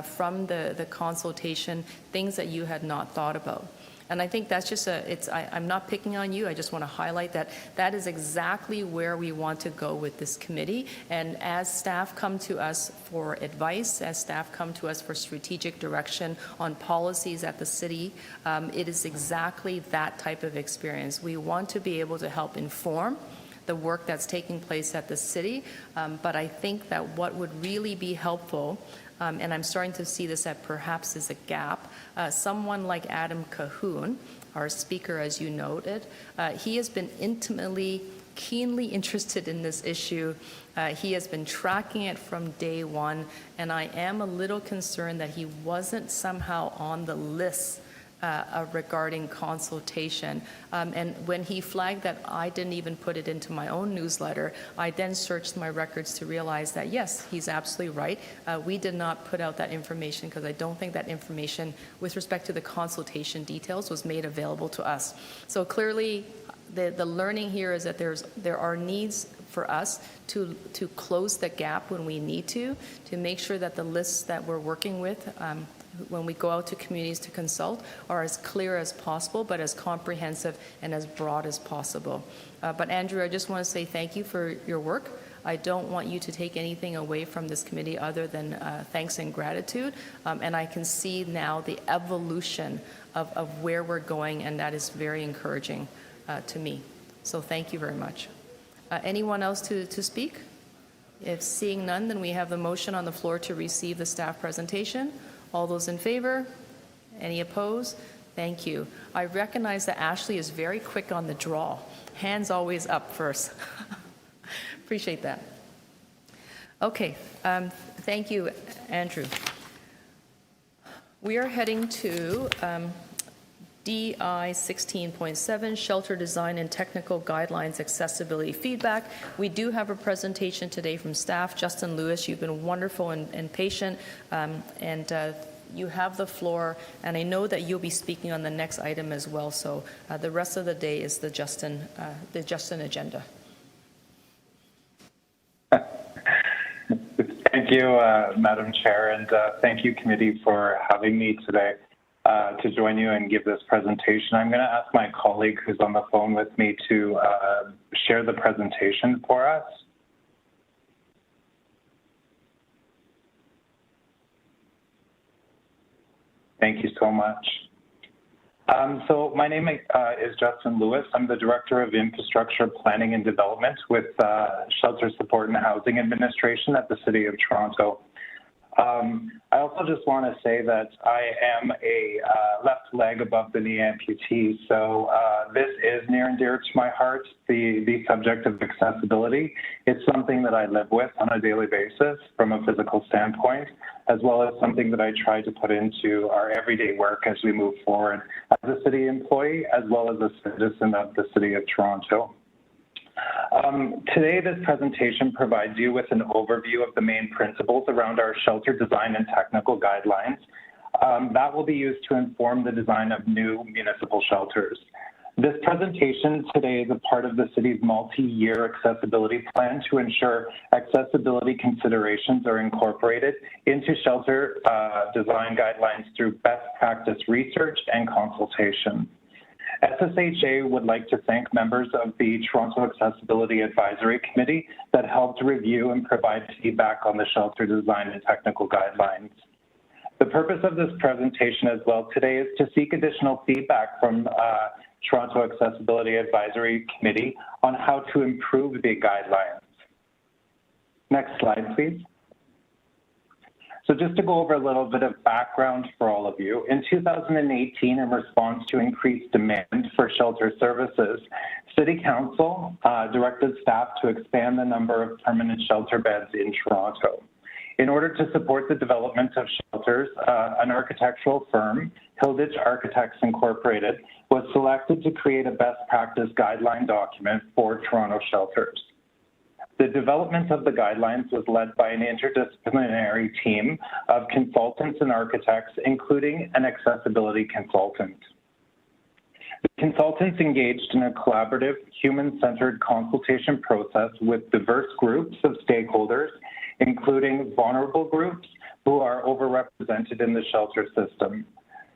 from the consultation things that you had not thought about. And I think that's just I'm not picking on you. I just want to highlight that is exactly where we want to go with this committee. And as staff come to us for advice, as staff come to us for strategic direction on policies at the city, it is exactly that type of experience. We want to be able to help inform the work that's taking place at the city. But I think that what would really be helpful, and I'm starting to see this that perhaps is a gap, someone like Adam Cahoon, our speaker, as you noted, he has been keenly interested in this issue. He has been tracking it from day one, and I am a little concerned that he wasn't somehow on the list regarding consultation. And when he flagged that I didn't even put it into my own newsletter, I then searched my records to realize that, yes, he's absolutely right. We did not put out that information because I don't think that information with respect to the consultation details was made available to us. So clearly, the learning here is that there are needs for us to close the gap when we need to make sure that the lists that we're working with when we go out to communities to consult are as clear as possible, but as comprehensive and as broad as possible. But Andrew, I just want to say thank you for your work. I don't want you to take anything away from this committee other than thanks and gratitude. And I can see now the evolution of where we're going, and that is very encouraging to me. So thank you very much. Anyone else to speak? If seeing none, then we have the motion on the floor to receive the staff presentation. All those in favor? Any opposed? Thank you. I recognize that Ashley is very quick on the draw. Hands always up first. Appreciate that. Okay, thank you, Andrew. We are heading to DI 16.7, Shelter Design and Technical Guidelines Accessibility Feedback. We do have a presentation today from staff. Justin Lewis, you've been wonderful and patient, and you have the floor, and I know that you'll be speaking on the next item as well, so the rest of the day is the Justin agenda.
Thank you, Madam Chair, and thank you, committee, for having me today to join you and give this presentation. I'm going to ask my colleague who's on the phone with me to share the presentation for us. Thank you so much. So my name is Justin Lewis. I'm the Director of Infrastructure Planning and Development with Shelter Support and Housing Administration at the City of Toronto. I also just want to say that I am a left leg above the knee amputee, so this is near and dear to my heart, the subject of accessibility. It's something that I live with on a daily basis from a physical standpoint, as well as something that I try to put into our everyday work as we move forward as a city employee, as well as a citizen of the City of Toronto. Today, this presentation provides you with an overview of the main principles around our shelter design and technical guidelines that will be used to inform the design of new municipal shelters. This presentation today is a part of the city's multi-year accessibility plan to ensure accessibility considerations are incorporated into shelter design guidelines through best practice research and consultation. SSHA would like to thank members of the Toronto Accessibility Advisory Committee that helped review and provide feedback on the shelter design and technical guidelines. The purpose of this presentation as well today is to seek additional feedback from Toronto Accessibility Advisory Committee on how to improve the guidelines. Next slide, please. So just to go over a little bit of background for all of you, in 2018, in response to increased demand for shelter services, City Council directed staff to expand the number of permanent shelter beds in Toronto. In order to support the development of shelters, an architectural firm, Hilditch Architects Incorporated, was selected to create a best practice guideline document for Toronto shelters. The development of the guidelines was led by an interdisciplinary team of consultants and architects, including an accessibility consultant. The consultants engaged in a collaborative, human-centered consultation process with diverse groups of stakeholders, including vulnerable groups who are overrepresented in the shelter system.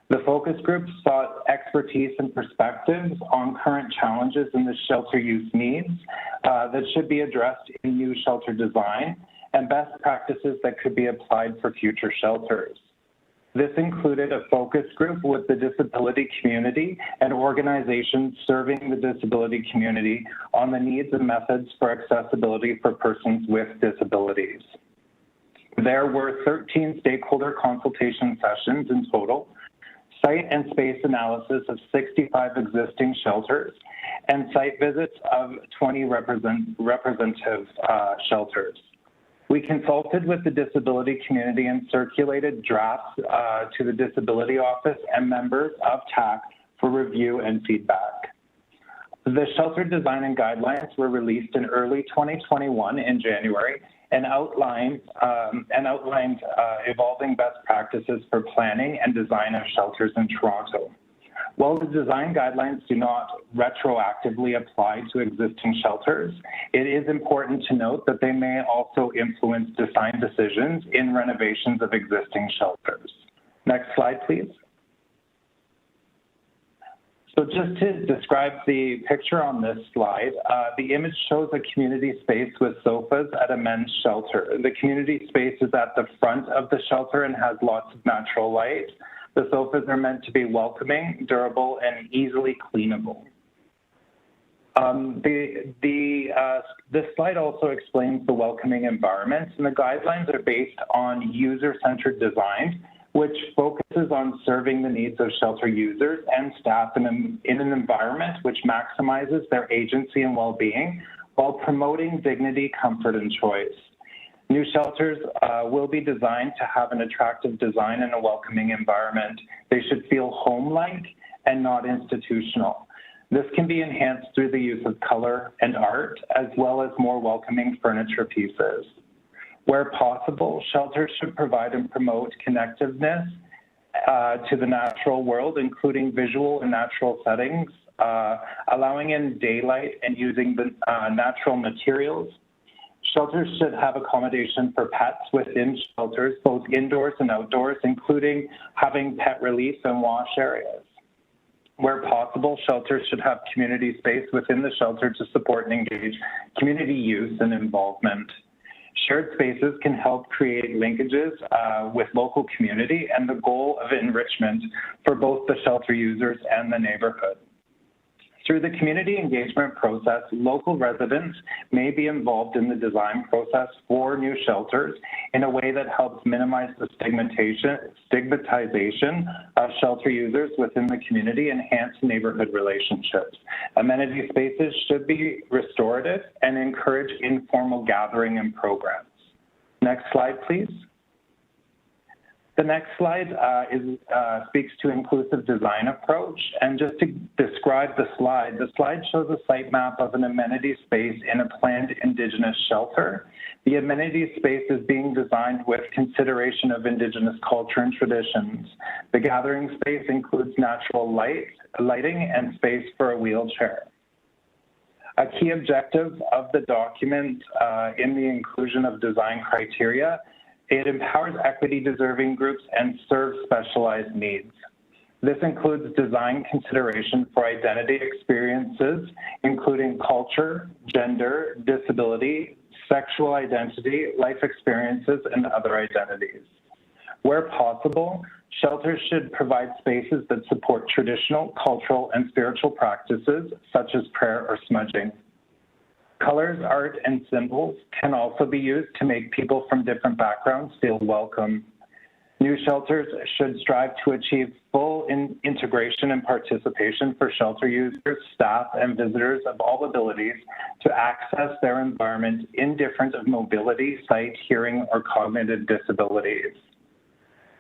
The focus groups sought expertise and perspectives on current challenges in the shelter use needs that should be addressed in new shelter design and best practices that could be applied for future shelters. This included a focus group with the disability community and organizations serving the disability community on the needs and methods for accessibility for persons with disabilities. There were 13 stakeholder consultation sessions in total, site and space analysis of 65 existing shelters, and site visits of 20 representative shelters. We consulted with the disability community and circulated drafts to the Disability Office and members of TAC for review and feedback. The shelter design and guidelines were released in early 2021 in January and outlined evolving best practices for planning and design of shelters in Toronto. While the design guidelines do not retroactively apply to existing shelters, it is important to note that they may also influence design decisions in renovations of existing shelters. Next slide, please. So just to describe the picture on this slide, the image shows a community space with sofas at a men's shelter. The community space is at the front of the shelter and has lots of natural light. The sofas are meant to be welcoming, durable, and easily cleanable. This slide also explains the welcoming environment, and the guidelines are based on user-centered design, which focuses on serving the needs of shelter users and staff in an environment which maximizes their agency and well-being while promoting dignity, comfort, and choice. New shelters will be designed to have an attractive design and a welcoming environment. They should feel home-like and not institutional. This can be enhanced through the use of color and art, as well as more welcoming furniture pieces. Where possible, shelters should provide and promote connectiveness to the natural world, including visual and natural settings, allowing in daylight and using the natural materials. Shelters should have accommodation for pets within shelters, both indoors and outdoors, including having pet relief and wash areas. Where possible, shelters should have community space within the shelter to support and engage community use and involvement. Shared spaces can help create linkages with local community and the goal of enrichment for both the shelter users and the neighborhood. Through the community engagement process, local residents may be involved in the design process for new shelters in a way that helps minimize the stigmatization of shelter users within the community, enhance neighborhood relationships. Amenity spaces should be restorative and encourage informal gathering and programs. Next slide, please. The next slide speaks to inclusive design approach. And just to describe the slide shows a site map of an amenity space in a planned Indigenous shelter. The amenity space is being designed with consideration of Indigenous culture and traditions. The gathering space includes natural lighting and space for a wheelchair. A key objective of the document in the inclusion of design criteria, it empowers equity-deserving groups and serves specialized needs. This includes design consideration for identity experiences, including culture, gender, disability, sexual identity, life experiences, and other identities. Where possible, shelters should provide spaces that support traditional, cultural, and spiritual practices, such as prayer or smudging. Colors, art, and symbols can also be used to make people from different backgrounds feel welcome. New shelters should strive to achieve full integration and participation for shelter users, staff, and visitors of all abilities to access their environment indifferent of mobility, sight, hearing, or cognitive disabilities.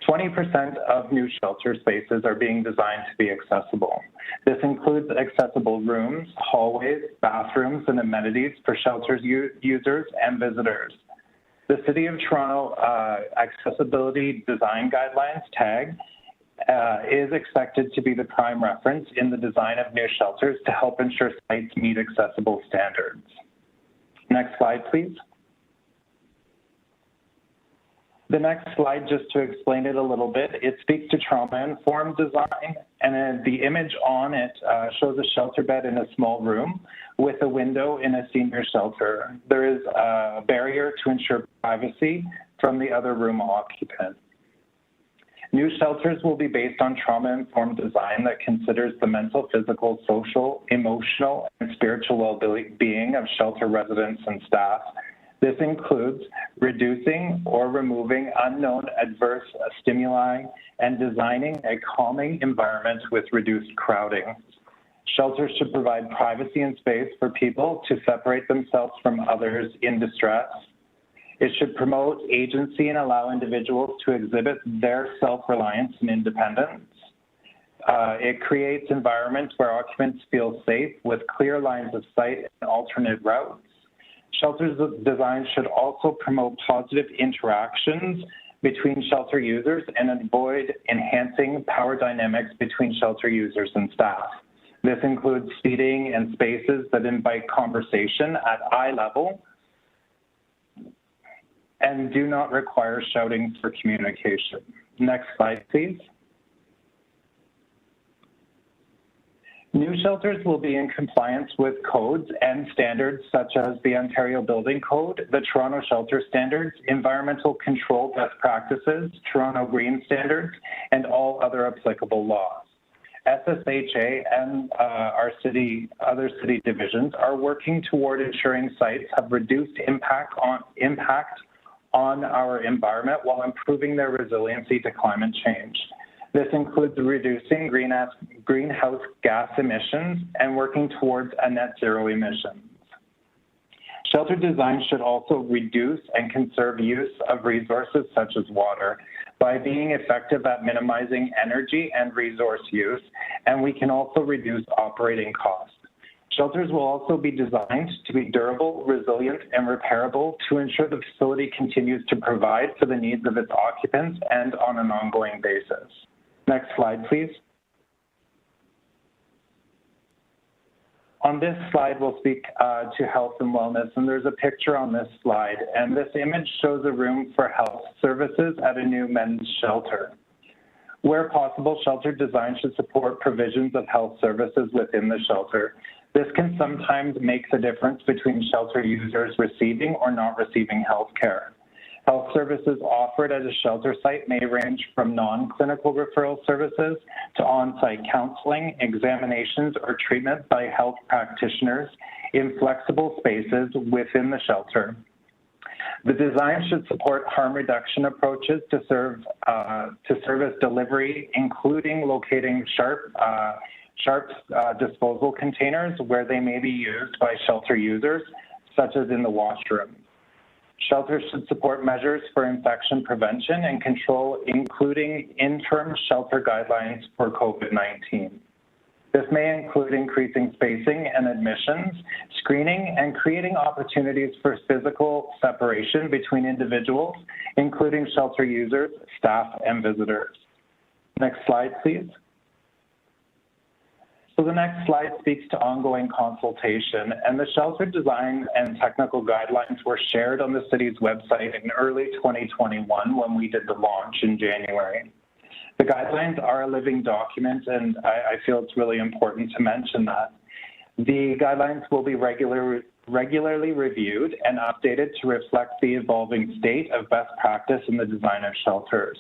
20% of new shelter spaces are being designed to be accessible. This includes accessible rooms, hallways, bathrooms, and amenities for shelter users and visitors. The City of Toronto Accessibility Design Guidelines tag is expected to be the prime reference in the design of new shelters to help ensure sites meet accessible standards. Next slide, please. The next slide, just to explain it a little bit, it speaks to trauma-informed design, and then the image on it shows a shelter bed in a small room with a window in a senior shelter. There is a barrier to ensure privacy from the other room occupant. New shelters will be based on trauma-informed design that considers the mental, physical, social, emotional, and spiritual well-being of shelter residents and staff. This includes reducing or removing unknown adverse stimuli and designing a calming environment with reduced crowding. Shelters should provide privacy and space for people to separate themselves from others in distress. It should promote agency and allow individuals to exhibit their self-reliance and independence. It creates environments where occupants feel safe with clear lines of sight and alternate routes. Shelters design should also promote positive interactions between shelter users and avoid enhancing power dynamics between shelter users and staff. This includes seating and spaces that invite conversation at eye level and do not require shouting for communication. Next slide, please. New shelters will be in compliance with codes and standards such as the Ontario Building Code, the Toronto Shelter Standards, Environmental Control Best Practices, Toronto Green Standards, and all other applicable laws. SSHA and our other city divisions are working toward ensuring sites have reduced impact on our environment while improving their resiliency to climate change. This includes reducing greenhouse gas emissions and working towards a net zero emissions. Shelter design should also reduce and conserve use of resources such as water by being effective at minimizing energy and resource use, and we can also reduce operating costs. Shelters will also be designed to be durable, resilient, and repairable to ensure the facility continues to provide for the needs of its occupants and on an ongoing basis. Next slide, please. On this slide, we'll speak to health and wellness, and there's a picture on this slide, and this image shows a room for health services at a new men's shelter. Where possible, shelter design should support provisions of health services within the shelter. This can sometimes make the difference between shelter users receiving or not receiving health care. Health services offered at a shelter site may range from non-clinical referral services to on-site counseling, examinations, or treatment by health practitioners in flexible spaces within the shelter. The design should support harm reduction approaches to service delivery, including locating sharp disposal containers where they may be used by shelter users, such as in the washroom. Shelters should support measures for infection prevention and control, including interim shelter guidelines for COVID-19. This may include increasing spacing and admissions, screening, and creating opportunities for physical separation between individuals, including shelter users, staff, and visitors. Next slide, please. So the next slide speaks to ongoing consultation, and the shelter design and technical guidelines were shared on the city's website in early 2021 when we did the launch in January. The guidelines are a living document, and I feel it's really important to mention that. The guidelines will be regularly reviewed and updated to reflect the evolving state of best practice in the design of shelters.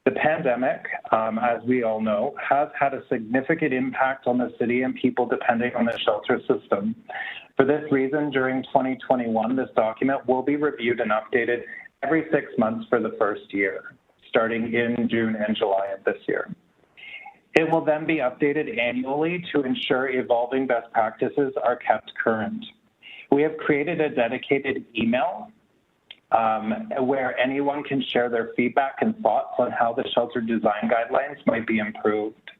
The pandemic, as we all know, has had a significant impact on the city and people depending on the shelter system. For this reason, during 2021, this document will be reviewed and updated every 6 months for the first year, starting in June and July of this year. It will then be updated annually to ensure evolving best practices are kept current. We have created a dedicated email where anyone can share their feedback and thoughts on how the shelter design guidelines might be improved.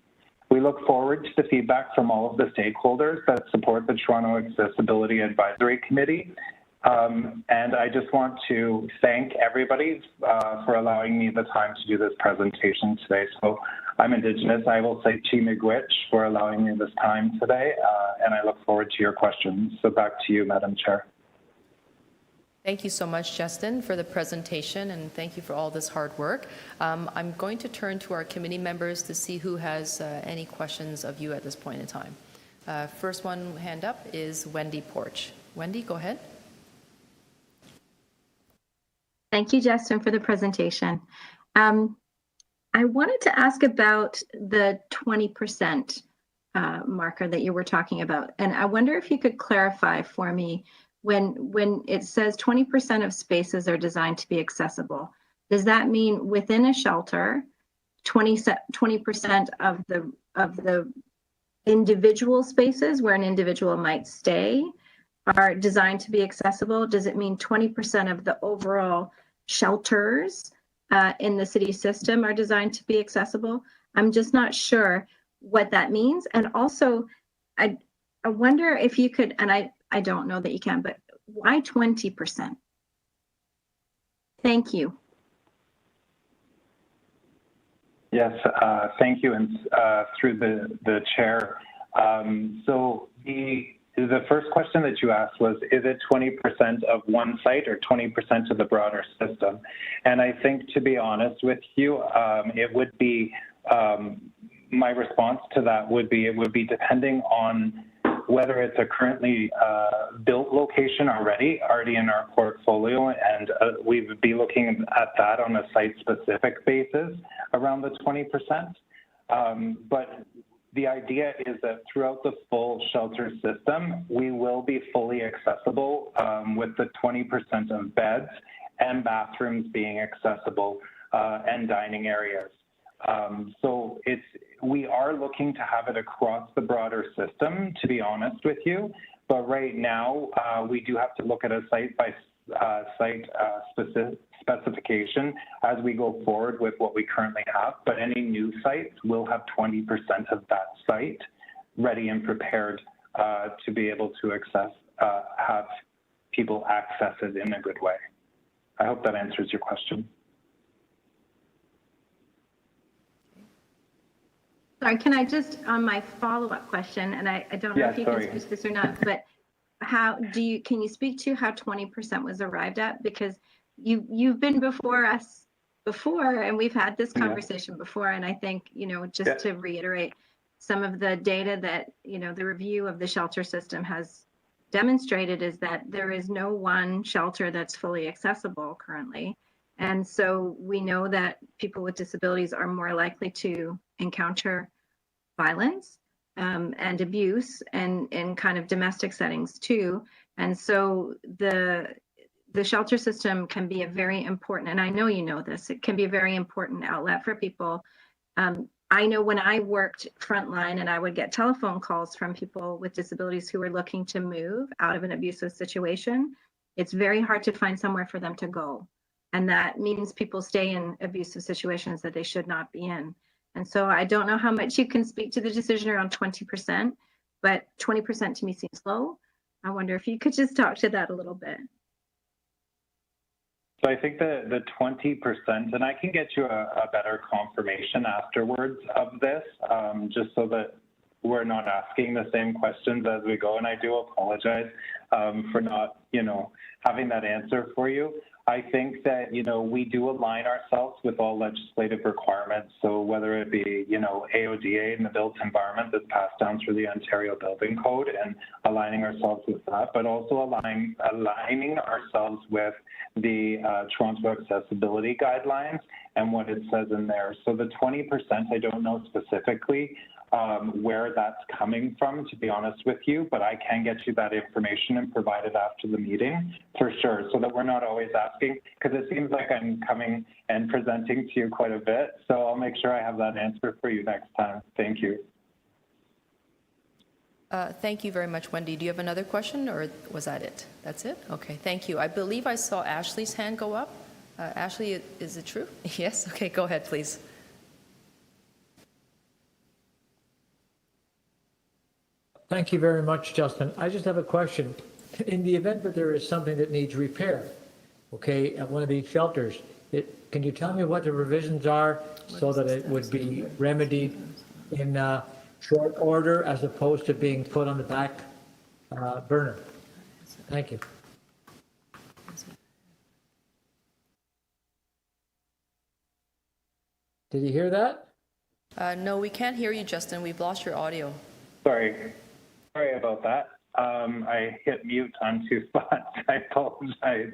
We look forward to the feedback from all of the stakeholders that support the Toronto Accessibility Advisory Committee. And I just want to thank everybody for allowing me the time to do this presentation today. So I'm Indigenous. I will say Chi-miigwech for allowing me this time today, and I look forward to your questions. So back to you, Madam Chair.
Thank you so much, Justin, for the presentation, and thank you for all this hard work. I'm going to turn to our committee members to see who has any questions of you at this point in time. First one hand up is Wendy Porch. Wendy, go ahead.
Thank you, Justin, for the presentation. I wanted to ask about the 20% marker that you were talking about, and I wonder if you could clarify for me when it says 20% of spaces are designed to be accessible. Does that mean within a shelter, 20% of the individual spaces where an individual might stay are designed to be accessible? Does it mean 20% of the overall shelters in the city system are designed to be accessible? I'm just not sure what that means. And also, I wonder if you could, and I don't know that you can, but why 20%? Thank you.
Yes, thank you, and through the chair. So the first question that you asked was, is it 20% of one site or 20% of the broader system? And I think, to be honest with you, it would be, my response to that would be, it would be depending on whether it's a currently built location already in our portfolio, and we would be looking at that on a site-specific basis around the 20%. But the idea is that throughout the full shelter system, we will be fully accessible with the 20% of beds and bathrooms being accessible and dining areas. So we are looking to have it across the broader system, to be honest with you. But right now, we do have to look at a site-by-site specification as we go forward with what we currently have. But any new sites will have 20% of that site ready and prepared to be able to have people access it in a good way. I hope that answers your question.
Sorry, can I just, on my follow-up question, and I don't know if you can speak to this or not, but can you speak to how 20% was arrived at? Because you've been before us before, and we've had this conversation before, and I think, just to reiterate some of the data that, the review of the shelter system has demonstrated is that there is no one shelter that's fully accessible currently. And so we know that people with disabilities are more likely to encounter violence and abuse and in kind of domestic settings too. And so the shelter system can be a very important, and I know you know this, it can be a very important outlet for people. I know when I worked frontline and I would get telephone calls from people with disabilities who were looking to move out of an abusive situation, it's very hard to find somewhere for them to go. And that means people stay in abusive situations that they should not be in. And so I don't know how much you can speak to the decision around 20%, but 20% to me seems low. I wonder if you could just talk to that a little bit.
So I think the 20%, and I can get you a better confirmation afterwards of this, just so that we're not asking the same questions as we go. And I do apologize for not, having that answer for you. I think that, we do align ourselves with all legislative requirements. So whether it be, AODA in the built environment that's passed down through the Ontario Building Code and aligning ourselves with that, but also aligning ourselves with the Toronto Accessibility Guidelines and what it says in there. So the 20%, I don't know specifically where that's coming from, to be honest with you, but I can get you that information and provide it after the meeting for sure, so that we're not always asking, because it seems like I'm coming and presenting to you quite a bit. So I'll make sure I have that answer for you next time. Thank you.
Thank you very much, Wendy. Do you have another question, or was that it? That's it? Okay, thank you. I believe I saw Ashley's hand go up. Ashley, is it true? Yes? Okay, go ahead, please.
Thank you very much, Justin. I just have a question. In the event that there is something that needs repair, okay, at one of these shelters, can you tell me what the revisions are so that it would be remedied in short order as opposed to being put on the back burner? Thank you. Did you hear that?
No, we can't hear you, Justin. We've lost your audio.
Sorry about that. I hit mute on 2 spots. I apologize.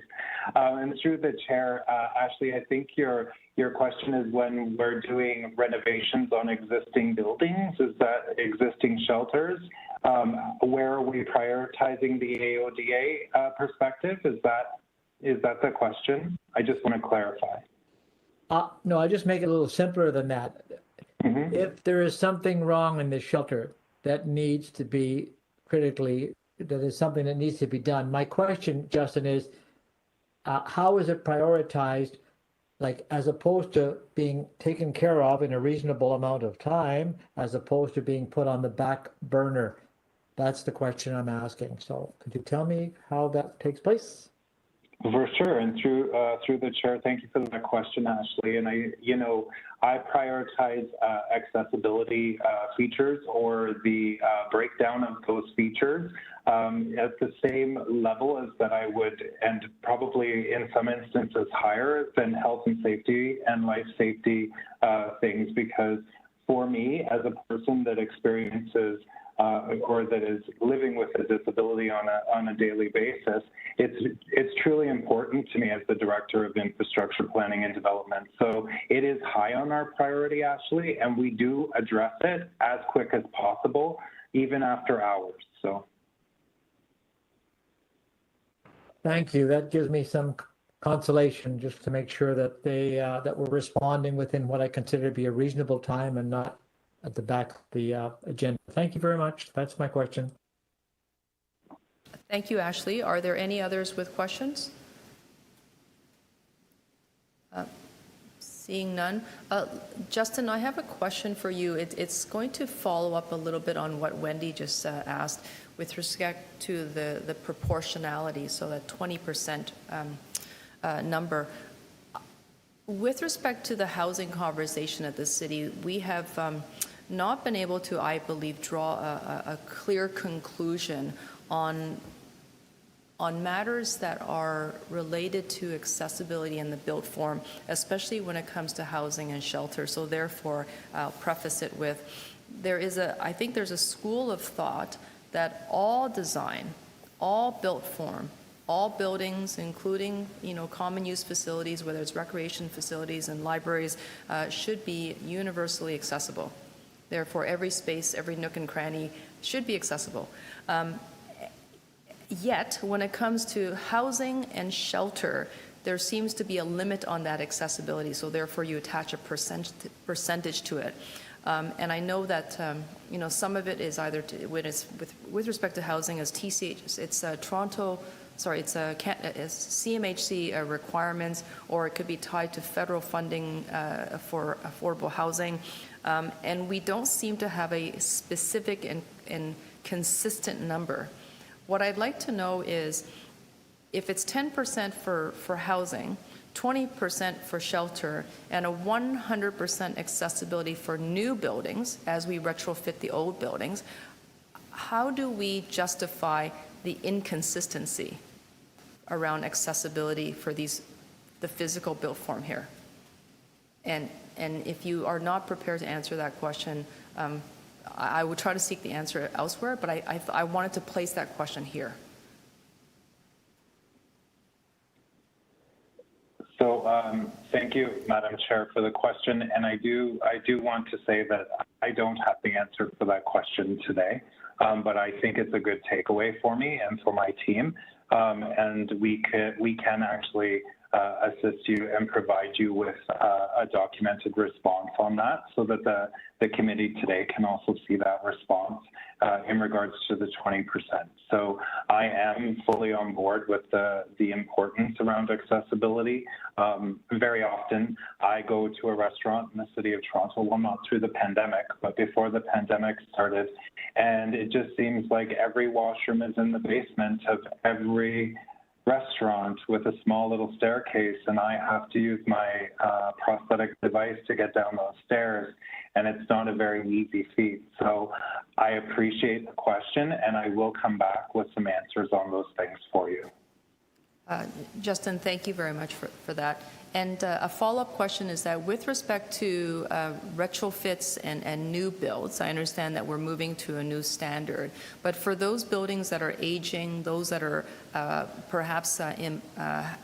And through the chair, Ashley, I think your question is when we're doing renovations on existing buildings, is that existing shelters? Where are we prioritizing the AODA perspective? Is that the question? I just want to clarify.
No, I just make it a little simpler than that. If there is something wrong in the shelter that needs to be critically that is something that needs to be done. My question, Justin, is how is it prioritized, like as opposed to being taken care of in a reasonable amount of time, as opposed to being put on the back burner? That's the question I'm asking. So could you tell me how that takes place?
For sure, and through the chair, thank you for that question, Ashley. And I prioritize accessibility features or the breakdown of those features at the same level as that I would, and probably in some instances higher than health and safety and life safety things, because for me, as a person that experiences or that is living with a disability on a daily basis, it's truly important to me as the Director of Infrastructure Planning and Development. So it is high on our priority, Ashley, and we do address it as quick as possible, even after hours. So.
Thank you. That gives me some consolation, just to make sure that that we're responding within what I consider to be a reasonable time and not at the back of the agenda. Thank you very much. That's my question.
Thank you, Ashley. Are there any others with questions? Seeing none. Justin, I have a question for you. It's going to follow up a little bit on what Wendy just asked with respect to the proportionality, so that 20% number. With respect to the housing conversation at the city, we have not been able to, I believe, draw a clear conclusion on matters that are related to accessibility in the built form, especially when it comes to housing and shelter. So therefore, I'll preface it with, I think there's a school of thought that all design, all built form, all buildings, including common use facilities, whether it's recreation facilities and libraries, should be universally accessible. Therefore, every space, every nook and cranny should be accessible. Yet, when it comes to housing and shelter, there seems to be a limit on that accessibility. So therefore, you attach a percentage to it. And I know that some of it is either when it's with respect to housing as TCH, it's Toronto. Sorry, it's CMHC requirements, or it could be tied to federal funding for affordable housing. And we don't seem to have a specific and consistent number. What I'd like to know is if it's 10% for housing, 20% for shelter, and a 100% accessibility for new buildings as we retrofit the old buildings, how do we justify the inconsistency around accessibility for the physical built form here? And if you are not prepared to answer that question, I would try to seek the answer elsewhere, but I wanted to place that question here.
So thank you, Madam Chair, for the question. And I do want to say that I don't have the answer for that question today, but I think it's a good takeaway for me and for my team. And we can actually assist you and provide you with a documented response on that, so that the committee today can also see that response in regards to the 20%. So I am fully on board with the importance around accessibility. Very often I go to a restaurant in the city of Toronto, well, not through the pandemic, but before the pandemic started, and it just seems like every washroom is in the basement of every restaurant with a small little staircase, and I have to use my prosthetic device to get down those stairs, and it's not a very easy feat. So I appreciate the question, and I will come back with some answers on those things for you.
Justin, thank you very much for that. And a follow-up question is that with respect to retrofits and new builds, I understand that we're moving to a new standard, but for those buildings that are aging, those that are perhaps in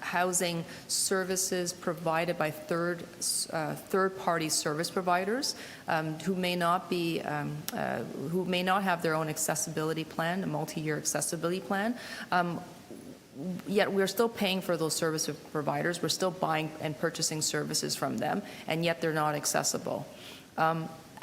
housing services provided by third-party service providers who may not have their own accessibility plan, a multi-year accessibility plan, yet we're still paying for those service providers. We're still buying and purchasing services from them, and yet they're not accessible.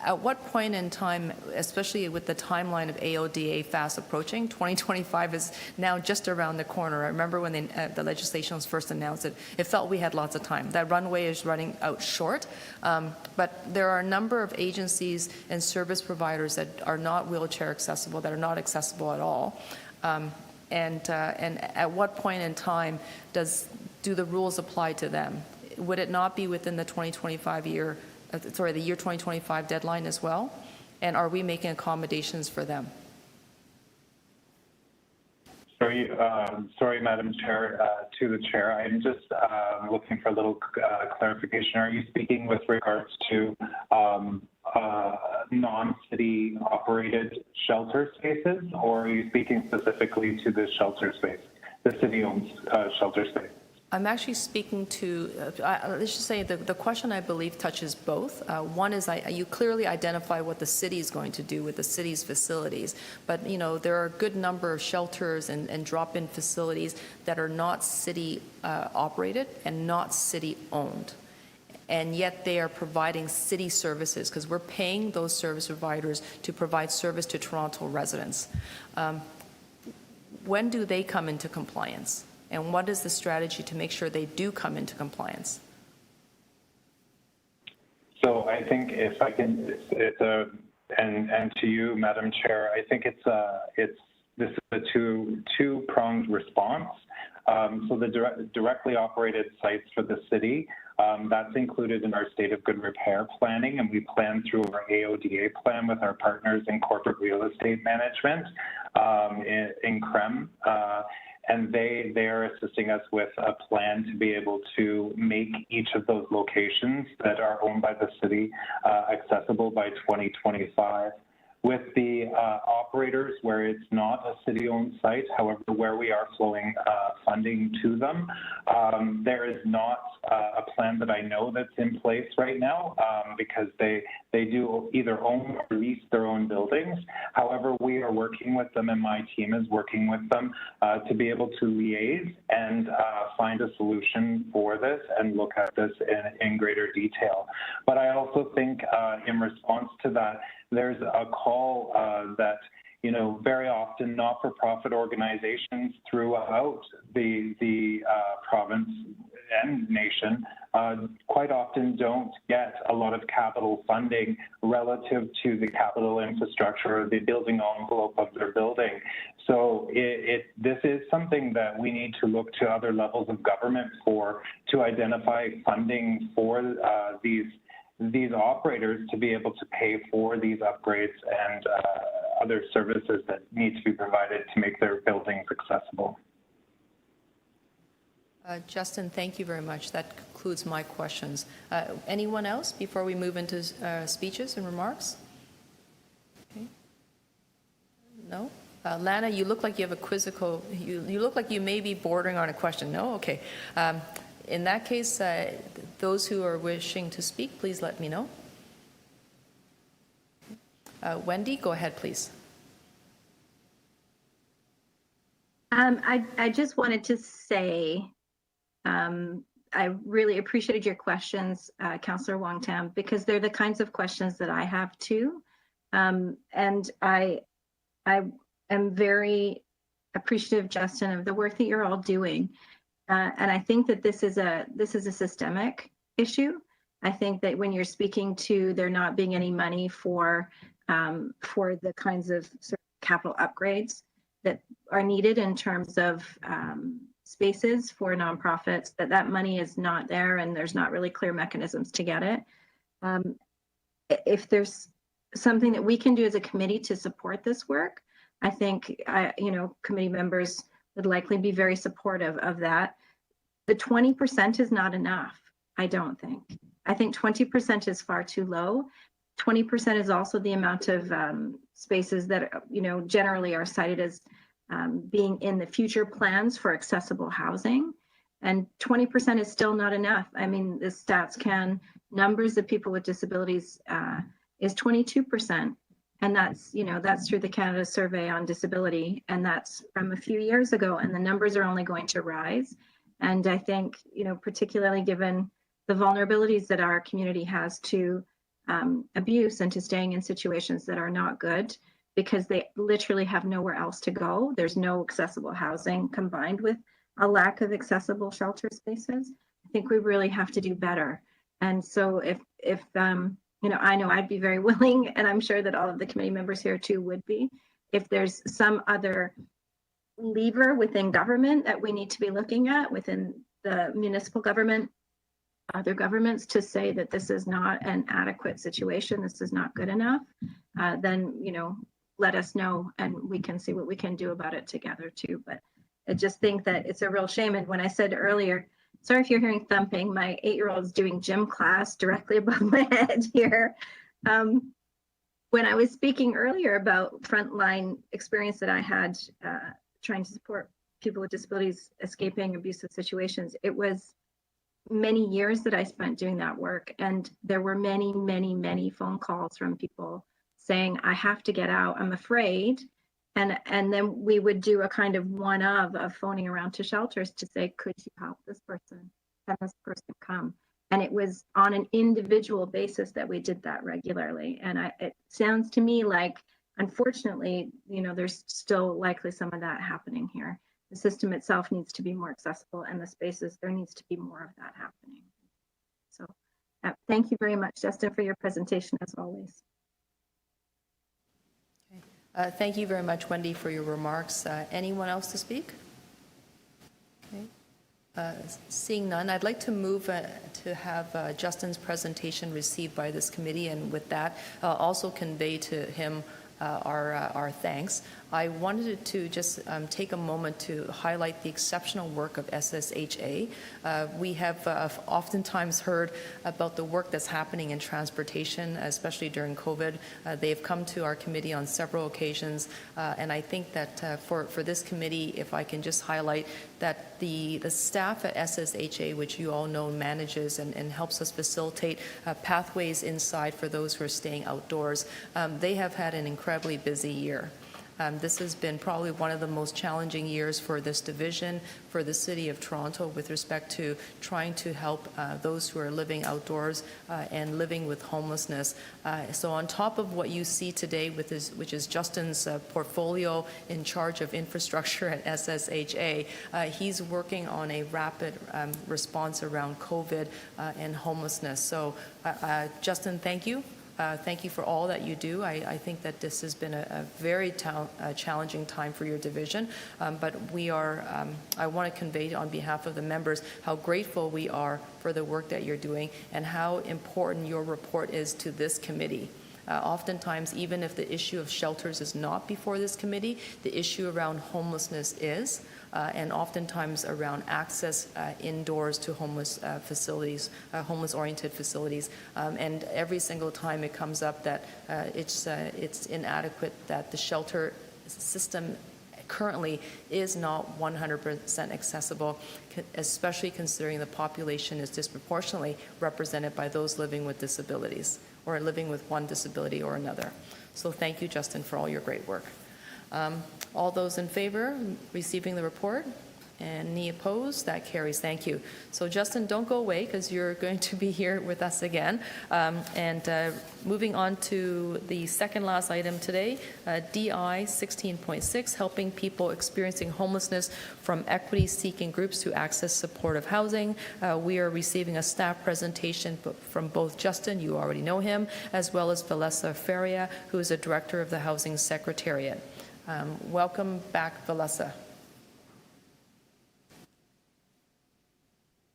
At what point in time, especially with the timeline of AODA fast approaching, 2025 is now just around the corner. I remember when the legislation was first announced, it felt we had lots of time. That runway is running out short, but there are a number of agencies and service providers that are not wheelchair accessible, that are not accessible at all. And at what point in time do the rules apply to them? Would it not be within the 2025 year? The year 2025 deadline as well? And are we making accommodations for them?
Sorry, Madam Chair, to the Chair. I'm just looking for a little clarification. Are you speaking with regards to non-city operated shelter spaces, or are you speaking specifically to the shelter space, the city-owned shelter space?
I'm actually speaking to, let's just say the question I believe touches both. One is you clearly identify what the city is going to do with the city's facilities, but there are a good number of shelters and drop-in facilities that are not city operated and not city owned. And yet they are providing city services because we're paying those service providers to provide service to Toronto residents. When do they come into compliance? And what is the strategy to make sure they do come into compliance?
So I think if I can, and to you, Madam Chair, I think this is a two-pronged response. So the directly operated sites for the city, that's included in our state of good repair planning, and we plan through our AODA plan with our partners in corporate real estate management in CREM. And they are assisting us with a plan to be able to make each of those locations that are owned by the city accessible by 2025. With the operators where it's not a city-owned site, however, where we are flowing funding to them, there is not a plan that I know that's in place right now because they do either own or lease their own buildings. However, we are working with them, and my team is working with them to be able to liaise and find a solution for this and look at this in greater detail. But I also think in response to that, there's a call that, very often not-for-profit organizations throughout the province and nation quite often don't get a lot of capital funding relative to the capital infrastructure or the building envelope of their building. So this is something that we need to look to other levels of government to identify funding for these operators to be able to pay for these upgrades and other services that need to be provided to make their buildings accessible.
Justin, thank you very much. That concludes my questions. Anyone else before we move into speeches and remarks? Okay. No? Lana, you look like you have a quizzical, you look like you may be bordering on a question. No? Okay. In that case, those who are wishing to speak, please let me know. Wendy, go ahead, please.
I just wanted to say I really appreciated your questions, Councillor Wong-Tam, because they're the kinds of questions that I have too. And I am very appreciative, Justin, of the work that you're all doing. And I think that this is a systemic issue. I think that when you're speaking to there not being any money for the kinds of sort of capital upgrades that are needed in terms of spaces for nonprofits, that money is not there and there's not really clear mechanisms to get it. If there's something that we can do as a committee to support this work, I think committee members would likely be very supportive of that. The 20% is not enough, I don't think. I think 20% is far too low. 20% is also the amount of spaces that generally are cited as being in the future plans for accessible housing. And 20% is still not enough. I mean, the StatsCan numbers of people with disabilities is 22%. And that's through the Canada Survey on Disability. And that's from a few years ago. And the numbers are only going to rise. And I think, particularly given the vulnerabilities that our community has to abuse and to staying in situations that are not good because they literally have nowhere else to go. There's no accessible housing combined with a lack of accessible shelter spaces. I think we really have to do better. And so if you know, I know I'd be very willing, and I'm sure that all of the committee members here too would be, if there's some other lever within government that we need to be looking at within the municipal government, other governments, to say that this is not an adequate situation, this is not good enough, then, you know, let us know and we can see what we can do about it together too. But I just think that it's a real shame. And when I said earlier, sorry if you're hearing thumping, my 8-year-old is doing gym class directly above my head here. When I was speaking earlier about frontline experience that I had trying to support people with disabilities escaping abusive situations, it was many years that I spent doing that work. And there were many, many, many phone calls from people saying, I have to get out, I'm afraid. And then we would do a kind of one of phoning around to shelters to say, could you help this person? Can this person come? And it was on an individual basis that we did that regularly. And it sounds to me like, unfortunately, you know, there's still likely some of that happening here. The system itself needs to be more accessible, and the spaces, there needs to be more of that happening. So thank you very much, Justin, for your presentation as always.
Thank you very much, Wendy, for your remarks. Anyone else to speak? Okay. Seeing none, I'd like to move to have Justin's presentation received by this committee, and with that, also convey to him our thanks. I wanted to just take a moment to highlight the exceptional work of SSHA. We have oftentimes heard about the work that's happening in transportation, especially during COVID. They've come to our committee on several occasions, and I think that for this committee, if I can just highlight that the staff at SSHA, which you all know manages and helps us facilitate pathways inside for those who are staying outdoors, they have had an incredibly busy year. This has been probably one of the most challenging years for this division, for the City of Toronto, with respect to trying to help those who are living outdoors and living with homelessness. So on top of what you see today, which is Justin's portfolio in charge of infrastructure at SSHA, he's working on a rapid response around COVID and homelessness. So Justin, thank you. Thank you for all that you do. I think that this has been a very challenging time for your division, but we are, I want to convey on behalf of the members how grateful we are for the work that you're doing and how important your report is to this committee. Oftentimes, even if the issue of shelters is not before this committee, the issue around homelessness is, and oftentimes around access indoors to homeless facilities, homeless-oriented facilities. And every single time it comes up that it's inadequate, that the shelter system currently is not 100% accessible, especially considering the population is disproportionately represented by those living with disabilities or living with one disability or another. So thank you, Justin, for all your great work. All those in favor receiving the report? Any opposed? That carries. Thank you. So Justin, don't go away because you're going to be here with us again. Moving on to the second last item today, DI 16.6, helping people experiencing homelessness from equity-seeking groups to access supportive housing. We are receiving a staff presentation from both Justin, you already know him, as well as Valessa Feria, who is a director of the Housing Secretariat. Welcome back, Valessa.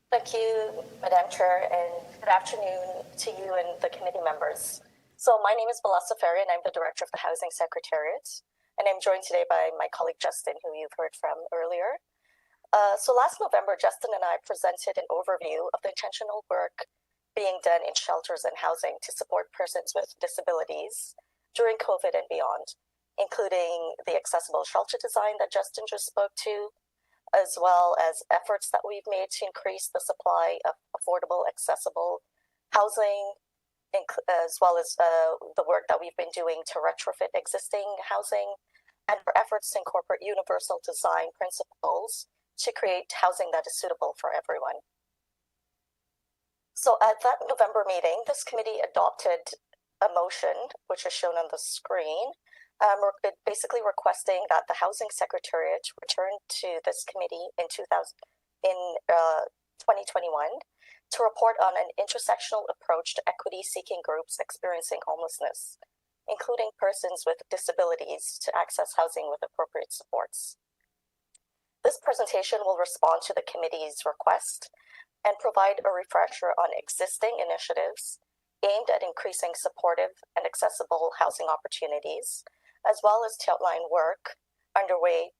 Thank you, Madam Chair, and good afternoon to you and the committee members. So my name is Valessa Feria, and I'm the Director of the Housing Secretariat. And I'm joined today by my colleague Justin, who you've heard from earlier. So last November, Justin and I presented an overview of the intentional work being done in shelters and housing to support persons with disabilities during COVID and beyond, including the accessible shelter design that Justin just spoke to, as well as efforts that we've made to increase the supply of affordable, accessible housing, as well as the work that we've been doing to retrofit existing housing, and our efforts to incorporate universal design principles to create housing that is suitable for everyone. So at that November meeting, this committee adopted a motion, which is shown on the screen, basically requesting that the Housing Secretariat return to this committee in 2021 to report on an intersectional approach to equity-seeking groups experiencing homelessness, including persons with disabilities, to access housing with appropriate supports. This presentation will respond to the committee's request and provide a refresher on existing initiatives aimed at increasing supportive and accessible housing opportunities, as well as to outline work underway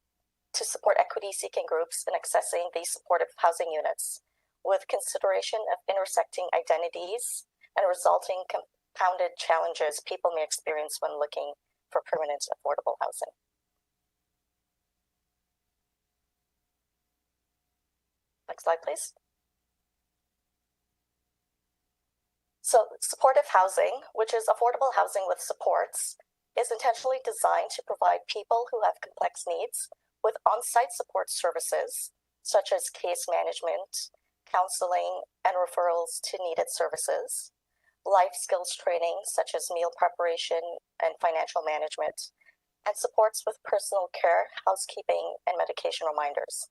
to support equity-seeking groups in accessing these supportive housing units, with consideration of intersecting identities and resulting compounded challenges people may experience when looking for permanent affordable housing. Next slide, please. So supportive housing, which is affordable housing with supports, is intentionally designed to provide people who have complex needs with on-site support services, such as case management, counseling, and referrals to needed services, life skills training, such as meal preparation and financial management, and supports with personal care, housekeeping, and medication reminders.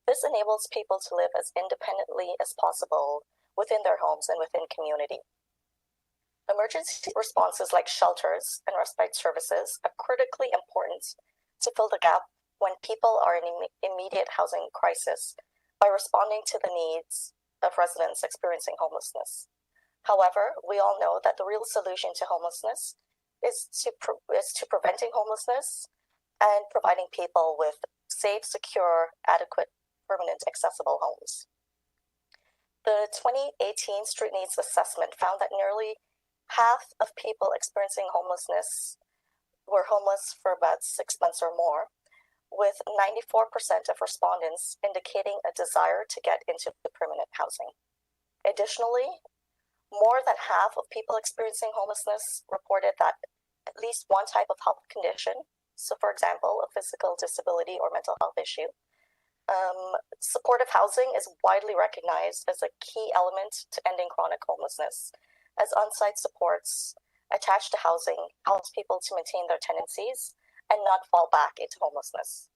This enables people to live as independently as possible within their homes and within community. Emergency responses like shelters and respite services are critically important to fill the gap when people are in immediate housing crisis by responding to the needs of residents experiencing homelessness. However, we all know that the real solution to homelessness is to preventing homelessness and providing people with safe, secure, adequate, permanent, accessible homes. The 2018 Street Needs Assessment found that nearly half of people experiencing homelessness were homeless for about 6 months or more, with 94% of respondents indicating a desire to get into permanent housing. Additionally, more than half of people experiencing homelessness reported that at least one type of health condition, so for example, a physical disability or mental health issue, supportive housing is widely recognized as a key element to ending chronic homelessness, as on-site supports attached to housing helps people to maintain their tenancies and not fall back into homelessness.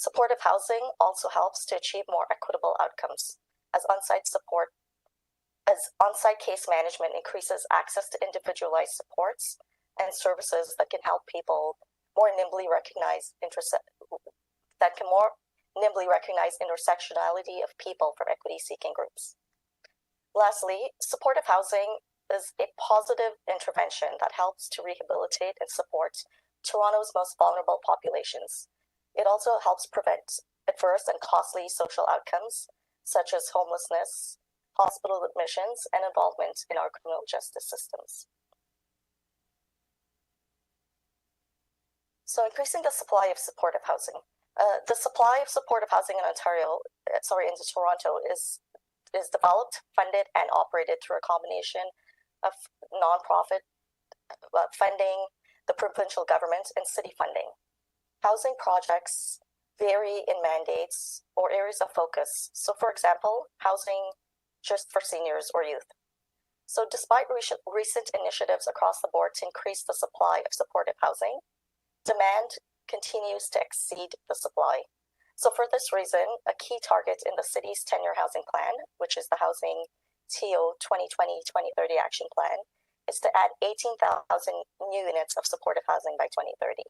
Supportive housing also helps to achieve more equitable outcomes, as on-site case management increases access to individualized supports and services that can help people more nimbly recognize intersectionality of people for equity-seeking groups. Lastly, supportive housing is a positive intervention that helps to rehabilitate and support Toronto's most vulnerable populations. It also helps prevent adverse and costly social outcomes, such as homelessness, hospital admissions, and involvement in our criminal justice systems. So increasing the supply of supportive housing. The supply of supportive housing in Toronto is developed, funded, and operated through a combination of nonprofit funding, the provincial government, and city funding. Housing projects vary in mandates or areas of focus. So for example, housing just for seniors or youth. So despite recent initiatives across the board to increase the supply of supportive housing, demand continues to exceed the supply. So for this reason, a key target in the city's 10-year housing plan, which is the Housing TO 2020-2030 Action Plan, is to add 18,000 new units of supportive housing by 2030.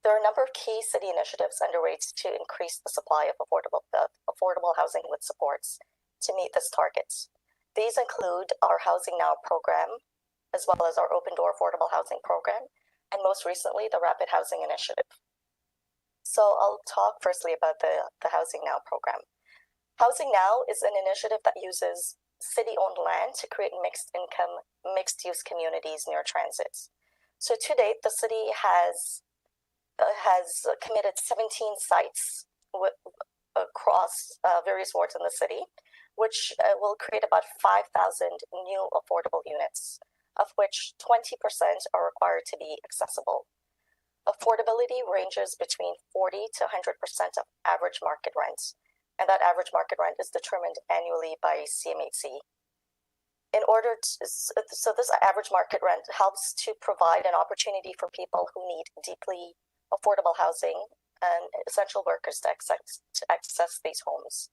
There are a number of key city initiatives underway to increase the supply of affordable housing with supports to meet this target. These include our Housing Now program, as well as our Open Door Affordable Housing program, and most recently, the Rapid Housing Initiative. So I'll talk firstly about the Housing Now program. Housing Now is an initiative that uses city-owned land to create mixed-income, mixed-use communities near transit. So to date, the city has committed 17 sites across various wards in the city, which will create about 5,000 new affordable units, of which 20% are required to be accessible. Affordability ranges between 40 to 100% of average market rents, and that average market rent is determined annually by CMHC. So this average market rent helps to provide an opportunity for people who need deeply affordable housing and essential workers to access these homes.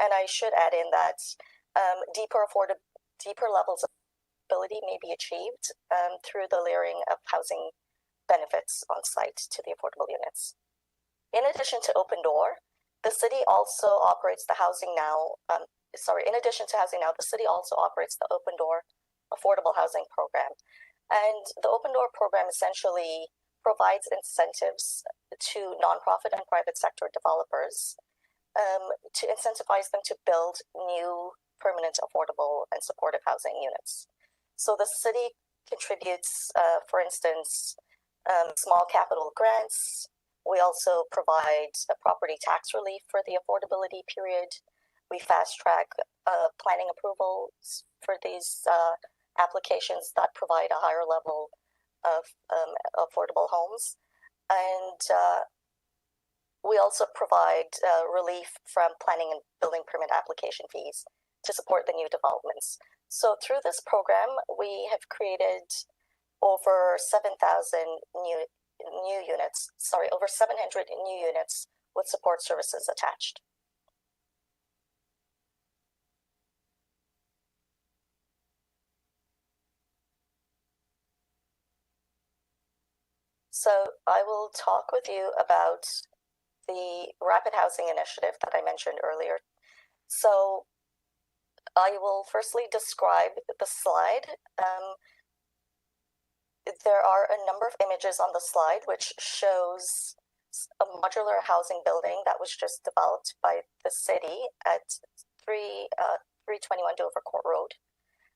And I should add in that deeper levels of affordability may be achieved through the layering of housing benefits on site to the affordable units. In addition to Open Door, the city also operates the Housing Now. In addition to Housing Now, the city also operates the Open Door affordable housing program. And the Open Door program essentially provides incentives to nonprofit and private sector developers to incentivize them to build new permanent affordable and supportive housing units. So the city contributes, for instance, small capital grants. We also provide a property tax relief for the affordability period. We fast track planning approvals for these applications that provide a higher level of affordable homes. And we also provide relief from planning and building permit application fees to support the new developments. So through this program, we have created over 7,000 new units, over 700 new units with support services attached. So I will talk with you about the Rapid Housing Initiative that I mentioned earlier. So I will firstly describe the slide. There are a number of images on the slide which shows a modular housing building that was just developed by the city at 321 Dover Court Road.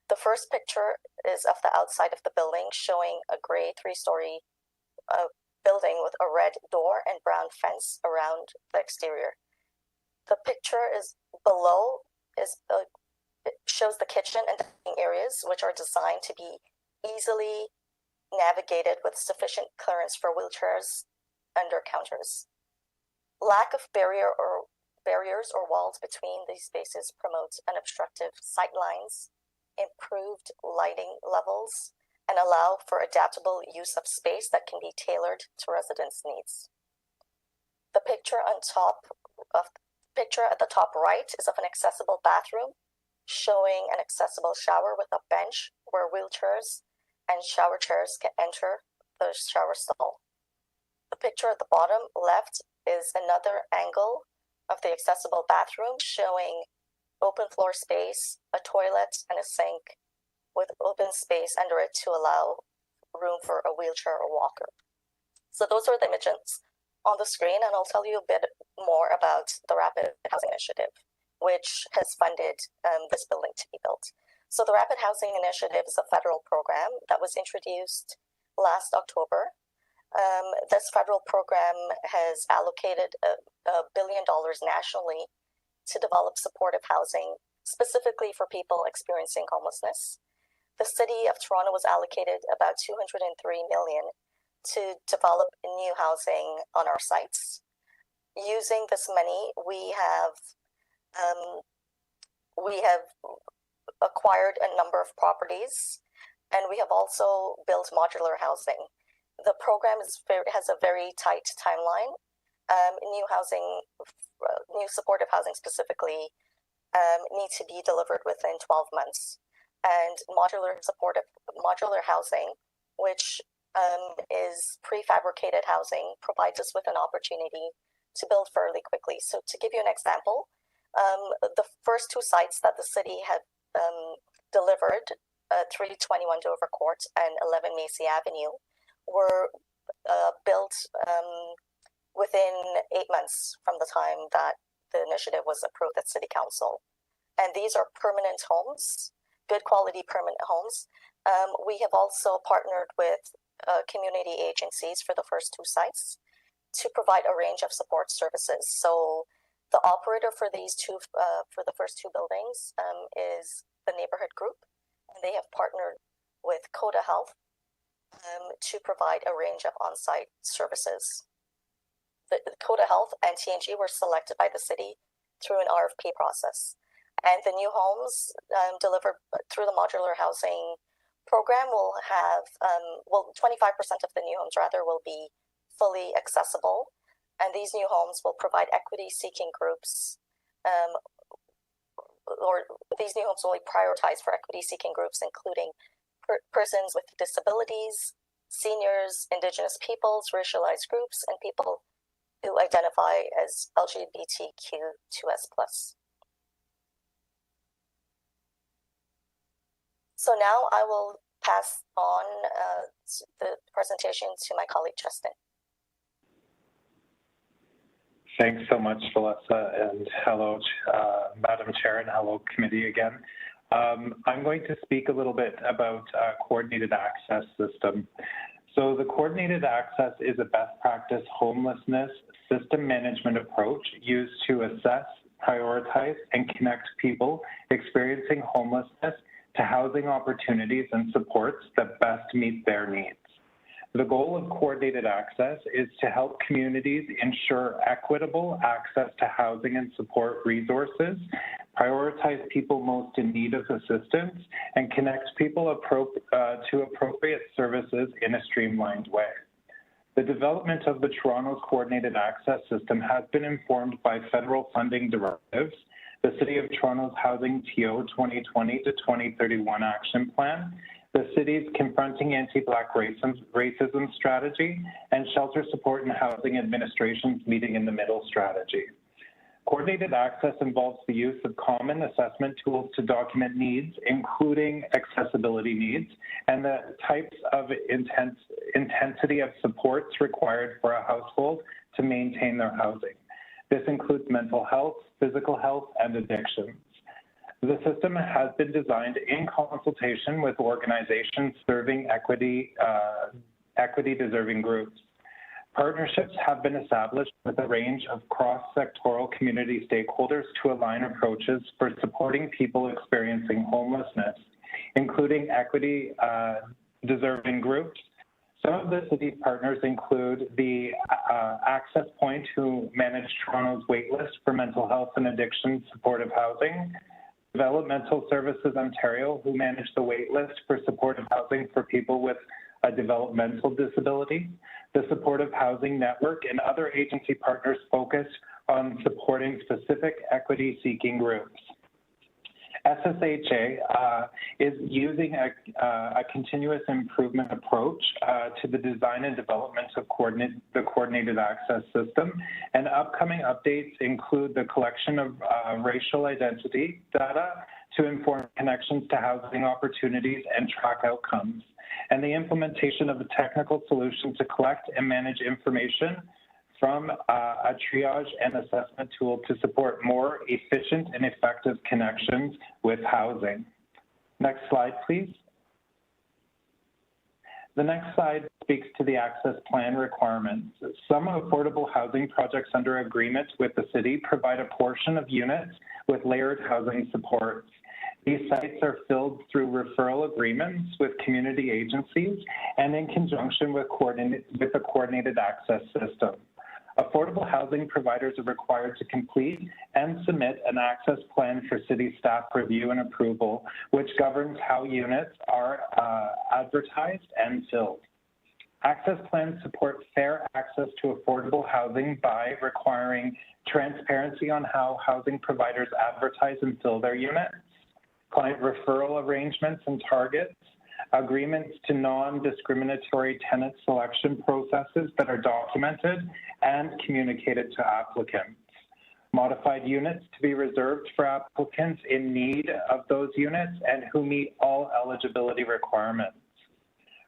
The first picture is of the outside of the building, showing a gray 3-story building with a red door and brown fence around the exterior. The picture is below it shows the kitchen and dining areas, which are designed to be easily navigated with sufficient clearance for wheelchairs under counters. Lack of barriers or walls between these spaces promotes unobstructed sight lines, improved lighting levels, and allow for adaptable use of space that can be tailored to residents' needs. The picture at the top right is of an accessible bathroom, showing an accessible shower with a bench where wheelchairs and shower chairs can enter the shower stall. The picture at the bottom left is another angle of the accessible bathroom, showing open floor space, a toilet, and a sink with open space under it to allow room for a wheelchair or walker. So those are the images on the screen, and I'll tell you a bit more about the Rapid Housing Initiative, which has funded this building to be built. So the Rapid Housing Initiative is a federal program that was introduced last October. This federal program has allocated $1 billion nationally to develop supportive housing, specifically for people experiencing homelessness. The City of Toronto was allocated about $203 million to develop new housing on our sites. Using this money, we have acquired a number of properties, and we have also built modular housing. The program has a very tight timeline. New supportive housing specifically need to be delivered within 12 months. And modular housing, which is prefabricated housing, provides us with an opportunity to build fairly quickly. So to give you an example, the first two sites that the city had delivered, 321 Dover Court and 11 Macy Avenue, were built within 8 months from the time that the initiative was approved at City Council. And these are permanent homes, good quality permanent homes. We have also partnered with community agencies for the first two sites to provide a range of support services. So the operator for these for the first two buildings is the neighborhood group, and they have partnered with Coda Health to provide a range of on-site services. The Coda Health and TNG were selected by the city through an RFP process. And the new homes delivered through the modular housing program will have, 25% of the new homes rather will be fully accessible. And these new homes will provide equity-seeking groups, or these new homes will be prioritized for equity-seeking groups, including persons with disabilities, seniors, Indigenous peoples, racialized groups, and people who identify as LGBTQ2S+. So now I will pass on the presentation to my colleague, Justin.
Thanks so much, Valessa, and hello, Madam Chair, and hello, committee again. I'm going to speak a little bit about coordinated access system. So the coordinated access is a best practice homelessness system management approach used to assess, prioritize, and connect people experiencing homelessness to housing opportunities and supports that best meet their needs. The goal of coordinated access is to help communities ensure equitable access to housing and support resources, prioritize people most in need of assistance, and connect people to appropriate services in a streamlined way. The development of the Toronto's coordinated access system has been informed by federal funding directives, the City of Toronto's Housing TO 2020 to 2031 Action Plan, the city's Confronting Anti-Black Racism Strategy, and Shelter Support and Housing Administration's Meeting in the Middle Strategy. Coordinated access involves the use of common assessment tools to document needs, including accessibility needs, and the types of intensity of supports required for a household to maintain their housing. This includes mental health, physical health, and addictions. The system has been designed in consultation with organizations serving equity-deserving groups. Partnerships have been established with a range of cross-sectoral community stakeholders to align approaches for supporting people experiencing homelessness, including equity-deserving groups. Some of the city's partners include the Access Point, who manage Toronto's waitlist for mental health and addiction supportive housing, Developmental Services Ontario, who manage the waitlist for supportive housing for people with a developmental disability, the Supportive Housing Network, and other agency partners focused on supporting specific equity-seeking groups. SSHA is using a continuous improvement approach to the design and development of the coordinated access system, and upcoming updates include the collection of racial identity data to inform connections to housing opportunities and track outcomes, and the implementation of a technical solution to collect and manage information from a triage and assessment tool to support more efficient and effective connections with housing. Next slide, please. The next slide speaks to the access plan requirements. Some affordable housing projects under agreement with the city provide a portion of units with layered housing supports. These sites are filled through referral agreements with community agencies and in conjunction with the coordinated access system. Affordable housing providers are required to complete and submit an access plan for city staff review and approval, which governs how units are advertised and filled. Access plans support fair access to affordable housing by requiring transparency on how housing providers advertise and fill their units, client referral arrangements and targets, agreements to non-discriminatory tenant selection processes that are documented and communicated to applicants, modified units to be reserved for applicants in need of those units and who meet all eligibility requirements.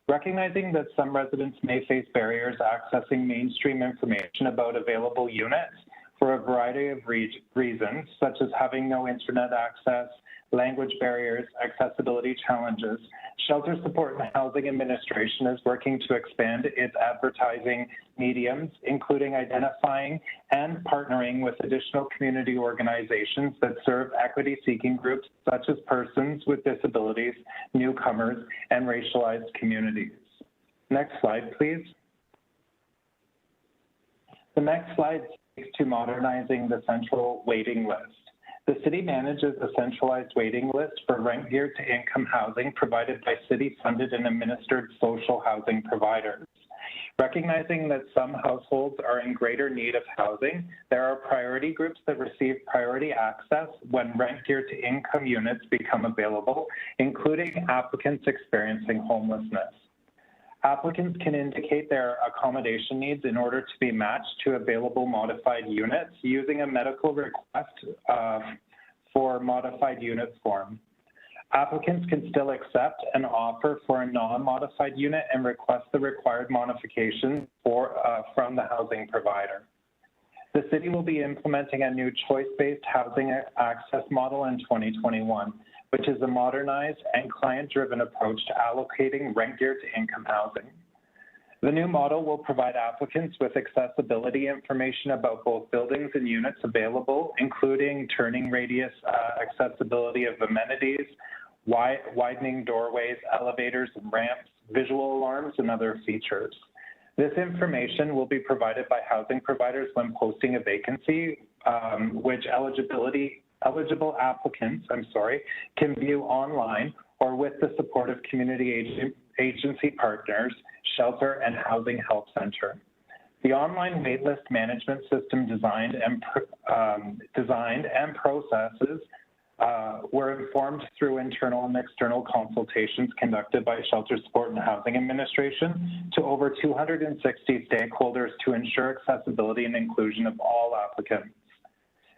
Recognizing that some residents may face barriers accessing mainstream information about available units for a variety of reasons, such as having no internet access, language barriers, accessibility challenges, Shelter Support and Housing Administration is working to expand its advertising mediums, including identifying and partnering with additional community organizations that serve equity-seeking groups such as persons with disabilities, newcomers, and racialized communities. Next slide, please. The next slide speaks to modernizing the central waiting list. The city manages a centralized waiting list for rent-geared to income housing provided by city-funded and administered social housing providers. Recognizing that some households are in greater need of housing, there are priority groups that receive priority access when rent-geared to income units become available, including applicants experiencing homelessness. Applicants can indicate their accommodation needs in order to be matched to available modified units using a medical request for modified unit form. Applicants can still accept an offer for a non-modified unit and request the required modification from the housing provider. The city will be implementing a new choice-based housing access model in 2021, which is a modernized and client-driven approach to allocating rent-geared to income housing. The new model will provide applicants with accessibility information about both buildings and units available, including turning radius, accessibility of amenities, widening doorways, elevators and ramps, visual alarms, and other features. This information will be provided by housing providers when posting a vacancy, which eligible applicants, can view online or with the support of community agency partners, shelter, and housing help center. The online waitlist management system designed and processes were informed through internal and external consultations conducted by Shelter Support and Housing Administration to over 260 stakeholders to ensure accessibility and inclusion of all applicants.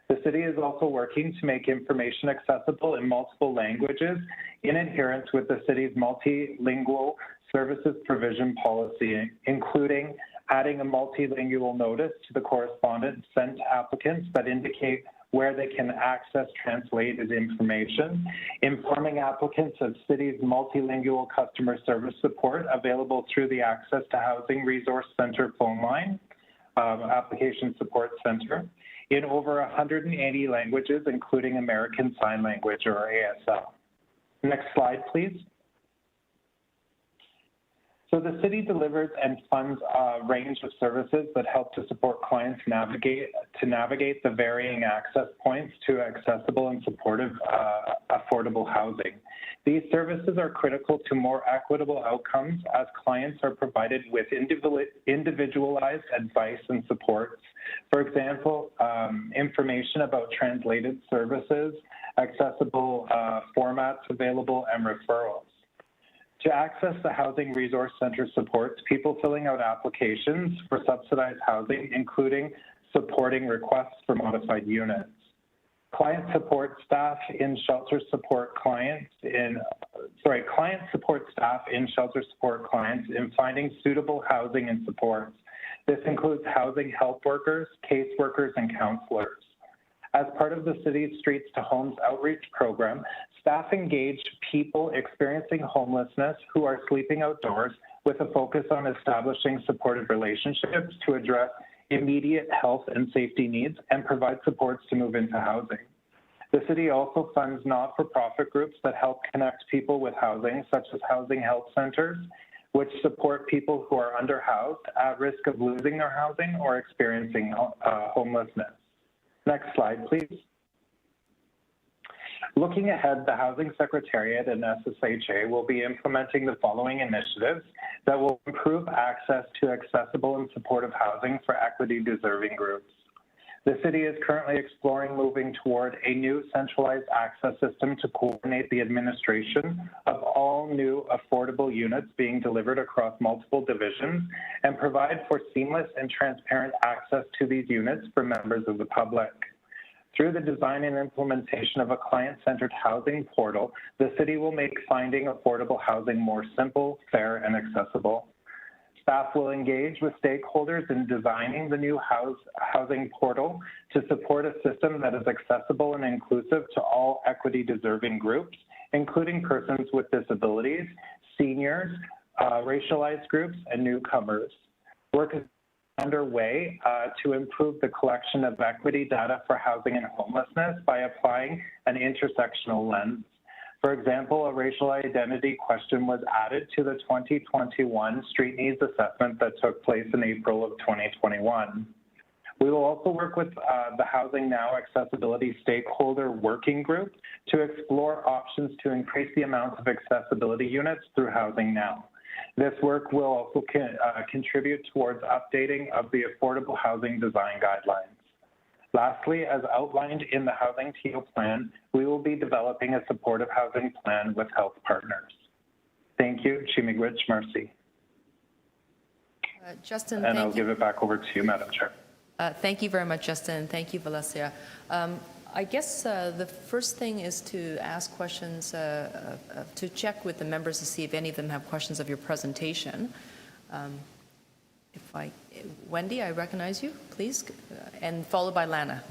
The city is also working to make information accessible in multiple languages in adherence with the city's multilingual services provision policy, including adding a multilingual notice to the correspondence sent to applicants that indicate where they can access translated information, informing applicants of city's multilingual customer service support available through the Access to Housing Resource Center phone line, Application Support Center, in over 180 languages, including American Sign Language or ASL. Next slide, please. So the city delivers and funds a range of services that help to support clients navigate the varying access points to accessible and supportive, affordable housing. These services are critical to more equitable outcomes as clients are provided with individualized advice and supports. For example, information about translated services, accessible formats available, and referrals. To access the Housing Resource Center supports people filling out applications for subsidized housing, including supporting requests for modified units. Client support staff in shelter support clients in finding suitable housing and supports. This includes housing help workers, caseworkers, and counselors. As part of the city's Streets to Homes outreach program, staff engage people experiencing homelessness who are sleeping outdoors with a focus on establishing supportive relationships to address immediate health and safety needs and provide supports to move into housing. The city also funds not-for-profit groups that help connect people with housing, such as housing help centers, which support people who are underhoused, at risk of losing their housing, or experiencing homelessness. Next slide, please. Looking ahead, the Housing Secretariat and SSHA will be implementing the following initiatives that will improve access to accessible and supportive housing for equity-deserving groups. The city is currently exploring moving toward a new centralized access system to coordinate the administration of all new affordable units being delivered across multiple divisions and provide for seamless and transparent access to these units for members of the public. Through the design and implementation of a client-centered housing portal, the city will make finding affordable housing more simple, fair, and accessible. Staff will engage with stakeholders in designing the new housing portal to support a system that is accessible and inclusive to all equity-deserving groups, including persons with disabilities, seniors, racialized groups, and newcomers. Work is underway to improve the collection of equity data for housing and homelessness by applying an intersectional lens. For example, a racial identity question was added to the 2021 Street Needs Assessment that took place in April of 2021. We will also work with the Housing Now Accessibility Stakeholder Working Group to explore options to increase the amount of accessibility units through Housing Now. This work will also contribute towards updating of the Affordable Housing Design Guidelines. Lastly, as outlined in the Housing TO Plan, we will be developing a supportive housing plan with health partners. Thank you. Chimigwich, Mercy.
Justin,
and I'll give it back over to you, Madam Chair.
Thank you very much, Justin. Thank you, Valencia. I guess the first thing is to ask questions, to check with the members to see if any of them have questions of your presentation. Wendy, I recognize you, please, and followed by Lana.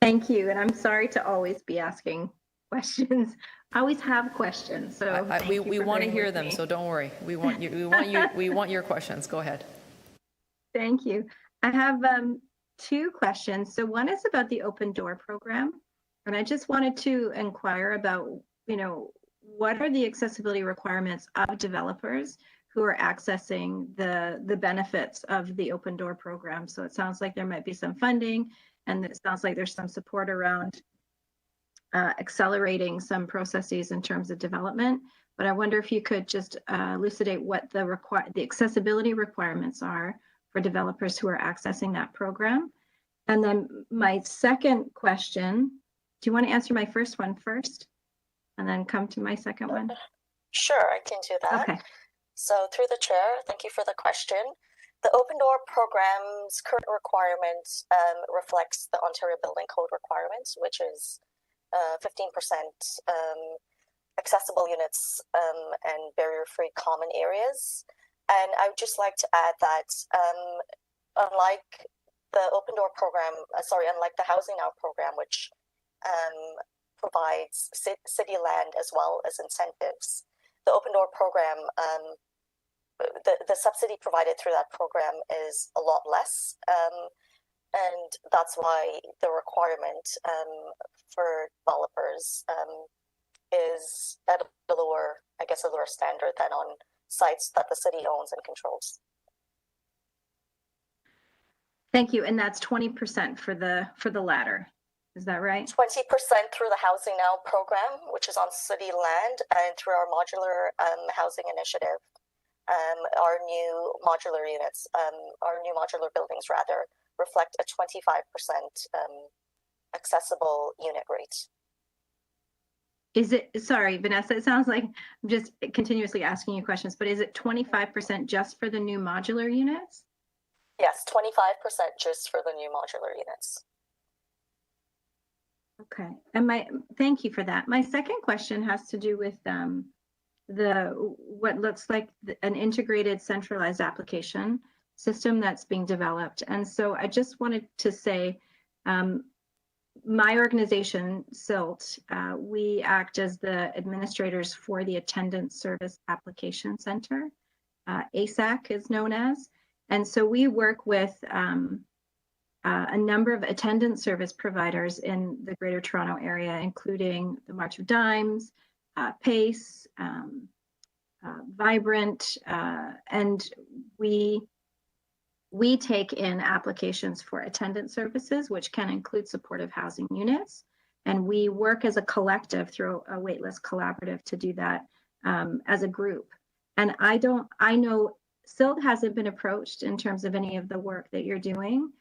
Thank you, and I'm sorry to always be asking questions. I always have questions, so
we want to hear them, so don't worry. We want your questions. Go ahead.
Thank you. I have two questions. So one is about the Open Door program, and I just wanted to inquire about, what are the accessibility requirements of developers who are accessing the benefits of the Open Door program? So it sounds like there might be some funding, and it sounds like there's some support around accelerating some processes in terms of development. But I wonder if you could just elucidate what the accessibility requirements are for developers who are accessing that program. And then my second question, do you want to answer my first one first and then come to my second one?
Sure, I can do that.
Okay.
So through the chair, thank you for the question. The Open Door program's current requirements reflects the Ontario Building Code requirements, which is 15% accessible units and barrier-free common areas. And I would just like to add that unlike the Open Door program, unlike the Housing Now program, which provides city land as well as incentives, the Open Door program, the subsidy provided through that program is a lot less. And that's why the requirement for developers is at a lower standard than on sites that the city owns and controls.
Thank you. And that's 20% for the latter. Is that right?
20% through the Housing Now program, which is on city land, and through our modular housing initiative. Our new modular units, our new modular buildings rather, reflect a 25% accessible unit rate.
Is it, sorry, Vanessa, it sounds like I'm just continuously asking you questions, but is it 25% just for the new modular units?
Yes, 25% just for the new modular units.
Okay, and thank you for that. My second question has to do with what looks like an integrated centralized application system that's being developed. And so I just wanted to say, my organization, SILT, we act as the administrators for the Attendance Service Application Center, ASAC is known as. And so we work with a number of attendance service providers in the Greater Toronto Area, including the March of Dimes, PACE, Vibrant, and we take in applications for attendance services, which can include supportive housing units. And we work as a collective through a waitlist collaborative to do that as a group. And I know SILT hasn't been approached in terms of any of the work that you're doing.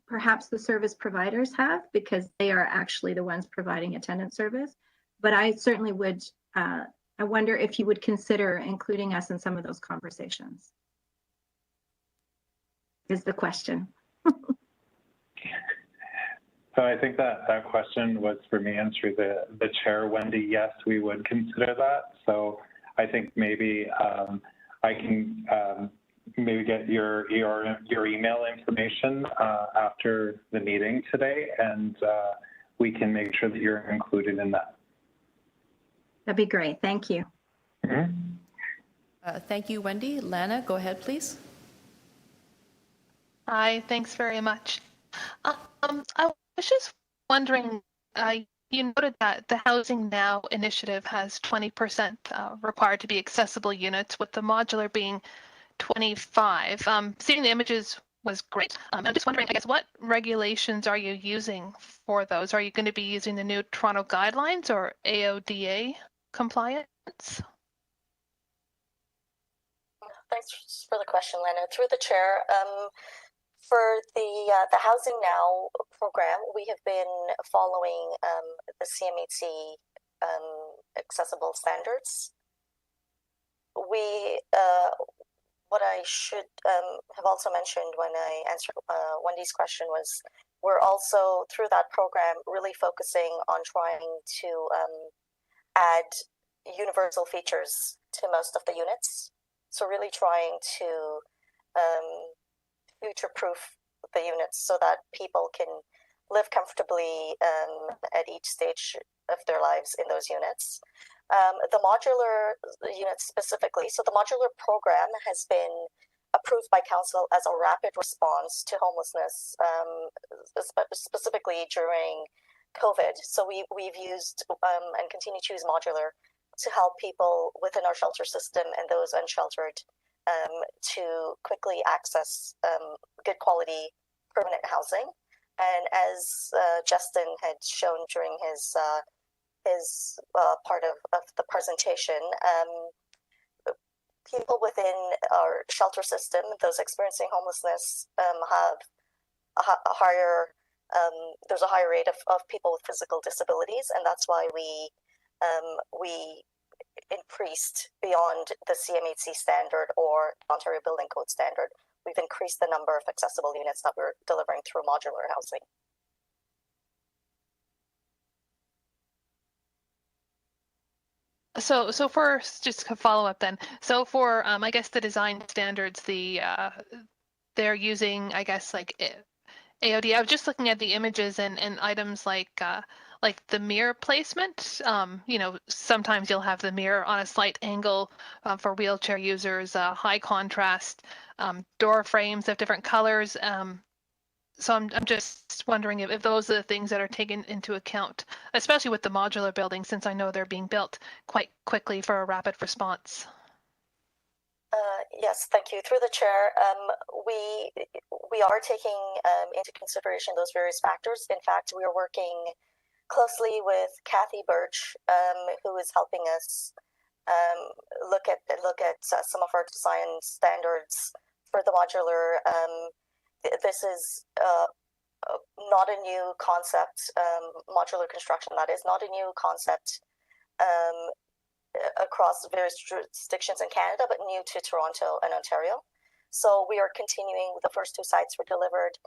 Perhaps the service providers have, because they are actually the ones providing attendance service. But I certainly would, I wonder if you would consider including us in some of those conversations. Is the question.
So I think that question was for me and through the chair, Wendy. Yes, we would consider that. So I think maybe I can maybe get your email information after the meeting today, and we can make sure that you're included in that.
That'd be great. Thank you.
Mm-hmm. Thank you, Wendy. Lana, go ahead, please.
Hi, thanks very much. I was just wondering, you noted that the Housing Now initiative has 20% required to be accessible units, with the modular being 25. Seeing the images was great. I'm just wondering, I guess, what regulations are you using for those? Are you going to be using the new Toronto guidelines or AODA compliance?
Thanks for the question, Lena. Through the chair, for the Housing Now program, we have been following the CMHC accessible standards. We what I should have also mentioned when I answered Wendy's question was we're also, through that program, really focusing on trying to add universal features to most of the units. So really trying to future-proof the units so that people can live comfortably at each stage of their lives in those units. The modular units specifically, so the modular program has been approved by council as a rapid response to homelessness, specifically during COVID. So we've used and continue to use modular to help people within our shelter system and those unsheltered to quickly access good quality permanent housing. And as Justin had shown during his part of the presentation, people within our shelter system, those experiencing homelessness, have a higher, there's a higher rate of people with physical disabilities, and that's why we increased beyond the CMHC standard or Ontario Building Code standard. We've increased the number of accessible units that we're delivering through modular housing.
So for just to follow up then, so for I guess the design standards, they're using, I guess, like AOD. I was just looking at the images and items like the mirror placement. You know, sometimes you'll have the mirror on a slight angle for wheelchair users, high contrast, door frames of different colors. So I'm just wondering if those are the things that are taken into account, especially with the modular buildings, since I know they're being built quite quickly for a rapid response.
Yes, thank you. Through the chair, we are taking into consideration those various factors. In fact, we are working closely with Kathy Birch, who is helping us look at some of our design standards for the modular. This is not a new concept. Modular construction, that is not a new concept across various jurisdictions in Canada, but new to Toronto and Ontario. So we are continuing. The first two sites were delivered.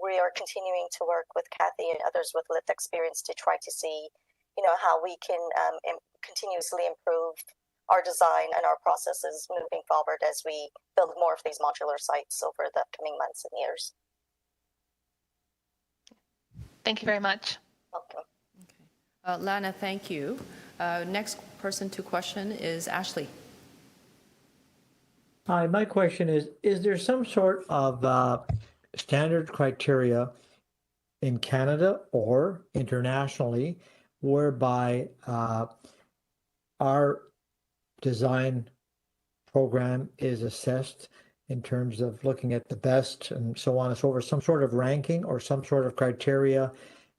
We are continuing to work with Kathy and others with lived experience to try to see, you know, how we can continuously improve our design and our processes moving forward as we build more of these modular sites over the coming months and years.
Thank you very much.
Welcome.
Okay. Lana, thank you. Next person to question is Ashley.
Hi, my question is there some sort of standard criteria in Canada or internationally whereby our design program is assessed in terms of looking at the best and so on and so forth, some sort of ranking or some sort of criteria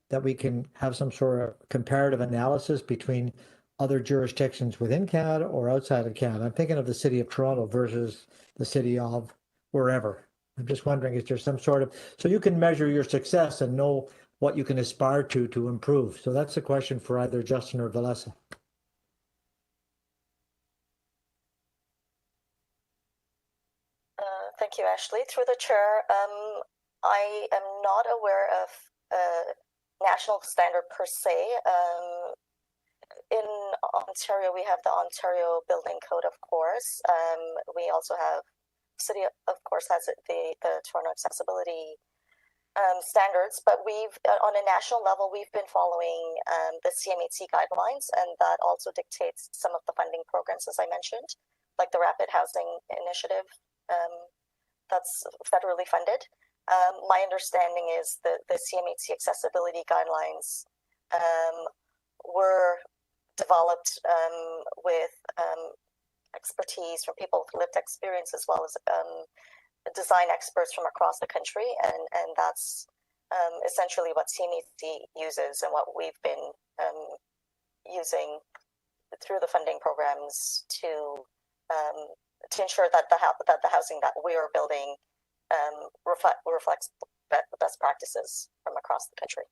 that we can have some sort of comparative analysis between other jurisdictions within Canada or outside of Canada? I'm thinking of the city of Toronto versus the city of wherever. I'm just wondering, is there some sort of, so you can measure your success and know what you can aspire to improve? So that's a question for either Justin or Valessa.
Thank you, Ashley. Through the chair, I am not aware of national standard per se. In Ontario, we have the Ontario Building Code, of course. We also have, city, of course, has the Toronto Accessibility standards, but we've, on a national level, we've been following the CMHC guidelines, and that also dictates some of the funding programs, as I mentioned, like the Rapid Housing Initiative. That's federally funded. My understanding is that the CMHC accessibility guidelines were developed with expertise from people with lived experience, as well as design experts from across the country, and that's essentially what CMEC uses and what we've been using through the funding programs to ensure that the housing that we are building reflects best practices from across the country.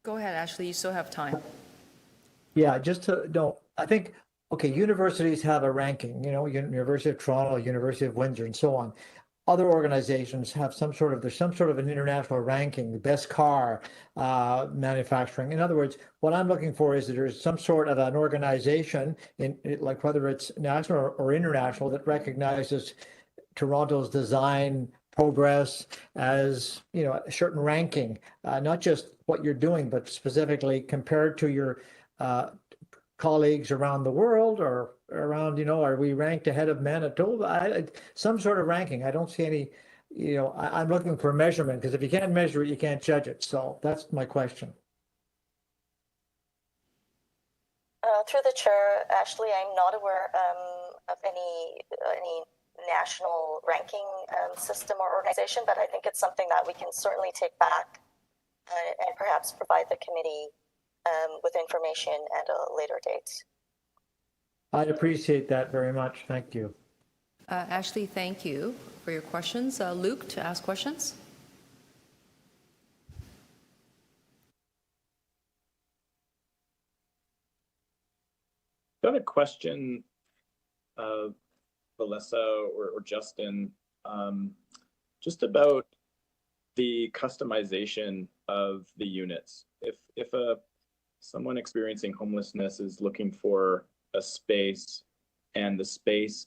Go ahead, Ashley. You still have time.
Yeah, just to know, I think, okay, universities have a ranking, you know, University of Toronto, University of Windsor, and so on. Other organizations have there's some sort of an international ranking, the best car manufacturing. In other words, what I'm looking for is that there's some sort of an organization, like whether it's national or international, that recognizes Toronto's design progress as, you know, a certain ranking, not just what you're doing, but specifically compared to your colleagues around the world, or around, you know, are we ranked ahead of Manitoba? Some sort of ranking. I don't see any, you know, I'm looking for measurement, because if you can't measure it, you can't judge it. So that's my question.
Through the chair, Ashley, I'm not aware of any national ranking system or organization, but I think it's something that we can certainly take back and perhaps provide the committee with information at a later date.
I'd appreciate that very much. Thank you.
Ashley, thank you for your questions. Luke, to ask questions.
Got a question, Melissa or Justin, just about the customization of the units. If someone experiencing homelessness is looking for a space and the space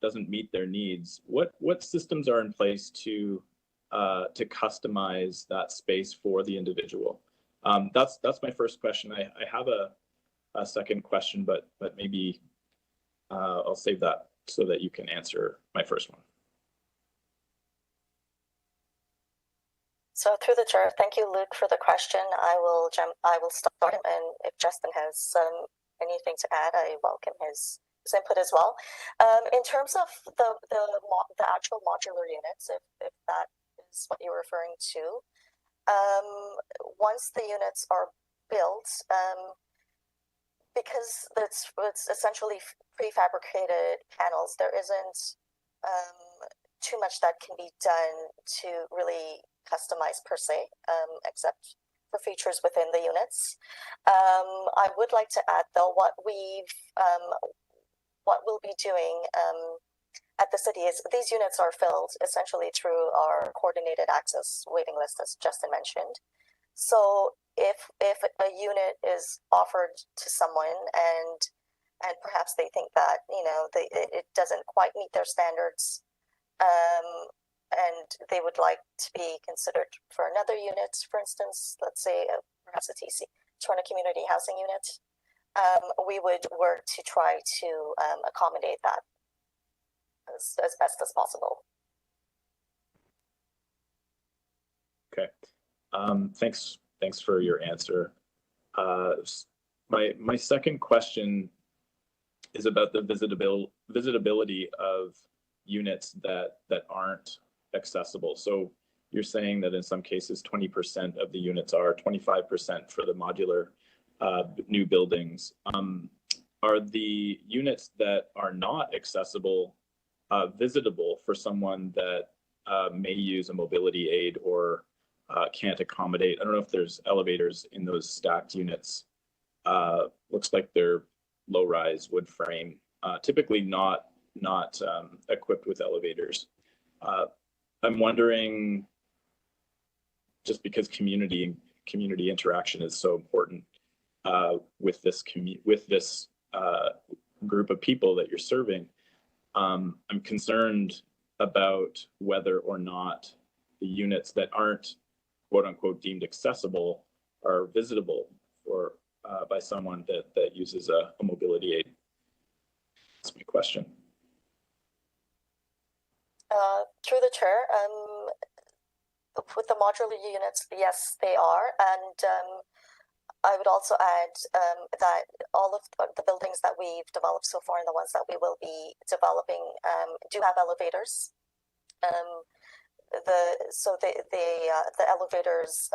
doesn't meet their needs, what systems are in place to customize that space for the individual? That's my first question. I have a second question, but maybe I'll save that so that you can answer my first one.
So through the chair, thank you, Luke, for the question. I will start, and if Justin has anything to add, I welcome his input as well. In terms of the actual modular units, if that is what you're referring to, once the units are built, because it's essentially prefabricated panels, there isn't too much that can be done to really customize per se, except for features within the units. I would like to add, though, what we'll be doing at the city is these units are filled essentially through our coordinated access waiting list, as Justin mentioned. So if a unit is offered to someone and perhaps they think that, you know, it doesn't quite meet their standards, and they would like to be considered for another unit, for instance, let's say perhaps a TC, Toronto Community Housing Unit, we would work to try to accommodate that as best as possible.
Okay, thanks for your answer. My second question is about the visitability of units that aren't accessible. So you're saying that in some cases 20% of the units are, 25% for the modular new buildings. Are the units that are not accessible visitable for someone that may use a mobility aid or can't accommodate? I don't know if there's elevators in those stacked units. Looks like they're low-rise wood frame, typically not equipped with elevators. I'm wondering, just because community interaction is so important with this group of people that you're serving, I'm concerned about whether or not the units that aren't quote unquote deemed accessible are visitable or by someone that uses a mobility aid. That's my question.
Through the chair, with the modular units, yes, they are, and I would also add that all of the buildings that we've developed so far and the ones that we will be developing do have elevators. The elevators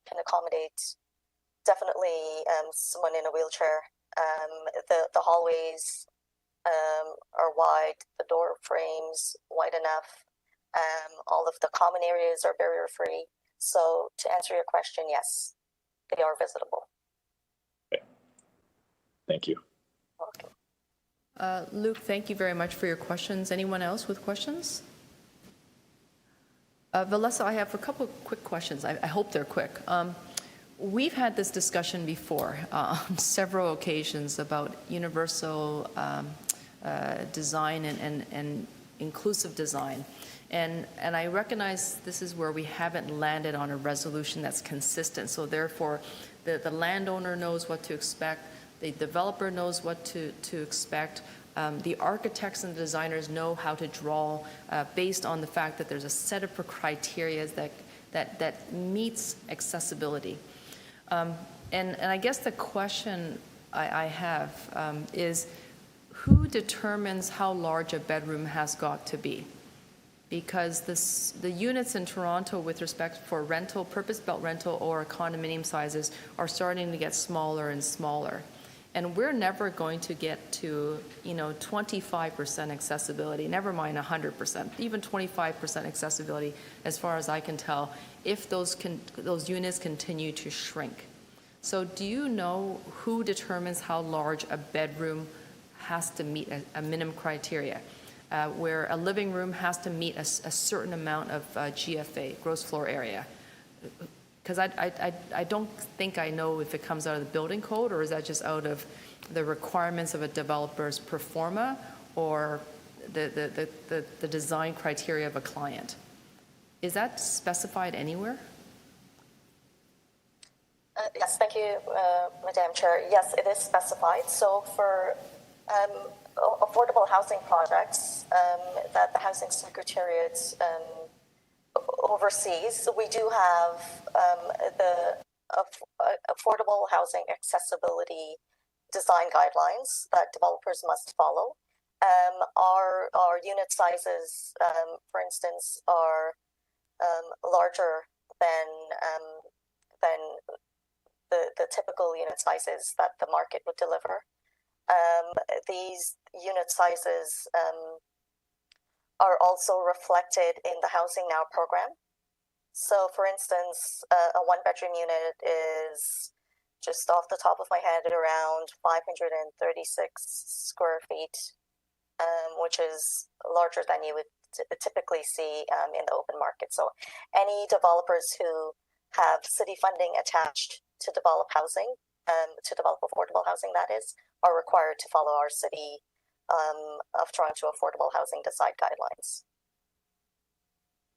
can accommodate definitely someone in a wheelchair. The hallways are wide, the door frames wide enough. All of the common areas are barrier free. So to answer your question, yes, they are visitable.
Okay. Thank you.
Luke, thank you very much for your questions. Anyone else with questions? Valessa, I have a couple of quick questions. I hope they're quick. We've had this discussion before on several occasions about universal design and inclusive design. And I recognize this is where we haven't landed on a resolution that's consistent. So therefore, the landowner knows what to expect, the developer knows what to expect, the architects and the designers know how to draw based on the fact that there's a set of criteria that meets accessibility. And I guess the question I have is, who determines how large a bedroom has got to be? Because the units in Toronto with respect for rental, purpose-built rental or condominium sizes are starting to get smaller and smaller. And we're never going to get to, 25% accessibility, never mind 100%, even 25% accessibility, as far as I can tell, if those units continue to shrink. So do you know who determines how large a bedroom has to meet a minimum criteria? Where a living room has to meet a certain amount of GFA, gross floor area. Because I don't think I know if it comes out of the building code, or is that just out of the requirements of a developer's pro forma or the design criteria of a client. Is that specified anywhere?
Yes, thank you, Madam Chair. Yes, it is specified. So for affordable housing projects that the Housing Secretariat oversees, we do have the affordable housing accessibility design guidelines that developers must follow. Our unit sizes, for instance, are larger than the typical unit sizes that the market would deliver. These unit sizes are also reflected in the Housing Now program. So for instance, a one-bedroom unit is, just off the top of my head, around 536 square feet, which is larger than you would typically see in the open market. So any developers who have city funding attached to develop housing, to develop affordable housing, that is, are required to follow our City of Toronto Affordable Housing Design Guidelines.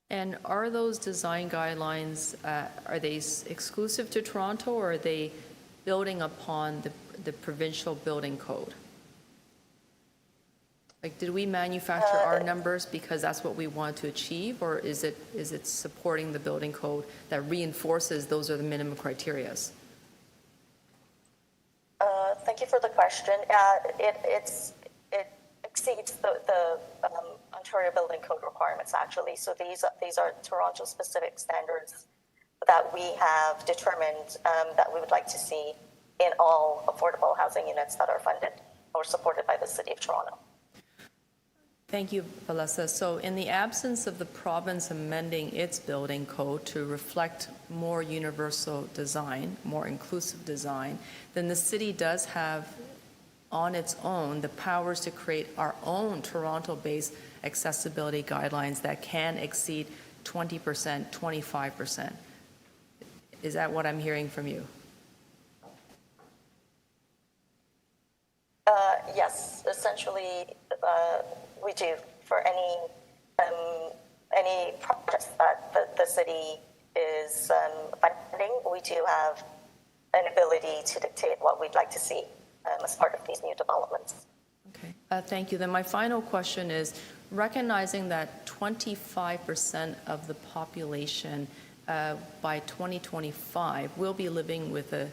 And are those design guidelines, are they exclusive to Toronto, or are they building upon the provincial building code? Like, did we manufacture our numbers because that's what we want to achieve, or is it supporting the building code that reinforces those are the minimum criterias?
Thank you for the question. It exceeds the Ontario Building Code requirements, actually. So these are Toronto-specific standards that we have determined that we would like to see in all affordable housing units that are funded or supported by the City of Toronto.
Thank you, Valessa. So in the absence of the province amending its building code to reflect more universal design, more inclusive design, then the city does have on its own the powers to create our own Toronto-based accessibility guidelines that can exceed 20%, 25%. Is that what I'm hearing from you?
Yes, essentially we do. For any projects that the city is funding, we do have an ability to dictate what we'd like to see as part of these new developments.
Okay, thank you. Then my final question is, recognizing that 25% of the population by 2025 will be living with a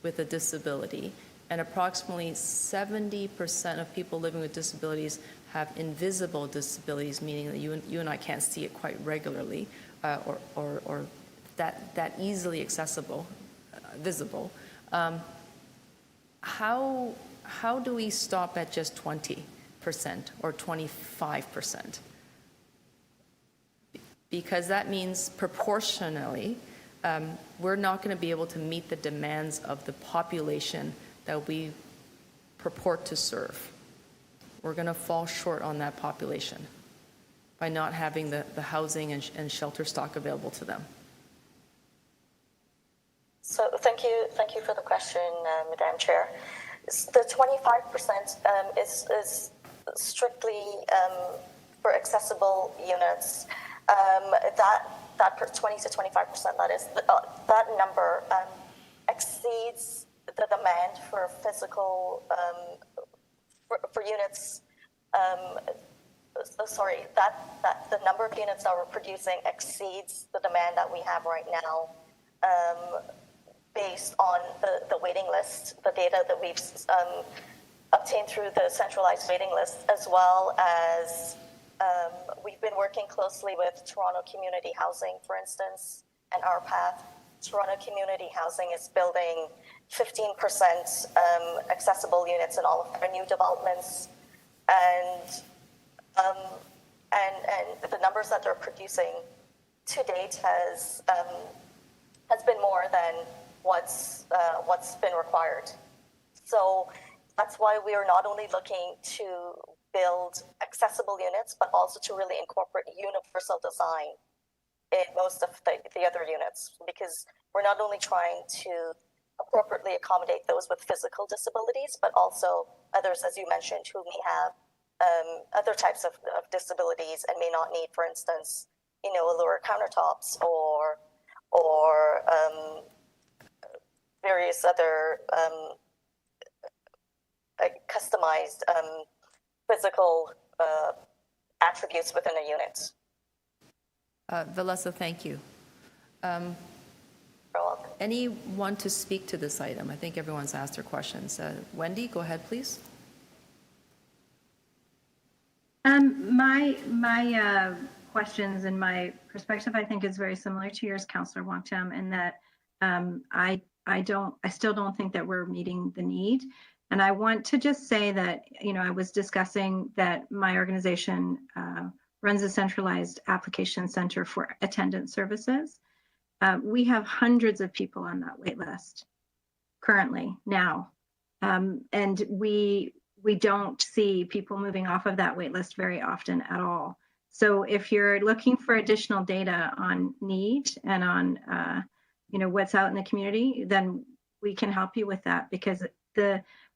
with a disability, and approximately 70% of people living with disabilities have invisible disabilities, meaning that you and I can't see it quite regularly, or that easily accessible, visible. How do we stop at just 20% or 25%? Because that means proportionally, we're not going to be able to meet the demands of the population that we purport to serve. We're going to fall short on that population by not having the housing and shelter stock available to them.
So thank you for the question, Madam Chair. The 25% is strictly for accessible units. That 20 to 25%, that number exceeds the demand for physical for units. That the number of units that we're producing exceeds the demand that we have right now, based on the waiting list, the data that we've obtained through the centralized waiting list, as well as we've been working closely with Toronto Community Housing, for instance, and our path. Toronto Community Housing is building 15% accessible units in all of their new developments, and the numbers that they're producing to date has been more than what's been required. So that's why we are not only looking to build accessible units, but also to really incorporate universal design in most of the other units, because we're not only trying to appropriately accommodate those with physical disabilities, but also others, as you mentioned, who may have other types of disabilities and may not need, for instance, lower countertops or various other customized physical attributes within a unit.
Valessa, thank you. Anyone to speak to this item? I think everyone's asked their questions. Wendy, go ahead, please.
My questions and my perspective, I think, is very similar to yours, Councillor Wong-Tam, in that I still don't think that we're meeting the need. And I want to just say that, I was discussing that my organization runs a centralized application center for attendance services. We have hundreds of people on that wait list currently now. And we don't see people moving off of that wait list very often at all. So if you're looking for additional data on need and on what's out in the community, then we can help you with that, because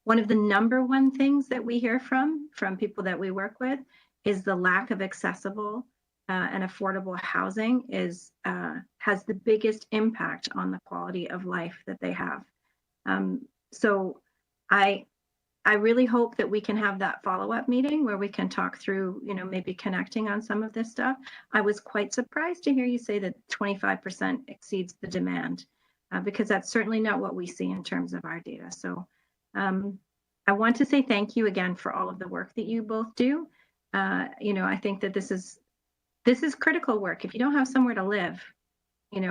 one of the number one things that we hear from people that we work with is the lack of accessible and affordable housing has the biggest impact on the quality of life that they have. So I really hope that we can have that follow-up meeting where we can talk through, maybe connecting on some of this stuff. I was quite surprised to hear you say that 25% exceeds the demand, because that's certainly not what we see in terms of our data. So I want to say thank you again for all of the work that you both do. I think that this is critical work. If you don't have somewhere to live, you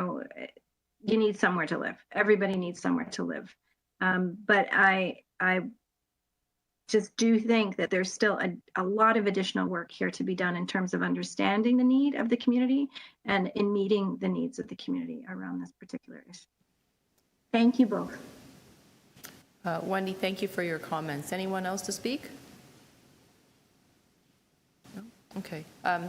need somewhere to live. Everybody needs somewhere to live. But I just do think that there's still a lot of additional work here to be done in terms of understanding the need of the community and in meeting the needs of the community around this particular issue. Thank you both.
Wendy, thank you for your comments. Anyone else to speak? No? Okay.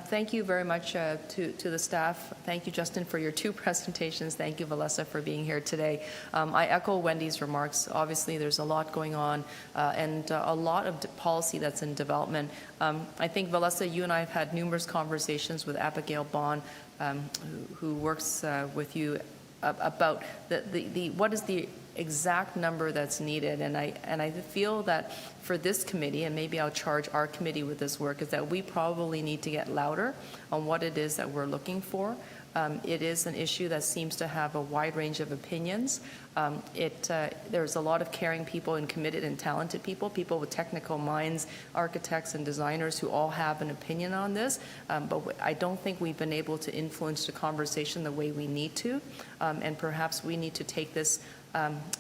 Thank you very much to the staff. Thank you, Justin, for your two presentations. Thank you, Valessa, for being here today. I echo Wendy's remarks. Obviously, there's a lot going on and a lot of policy that's in development. I think, Valessa, you and I have had numerous conversations with Abigail Bond, who works with you about what is the exact number that's needed, and I feel that for this committee, and maybe I'll charge our committee with this work, is that we probably need to get louder on what it is that we're looking for. It is an issue that seems to have a wide range of opinions. There's a lot of caring people and committed and talented people with technical minds, architects and designers who all have an opinion on this, but I don't think we've been able to influence the conversation the way we need to, and perhaps we need to take this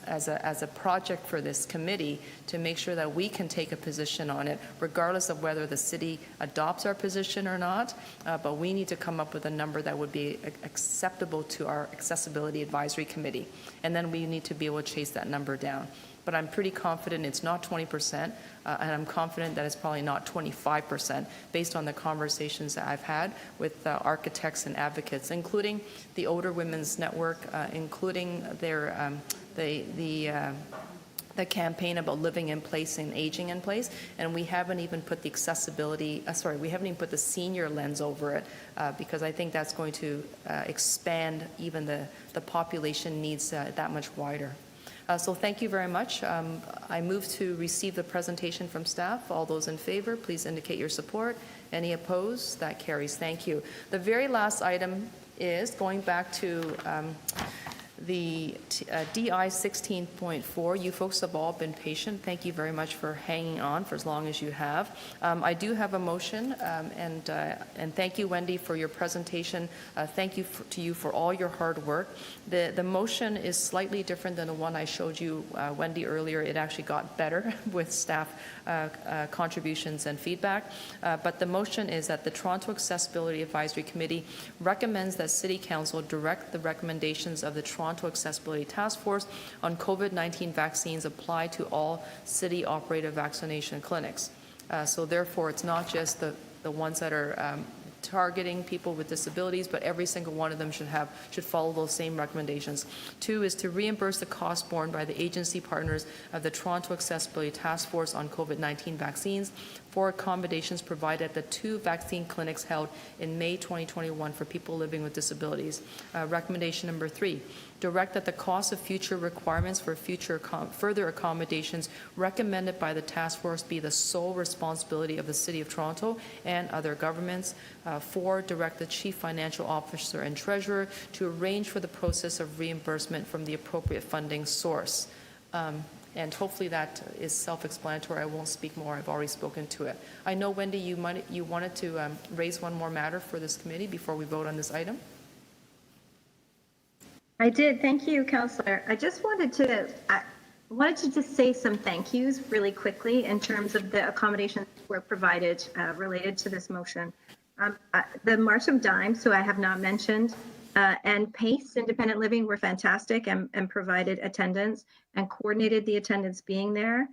as a project for this committee to make sure that we can take a position on it, regardless of whether the city adopts our position or not. But we need to come up with a number that would be acceptable to our Accessibility Advisory Committee. And then we need to be able to chase that number down. But I'm pretty confident it's not 20%, and I'm confident that it's probably not 25% based on the conversations that I've had with architects and advocates, including the Older Women's Network, including their the campaign about living in place and aging in place, and we haven't even put the we haven't even put the senior lens over it, because I think that's going to expand even the population needs that much wider. So thank you very much. I move to receive the presentation from staff. All those in favor, please indicate your support. Any opposed? That carries. Thank you. The very last item is going back to the DI 16.4. You folks have all been patient. Thank you very much for hanging on for as long as you have. I do have a motion, and thank you, Wendy, for your presentation. Thank you to you for all your hard work. The motion is slightly different than the one I showed you, Wendy, earlier. It actually got better with staff contributions and feedback. But the motion is that the Toronto Accessibility Advisory Committee recommends that City Council direct the recommendations of the Toronto Accessibility Task Force on COVID-19 vaccines apply to all city-operated vaccination clinics. So therefore, it's not just the ones that are targeting people with disabilities, but every single one of them should follow those same recommendations. 2 is to reimburse the cost borne by the agency partners of the Toronto Accessibility Task Force on COVID-19 vaccines for accommodations provided at the 2 vaccine clinics held in May 2021 for people living with disabilities. Recommendation number 3, direct that the cost of future requirements for further accommodations recommended by the task force be the sole responsibility of the City of Toronto and other governments. 4, direct the Chief Financial Officer and Treasurer to arrange for the process of reimbursement from the appropriate funding source. And hopefully that is self-explanatory. I won't speak more. I've already spoken to it. I know, Wendy, you wanted to raise one more matter for this committee before we vote on this item.
I did. Thank you, Councillor. I just wanted to just say some thank yous really quickly in terms of the accommodations that were provided related to this motion. The March of Dimes, who I have not mentioned, and PACE Independent Living were fantastic and provided attendance and coordinated the attendance being there.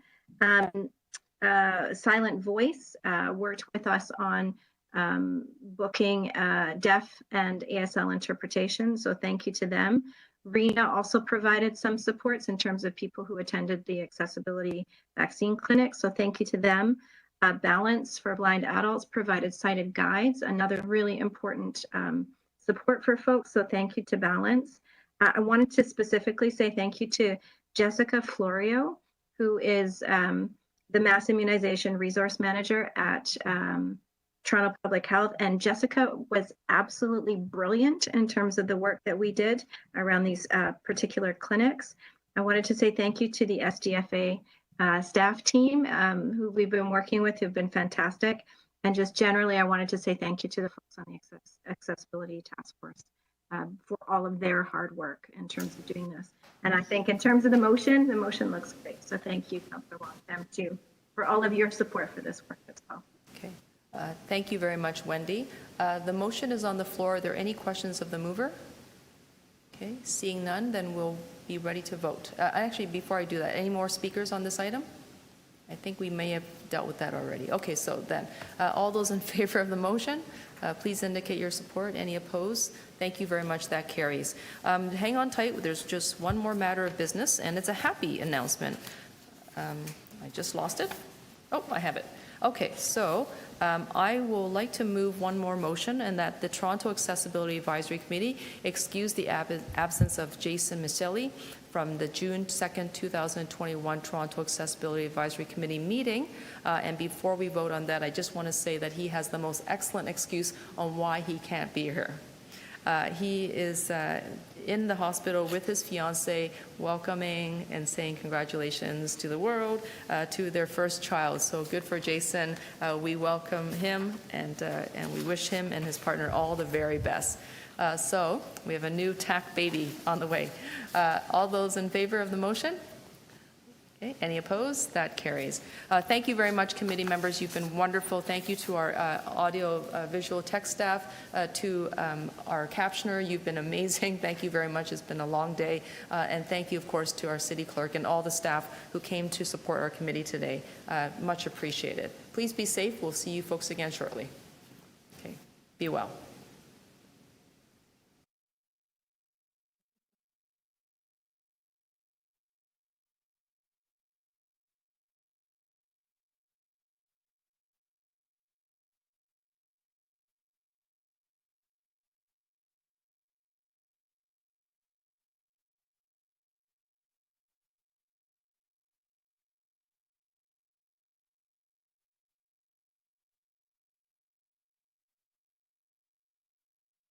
Silent Voice worked with us on booking deaf and ASL interpretation, so thank you to them. RENA also provided some supports in terms of people who attended the accessibility vaccine clinic, so thank you to them. Balance for Blind Adults provided sighted guides, another really important support for folks, so thank you to Balance. I wanted to specifically say thank you to Jessica Florio, who is the Mass Immunization Resource Manager at Toronto Public Health, and Jessica was absolutely brilliant in terms of the work that we did around these particular clinics. I wanted to say thank you to the SDFA staff team who we've been working with, who've been fantastic. And just generally, I wanted to say thank you to the folks on the Accessibility Task Force for all of their hard work in terms of doing this. And I think in terms of the motion looks great. So thank you, Councillor Wong, too, for all of your support for this work as well.
Okay. Thank you very much, Wendy. The motion is on the floor. Are there any questions of the mover? Okay, seeing none, then we'll be ready to vote. Actually, before I do that, any more speakers on this item? I think we may have dealt with that already. Okay, so then, all those in favor of the motion, please indicate your support. Any opposed? Thank you very much. That carries. Hang on tight. There's just one more matter of business, and it's a happy announcement. I just lost it. Oh, I have it. Okay, so I will like to move one more motion, and that the Toronto Accessibility Advisory Committee excuse the absence of Jason Miceli from the June 2nd, 2021 Toronto Accessibility Advisory Committee meeting. And before we vote on that, I just want to say that he has the most excellent excuse on why he can't be here. He is in the hospital with his fiance, welcoming and saying congratulations to the world, to their first child. So good for Jason. We welcome him and we wish him and his partner all the very best. So we have a new TAC baby on the way. All those in favor of the motion? Okay, any opposed? That carries. Thank you very much, committee members. You've been wonderful. Thank you to our audio visual tech staff, to our captioner. You've been amazing. Thank you very much. It's been a long day. And thank you, of course, to our city clerk and all the staff who came to support our committee today. Much appreciated. Please be safe. We'll see you folks again shortly. Okay, be well.